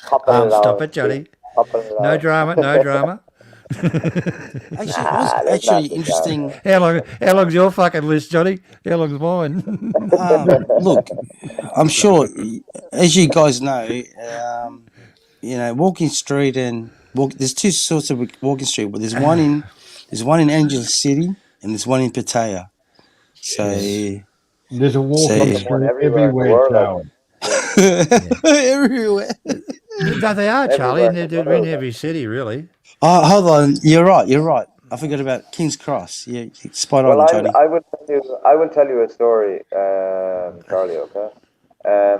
Stop it, Johnny. No drama. Actually, it was actually interesting. How long's your fucking list, Johnny? How long's mine? Look, I'm sure, as you guys know, Walking Street there's two sorts of Walking Street, but there's one in Angeles City and there's one in Pattaya. So there's a Walking Street everywhere. Everywhere. No, they are, Charlie, and they're in every city, really. Oh, hold on. You're right. I forgot about King's Cross. Yeah, spot Well, on, Johnny. I will tell you a story, Charlie. Okay.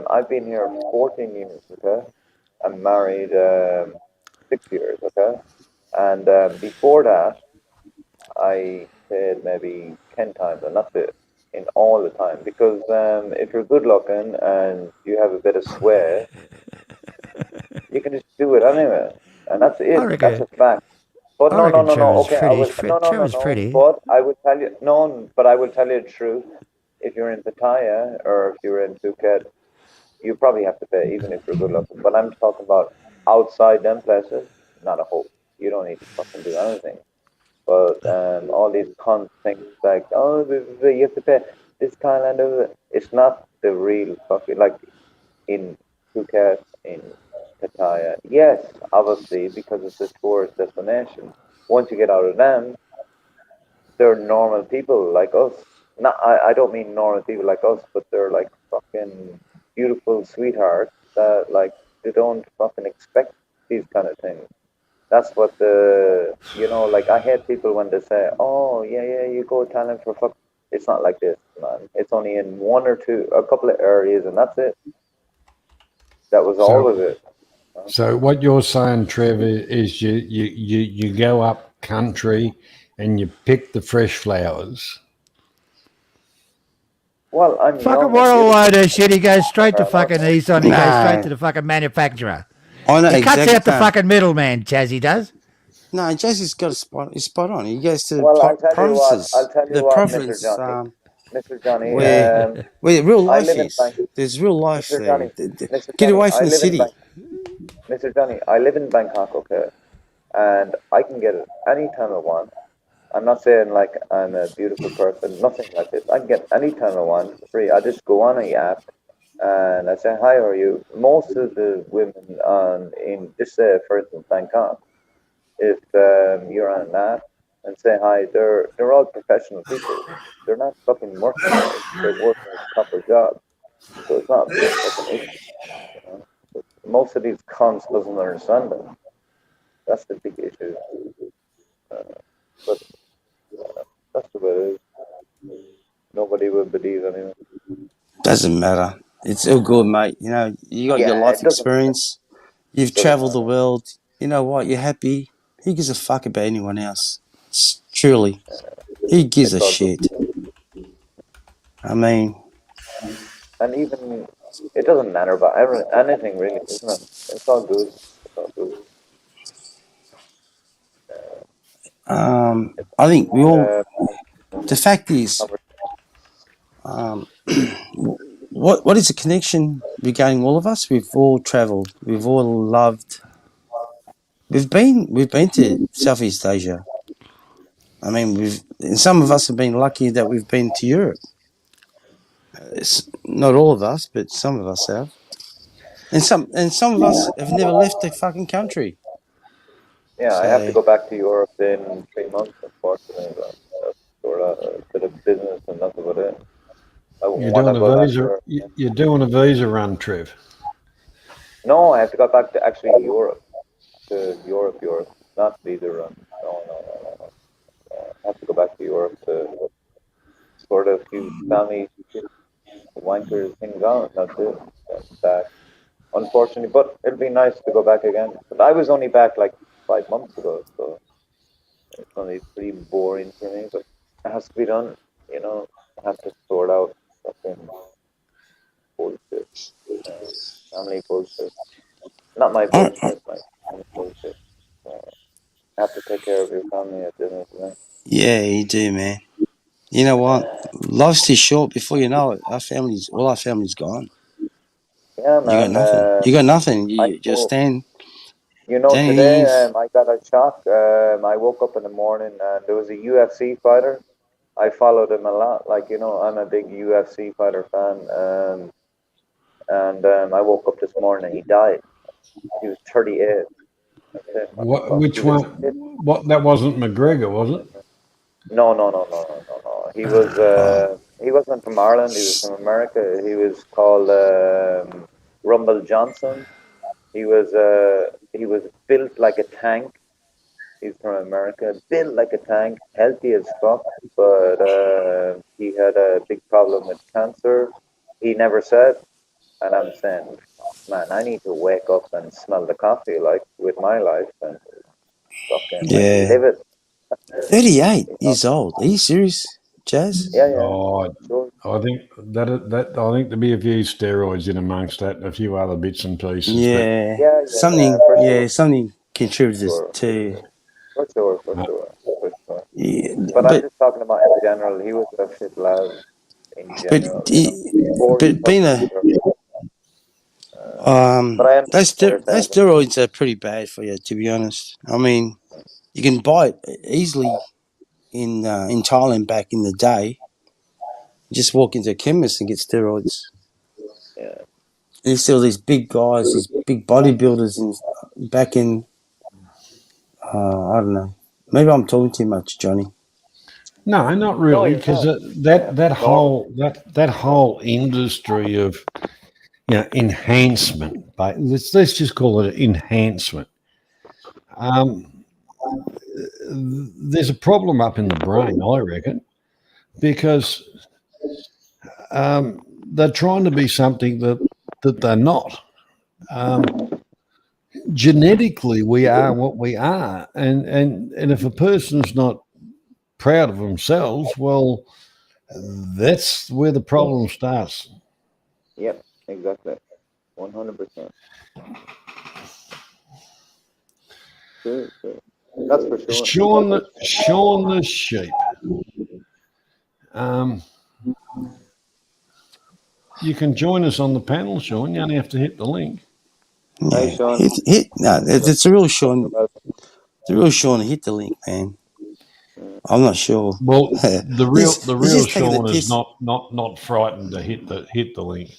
I've been here 14 years. Okay. I'm married 6 years. Okay. And before that, I paid maybe 10 times, and that's it in all the time. Because if you're good looking and you have a bit of sway, you can just do it anyway, and that's I it. That's reckon. a fact. But I no, no, reckon no, no. Trevor's Okay, I pretty. will. No, no, no, Trevor's no. pretty. But I will tell you. No, but I will tell you the truth. If you're in Pattaya or if you're in Phuket, you probably have to pay, even if you're good looking. But I'm talking about outside them places. Not a hope. You don't need to fucking do anything. But all these cons things like, oh, you have to pay this kind of. It's not the real fucking like in Phuket, in Pattaya. Yes, obviously, because it's a tourist destination. Once you get out of them, they're normal people like us. Not, I don't mean normal people like us, but they're like fucking beautiful sweethearts that like they don't fucking expect these kind of things. That's what like I hate people when they say, "Oh, yeah, yeah, you go to Thailand for fuck." It's not like this, man. It's only in one or two, a couple of areas, and that's it. That was all of it. So what you're saying, Trevor, is you go up country and you pick the fresh flowers. Well, I'm Fucking young what and a beautiful. load of shit. He goes straight to Very much. fucking Nissan. He goes straight No, to the fucking manufacturer. I know He cuts exactly. out the fucking middleman, Chazzy does. No, Jesse's got a spot. He's spot on. He goes to the Well, I'll tell you what. provinces, I'll tell you the what, Mr. province Johnny. Mr. Johnny, where real I life live in is. Bangkok. There's real life Mr. there. Johnny, Mr. Get Johnny, away I from the live in city. Bangkok. Mr. Johnny, I live in Bangkok, okay, and I can get it anytime I want. I'm not saying like I'm a beautiful person, nothing like this. I can get anytime I want for free. I just go on a app and I say, "Hi, how are you?" Most of the women in just say, for instance, Bangkok, if you're on an app and say hi, they're all professional people. They're not fucking mercenaries. They're working a proper job, so it's not a big fucking issue. You know? But most of these cons doesn't understand them. That's the big issue. But that's the way it is. Nobody will believe anyone. Doesn't matter. It's all good, mate. You know, you got your Yeah, life it doesn't matter. experience. You've Doesn't travelled the matter. world. You know what? You're happy. Who gives a fuck about anyone else? Truly, who gives a It's all good. shit? I mean, And even it doesn't matter about anything really, isn't it? It's all good. It's all good. I think we all. Uh, The fact is, what is the connection regarding all of us? We've all travelled. We've all loved. We've been to Southeast Asia. I mean, and some of us have been lucky that we've been to Europe. It's not all of us, but some of us have. And some of us have never left the fucking country. yeah, I have to So go back to Europe in 3 months, unfortunately. But that's sort of a bit of business, and that's about it. I You're want to doing a go back visa. there. You're doing a visa run, Trev. No, I have to go back to actually Europe, Europe, not visa run. No, no, no, no, no. I have to go back to Europe to sort of few family wankers things out. That's it. That's back. Unfortunately, but it'll be nice to go back again. But I was only back like 5 months ago, so it's only pretty boring for me. But it has to be done. You know, I have to sort out fucking bullshit, uh, family bullshit. Not my I, bullshit, my family bullshit. I have to take care of your family at the end of the day. yeah, you do, man. You know what? Life's too short. Before you know it, all our family's gone. Yeah, You got man. nothing. You got nothing. I You just hope. stand. Today Dang. I got a shock. I woke up in the morning and there was a UFC fighter. I followed him a lot. Like, I'm a big UFC fighter fan. And I woke up this morning and he died. He was 38. That's it. What the What? fuck? Which He was one? a kid. What? That wasn't McGregor, was it? No, no, no, no, no, no, no. He wasn't from Ireland. He was from America. He was called Rumble Johnson. He was built like a tank. He's from America, built like a tank, healthy as fuck, but he had a big problem with cancer. He never said, and I'm saying, man, I need to wake up and smell the coffee like with my life and fucking like Yeah. live it. 38 years old. Are you serious, Jazz? Yeah, yeah. Oh, Sure. I think I think there'll be a few steroids in amongst that and a few other bits and pieces. Yeah. Yeah, Something. for Yeah, sure. something contributed Sure. to. For sure, for But sure, for sure. Yeah, But I'm but just talking about in general. He was a shit lad in but general, you know. Before he but took being the a steroids. But I understand what you're those saying. steroids are pretty bad for you, to be honest. I mean, you can buy it easily in Thailand back in the day. You just walk into a chemist and get steroids. Yeah. And you see all these big guys, these big bodybuilders back in. I don't know. Maybe I'm talking too much, Johnny. no, not No, really, you're because not. Yeah. that whole industry of enhancement. But let's just call it enhancement. Um, there's a problem up in the brain, I reckon, because they're trying to be something that they're not. Genetically, we are what we are, and if a person's not proud of themselves, well, that's where the problem starts. Yep. Exactly. 100%. True. True. That's for sure. Sean the sheep. You can join us on the panel, Sean. You only have to hit the link. Hi, Yeah, Sean. no, it's a real Sean. The real Sean hit the link, man. I'm not sure. Well, the he's real just taking the Sean is piss. not frightened to hit the link.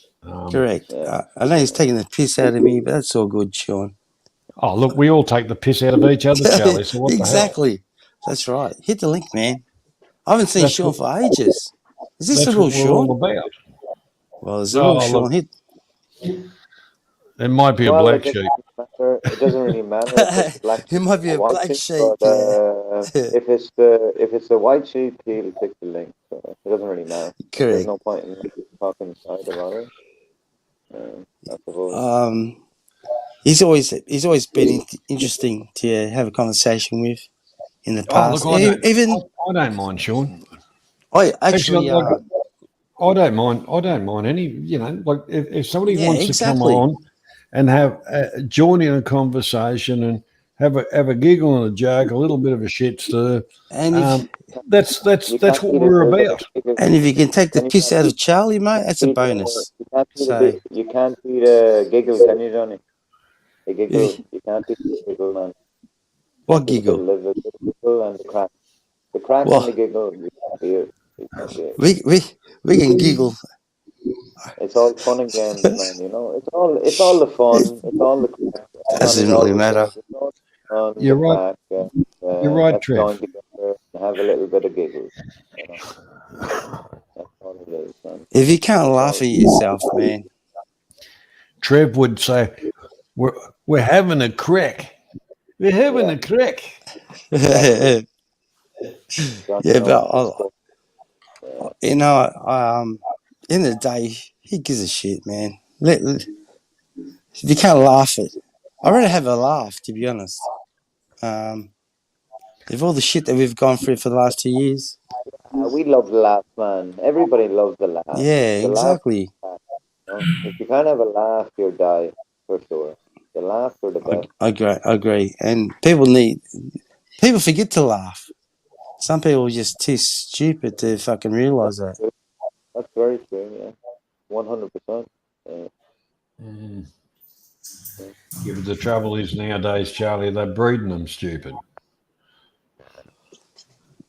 Correct. Yeah. I know he's taking the piss out of me, but that's all good, Sean. Oh, look, we all take the piss out of each other, Charlie. So what the hell? Exactly. That's right. Hit the link, man. I haven't seen That's Sean what for ages. Is this the that's real what we're all Sean? about. Well, there's a real Oh, Sean. look, Hit. it might be a Well, black sheep. it doesn't really matter if it's a black It sheep might be or a white black sheep, sheep, but yeah. if it's a white sheep, he'll click the link. So it doesn't really matter. There's Correct. no point in talking side about it. I suppose. He's always been interesting to have a conversation with in the Oh, look, past. Even I don't mind, Sean. I Actually, actually, like, I don't mind. I don't mind any. Like if somebody yeah, wants to come exactly. on and have join in a conversation and have a giggle and a joke, a little bit of a shit stir. And if That's You what can't see we're the about. and if you can take the Can you piss out of Charlie, mate, that's a see the bonus. you can't see the So you can't see the giggle, can you, Johnny? The giggle. if You can't see the giggle, man. what See the giggle? little giggle and the crack. The crack and the Well, giggle. You can't see it. You can't see it. we can giggle. It's all fun and games, man. You know, it's all the fun. It's all the crack. Doesn't Johnny's really always matter. says it's all the fun, You're the right. crack. You're right, Let's Trev. join together and have a little bit of giggles. You know, that's all it is, man. If you can't That's laugh all. at yourself, man. Trev would say, "We're having a crack. We're having Yeah, a crack." exactly. Johnny Yeah, knows but his stuff. Yeah. you know, in the day, he gives a shit, man. If you can't laugh at, I'd rather have a laugh, to be honest. If all the shit that we've gone through for the last 2 years, We love the laugh, man. Everybody loves the laugh. yeah, The laugh, exactly. you know? If you can't have a laugh, you'll die for sure. The laughs are the best. I agree. And people forget to laugh. Some people are just too stupid to fucking realize that. That's very true. Yeah, 100%. Yeah. Yeah, but the trouble is nowadays, Charlie, they're breeding them stupid.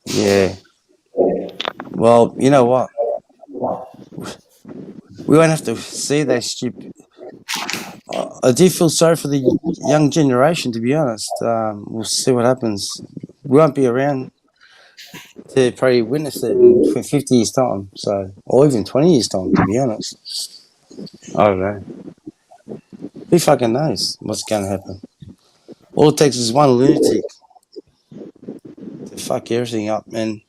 Yeah. Well, you know what? We won't have to see that stupid. I do feel sorry for the young generation, to be honest. We'll see what happens. We won't be around to probably witness it in 50 years' time, so, or even 20 years' time, to be honest. I don't know. Who fucking knows what's going to happen? All it takes is one lunatic fuck everything up, man.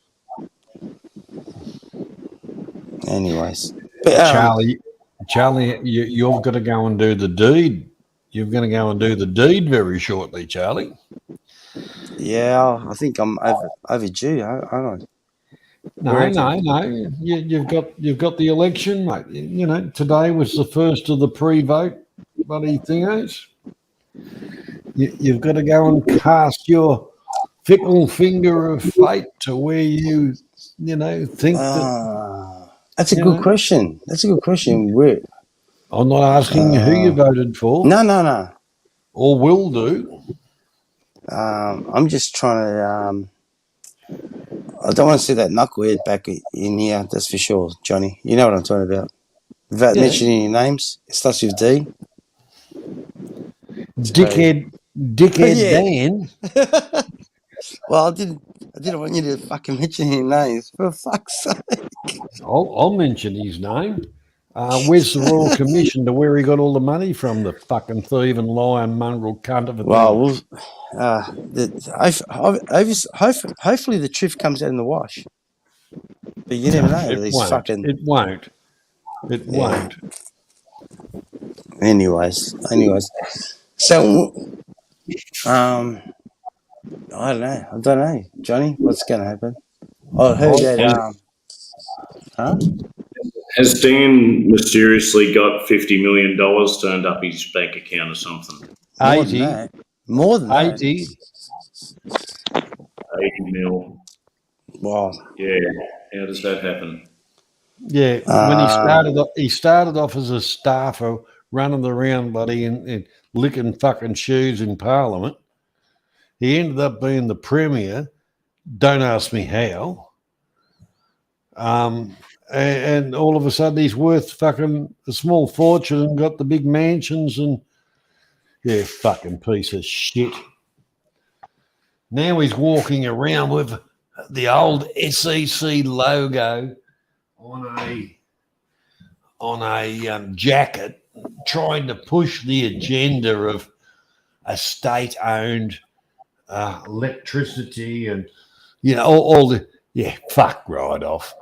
Anyways, but Charlie, you've got to go and do the deed. You're going to go and do the deed very shortly, Charlie. Yeah, I think I'm overdue. I don't. No. You've got the election, mate. You know, today was the first of the pre-vote bloody thingos. You've got to go and cast your fickle finger of fate to where you think that. That's a good question. That's a good question. I'm not asking who you voted for. No. Or will do. I'm just trying to. I don't want to see that knucklehead back in here. That's for sure, Johnny. You know what I'm talking about. Without mentioning your names, it starts with D. Dickhead Dan. Well, I didn't want you to fucking mention his names, for fuck's sake. I'll mention his name. Where's the Royal Commission to where he got all the money from, the fucking thieving, lying, mongrel cunt of a thing? Hopefully the truth comes out in the wash. But you never know. It won't. Anyways. So, I don't know, Johnny. What's going to happen? I heard that. Has Dan mysteriously got $50 million turned up his bank account or something? More than that. 80 mil. Wow. Yeah. How does that happen? Yeah. When he started off as a staffer running around, buddy, and licking fucking shoes in Parliament. He ended up being the Premier. Don't ask me how. And all of a sudden he's worth fucking a small fortune and got the big mansions and fucking piece of shit. Now he's walking around with the old SEC logo on a jacket, trying to push the agenda of a state-owned electricity and all the fuck right off.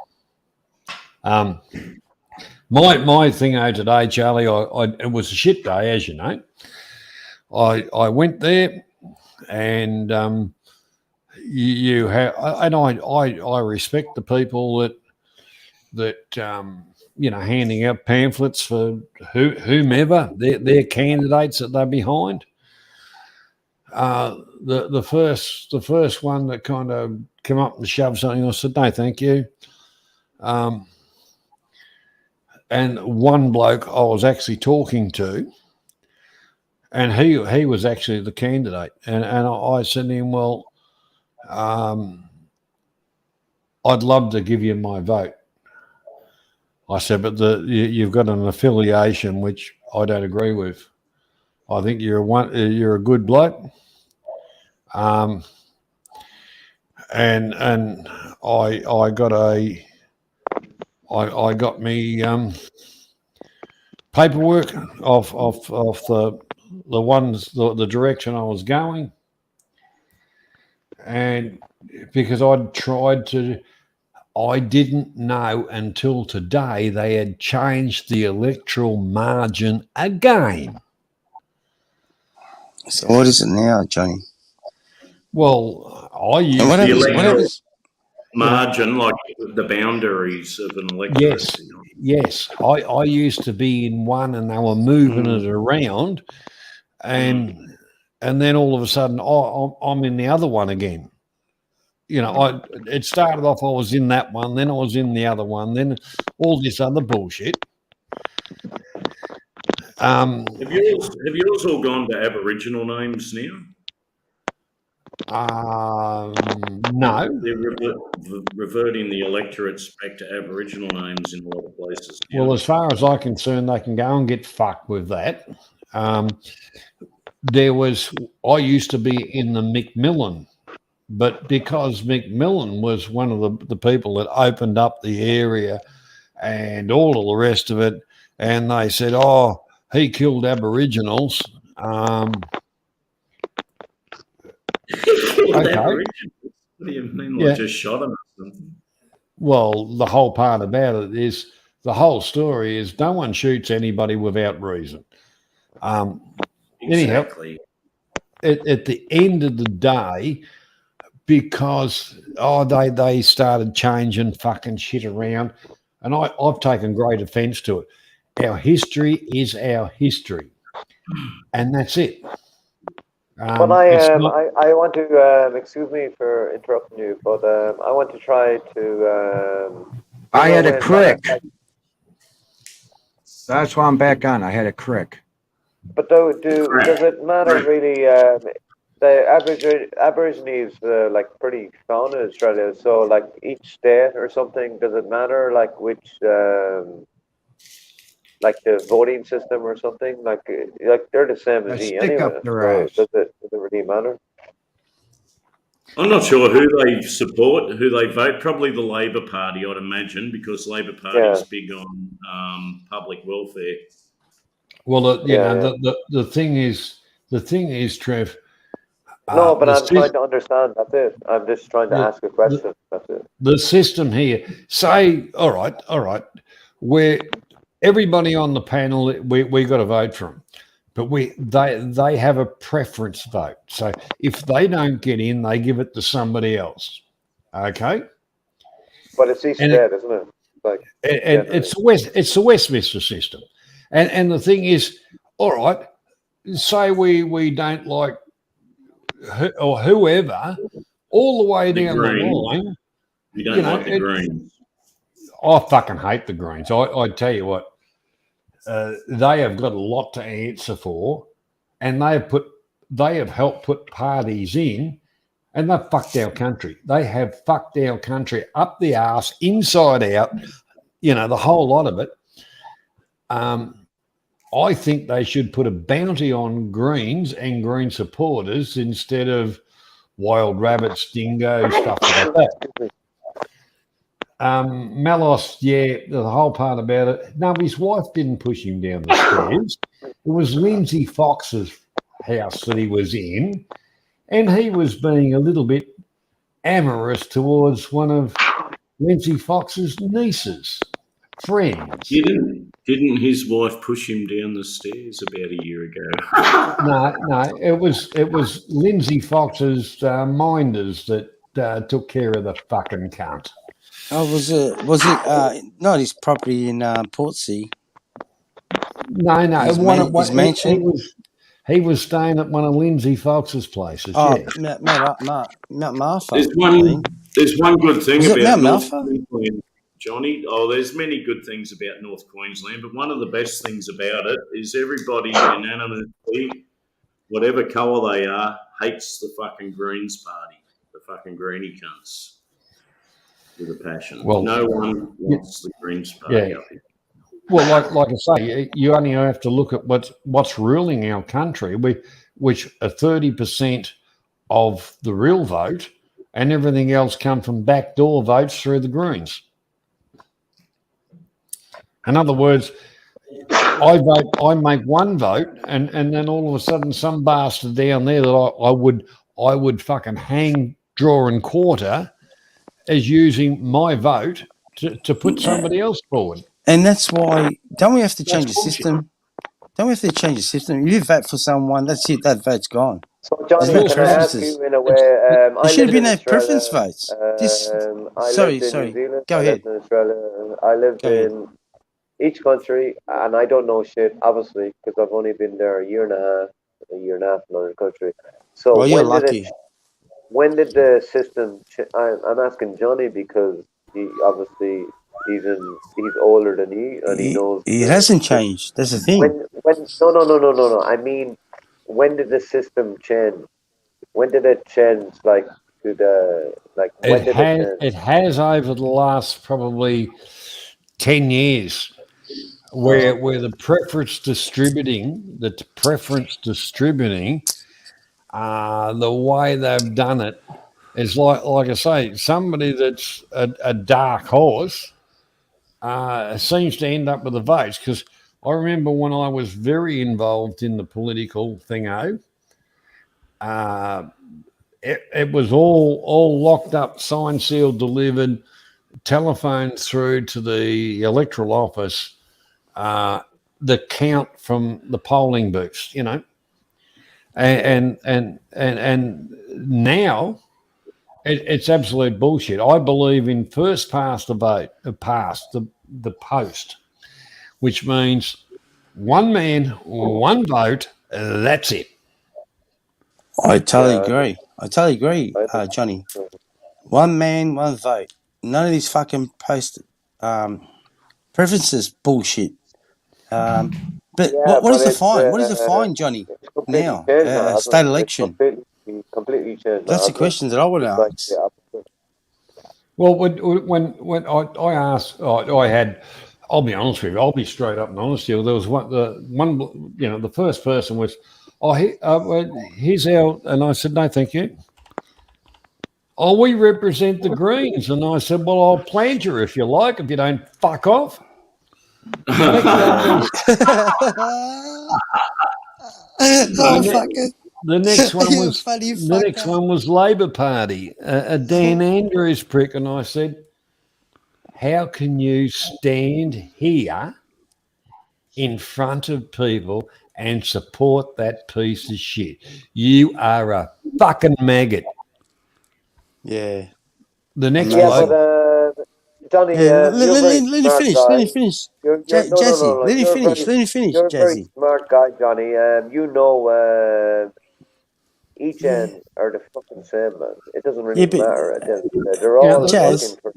My thing today, Charlie, it was a shit day, as you know. I went there, and I respect the people that handing out pamphlets for whomever their candidates that they're behind. The first one that kind of came up and shoved something, I said no, thank you. And one bloke I was actually talking to, and he was actually the candidate, and I said to him, well, I'd love to give you my vote. I said, but you've got an affiliation which I don't agree with. I think you're a good bloke, and I got me paperwork of the ones the direction I was going, and because I didn't know until today they had changed the electoral margin again. So what is it now, Johnny? Well, I used the electoral margin, like the boundaries of an electorate. Yes. I used to be in one, and they were moving it around, and then all of a sudden, I'm in the other one again. It started off I was in that one, then I was in the other one, then all this other bullshit. Have yours all gone to Aboriginal names now? No. They're reverting the electorates back to Aboriginal names in a lot of places now. Well, as far as I'm concerned, they can go and get fucked with that. I used to be in the Macmillan, but because Macmillan was one of the people that opened up the area and all of the rest of it, and they said, oh, he killed Aboriginals. Okay. What do you mean, like just shot him or something? Well, the whole part about it is the whole story is no one shoots anybody without reason. Exactly. Anyhow, at the end of the day, because they started changing fucking shit around, and I've taken great offence to it. Our history is our history, and that's it. But I want to excuse me for interrupting you, but I want to try to. I had a crick. That's why I'm back on. I had a crick. But does it matter really? The Aborigines like pretty found in Australia. So like each state or something, does it matter like which like the voting system or something? Like they're the same as you anyway. So does it really matter? I'm not sure who they support, who they vote. Probably the Labor Party, I'd imagine, because Labor Party is big on public welfare. Well, the thing is, Trev. No, but I'm trying to understand. That's it. I'm just trying to ask a question. That's it. The system here. Say, all right. Where everybody on the panel, we got to vote for them, but they have a preference vote. So if they don't get in, they give it to somebody else. Okay. But it's each state, isn't it? Like, it's the Westminster system, and the thing is, all right. Say we don't like or whoever, all the way down the line. You don't like the Greens. I fucking hate the Greens. I tell you what, they have got a lot to answer for, and they have helped put parties in, and they've fucked our country. They have fucked our country up the arse, inside out. The whole lot of it. I think they should put a bounty on Greens and Green supporters instead of wild rabbits, dingoes, stuff like that. Malos, the whole part about it. No, his wife didn't push him down the stairs. It was Lindsay Fox's house that he was in, and he was being a little bit amorous towards one of Lindsay Fox's nieces. Friends. Didn't his wife push him down the stairs about a year ago? No. It was Lindsay Fox's minders that took care of the fucking cunt. Oh, was it not his property in Portsea? No. His mansion. He was staying at one of Lindsay Fox's places. Oh, yeah. Mount Martha. There's one good thing Was it about Mount North Martha? Queensland, Johnny. There's many good things about North Queensland, but one of the best things about it is everybody unanimously, whatever colour they are, hates the fucking Greens party, the fucking greenie cunts, with a passion. Well, no one wants the Greens party up here. Well, like I say, you only have to look at what's ruling our country, which are 30% of the real vote, and everything else come from backdoor votes through the Greens. In other words, I make one vote, and then all of a sudden some bastard down there that I would fucking hang, draw, and quarter is using my vote to put somebody else forward. And that's why, don't we have to change the system? Don't we have to change the system? If you vote for someone, that's it, that vote's gone. So, Johnny, can I ask you in a way? There should have been no preference votes. Sorry. New Zealand. Go ahead. I lived in Australia. I lived in each country, and I don't know shit, obviously, because I've only been there a year and a half in another country. So well, you're lucky. When did the system? I'm asking Johnny because he obviously he's older than you, and he knows. It hasn't changed. That's the thing. No. I mean, when did the system change? When did it change? Like to the like. When did it change? It has over the last probably 10 years, where the preference distributing, the way they've done it is like I say, somebody that's a dark horse seems to end up with the votes. Because I remember when I was very involved in the political thingo, it was all locked up, signed, sealed, delivered, telephoned through to the electoral office, the count from the polling booths, you know. And now it's absolute bullshit. I believe in first past the vote, past the post, which means one man, one vote. That's it. I totally agree, Johnny. One man, one vote. None of these fucking post preferences bullshit. But what is the fine? What is the fine, Johnny? Now, state election. Completely changed. That's the question that I want to ask. Well, when I asked, I had, I'll be honest with you, I'll be straight up and honest with you. There was one, the first person was, here's our, and I said, no, thank you. Oh, we represent the Greens. And I said, well, I'll plant you if you like, if you don't fuck off. The next one was Labor Party, a Dan Andrews prick, and I said, how can you stand here in front of people and support that piece of shit? You are a fucking maggot. Yeah. The next one. But Johnny, let me finish. Let me finish. Jazzy, let me finish. Let me finish, You're a very Jazzy. smart guy, Johnny. You know, each end are the fucking same, man. It doesn't really matter. They're all looking for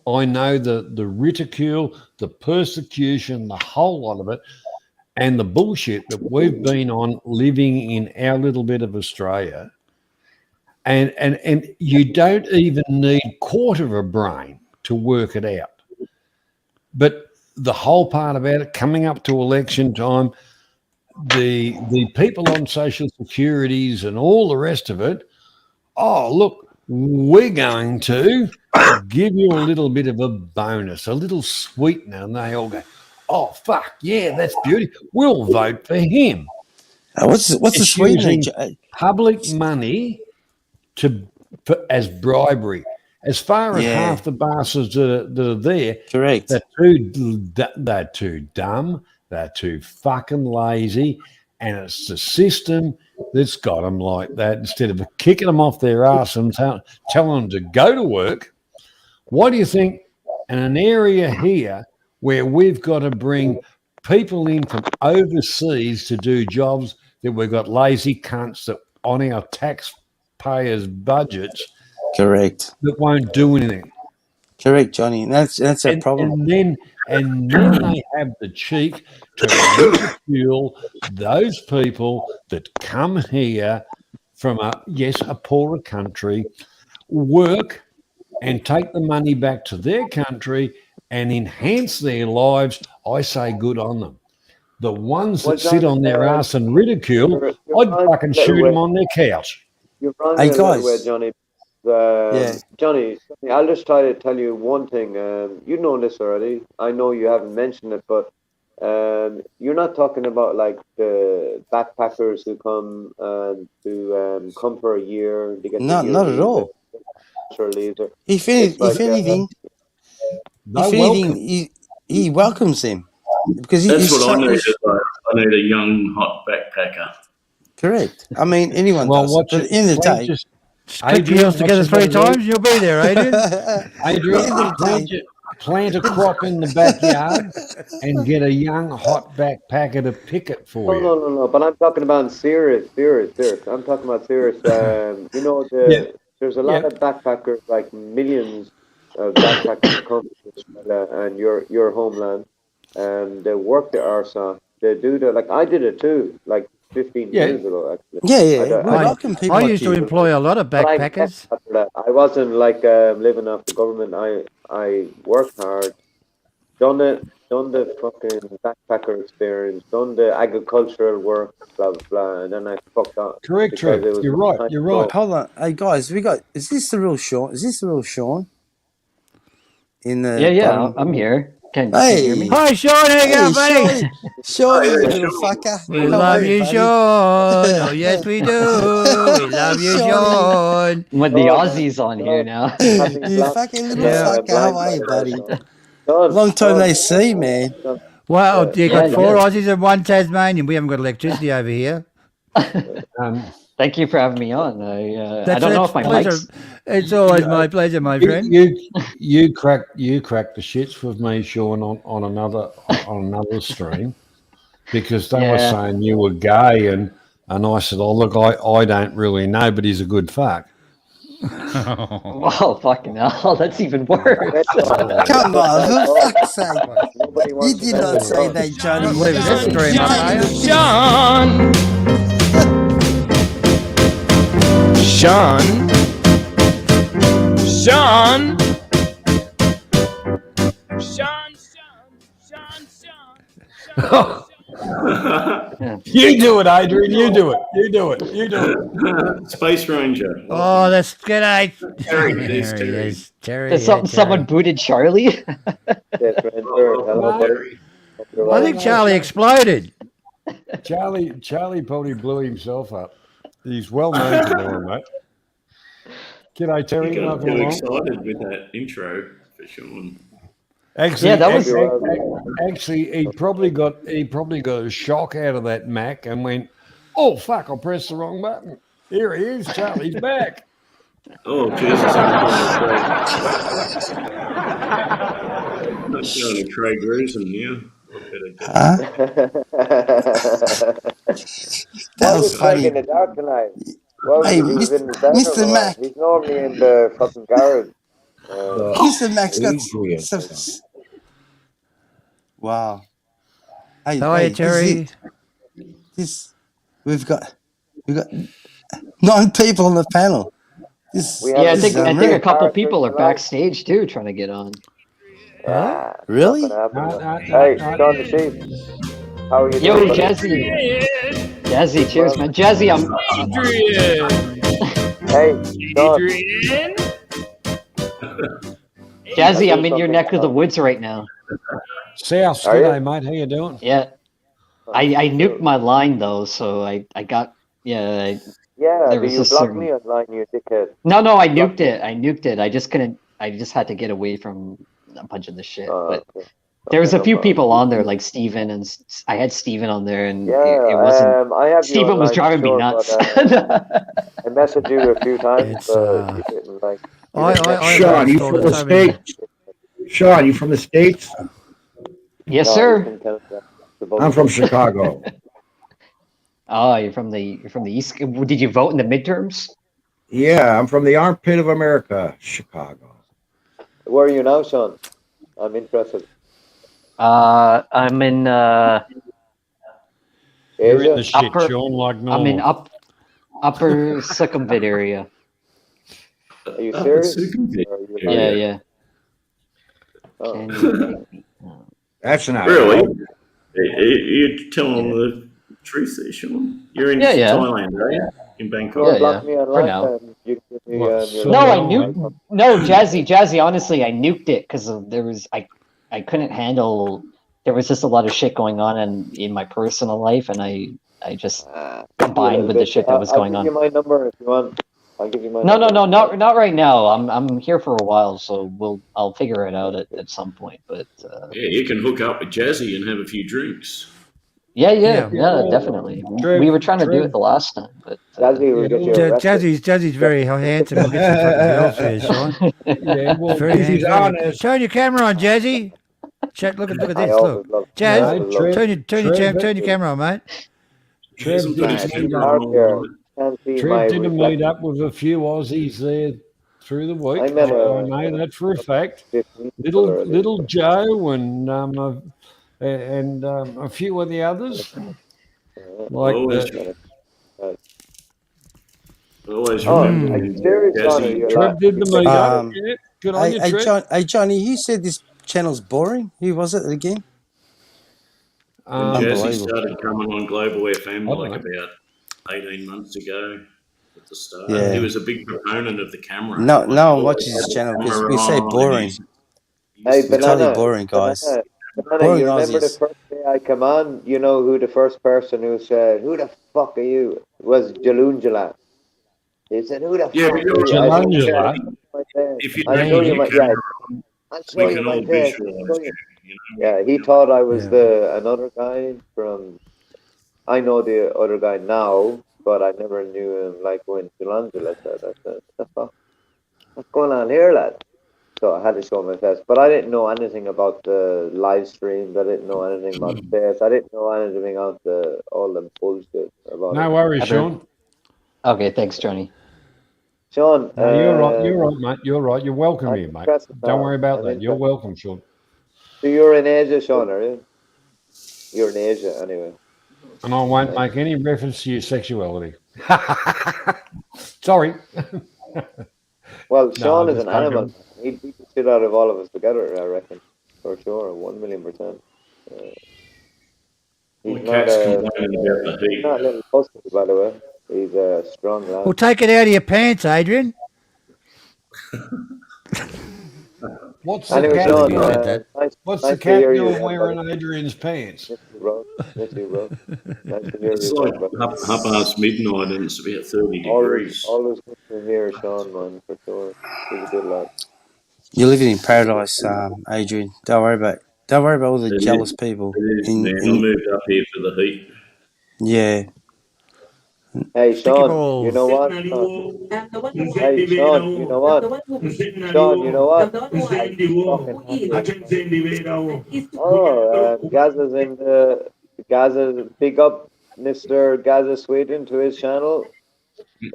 I know the ridicule, the persecution, the whole lot of it, and the bullshit that we've been on living in our little bit of Australia. And you don't even need quarter of a brain to work it out. But the whole part about it, coming up to election time, the people on social securities and all the rest of it, oh, look, we're going to give you a little bit of a bonus, a little sweetener. And they all go, oh, fuck, yeah, that's beautiful. We'll vote for him. What's the sweetener? Public money as bribery. As far as half the bastards that are there, correct, they're too dumb, they're too fucking lazy, and it's the system that's got them like that. Instead of kicking them off their ass and telling them to go to work, why do you think in an area here where we've got to bring people in from overseas to do jobs that we've got lazy cunts that on our taxpayers' budgets, correct, that won't do anything. Correct, Johnny. That's a problem. And then they have the cheek to ridicule those people that come here from a poorer country, work and take the money back to their country and enhance their lives. I say good on them. The ones that sit on their ass and ridicule, I'd fucking shoot them on their couch. You're wrong in a little way, Johnny. Johnny, I'll just try to tell you one thing. You know this already. I know you haven't mentioned it, but you're not talking about like the backpackers who come to come for a year. They get not at all. If anything, he welcomes them because that's what I need. I need a young hot backpacker. Correct. I mean, anyone does. But at the end of the day. Click your heels together 3 times, you'll be there, Adrian. Plant a crop in the backyard and get a young hot backpacker to pick it for you. No. But I'm talking about serious. I'm talking about serious. You know, there's a lot of backpackers, like millions of backpackers come to Australia and your homeland, and they work the arse off. They do that. Like I did it too. Like 15 years ago, actually. I used to employ a lot of backpackers. I wasn't like living off the government. I worked hard, done the fucking backpacker experience, done the agricultural work, blah blah blah, and then I fucked up. Correct, true. You're right. Hold on, hey guys, is this the real Sean? In the I'm here. Can you hear me? Hi, Sean. How you going, buddy? Sean, you little fucker. We How love are you, buddy? Sean. Oh, yes, we do. We love you, Sean. With the Aussies on here now. You fucking little fucker. How are you, buddy? Long time no see, man. Well, you got Yeah, 4 yeah. Aussies and 1 Tasmanian. We haven't got electricity over here. Thank you for having me on. I That's don't know if my pleasure. mic's... It's always my pleasure, my friend. You cracked the shits with me, Sean, on another stream because they were saying you were gay, and I said, "Oh look, I don't really know, but he's a good fuck." Wow, fucking hell, that's even worse. Come on, for fuck's sake. You did not say that, Johnny. You do it, Adrian. You do it. Space Ranger. Oh, that's good. Terry, there's There he Terry. is. Terry. Someone booted Charlie. I think Charlie exploded. Charlie probably blew himself up. He's well known to do mate. G'day, Terry. You got Welcome too along. excited with that intro for Sean. Actually, Yeah, that was- actually he probably got a shock out of that Mac and went, "Oh fuck! I pressed the wrong button. Here he is. Charlie's back." Oh, Jesus. I'm not showing a Craig Grusin here. That was funny. in the dark tonight. Well, Hey, he's in the center, Mr. man. Mac. He's normally in the fucking garage. Mr. Max got wow. Hey, How are you, Terry? We've got 9 people on the panel. I think a couple people are backstage too, trying to get on. Really? Hey, Sean the Chief. How are you Yo, doing? buddy? Jazzy, cheers, man. Jazzy, I'm. Hey, Sean. Jazzy, I'm in your neck of the woods right now. South, g'day, mate. How you doing? Yeah, I nuked my line though, so I got Yeah, There do was you a block certain- me online, you dickhead? No, I nuked it. I nuked it. I just couldn't. I just had to get away from a bunch of the shit. But there was a few people on there, like Steven, and I had Steven on there, and it wasn't. I have you Steven was online, driving me sure, nuts. but, I messaged you a few times, but you didn't like. Sean, you from the States? Sean, you from the States? Yes, No, sir. you can I'm from Chicago. Oh, you're from the East. Did you vote in the midterms? Yeah, I'm from the armpit of America, Chicago. Where are you now, Sean? I'm interested. I'm in. You're in the shit, upper, Sean, like normal. I'm in upper Succumvid area. Are you serious? Yeah. Oh. That's not Really? You're telling the truth there, Sean. You're in Thailand, right? In Bangkok. Block me online, For now. and you give me, your No, I number. nuked. No, Jazzy. Honestly, I nuked it because there was I couldn't handle. There was just a lot of shit going on in my personal life, and I just combined with the shit that was going I'll on. give you my number if you want. I'll give you my No, number. not right now. I'm here for a while, so I'll figure it out at some point. But Yeah, you can hook up with Jazzy and have a few drinks. yeah, definitely. We were trying to do it the last time, but Jazzy will get you arrested. Jazzy's very handsome. We'll get some fucking girls here, Sean. Yeah, well, Very he's handsome. honest. Turn your camera on, Jazzy. Look at I this. always Look, love- Jazz, I always love- turn your camera on, mate. Trev Some did good a shit meet going up- on. Can't see my Trev did a reflection. meet up with a few Aussies there through the week. I met I know that for a fact. Little Joe and a few of the others. Like Always Oh, remember are you serious, Sean? Are you Trev alive? did the meet up. Yeah, good on you, Hey, Trev. Johnny, you said this channel's boring. Who was it again? When Jazzy Unbelievable. started coming on Global FM I like don't about 18 months ago at the start. Yeah. He was a big proponent of the camera. No Like, one oh, watches his channel because camera we say on, boring. Hey, You're totally Banana, boring, guys. Banana, Boring you remember the Aussies. first day I come on? You know who the first person who said, "Who the fuck are you?" It was Jalunjala. He said, "Who the Yeah, fuck but are you're you?" I said, Jalangela. my face. if you I'll don't show know you you my came yeah. on, I'll show we you can my all face. I'll visualize show you. you. Yeah, he thought I was Yeah. another guy from. I know the other guy now, but I never knew him. Like when Jalunjala said, I said, "What the fuck? What's going on here, lad?" So I had to show my face, but I didn't know anything about the live streams. I didn't know anything about face. I didn't know anything about all the bullshit about No it. worries, Ever? Sean. Okay, thanks, Johnny. Sean, No, you're right. You're right, mate. You're right. You're welcome I'm here, mate. interested Don't now. worry about I'm that. You're interested. welcome, Sean. So you're in Asia, Sean, are you? You're in Asia, anyway. And I won't Nice. make any reference to your sexuality. Sorry. Well, No, Sean I'm is just an animal. joking. He'd beat the shit out of all of us together, I reckon, for sure, 1,000,000%. He's My not cat's a complaining about the he's heat. not a little pussy, by the way. He's a strong Well, lad. take it out of your pants, Adrian. What's the Anyway, I cat think Sean, you said doing? that. What's the nice to cat hear you doing again, buddy. wearing Adrian's pants? Miss you, bro. Miss you, bro. Nice to hear you It's like again, buddy. half past midnight and it's about 30 Always, degrees. always good to hear Sean, man, for sure. He's a good lad. You're living in He's a good paradise, Adrian. Don't worry about all the jealous people. It is, man. I moved up here for the heat. Yeah. Hey, Sticky Sean, you know balls. what? Hey, Sean, you know what? Sean, you know what? I fucking had to. Oh, Gaza's big up Mr. Gaza Sweden to his channel.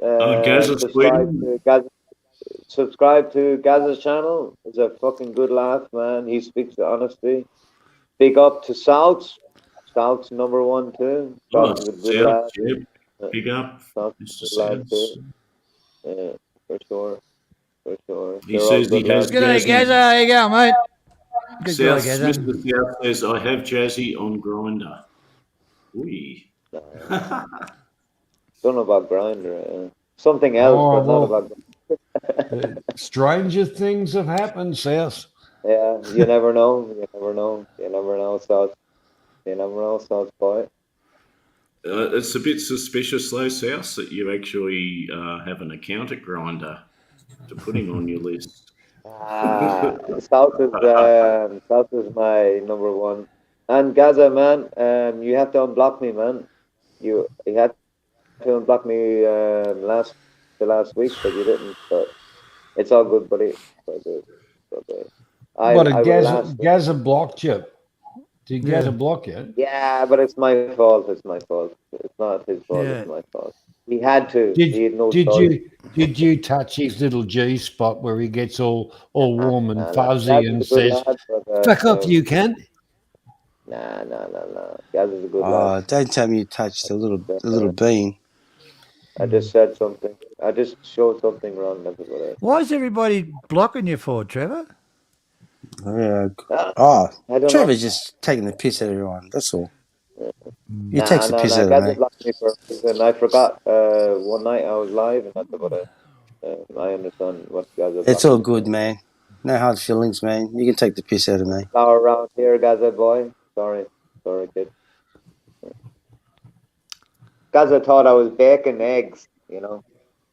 Gaza, Subscribe Sweden. to Gaza. Subscribe to Gaza's channel. He's a fucking good laugh, man. He speaks the honesty. Big up to South. South's number one too. Oh, South is a good South, lad. yeah. Big up, South's Mr. a good lad Souths. too. Yeah, for sure. For sure. He They're all says he good has lads. Good day, Jazzy. Gaza. How you going, mate? Good guy, South, Gaza. Mr. South says, I have Jazzy on Grinder. Wee. Don't know about Grinder. Something else, Oh, but not well, about. stranger things have happened, South. Yeah, you never know. You never know. You never know, South. You never know, South boy. It's a bit suspicious, though, South, that you actually have an account at Grinder to put him on your list. South is my number one. And Gaza, man, you have to unblock me, man. You had to unblock me the last week, but you didn't. But it's all good, buddy. It's all good. It's all good. What, I will last. Gaza blocked you? Did Gaza Yeah. block you? Yeah, but it's my fault. It's my fault. It's not his fault. Yeah. It's my fault. He had to. He had no Did choice. you touch his little G spot where he gets all warm and Nah. fuzzy Gaz is and a good says, lad, but "Fuck off, you can." nah. Gaz is a good lad. Oh, don't tell me you touched the little bean. I just said something. I just showed something wrong. That's about it. Why is everybody blocking you for, Trevor? Yeah. I don't know. Trevor's just taking the piss out of everyone. That's all. He takes the piss out of Gaz me. blocked me for a reason. I forgot. One night I was live, and that's about it. I understand what Gaz blocked It's all me good, for. man. No hard feelings, man. You can take the piss out of me. Flower around here, Gaza boy. Sorry, kid. Gaza thought I was baking eggs.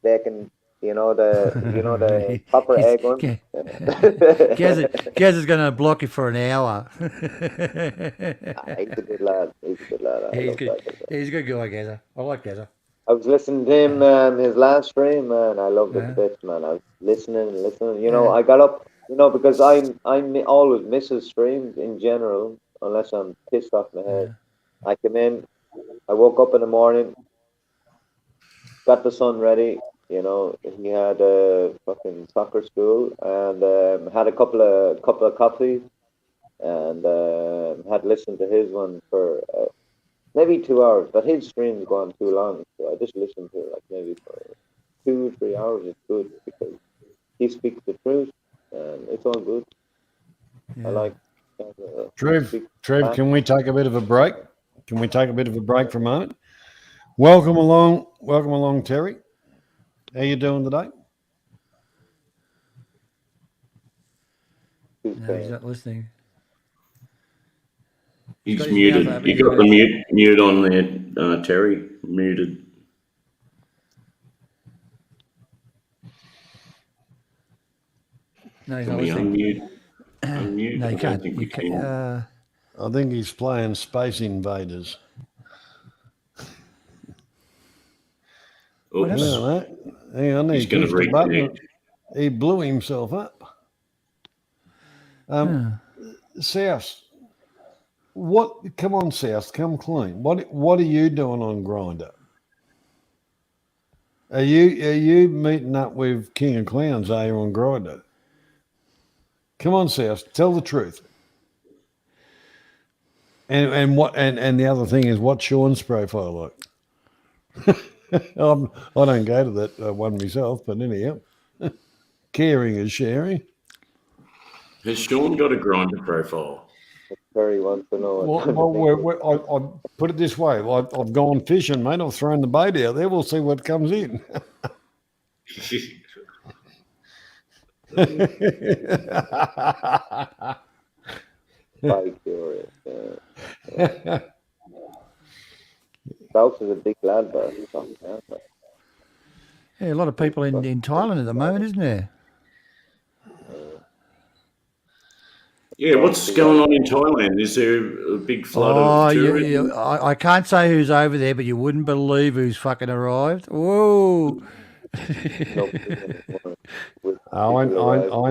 Baking. The copper egg one. Gaza's going to block you for an hour. He's a good lad. I love that guy. He's a good guy, Gaza. I like Gaza. I was listening to him, his last stream, man. I loved it bit, man. I was listening. I got up, because I always miss his streams in general, unless I'm pissed off my head. I came in, I woke up in the morning, got the son ready. He had a fucking soccer school and had a couple of coffees and had listened to his one for maybe 2 hours, but his stream's gone too long, so I just listened to it like maybe for 2 or 3 hours. It's good because he speaks the truth, and it's all good. Yeah. I like. Trev, can we take a bit of a break? Can we take a bit of a break for a moment? Welcome along, Terry. How you doing today? Who's No, he's paying? not listening. He's got his muted. mouth open, You he's got the muted. mute on there, Terry. Muted. No, he's Can not we listening. unmute? No, I you don't can't. think You we can't. can. I think he's playing Space Invaders. What Oops. happened? Hang on, He's he going to pushed the button. reconnect. He blew himself up. South, what? Come on, South, come clean. What are you doing on Grinder? Are you meeting up with King of Clowns? Are you on Grinder? Come on, South, tell the truth. And the other thing is, what's Sean's profile like? I don't go to that one myself, but anyhow, caring is sharing. Has Sean got a Grinder profile? Terry wants to know. Well, I put it this way: I've gone fishing, mate. I've thrown the bait out there. We'll see what comes in. Quite curious. South is a big lad, but Yeah, a lot of people in Thailand at the moment, isn't there? Yeah, what's going on in Thailand? Is there a big flood of tourism? I can't say who's over there, but you wouldn't believe who's fucking arrived. Whoa! I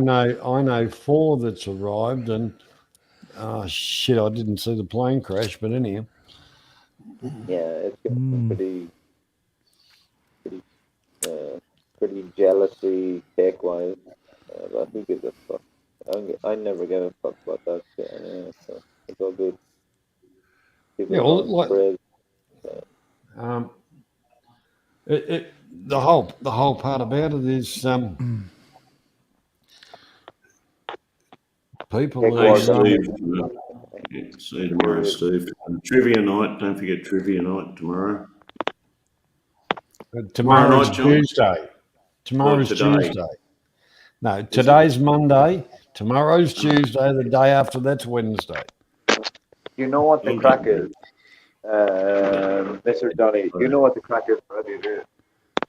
know 4 that's arrived, and shit, I didn't see the plane crash, but anyhow. Yeah, it's pretty jealousy tech wise, but who gives a fuck? I never give a fuck about that shit anyway, so it's all good. People the whole part about it is people. Hey, Steve. See you tomorrow, Steve. Trivia night. Don't forget trivia night tomorrow. Tomorrow's night, John? Tuesday. Tomorrow's Tuesday. No, today's Monday. Tomorrow's Tuesday. The day after that's Wednesday. You know what the crack is, Mr. Johnny? You know what the crack is, brother?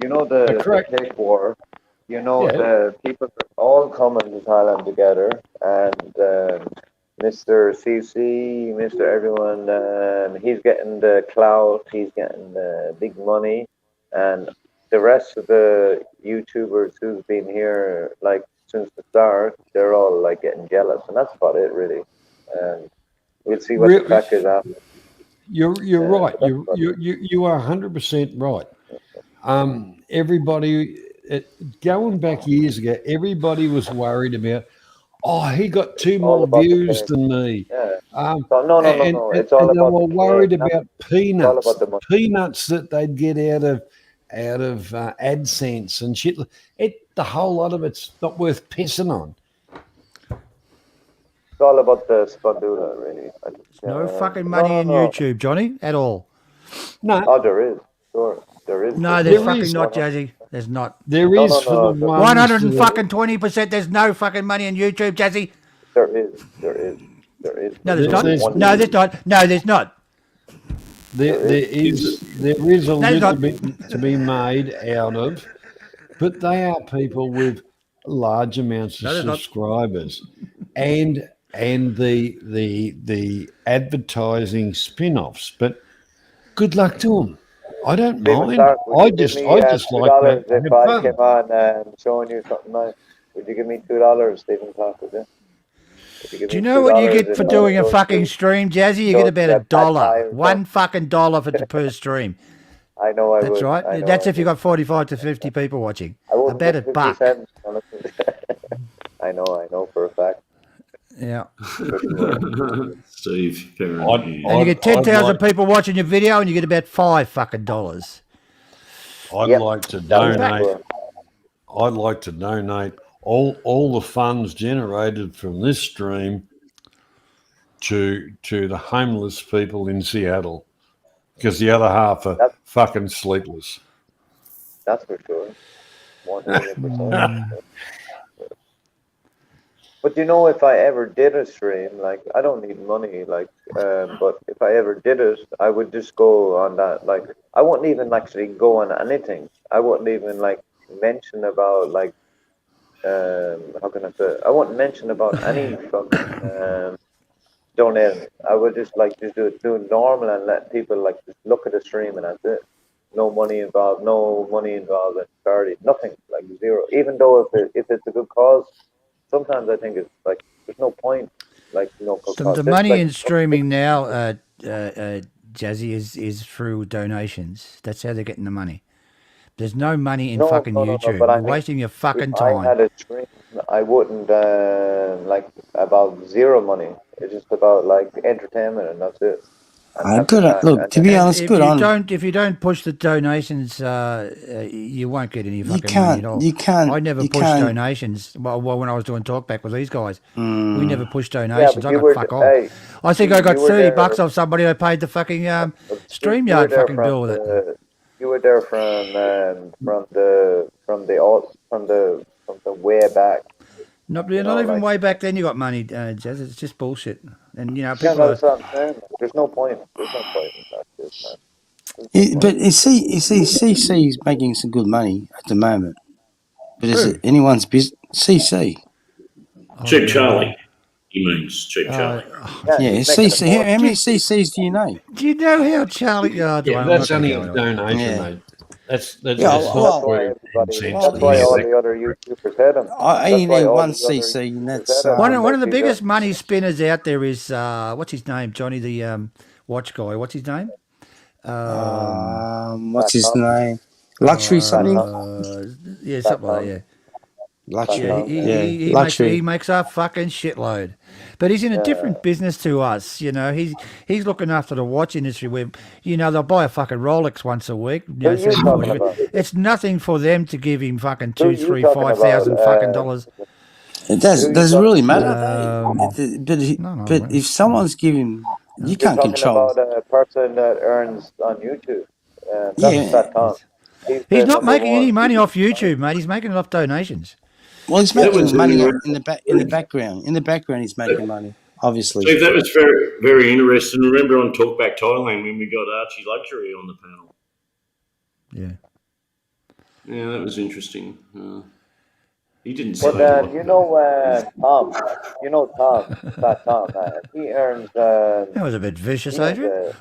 You know the cake war. You know the people are all coming to Thailand together, and Mr. CC, Mr. Everyone, he's getting the clout, he's getting the big money, and the rest of the YouTubers who've been here like since the start, they're all like getting jealous, and that's about it, really. And we'll see what the crack is after. You're right. You are 100% right. Everybody, going back years ago, everybody was worried about, he got 2 more views than me. Yeah. No. It's all and they about were worried about peanuts, all about the money. peanuts that they'd get out of AdSense and shit. The whole lot of it's not worth pissing on. It's all about the spandula, really. No fucking money in YouTube, Johnny, at all. No. Oh, there is. Sure, there is. No, there's fucking not, Jazzy. There's not. There is for the 120%. There's no fucking money in YouTube, Jazzy. There is. No, there's not. No, there's not. No, there's not. There is a little bit to be made out of, but they are people with large amounts of subscribers, and the advertising spin-offs. But good luck to them. I don't mind. I just like that. If I came on and showing you something nice, would you give me $2, Stephen Clark? Would you? Do you know what you get for doing a fucking stream, Jazzy? You get about $1. $1 fucking dollar per stream. I know. That's right. That's if you got 45 to 50 people watching. About $1. I know for a fact. Yeah. Steve, and you get 10,000 people watching your video, and you get about $5 fucking dollars. I'd like to donate. I'd like to donate all the funds generated from this stream to the homeless people in Seattle, because the other half are fucking sleepless. That's for sure. 100%. But you know, if I ever did a stream, like I don't need money, like, but if I ever did it, I would just go on that. Like, I wouldn't even actually go on anything. I wouldn't even like mention about like, how can I say? I wouldn't mention about any fucking donating. I would just like just do it normal and let people like just look at the stream and that's it. No money involved. No money involved in charity. Nothing. Like zero. Even though if it's a good cause, sometimes I think it's like there's no point. Like good cause. The There's money like in streaming now, Jazzy, is through donations. That's how they're getting the money. There's no money in fucking YouTube. But I You're mean, wasting your fucking if I time. had a stream, I wouldn't like about zero money. It's just about like entertainment and that's it. And Good. Look, to be honest, good on. If you don't push the donations, you won't get any fucking money can't- at all. you can't- I never you pushed can't- donations. Well, when I was doing talkback with these guys, we Mm. never pushed donations. but I you got were fuck the- all. hey, I think I got you were 30 there- bucks off somebody. I paid the fucking you were StreamYard there fucking bill with it. You were there from the way back. Not even way back then. You got money, Jazz. It's just bullshit. And you know, Yeah, people. no, that's what I'm saying. There's no point. There's no point in that shit, man. But you see, CC is making some good money at the moment. But is it anyone's business? CC. Cheap Charlie. He means Cheap Charlie. Yeah, CC. How many CCs do you know? Do you know how Charlie? That's only a donation, mate. That's That's why all the other YouTubers had him. I only need one CC, and that's one of the biggest money spinners out there is what's his name? Johnny the watch guy. What's his name? What's his name? Luxury something? Yeah, something like that. Yeah. Luxury. He Luxury. he makes a fucking shitload, but he's in a different business to us. You know, he's looking after the watch industry. Where they'll buy a fucking Rolex once a week. It's nothing for them to give him fucking $2,000, $3,000, $5,000 fucking dollars. It does really matter. But if someone's giving, you can't control. About a person that earns on YouTube. That's Fat Tom. He's not making any money off YouTube, mate. He's making it off donations. Well, he's making money in the background. In the background, he's making money. Obviously. Steve, that was very, very interesting. Remember on Talkback Thailand when we got Archie Luxury on the panel? Yeah, that was interesting. He didn't say But Tom, Fat Tom, he earns. That was a bit vicious, Adrian. In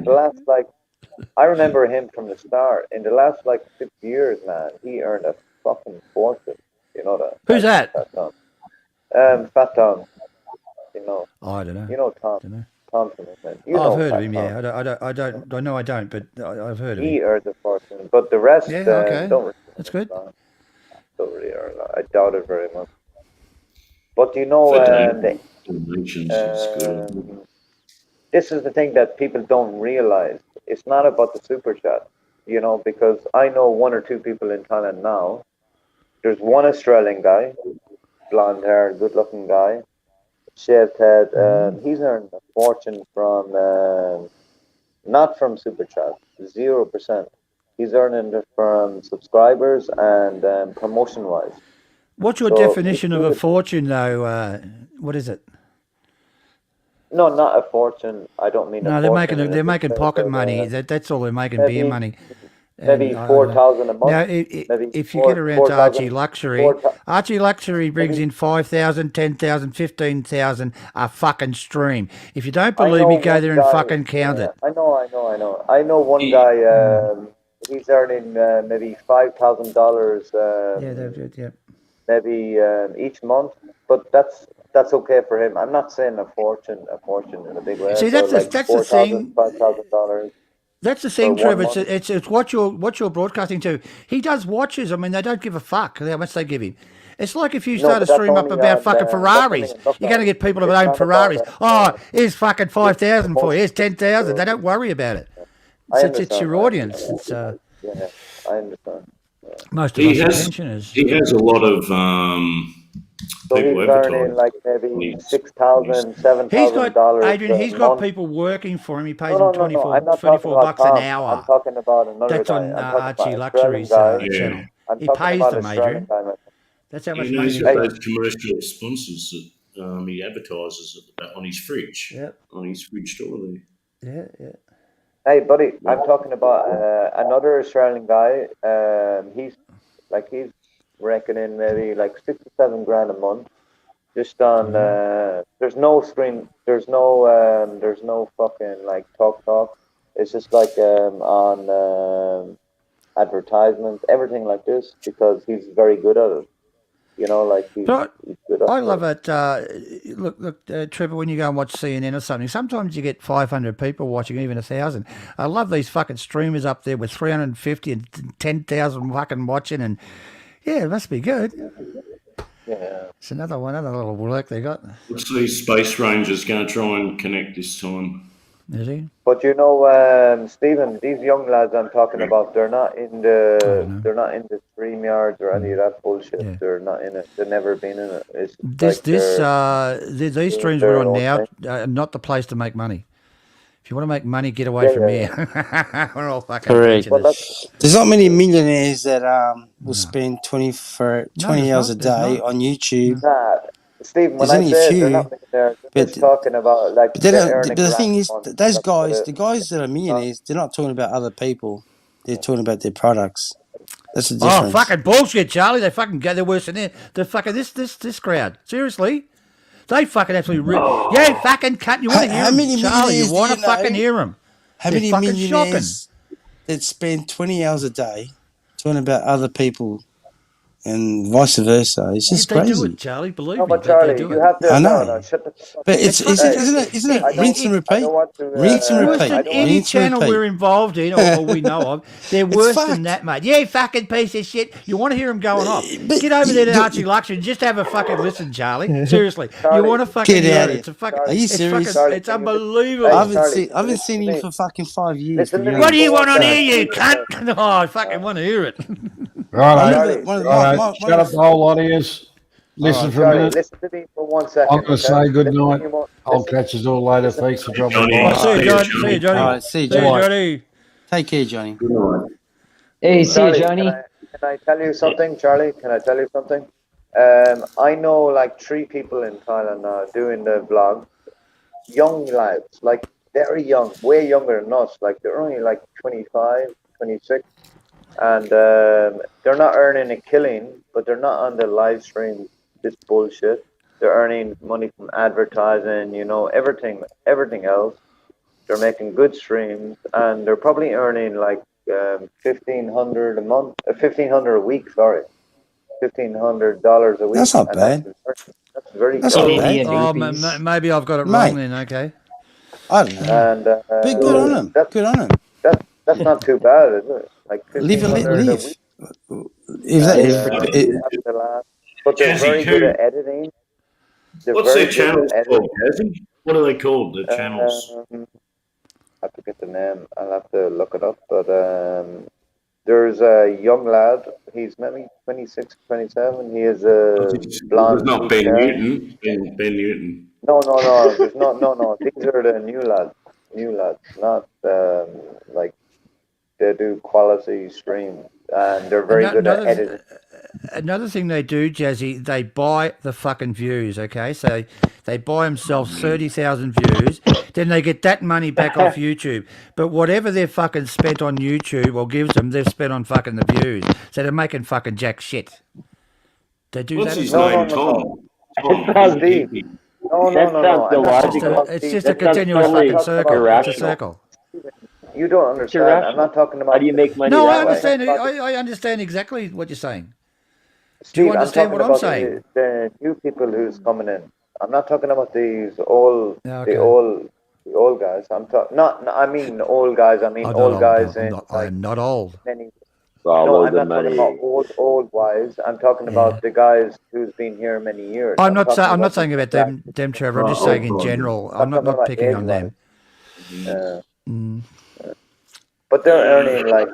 the last, like, I remember him from the start. In the last, like, 6 years, man, he earned a fucking fortune. You know that? Who's that? Fat Tom. Fat Tom. You know. I don't know. You know Tom. Thompson, man. I've heard of him. Yeah, I don't. I know I don't, but I've heard of him. He earns a fortune, but the rest okay. don't. Really That's good. Don't really earn. I doubt it very much. But you know, this is the thing that people don't realize. It's not about the super chat, because I know one or two people in Thailand now. There's one Australian guy, blonde hair, good looking guy, shaved head. He's earned a fortune from, not from super chat, 0%. He's earning it from subscribers and promotion wise. What's your definition of a fortune, though? What is it? No, not a fortune. I don't mean. No, they're making pocket money. That's all they're making. Beer money. Maybe 4,000 a month. Now, if you get around to Archie Luxury, Archie Luxury brings in 5,000, 10,000, 15,000 a fucking stream. If you don't believe me, go there and fucking count it. I know. I know one guy. He's earning maybe $5,000. Maybe each month, but that's okay for him. I'm not saying a fortune in a big way. See, that's the thing. $5,000. That's the thing, Trevor. It's what you're broadcasting to. He does watches. I mean, they don't give a fuck how much they give him. It's like if you start a stream up about fucking Ferraris, you're going to get people that own Ferraris. Here's fucking 5,000 for you. Here's 10,000. They don't worry about it. It's your audience. It's yeah, I understand. Most of us pensioners. He has a lot of so he's earning like maybe $6,000, $7,000. Adrian, he's got people working for him. He pays them 24 bucks an hour. I'm talking about another That's guy. on Archie Luxury's channel. He pays them, Adrian. That's how much You know, money he's they got got. those commercial sponsors that he advertises on his fridge. Yep. On his fridge door there. Yeah. Hey, buddy, I'm talking about another Australian guy. He's reckoning maybe like 6 to 7 grand a month, just on. There's no screen. There's no fucking like talk. It's just like on advertisements, everything like this, because he's very good at it. You know, like he's good at I it. love it. Look, Trevor, when you go and watch CNN or something, sometimes you get 500 people watching, even 1,000. I love these fucking streamers up there with 350 and 10,000 fucking watching, and yeah, it must be good. Yeah. It's another little work they got. Looks like Space Ranger's going to try and connect this time. Is he? But you know, Stephen, these young lads I'm talking about, they're not in the StreamYards or any of that bullshit. Yeah. They're not in it. They've never been in it. It's These streams we're on now are not the place to make money. If you want to make money, get away from here. We're all fucking Correct. pensioners. There's not many millionaires that will spend 20 hours a day on YouTube. Nah, Stephen, when There's I only a say few, they're not millionaires, they're just talking about like But they they're don't. earning But the thing grand is, money. those That's guys, what the guys that are millionaires, they're not talking about other people. They're talking about their products. That's the difference. Oh, fucking bullshit, Charlie. They fucking go. They're worse than that. They're fucking this crowd. Seriously. They fucking absolutely yeah, fucking cut. You want to hear How them, many Charlie? You millionaires want do to you know? fucking hear them. How They're many fucking millionaires that spend 20 hours a day talking about other people and vice versa? It's just They crazy. do it, Charlie. Believe No, me. but They Charlie, do you it. have to. I know. No, shut the fuck up. But Hey, isn't it I rinse and don't repeat? want to. Rinse and Worse repeat. than any Rinse and channel repeat. we're involved in or we know of. They're It's worse fact. than that, mate. Yeah, fucking piece of shit. You want to hear them going off. Get over there to Archie Luxury and just have a fucking listen, Charlie. Seriously. You want to fucking Get hear out it. of It's a here. fucking, Are you it's serious? fucking, it's unbelievable. I haven't seen him for fucking 5 years. to be What do you honest. want on here, you cunt? Oh, I fucking want to hear it. Right, One shut up the whole lot of yous. Listen for a Charlie, minute. listen to me for 1 second. I'm going to say good Listen to night. me more- I'll listen- catch us all later. Thanks for dropping Johnny. by. See you, Johnny. See you, Johnny. All right, see you, See you, Johnny. Johnny. Take care, Johnny. Hey, see you, Charlie, Johnny. Can I tell you something, Charlie? Can I tell you something? I know like 3 people in Thailand now doing the vlog. Young lads, like very young, way younger than us. Like they're only like 25, 26. And they're not earning a killing, but they're not on the live stream. This bullshit. They're earning money from advertising, you know, everything else. They're making good streams, and they're probably earning like $1,500 a month, $1,500 a week. Sorry, $1,500 a week. That's not And bad. That's very That's good. not bad. Oh, maybe I've got it Mate. wrong then. Okay. I don't know. And But good on him. Good on him. That's not too bad, is it? Like Live and let $1,500 a live. week. If that, But they're Jazzy, very good who- at editing. They're What's very their good channels at called, editing. Jazzy? What are they called, the channels? I forget the name. I'll have to look it up. But there's a young lad. He's maybe 26, 27. He is a blonde. It's not Ben hair. Newton. Ben Newton. No. There's no. These are the new lads. Not like they do quality streams, and they're very good at editing. Another thing they do, Jazzy, they buy the fucking views, okay? So they buy themselves 30,000 views, then they get that money back off YouTube. But whatever they've fucking spent on YouTube or gives them, they've spent on fucking the views. So they're making fucking jack shit. They do What's that. his as well. name? Tom. It's not deep. No. It's just a continuous fucking circle. It's a circle. You don't understand. I'm not talking about. How do you make money No, I that way? understand. I understand exactly what you're saying. Steve, Do you understand what I'm about saying? The new people who's coming in. I'm not talking about these old, Okay. the old guys. I'm talking I mean old guys. I mean old guys in I'm not old. many. Follow No, I'm the not talking money. about old wives. I'm talking about the guys who's been here many years. I'm not talking saying about them, Trevor. I'm just saying in general. I'm not picking on them. But they're earning like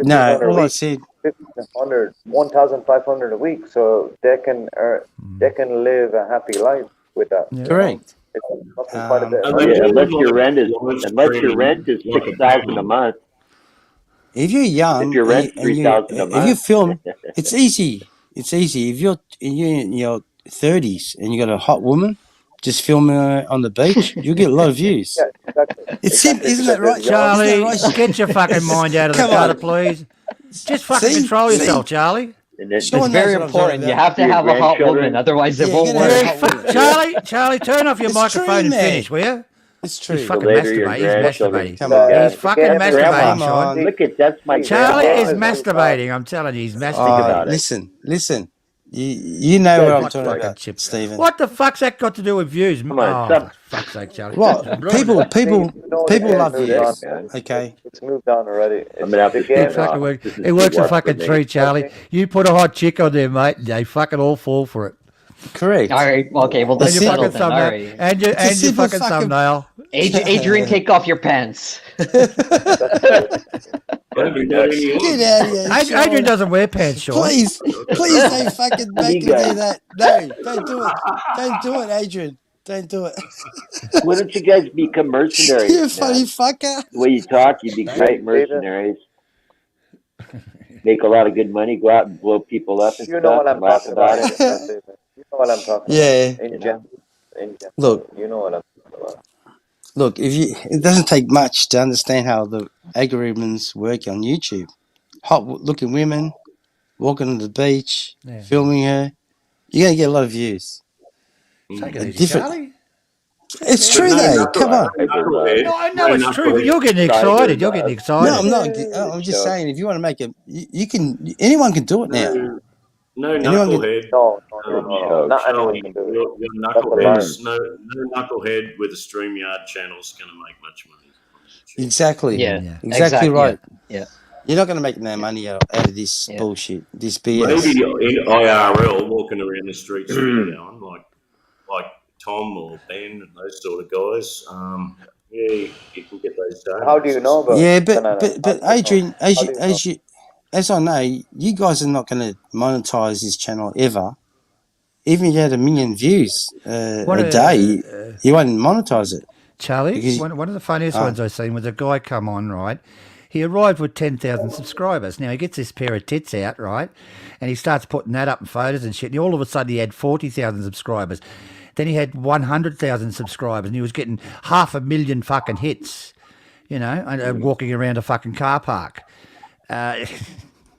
no, all I week, said. 1,500, 1,500 a week, so they can live a happy life with that. Correct. It's quite a bit. Unless your rent is 6,000 a month. If you're young, If your rent's and you, $3,000 a if you month. film, it's easy. it's easy. If you're in your 30s and you got a hot woman, just filming her on the beach, you'll get a lot of views. Yeah, exactly. It's simple, isn't that right, Charlie? Isn't that right? Get your fucking mind out of the Come gutter, on. please. Just fucking control yourself, Charlie. It's very important. You have to have a hot woman, otherwise it won't work. Charlie, turn off your microphone and finish, will you? It's true. He's fucking later your masturbating. He's grandchildren. masturbating. Come on. He's fucking masturbating, Sean. Look at that's my Charlie is grandpa. masturbating. I'm telling you, he's masturbating. about it. Listen. You know what I'm talking about, Stephen. What the fuck's that got to do with views? Come on, oh, stop. for fuck's sake, Charlie. Well, people love moved views. on. Okay. It's moved on already. I'm gonna have to It's turn It it fucking off. works. This is It works too a work fucking for me. treat, Charlie. You put a hot chick on there, mate, and they fucking all fall for it. Correct. All right. Okay. Well, And that's your settled fucking then. All thumbnail. right. And your simple fucking thumbnail. Adrian, take off your pants. Don't do that anymore. Get out of here, Sean. Adrian doesn't wear pants, Sean. Please don't fucking make him do that. No, don't do it. Don't do it, Adrian. Don't do it. Why don't you guys become mercenaries? You funny fucker. The way you talk, you'd be great mercenaries. Make a lot of good money, go out and blow people up and You know stuff, what I'm laugh talking about about. it. You know what I'm talking Yeah. about. In general. Look. You know what I'm talking about. Look, it doesn't take much to understand how the algorithms work on YouTube. Hot-looking women walking on the beach, filming her. You're gonna get a lot of views. Take it easy, Charlie. It's true, though. Come on. No, I know it's true, but you're getting excited. You're getting excited. No, I'm not. I'm just saying, if you want to make it, you can. Anyone can do it now. No Anyone can- knucklehead. No. Not anyone Charlie, can do it. your That's a knucklehead. No knucklehead with a StreamYard channel is going to make much money. Exactly. Yeah. Exactly right. Yeah. You're not going to make no money out of this bullshit, this BS. Maybe in IRL, walking around the streets, going like Tom or Ben and those sort of guys. Yeah, you can get those done. How do you know about Yeah, it? but Adrian, as I know, you guys are not going to monetize this channel ever. Even if you had 1 million views a day, you won't monetize it. Charlie, one of the funniest ones I've seen was a guy come on, right? He arrived with 10,000 subscribers. Now, he gets this pair of tits out, right? And he starts putting that up in photos and shit. And all of a sudden, he had 40,000 subscribers. Then he had 100,000 subscribers. And he was getting 500,000 fucking hits, you know, and walking around a fucking car park.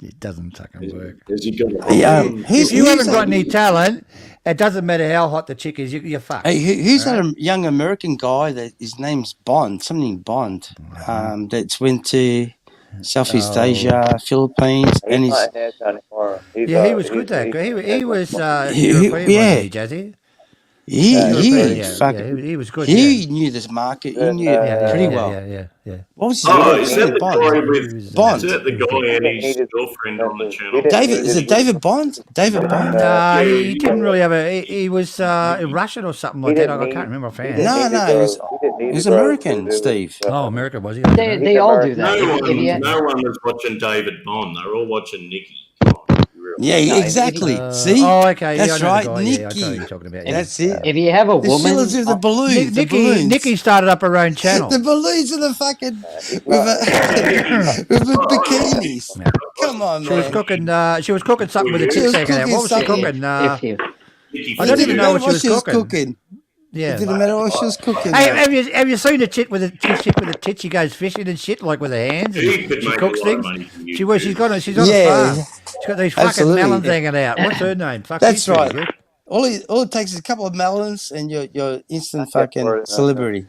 It doesn't fucking work. If you haven't got any talent, it doesn't matter how hot the chick is, you're fucked. Hey, who's that young American guy that his name's Bond, something Bond, that's went to Southeast Asia, Philippines, and He's not here anymore. He was good, that guy. He was European, wasn't he, Jazzy? He was good. He knew this market. He knew it pretty well. Yeah. What was his name? Is that the Bond? guy with Bond. Is that the guy and his girlfriend on the channel? Is it David Bond? David Bond? He didn't really have a. He was Russian or something like that. I can't remember offhand. No, he was American, Steve. Oh, American, was he? They all do that. No one was watching David Bond. They're all watching Nikki. Yeah, exactly. See? Oh, okay. That's right, Nikki. Nikki. I know what you're talking about. That's it. If you have a The woman, shillers with the balloons. the balloons. Nikki started up her own channel. The balloons and the fucking with the bikinis. Come on, man. She was cooking something with a chick taking out. What was she cooking? I don't even know what she was cooking. Yeah, it didn't matter what she was cooking. Hey, have you seen the chick with a tit? She goes fishing and shit like with her hands. And she cooks things. She's on a farm. She's got these fucking melons hanging out. What's her name? That's right. All it takes is a couple of melons and you're instant fucking celebrity.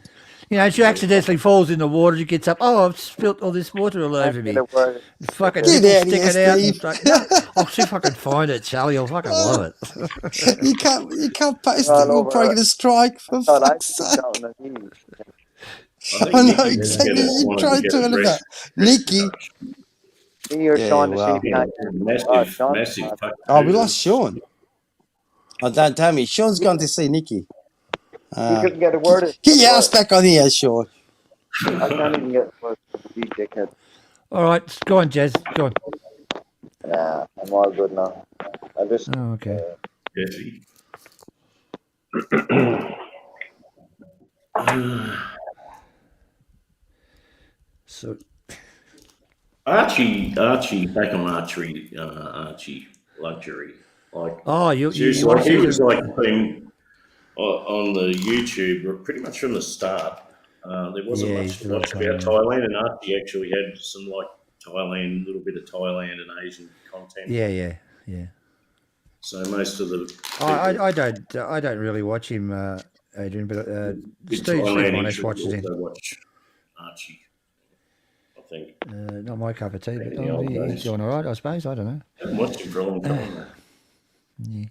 You know, she accidentally falls in the water. She gets up. Oh, I've spilt all this water all over me. Fucking Get out of here, sticking out. Steve. Like, no, I'll see if I can find it, Charlie. I'll fucking love it. You can't post it. We'll probably get a strike for fuck's sake. I know exactly what you're trying to tell about. Nikki. Massive. Oh, we lost Sean. Oh, don't tell me. Sean's gone to see Nikki. He couldn't get a word in. Get your ass back on the air, Sean. I can't even get a word in, you dickhead. All right, go on, Jez. Go on. Nah, I'm all good now. I just. Oh, okay. So, Archie, back on Archie Luxury. Like, you seriously, want to he see was them? like been on the YouTube pretty much from the start. There wasn't Yeah, much he's to a lot watch of about Thailand. Thailand, and Archie actually had some like Thailand, a little bit of Thailand and Asian content. Yeah. So most of the I don't really watch him, Adrian, but big Steve Thailand Monash should watches him. also watch Archie. I think. Not my cup of tea, but In the old he's days. doing all right, I suppose. I don't know. I haven't watched him for a long time. Though. Yeah.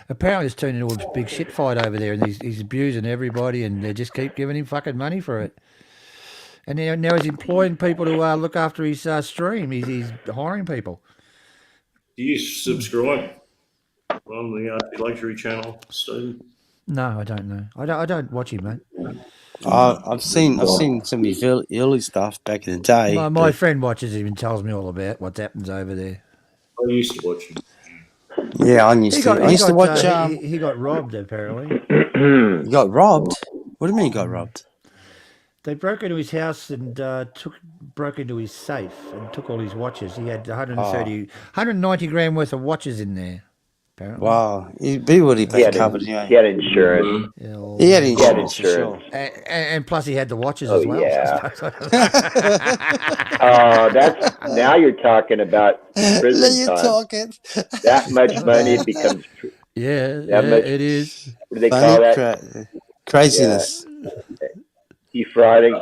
Apparently, it's turned into a big shit fight over there, and he's abusing everybody, and they just keep giving him fucking money for it. And now he's employing people to look after his stream. He's hiring people. Do you subscribe on the Archie Luxury channel, Stephen? No, I don't know. I don't watch him, mate. I've seen some of his early stuff back in the day. My friend watches him and tells me all about what happens over there. I used to watch him. Yeah, I used to watch. He got robbed, apparently. He got robbed? What do you mean he got robbed? They broke into his house and broke into his safe and took all his watches. He had 190 grand worth of watches in there, apparently. Wow. He would have been covered. He had insurance. He had insurance, for sure. And plus he had the watches as well. Yeah. That's now you're talking about prison time. That much money it becomes. It is. What do they call that? Craziness. Defrauding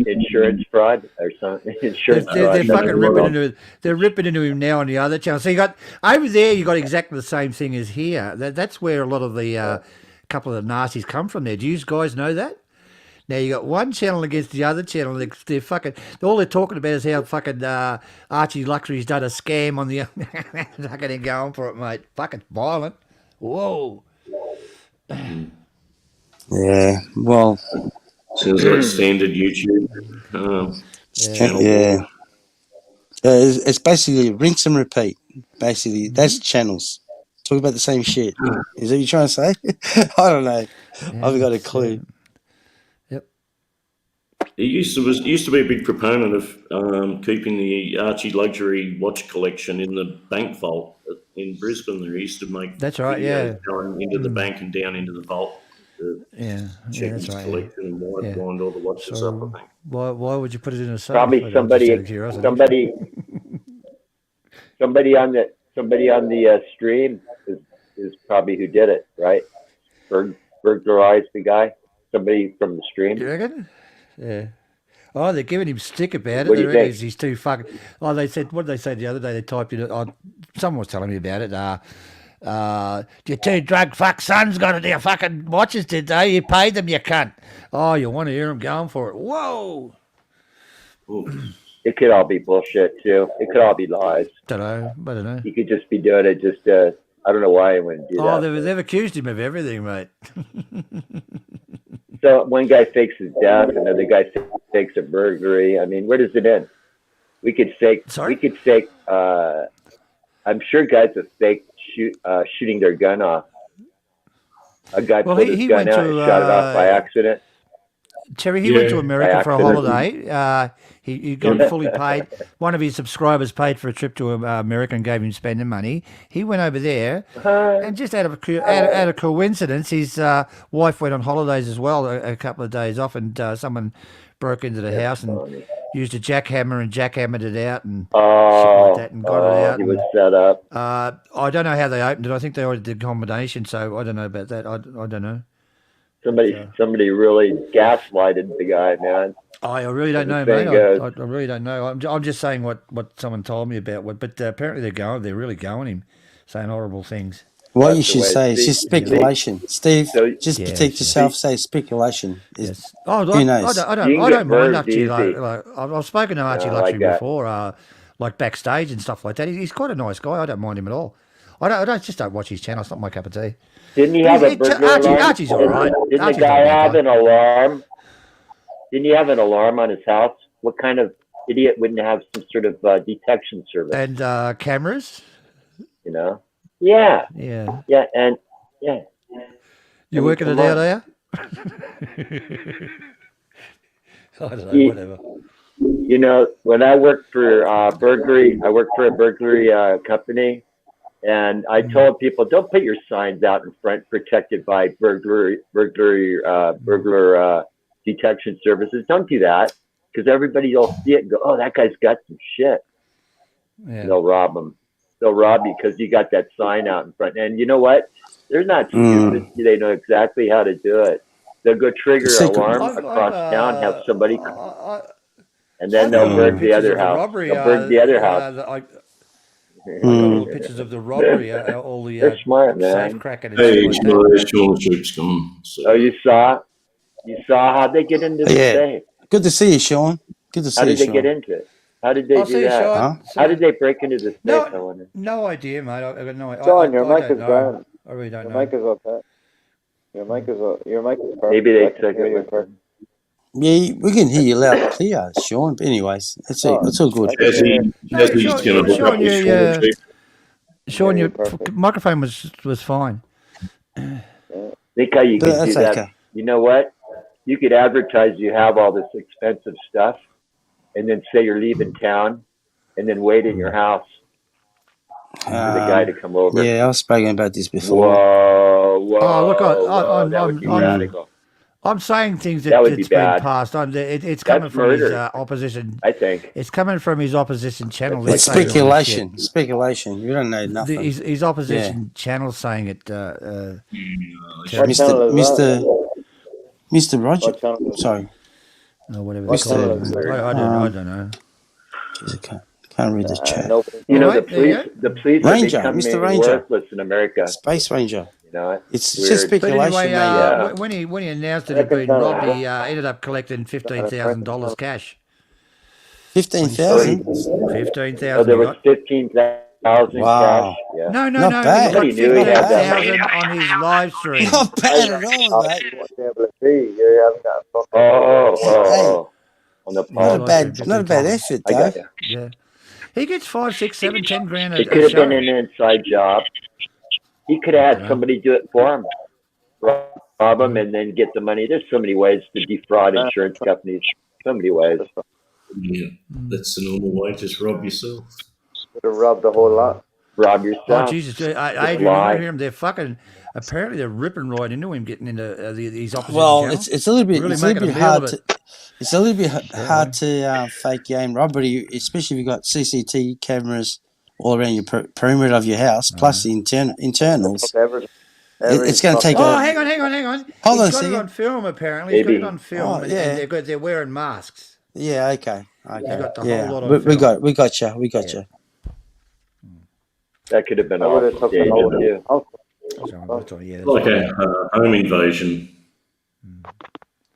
insurance fraud or something. Insurance fraud. They're fucking ripping into it. They're ripping into him now on the other channel. So you got over there. You got exactly the same thing as here. That's where a lot of the couple of the nasties come from. There. Do you guys know that? Now you got one channel against the other channel. They're fucking. All they're talking about is how fucking Archie Luxury's done a scam on the. Fucking going for it, mate. Fucking violent. Whoa. Yeah. Well. Sounds like standard YouTube channel. Yeah. It's basically rinse and repeat. Basically, that's channels. Talk about the same shit. Is that what you're trying to say? I don't know. I've got a clue. He used to be a big proponent of keeping the Archie Luxury watch collection in the bank vault in Brisbane. There he used to make videos going into the bank and down into the vault. Check his collection and wind all the watches up. I think. Why would you put it in a safe? Probably somebody on the stream is probably who did it, right? Burglarized the guy. Somebody from the stream. You reckon? Yeah. Oh, they're giving him stick about it. What do you think? He's too fucking. Oh, they said. What did they say the other day? They typed in. Someone was telling me about it. Your two drug fuck sons got into your fucking watches today. You paid them, you cunt. Oh, you want to hear them going for it? Whoa. It could all be bullshit too. It could all be lies. I don't know. He could just be doing it. Just I don't know why he wouldn't do that. Oh, they've accused him of everything, mate. So one guy fakes his death, another guy fakes a burglary. I mean, where does it end? We could fake. I'm sure guys have faked shooting their gun off. A guy pulled his gun out and shot it off by accident. Terry, he went to America for a holiday. He got fully paid. One of his subscribers paid for a trip to America and gave him spending money. He went over there, and just out of coincidence, his wife went on holidays as well, a couple of days off, and someone broke into the house and used a jackhammer and jackhammered it out and shit like that and got it out. He was set up. I don't know how they opened it. I think they already did combination, so I don't know about that. I don't know. Somebody really gaslighted the guy, man. I really don't know, mate. I really don't know. I'm just saying what someone told me about. But apparently they're really going him, saying horrible things. What you should say is just speculation, Steve. Just protect yourself. Say speculation. Yes. Who knows? I don't mind Archie. Like I've spoken to Archie Luxury before, like backstage and stuff like that. He's quite a nice guy. I don't mind him at all. I just don't watch his channel. It's not my cup of tea. Didn't he have a burglar alarm? Archie's all right. Didn't the guy have an alarm? Didn't he have an alarm on his house? What kind of idiot wouldn't have some sort of detection service? And cameras? You know? Yeah. Yeah. Yeah, and yeah. You working it out, are you? I don't know, whatever. You know, when I worked for burglary, I worked for a burglary company, And I told people, don't put your signs out in front protected by burglar detection services. Don't do that because everybody will see it and go, oh, that guy's got some shit. Yeah. They'll rob them. They'll rob you because you got that sign out in front. And you know what? They're not stupid. They know exactly how to do it. They'll go trigger alarm across town, have somebody, and then they'll burn the other house. They'll burn the other house. I got all the pictures of the robbery, all the They're smart, man. safe cracking and Hey, shit like that. Sean Shoop's gone. So. Oh, you saw how they get into the safe? Good to see you, Sean. Good to see How you, did they Sean. get into it? How did they do that? Huh? How did they break into the safe? I wonder. No idea, mate. I got no idea. John, your mic don't is know. gone. I really don't Your know. mic is okay. Your mic is perfect. Maybe they I can took hear it you with perfect. Yeah, we can hear you loud and clear, Sean. But anyways, that's it. It's all good. Jazzy's going to hook up with Sean Shoop. Sean, your microphone was fine. Think how you But could that's do that. okay. You know what? You could advertise you have all this expensive stuff, and then say you're leaving town, and then wait in your house for the guy to come over. Yeah, I've spoken about this before. Whoa! Oh, look, that would be radical. I'm saying things That would be that's been bad. passed. It's coming That's from his murder. opposition. I think It's coming from his opposition channel. It's speculation. Speculation. You don't know nothing. His opposition channel saying it. Mr. Roger. Sorry. No, whatever. Mr. I don't know. Jeez, I can't read the chat. You know, Right, the police Ranger, are becoming Mr. Ranger. worthless in America. Space Ranger. You know, It's weird. just speculation, But anyway, mate. when he announced that he'd been robbed, he ended up collecting $15,000 cash. 15,000. 15,000. Oh, there was 15,000 Wow. cash. Yeah. No, Not he bad. got He knew he had that. 15,000 on his live stream. Not bad at all, mate. Oh. On the Not a bad effort, I though. got you. Yeah. He gets 5, 6, 7, 10 grand It a could have show. been an inside job. He could have had somebody do it for him, rob him, and then get the money. There's so many ways to defraud insurance companies. So many ways. Yeah, that's the normal way. Just rob yourself. Could have robbed the whole lot. Rob Oh, yourself. Jesus. Just Adrian, you lie. want to hear him? They're fucking, apparently they're ripping right into him, getting into these opposition Well, channels. it's a little bit Really it's a little making bit a deal hard of to it. it's a little bit hard to fake your own robbery, especially if you've got CCTV cameras all around your perimeter of your house, plus the internals. It's going to take. Hang on. Hold on a He's got it second. on film, apparently. He's got it on film, Oh, and yeah. they're wearing masks. Yeah. Okay. He's got the Yeah. whole lot on We film. got you. That could have been I would have all took staged them over too. Like a home invasion.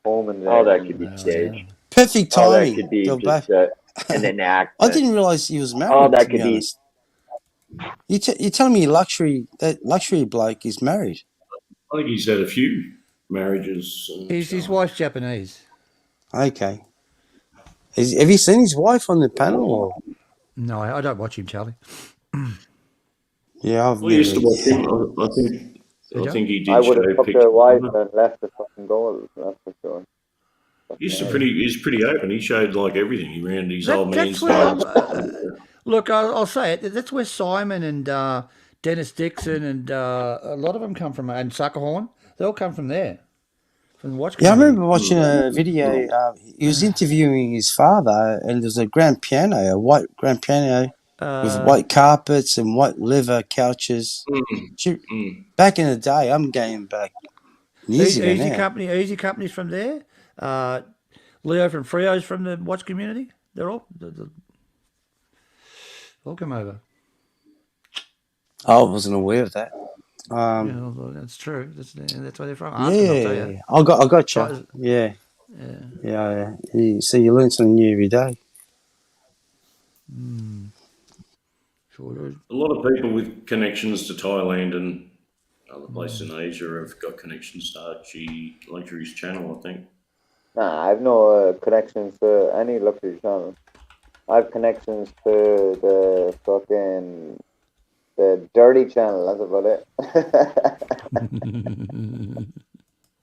Home and All that could be staged. Perfect All that timing. could be They'll just an enactment. I didn't realize he was married. All that to be could be. honest. You're telling me that luxury bloke is married? I think he's had a few marriages. His wife's Japanese. Okay. Have you seen his wife on the panel? Or? No, I don't watch him, Charlie. Yeah, I've I used to watch him. I think he did I would have show took pictures. their wife and left the fucking goal. That's for sure. He's pretty open. He showed like everything. He ran his old man's That's where, life. look, I'll say it. That's where Simon and Dennis Dixon and a lot of them come from, and Suckerhorn. They all come from there, from the watch. Yeah, I community. remember watching a video. He was interviewing his father, and there's a grand piano, a white grand piano with white carpets and white leather couches. Back in the day, I'm going back years ago now. Easy Company's from there. Leo from Frio's from the watch community. They're all all come over. I wasn't aware of that. Well, that's true. That's where they're from. Ask them, I'll tell you. I got you. Yeah. So you learn something new every day. Sure. A lot of people with connections to Thailand and other places in Asia have got connections to Archie Luxury's channel, I think. Nah, I've no connections to any luxury channel. I have connections to the dirty channel. That's about it.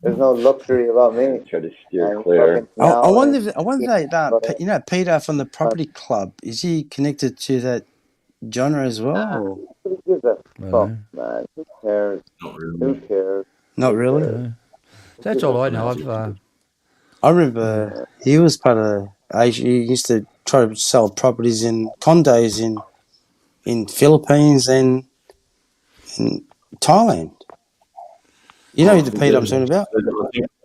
There's no luxury about me. Try to steer clear. I wonder if Peter from the Property Club, is he connected to that genre as well? Or? Fuck, man. Who cares? Not really. Who cares? Not Who really. cares? No. That's all I know. I've I remember he was part of Asia. He used to try to sell properties in condos in Philippines and in Thailand. You know I the think Pete I'm talking about?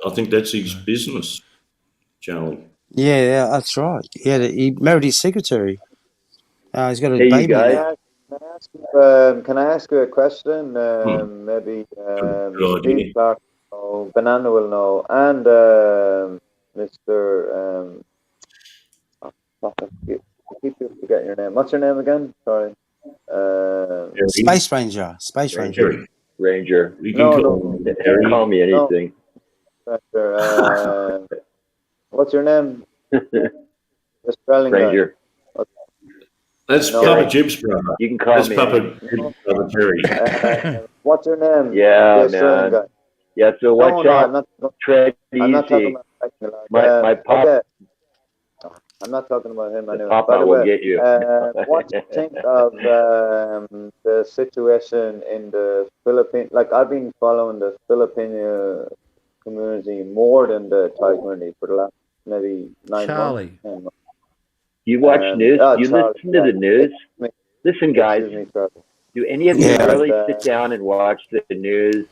I think that's his business, Charlie. Yeah, that's right. He married his secretary. He's got a Hey, you baby guys. now. Can I ask you a question? Maybe Good Steve idea. Clark will know, Banana will know, and Mr. Fuck, I keep forgetting your name. What's your name again? Sorry. Space Ranger. Space Ranger. Ranger. You can No, call no, Harry. Call me anything. Mr. What's your name? Australian Ranger. guy. That's No. Papa Jib's brother. You can call That's me Papa anything. Jib's brother, Terry. What's your name? Yeah, The Australian man. guy. Yeah, so watch No, out. Tread I'm not talking easy. about My pop. okay. I'm not talking about him anyway. Papa By the will way, get you. what do you think of the situation in the Philippines? Like, I've been following the Filipino community more than the Thai community for the last maybe 9 Charlie. months. 10 months. You watch news? You Charlie, listen to the news? Listen, guys. Excuse me, Charlie. Do any of you Yeah. really sit down and watch the news?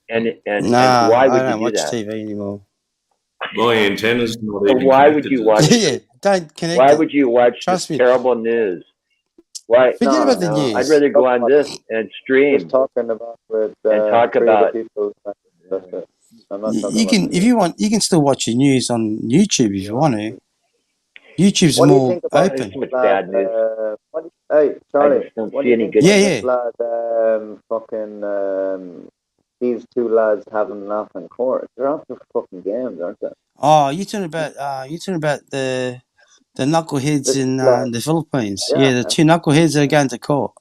And Nah, why would I don't you do watch that? TV anymore. My antenna's not So even why would connected you to watch? Yeah, don't connect Why it. would you watch Trust this me. terrible news? Why? Forget about the No, I'd news. rather go on this and stream Just talking about with and talk three about. other people. That's it. I'm not talking You about can, the if news. you want, you can still watch the news on YouTube if you want to. YouTube's What do you more think about There's open. so much lad? bad news. Hey, I Charlie, just don't what do see you any think good. about Yeah, this lad? These two lads having an off in court. They're off for fucking games, aren't they? Oh, you're talking about the knuckleheads The in two lads, the Philippines. yeah, Yeah, the two knuckleheads that are going to court.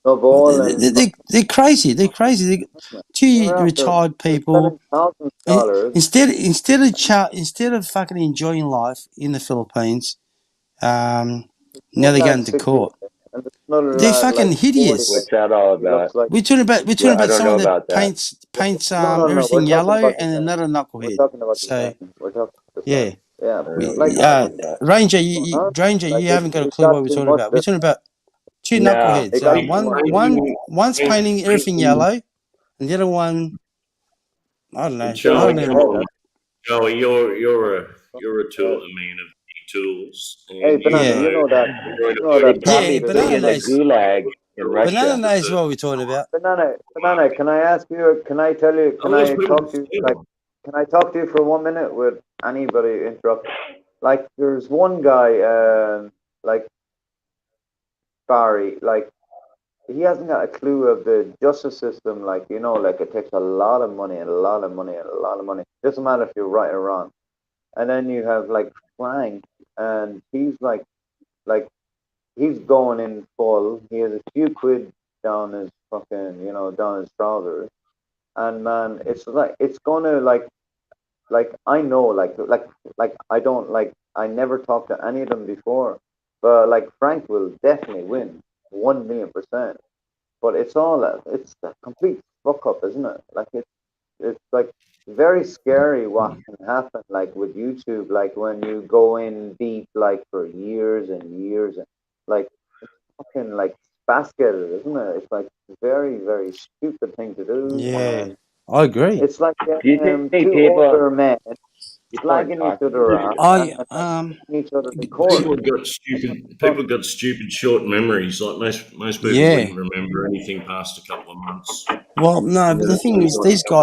no ball and They're crazy. They're crazy. Two they're after retired people. $7,000. Instead of fucking enjoying life in the Philippines, now One they're lad going to 60, court. and there's another They're lad fucking like 40. hideous. What's that all He looks about? like We're talking Well, about I don't know someone that about that. paints no. everything We're talking yellow about the and man. another We're knucklehead. talking about the So man. We're talking about the yeah, man. Yeah, like Ranger, huh? You haven't got a It's clue what got we're too talking much. about. We're talking about two No, knuckleheads. It got too much. One's painting everything yellow, and the other one, I don't know. I don't Charlie, come know. on. Charlie, you're a tool, a man of tools, and Hey, Banana, you know that. you're in You a know they that. probably Yeah, put you in the gulag in Banana Russia. knows what we're talking about. Banana, can I ask you? Can I tell you? Can Unless I people talk to you? Like, can I talk to you for 1 minute with anybody interrupt? Like, there's one guy, like Barry, like he hasn't got a clue of the justice system. Like, like it takes a lot of money and a lot of money and a lot of money. Doesn't matter if you're right or wrong. And then you have like Frank, and he's like he's going in full. He has a few quid down his fucking, down his trousers. And man, it's like it's gonna like I know like I don't like I never talked to any of them before, but like Frank will definitely win 1,000,000%. But it's a complete fuck up, isn't it? Like it's like very scary what can happen like with YouTube, like when you go in deep like for years and years and like fucking like basket, isn't it? It's like very, very stupid thing to do. Yeah, I agree. It's like Do you think two people? older men People aren't slagging each talking other to off you. and taking each other to court. People got stupid short memories. Like most people Yeah. wouldn't remember anything past a couple of months. Well, no, but the thing is, these two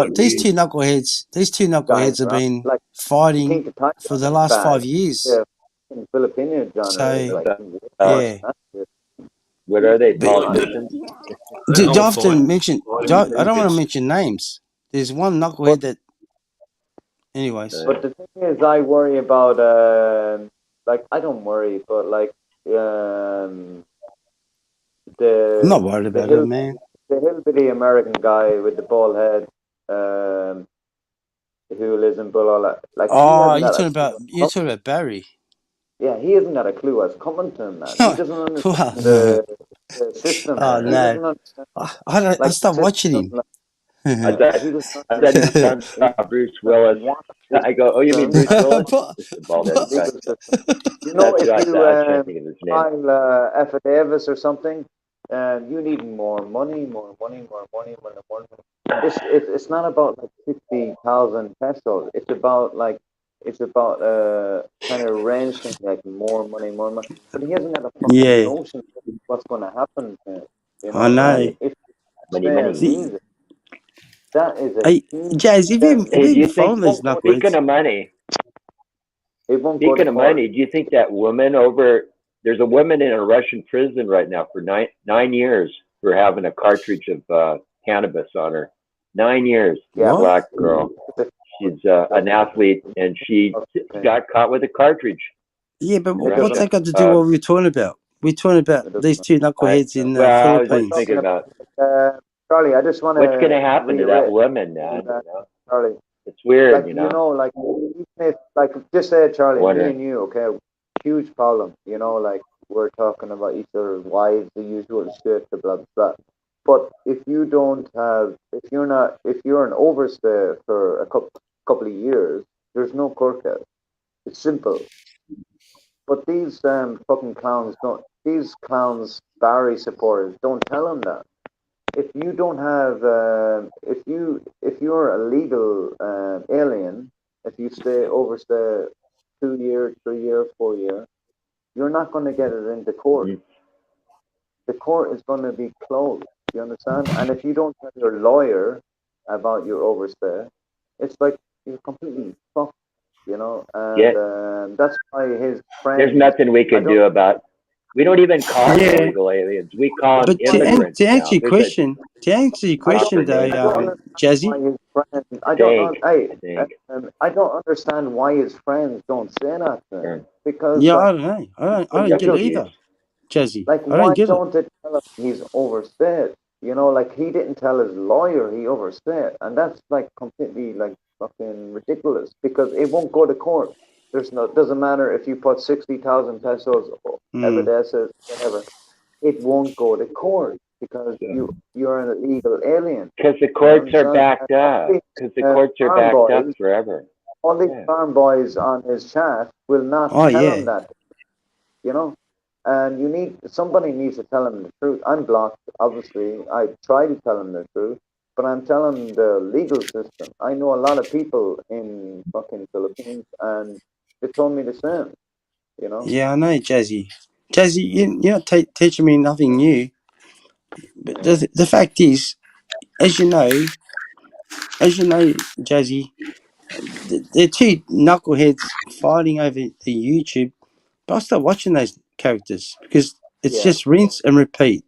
knuckleheads have Guys, been like fighting think the time for the last bad. 5 years. Yeah, in Filipino genre is So like yeah. What are they, But politicians? do you have to mention? I don't want to mention names. There's one knucklehead that. Anyways. But the thing is, I worry about like I don't worry, but like I'm not worried about it, man. the hillbilly American guy with the bald head, who lives in Bull, like Oh, you're talking about Barry. yeah, he hasn't got a clue what's coming to him, man. He doesn't understand Well, the system. Oh He no, doesn't understand. I stopped The watching system, him. I thought he doesn't I thought his understand. son saw Bruce Willis. I go, oh, you mean Bruce Willis? Just a bald headed guy. Legal system. You know, That's if who I you thought. I was trying to think of his name. file affidavits or something, you need more money, more money, more money, more money. It's not about like 60,000 pesos. It's about kind of wrenching like more money, more money. But he hasn't got a fucking Yeah, notion of what's going to happen to him. You I know, know. and if Money. needs it, that is a Hey, huge. Jazz, have you Hey, do been you think? following those Speaking knuckleheads? of money, It won't go to speaking of court. money, do you think that woman over there's a woman in a Russian prison right now for nine years for having a cartridge of cannabis on her. 9 years. Yeah. Black girl. She's an athlete, and she got caught with a cartridge. Yeah, but It what's doesn't. that got to do with what we're talking about? We're talking about these two knuckleheads in Well, I was just Philippines. thinking about Charlie, I just want what's going to to happen to that woman, man. Charlie, It's weird, like like even if, like just say Charlie, me wondering. and you, okay, huge problem. Like we're talking about each other's wives, the usual shit, the blah blah blah. But if you don't have, if you're an overstay for a couple of years, there's no court case. It's simple. But these fucking clowns don't. These clowns, Barry supporters, don't tell them that. If you don't have, if you're a legal alien, if you overstay 2 years, 3 years, 4 years, you're not going to get it into court. The court is going to be closed. You understand? And if you don't tell your lawyer about your overstay, it's like you're completely fucked. And that's why his friends. There's nothing we can do about. We don't even call them illegal aliens. We call them But to immigrants answer now. your question, though, Jazzy, I don't understand why his friends don't say that to him. Because yeah, I don't know. I don't get it either, Jazzy. Like, I don't why get it. don't they tell him he's overstayed? Like he didn't tell his lawyer he overstayed, and that's like completely like fucking ridiculous because it won't go to court. Doesn't matter if you put 60,000 pesos evidences, whatever. It won't go to court because you're an illegal alien. Because the courts are backed up. Because the courts are backed up forever. All these farm boys on his chat will not tell him that. And somebody needs to tell him the truth. I'm blocked, obviously. I try to tell him the truth, but I'm telling the legal system. I know a lot of people in fucking Philippines, and they told me the same. Yeah, I know, Jazzy. Jazzy, you're not teaching me nothing new. But the fact is, as you know, Jazzy, they're two knuckleheads fighting over the YouTube. But I start watching those characters because it's just rinse and repeat,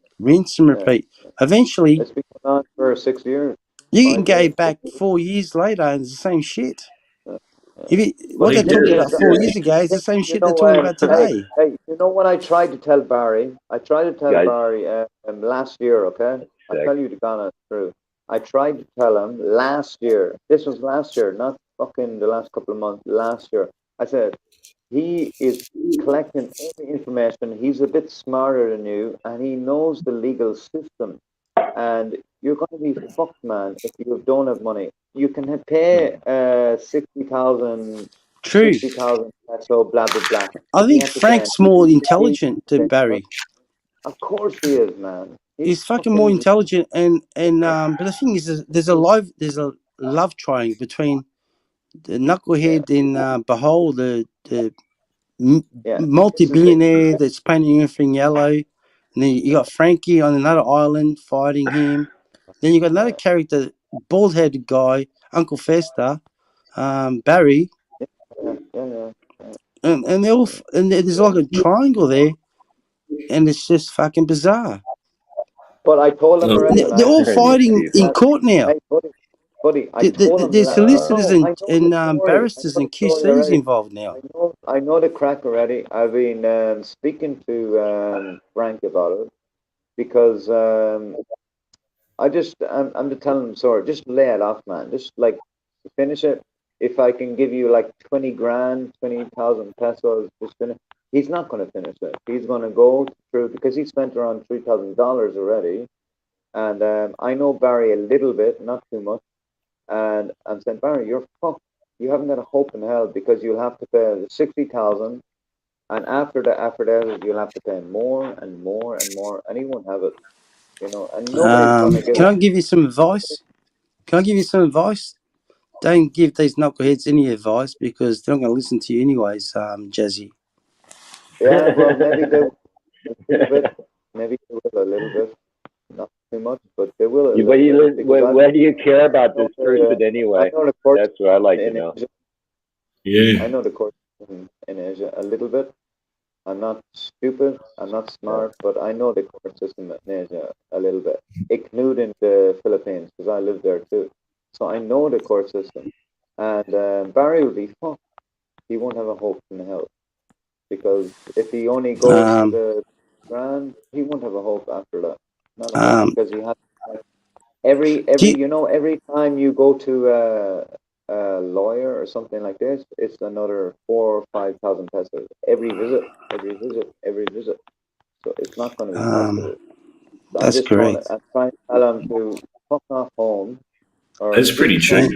Eventually, it's been going on for 6 years. You can go back 4 years later and it's the same shit. What they're talking about 4 years ago is the same shit they're talking about today. Hey, you know what I tried to tell Barry? I tried to tell Barry last year, okay? I tell you the honest truth. I tried to tell him last year. This was last year, not fucking the last couple of months. Last year. I said, he is collecting every information. He's a bit smarter than you, and he knows the legal system. And you're going to be fucked, man, if you don't have money. You can pay 60,000. True. 60,000. So blah blah blah. I think Frank's more intelligent than Barry. Of course he is, man. He's fucking more intelligent, and but the thing is, there's a love triangle between the knucklehead in Behold, the multi-billionaire that's painting everything yellow, and then you got Frankie on another island fighting him. Then you got another character, bald-headed guy, Uncle Fester, Barry. And they all and there's like a triangle there, and it's just fucking bizarre. But I told them already, man. They're all fighting in court now. Hey, buddy, I told them there's solicitors and barristers and QCs involved now. I know the crack already. I've been speaking to Frank about it because I'm just telling him, sorry, just lay it off, man. Just like finish it. If I can give you like 20 grand, 20,000 pesos, just finish. He's not going to finish it. He's going to go through because he spent around $3,000 already. And I know Barry a little bit, not too much. And I'm saying, Barry, you're fucked. You haven't got a hope in hell because you'll have to pay 60,000, and after that, you'll have to pay more and more and more, and he won't have it. You know, and nobody's going to get. Can I give you some advice? Don't give these knuckleheads any advice because they're not going to listen to you anyways, Jazzy. Yeah, well, maybe they will a little bit. Maybe they will a little bit. Not too much, but they will. Why do you care about this person anyway? That's what I like to know. Asia. Yeah. I know the court in Asia a little bit. I'm not stupid. I'm not smart, but I know the court system in Asia a little bit, including the Philippines, because I live there too. So I know the court system. And Barry will be fucked. He won't have a hope in hell. Because if he only goes to the grand, he won't have a hope after that. Not a hope, because he has every time you go to a lawyer or something like this, it's another 4,000 or 5,000 pesos every visit. So it's not going to be possible. So That's correct. I'm trying to tell him to fuck off home. That's pretty cheap.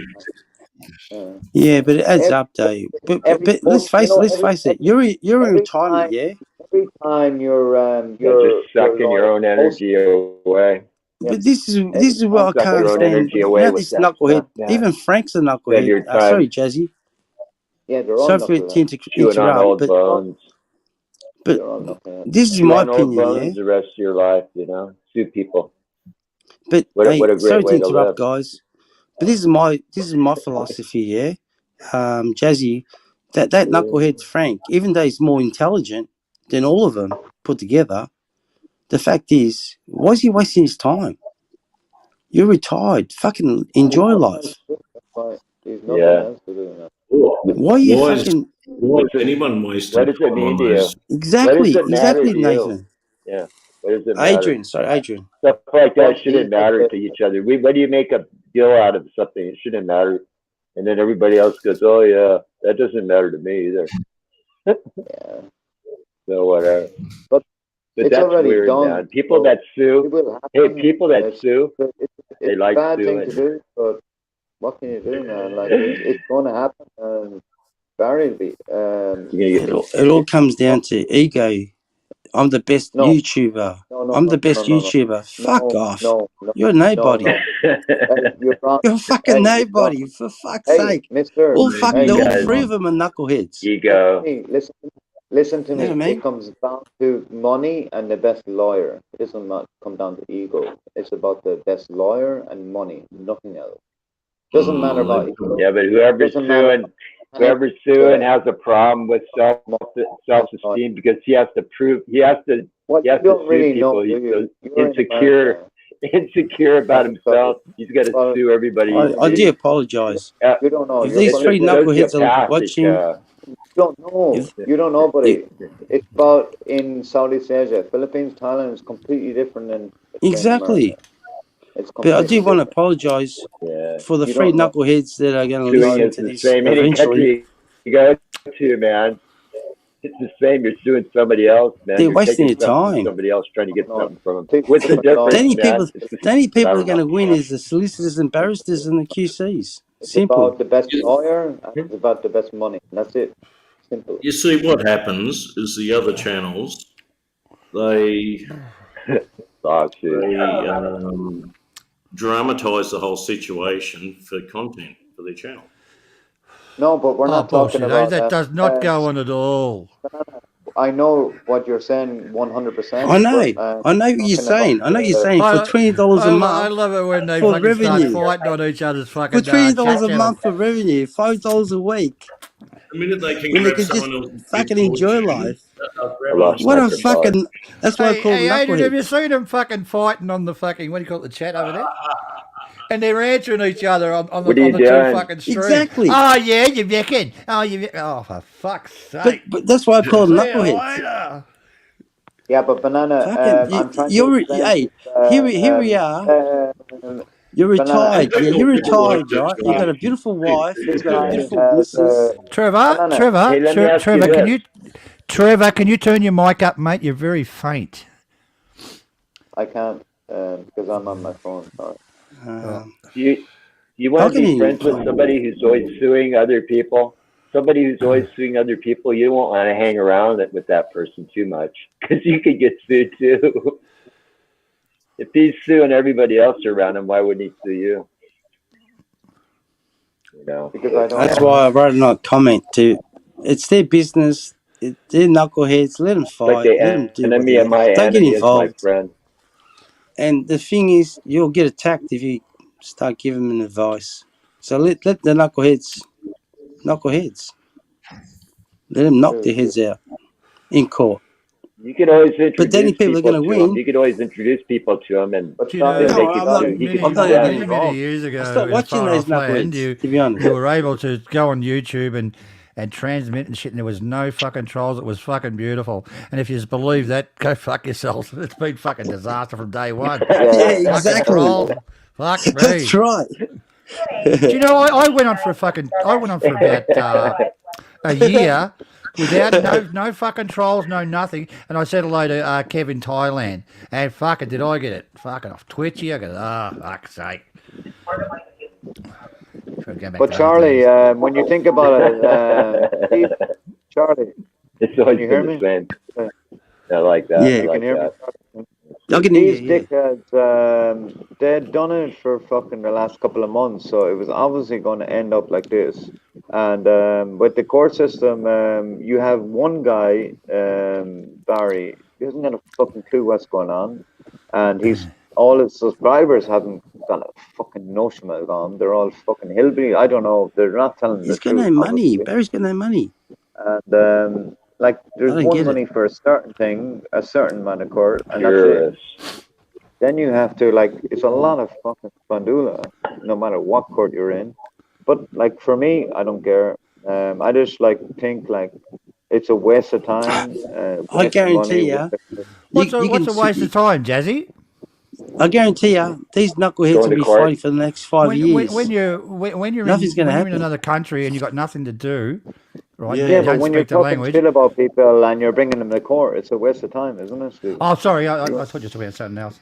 Yeah, but it adds up, though. But let's face it. You're in retirement, yeah. Every time you're just sucking your own energy away. But this is what I can't stand. This knucklehead. Even Frank's a knucklehead. Sorry, Jazzy. Yeah, they're all knuckleheads. Chewing on old bones. But this is my opinion, bones the rest of your life, sue people. But what a great sorry way to to interrupt, live. guys. But this is my philosophy, yeah. Jazzy, that knucklehead Frank, even though he's more intelligent than all of them put together, the fact is, why is he wasting his time? You're retired. Fucking enjoy life. Yeah. Why are you fucking? Why is anyone wasting What does it mean to you? Exactly, What does it matter to Nathan. you? Yeah. What does it matter? Adrian. Stuff like that shouldn't matter to each other. When do you make a deal out of something? It shouldn't matter. And then everybody else goes, "Oh yeah, that doesn't matter to me either." Yeah. So whatever. But that's weird, done. Man. People that sue. People that sue. They like a bad suing. thing to do, but what can you do, man? Like it's going to happen, and Barry will be. It all comes down to ego. I'm the best YouTuber. I'm the best YouTuber. Fuck off. You're nobody. You're wrong. You're fucking nobody. For fuck's sake. Mister. All three of them are knuckleheads. Ego. Listen to me. You know what I mean? It comes down to money and the best lawyer. It doesn't come down to ego. It's about the best lawyer and money, nothing else. Doesn't matter about ego. Yeah, but whoever's suing has a problem with self-esteem because he has to prove he has to sue people. He's insecure about himself. He's got to sue everybody. I do apologize. You don't know. If these three knuckleheads are watching, you don't know, buddy. It's about in Southeast Asia, Philippines, Thailand is completely different than exactly. But I do want to apologize for the three knuckleheads that are going to listen to this eventually. You go to, man. It's the same. You're suing somebody else, man. They're wasting your time. Somebody else trying to get something from them. What's the difference, the only people are going to win is the solicitors and barristers and the QCs. Simple. It's about the best lawyer and it's about the best money. That's it. Simple. You see, what happens is the other channels, they dramatize the whole situation for content for their channel. No, but we're not talking about that. Does not go on at all. I know what you're saying 100%. I know what you're saying. I know you're saying for $20 a month. I love it when they for fucking revenue. start fighting on each other's fucking for $20 a month for revenue, $5 a week. The minute they can when they grab can someone just else's fucking big enjoy fortune, life. What a fucking. That's what I call Adrian, have knucklehead. you seen them fucking fighting on the fucking, what do you call it, the chat over there? And they're answering each other on the two fucking streams. Exactly. Oh, yeah, you reckon. Oh, for fuck's sake. But that's why I call them knuckleheads. Yeah, but Banana, I'm trying to hey, here we are. You're retired. Yeah, you're retired, right? You got a beautiful wife. You got a beautiful missus. Trevor, Trevor, can you turn your mic up, mate? You're very faint. I can't because I'm on my phone. Sorry. You want to be friends with somebody who's always suing other people? Somebody who's always suing other people, you won't want to hang around with that person too much because you could get sued too. If he's suing everybody else around him, why wouldn't he sue you? You know, because I don't. That's why I wrote a comment to. It's their business. They're knuckleheads. Let them fight. like the Let them do what enemy they of my Don't get enemy is my involved. friend. And the thing is, you'll get attacked if you start giving them advice. So let the knuckleheads. Let them knock their heads out in court. You could always introduce But then if people are going to him. win, You could always introduce people to him, and You know, many years ago, I stopped in watching Far those Off Land, knuckleheads, to be honest. you were able to go on YouTube and transmit and shit, and there was no fucking trolls. It was fucking beautiful. And if you just believe that, go fuck yourselves. It's been fucking disaster from day one. Yeah, exactly. Fuck me. That's right. Do you know, I went on for about a year without no fucking trolls, no nothing. And I said hello to Kevin Thailand. And fucking did I get it fucking off Twitchy. I go, fuck's sake. But Charlie, when you think about it, Charlie, it's always can you been hear the me? same. I like that. Yeah. You I like can hear that. me? I can These hear you, dickheads, they'd done it for fucking the last couple of months, so it was obviously going to end up like this. And with the court system, you have one guy, Barry, he hasn't got a fucking clue what's going on, and all his subscribers haven't got a fucking notion what's going on. They're all fucking hillbilly. I don't know. They're not telling He's the got truth. no money. Obviously. Barry's got no money. And like, there's don't one get money it. for a certain thing, a certain amount of court, and Sure that's it. Then you have to, like, it's a lot of fucking spandula, no matter what court you're in. But like for me, I don't care. I just think like it's a waste of time. I guarantee money. you. What's a waste of time, Jazzy? I guarantee you, these knuckleheads Going will to be court. fighting for the next 5 years. When you're Nothing's going to in happen. another country and you've got nothing to do, right? Yeah. You Yeah, don't but when you're speak the talking language. shit about people and you're bringing them to court, it's a waste of time, isn't it, Steve? Oh, sorry, I thought you were talking about something else.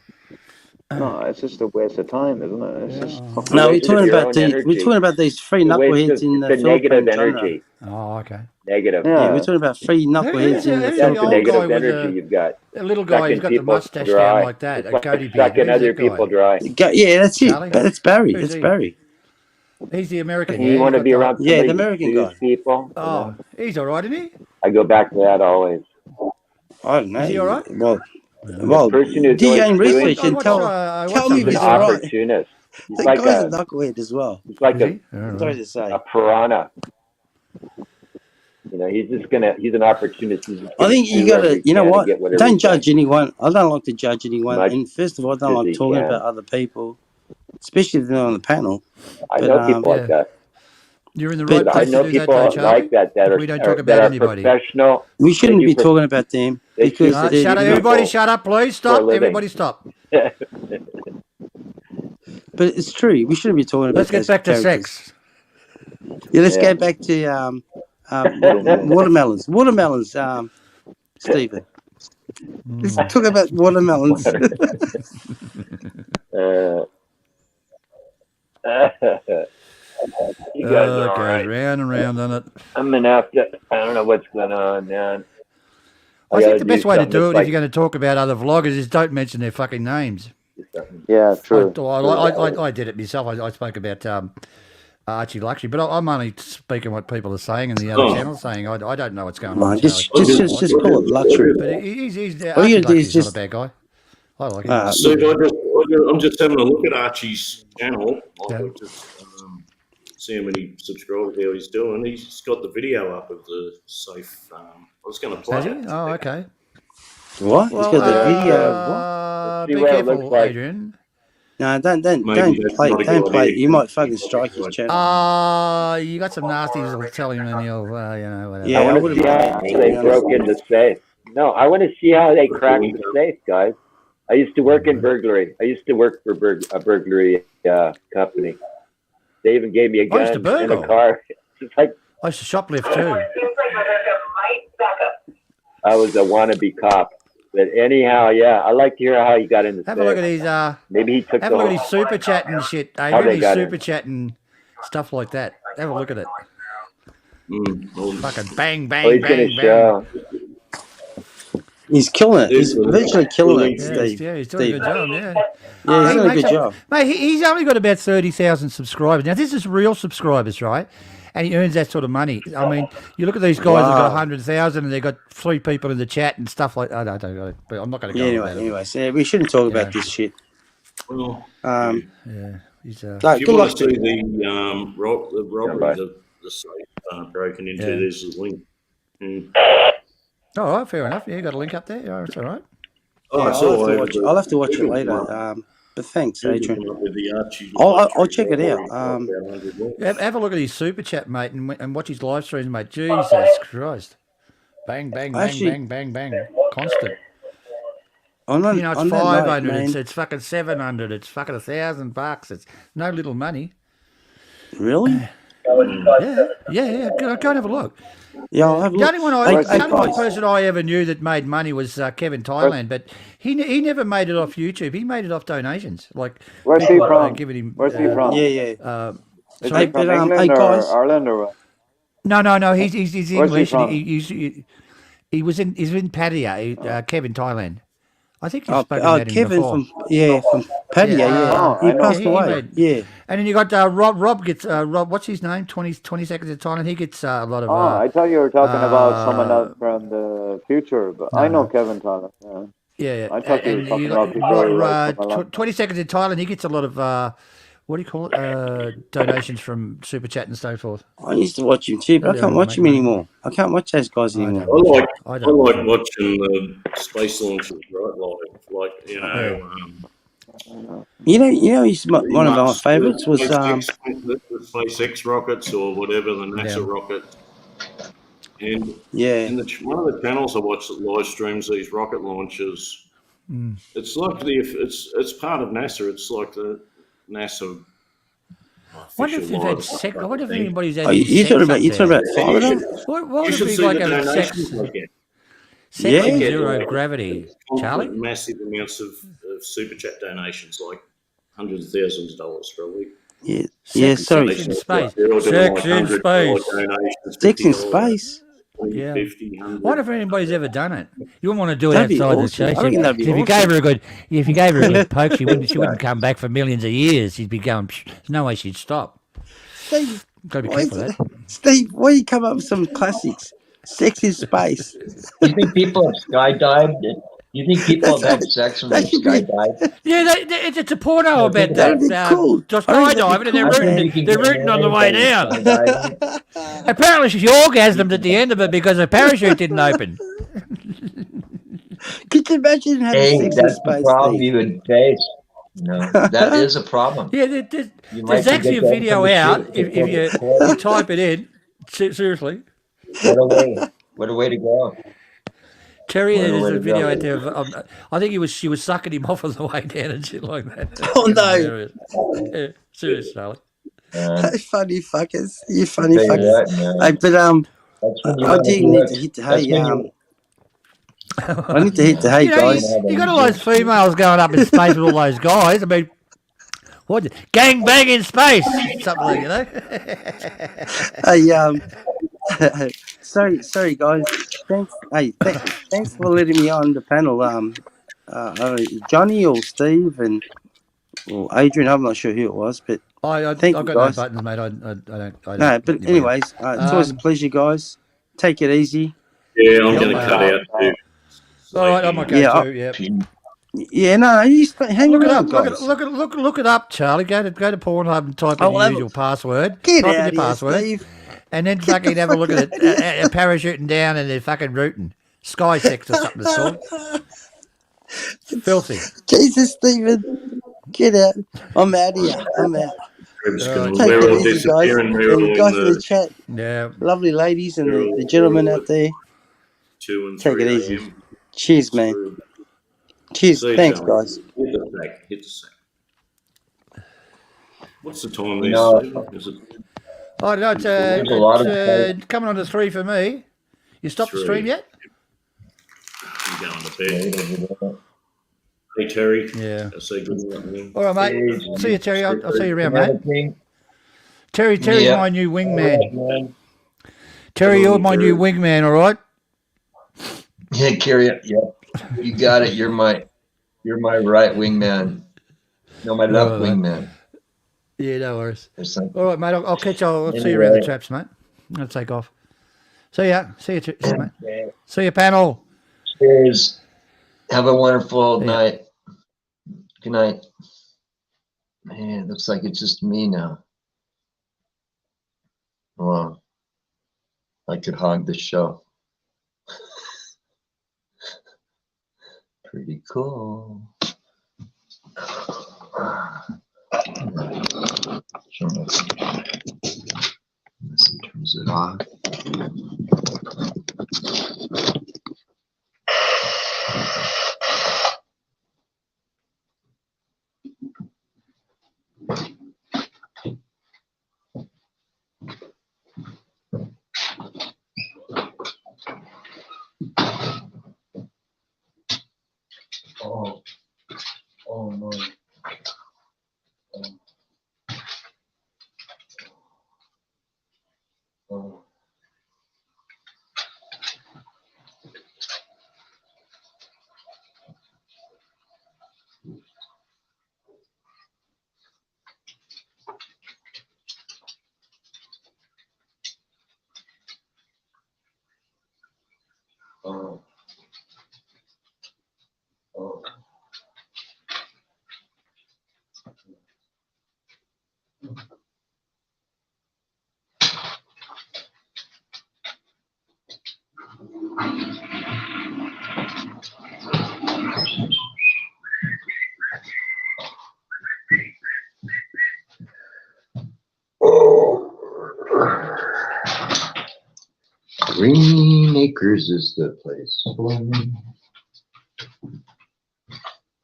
No, it's just a waste of time, isn't it? It's just fucking No, we're waste of talking your about own energy. we're talking about these three It's a waste knuckleheads of- in the it's a negative Philippines. energy. Oh, okay. Negative. Yeah, we're talking about three knuckleheads in the That's the the old Philippines. guy negative with energy you've got. The little guy, he's Sucking got the people mustache dry. down like that, It's a like goatee beard. sucking Who's other that guy? people dry. Yeah, that's Charlie? it. That's Barry. Who's That's he? Barry. He's the American. You Yeah, want to he's be got around Yeah, the somebody who American sues guy. people? the. You know? Oh, he's all right, isn't he? I go back to that always. I don't know. Is he all right? Well, person who's do your always own suing research and people tell me if is he's an all right. opportunist. He's The like guy's a a knucklehead as well. he's like Is a he? I don't know. Sorry to say. a piranha. You know, he's an opportunist. He's just I gonna think you sue got whoever to, he you know can to what? get whatever Don't he can. judge anyone. I don't like to judge anyone. Much And first of all, I don't as like he talking can. about other people, especially if they're on the panel. I But, know people like that. You're in the But- right I place know to do that, people though, Charlie. like that that are, We don't are talk that about are anybody. professional. We shouldn't They be do talking about them they because sue they're Shut up, people everybody! Shut up, please. for a Stop. living. Everybody, stop. But it's true. We shouldn't be talking about Let's get those back to characters. sex. Yeah, let's Yeah. go back to watermelons. Watermelons, Stephen. Let's talk about watermelons. You guys are all goes right. round and round, doesn't it? I'm gonna have to. I don't know what's going on, man. I think the best way to do it, like, if you're going to talk about other vloggers, is don't mention their fucking names. Yeah, true. I did it myself. I spoke about Archie Luxury, but I'm only speaking what people are saying and the other channels saying. I don't know what's going on. No, just call it luxury. But he's All you Archie do is Luxury's not a just bad guy. I like him. Steve, I'm just having a look at Archie's channel. I'll just see how many subscribers how he's doing. He's got the video up of the safe. I was going to play Has he? it. Oh, okay. What? Well, He's got the video. be See what it careful, looks like. Adrian. No, don't Maybe that's play. not a Don't good play. idea. You might fucking strike his channel. You got some nasties that'll tell him and he'll, whatever. Yeah, I I want to wouldn't see how mind, to they be broke honest. in the safe. No, I want to see how they cracked the safe, guys. I used to work in burglary. I used to work for a burglary company. They even gave me a I used to gun and burgle. a car. It's like I used to shoplift too. I was a wannabe cop. But anyhow, yeah, I like to hear how he got in the Have a look at stick. his Maybe he took have the a look at whole, his super chat and shit, how Adrian. they His got super in. chat and stuff like that. Have a look at it. Fucking bang, Oh, bang, he's gonna bang, bang. show. He's killing it. He's virtually killing it, Yeah, Steve. he's doing a good job. Yeah, Yeah, he's He doing a makes good job. Mate, he's only got about 30,000 subscribers. Now, this is real subscribers, right? And he earns that sort of money. I mean, you look at these guys that got Wow. 100,000 and they've got 3 people in the chat and stuff like that. I don't know, but I'm not going to Yeah, go on about anyways, yeah, we shouldn't talk about this shit. Well, yeah, he's no, if you good want luck to see to the robbery, Yeah, the safe broken into, Yeah. there's the link. All right, fair enough. Yeah, you got a link up there. Yeah, it's all right. Oh, it's I'll all have to over watch. the- I'll have to watch it Google later. come up- But thanks, Google Adrian. come up with the Archie I'll check it out. about 100 more. Have a look at his super chat, mate, and watch his live streams, mate. Jesus Christ. Bang, bang, bang, Actually- bang, bang, bang. Constant. On that, You know, it's on that note, 500, man. it's fucking 700, it's fucking $1,000. It's no little money. Really? Yeah. Go and have a look. Yeah, I'll have a The look. only one the only person I ever knew that made money was Kevin Thailand, but he never made it off YouTube. He made it off donations. Like Where's he people, from? giving him. Where's he from? Yeah. Is sorry? he from But, England hey, or guys. Ireland or what? No. He's Where's he English. from? He's in Pattaya, Kevin Thailand. I think you've spoken about him Kevin before. from Pattaya, yeah. Oh, He I know. passed he away. made- Yeah. And then you got Rob. Rob gets Rob. What's his name? 20 seconds of Thailand. He gets a lot of. Oh, I thought you were talking about someone uh, else from the future, but I know Kevin Tyler. Yeah. Yeah. I thought you were And talking you about got people like from a lot- 20 seconds in Thailand. He gets a lot of. What do you call it? Donations from Super Chat and so forth. I used to watch him too, but I Yeah, can't watch him mate. anymore. I can't watch those guys I anymore. don't watch it. I I like don't watch it. watching the space launches, right? Like you know. You know, he's one of my favourites was the SpaceX rockets or whatever the NASA rocket. And one of the channels I watch that live streams these rocket launches. It's like it's part of NASA. It's like the NASA. Wonder if they've had sex. I wonder if anybody's had. You sex talking up about there. five of them? What would You it should be see like the having sex? donations they get. Sex They in get, zero like, gravity, Charlie. Massive amounts of super chat donations, like hundreds of thousands of dollars for a week. Yeah, sorry. Sex in space. They're all doing, Sex like, in $100 space. donations, Sex in $50, space. 20, Yeah. 50, 100. I wonder if anybody's ever done it. You wouldn't want to do it That'd be outside the awesome. show. I reckon that'd be If you awesome. gave her a good poke, she wouldn't come back for millions of years. She'd be going. There's no way she'd stop. Steve, Got to be why careful of that. Steve, why you come up with some classics? Sex in space. You think people have skydived? You think people have had sex when they skydived? Yeah, it's a porno about That'd be that. cool. Just I reckon skydiving, and that'd be they're rooting on the way down. Apparently, she orgasmed at the end of it because her parachute didn't open. Could you imagine having Hey, sex in that's the space? problem Steve? you would face. No, that is a problem. Yeah, You might there's actually a forget that video from the out. shoot If before you type it in, seriously. What a way! What a way to go! Terry, What a there's way a to video go. out there of, I think she was sucking him off on the way down and shit like that. Oh, no. Hilarious. Yeah, serious, Charlie. Funny fuckers. You funny Tell you fuckers. what, man. Hey, but That's when you I wanna do do need it. to hit the That's hay. when you- I need to hit the hay, You know, guys. you got all those females going up in space with all those guys. I mean, what? Gang bang in space. Something like, you know? Hey, sorry, guys. Thanks. Hey, thanks for letting me on the panel. Johnny or Steve or Adrian. I'm not sure who it was, but I've thank got you, no guys. buttons, mate. I don't. No, but anyways, it's always a pleasure, guys. Take it easy. Yeah, I'm going to cut out too. All right, I'm okay Yeah, too. Yeah. Yeah, no, hang Look it around, up. guys. Look it up, Charlie. Go to Pornhub and type Oh, in well, your have a- usual password. Get type in out your of here, password, Steve. and then fucking have a look at it. A parachuting down and they're fucking rooting. Sky sex or something it's called. Filthy. Jesus, Stephen, get out. I'm out of here. I'm out. It's All going right. to Take we're it all easy, guys. disappearing. We're all And guys in in the the chat, Yeah. lovely ladies and the gentlemen out there. 2 and Take 3 it easy. a.m. Cheers, man. Cheers. See you, Thanks, Charlie. guys. Hit the sack. Hit the sack. What's the time You there, know, Stephen? Is it Oh no, it's There's a lot of coming on to 3 for me. You stopped the stream yet? going to bed. Hey, Terry. Yeah. I'll say good night. All right, mate. See you, Terry. I'll see you around, mate. Terry's my new wingman. Terry, you're my new wingman, all right? Yeah, carry it. Yeah, you got it. You're my right wingman. No, my left wingman. Yeah, no worries. All right, mate. I'll catch you. I'll see you around the traps, mate. I'll take off. See ya. See you, mate. See you, panel. Cheers. Have a wonderful night. Good night. Man, it looks like it's just me now. Wow. I could hog the show. Pretty cool. Unless he turns it off. Oh no. Oh. Oh. Oh. Green Acres is the place for me.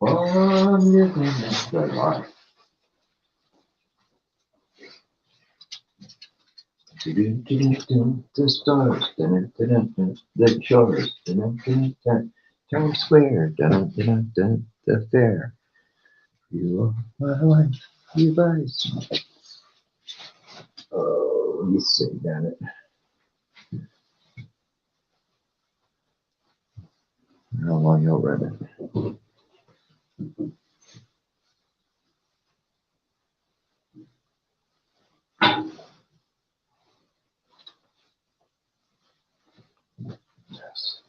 I'm living the life. The stars, the shores, Times Square, the fair. You are my life, you guys. Oh, let me sing down it. How long you'll run it? Yes.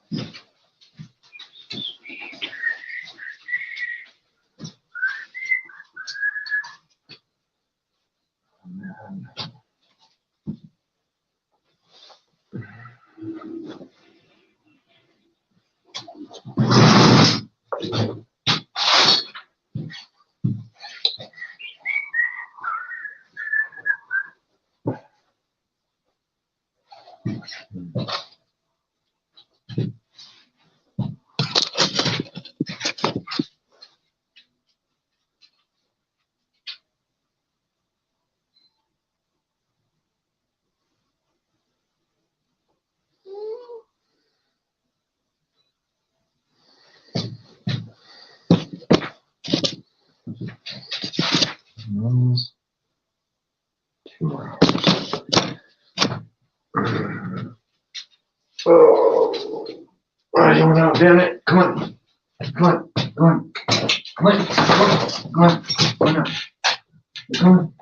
Oh, I don't know, damn it. Come on. Come on. Come on. Come on. Come on. Come on. Come on.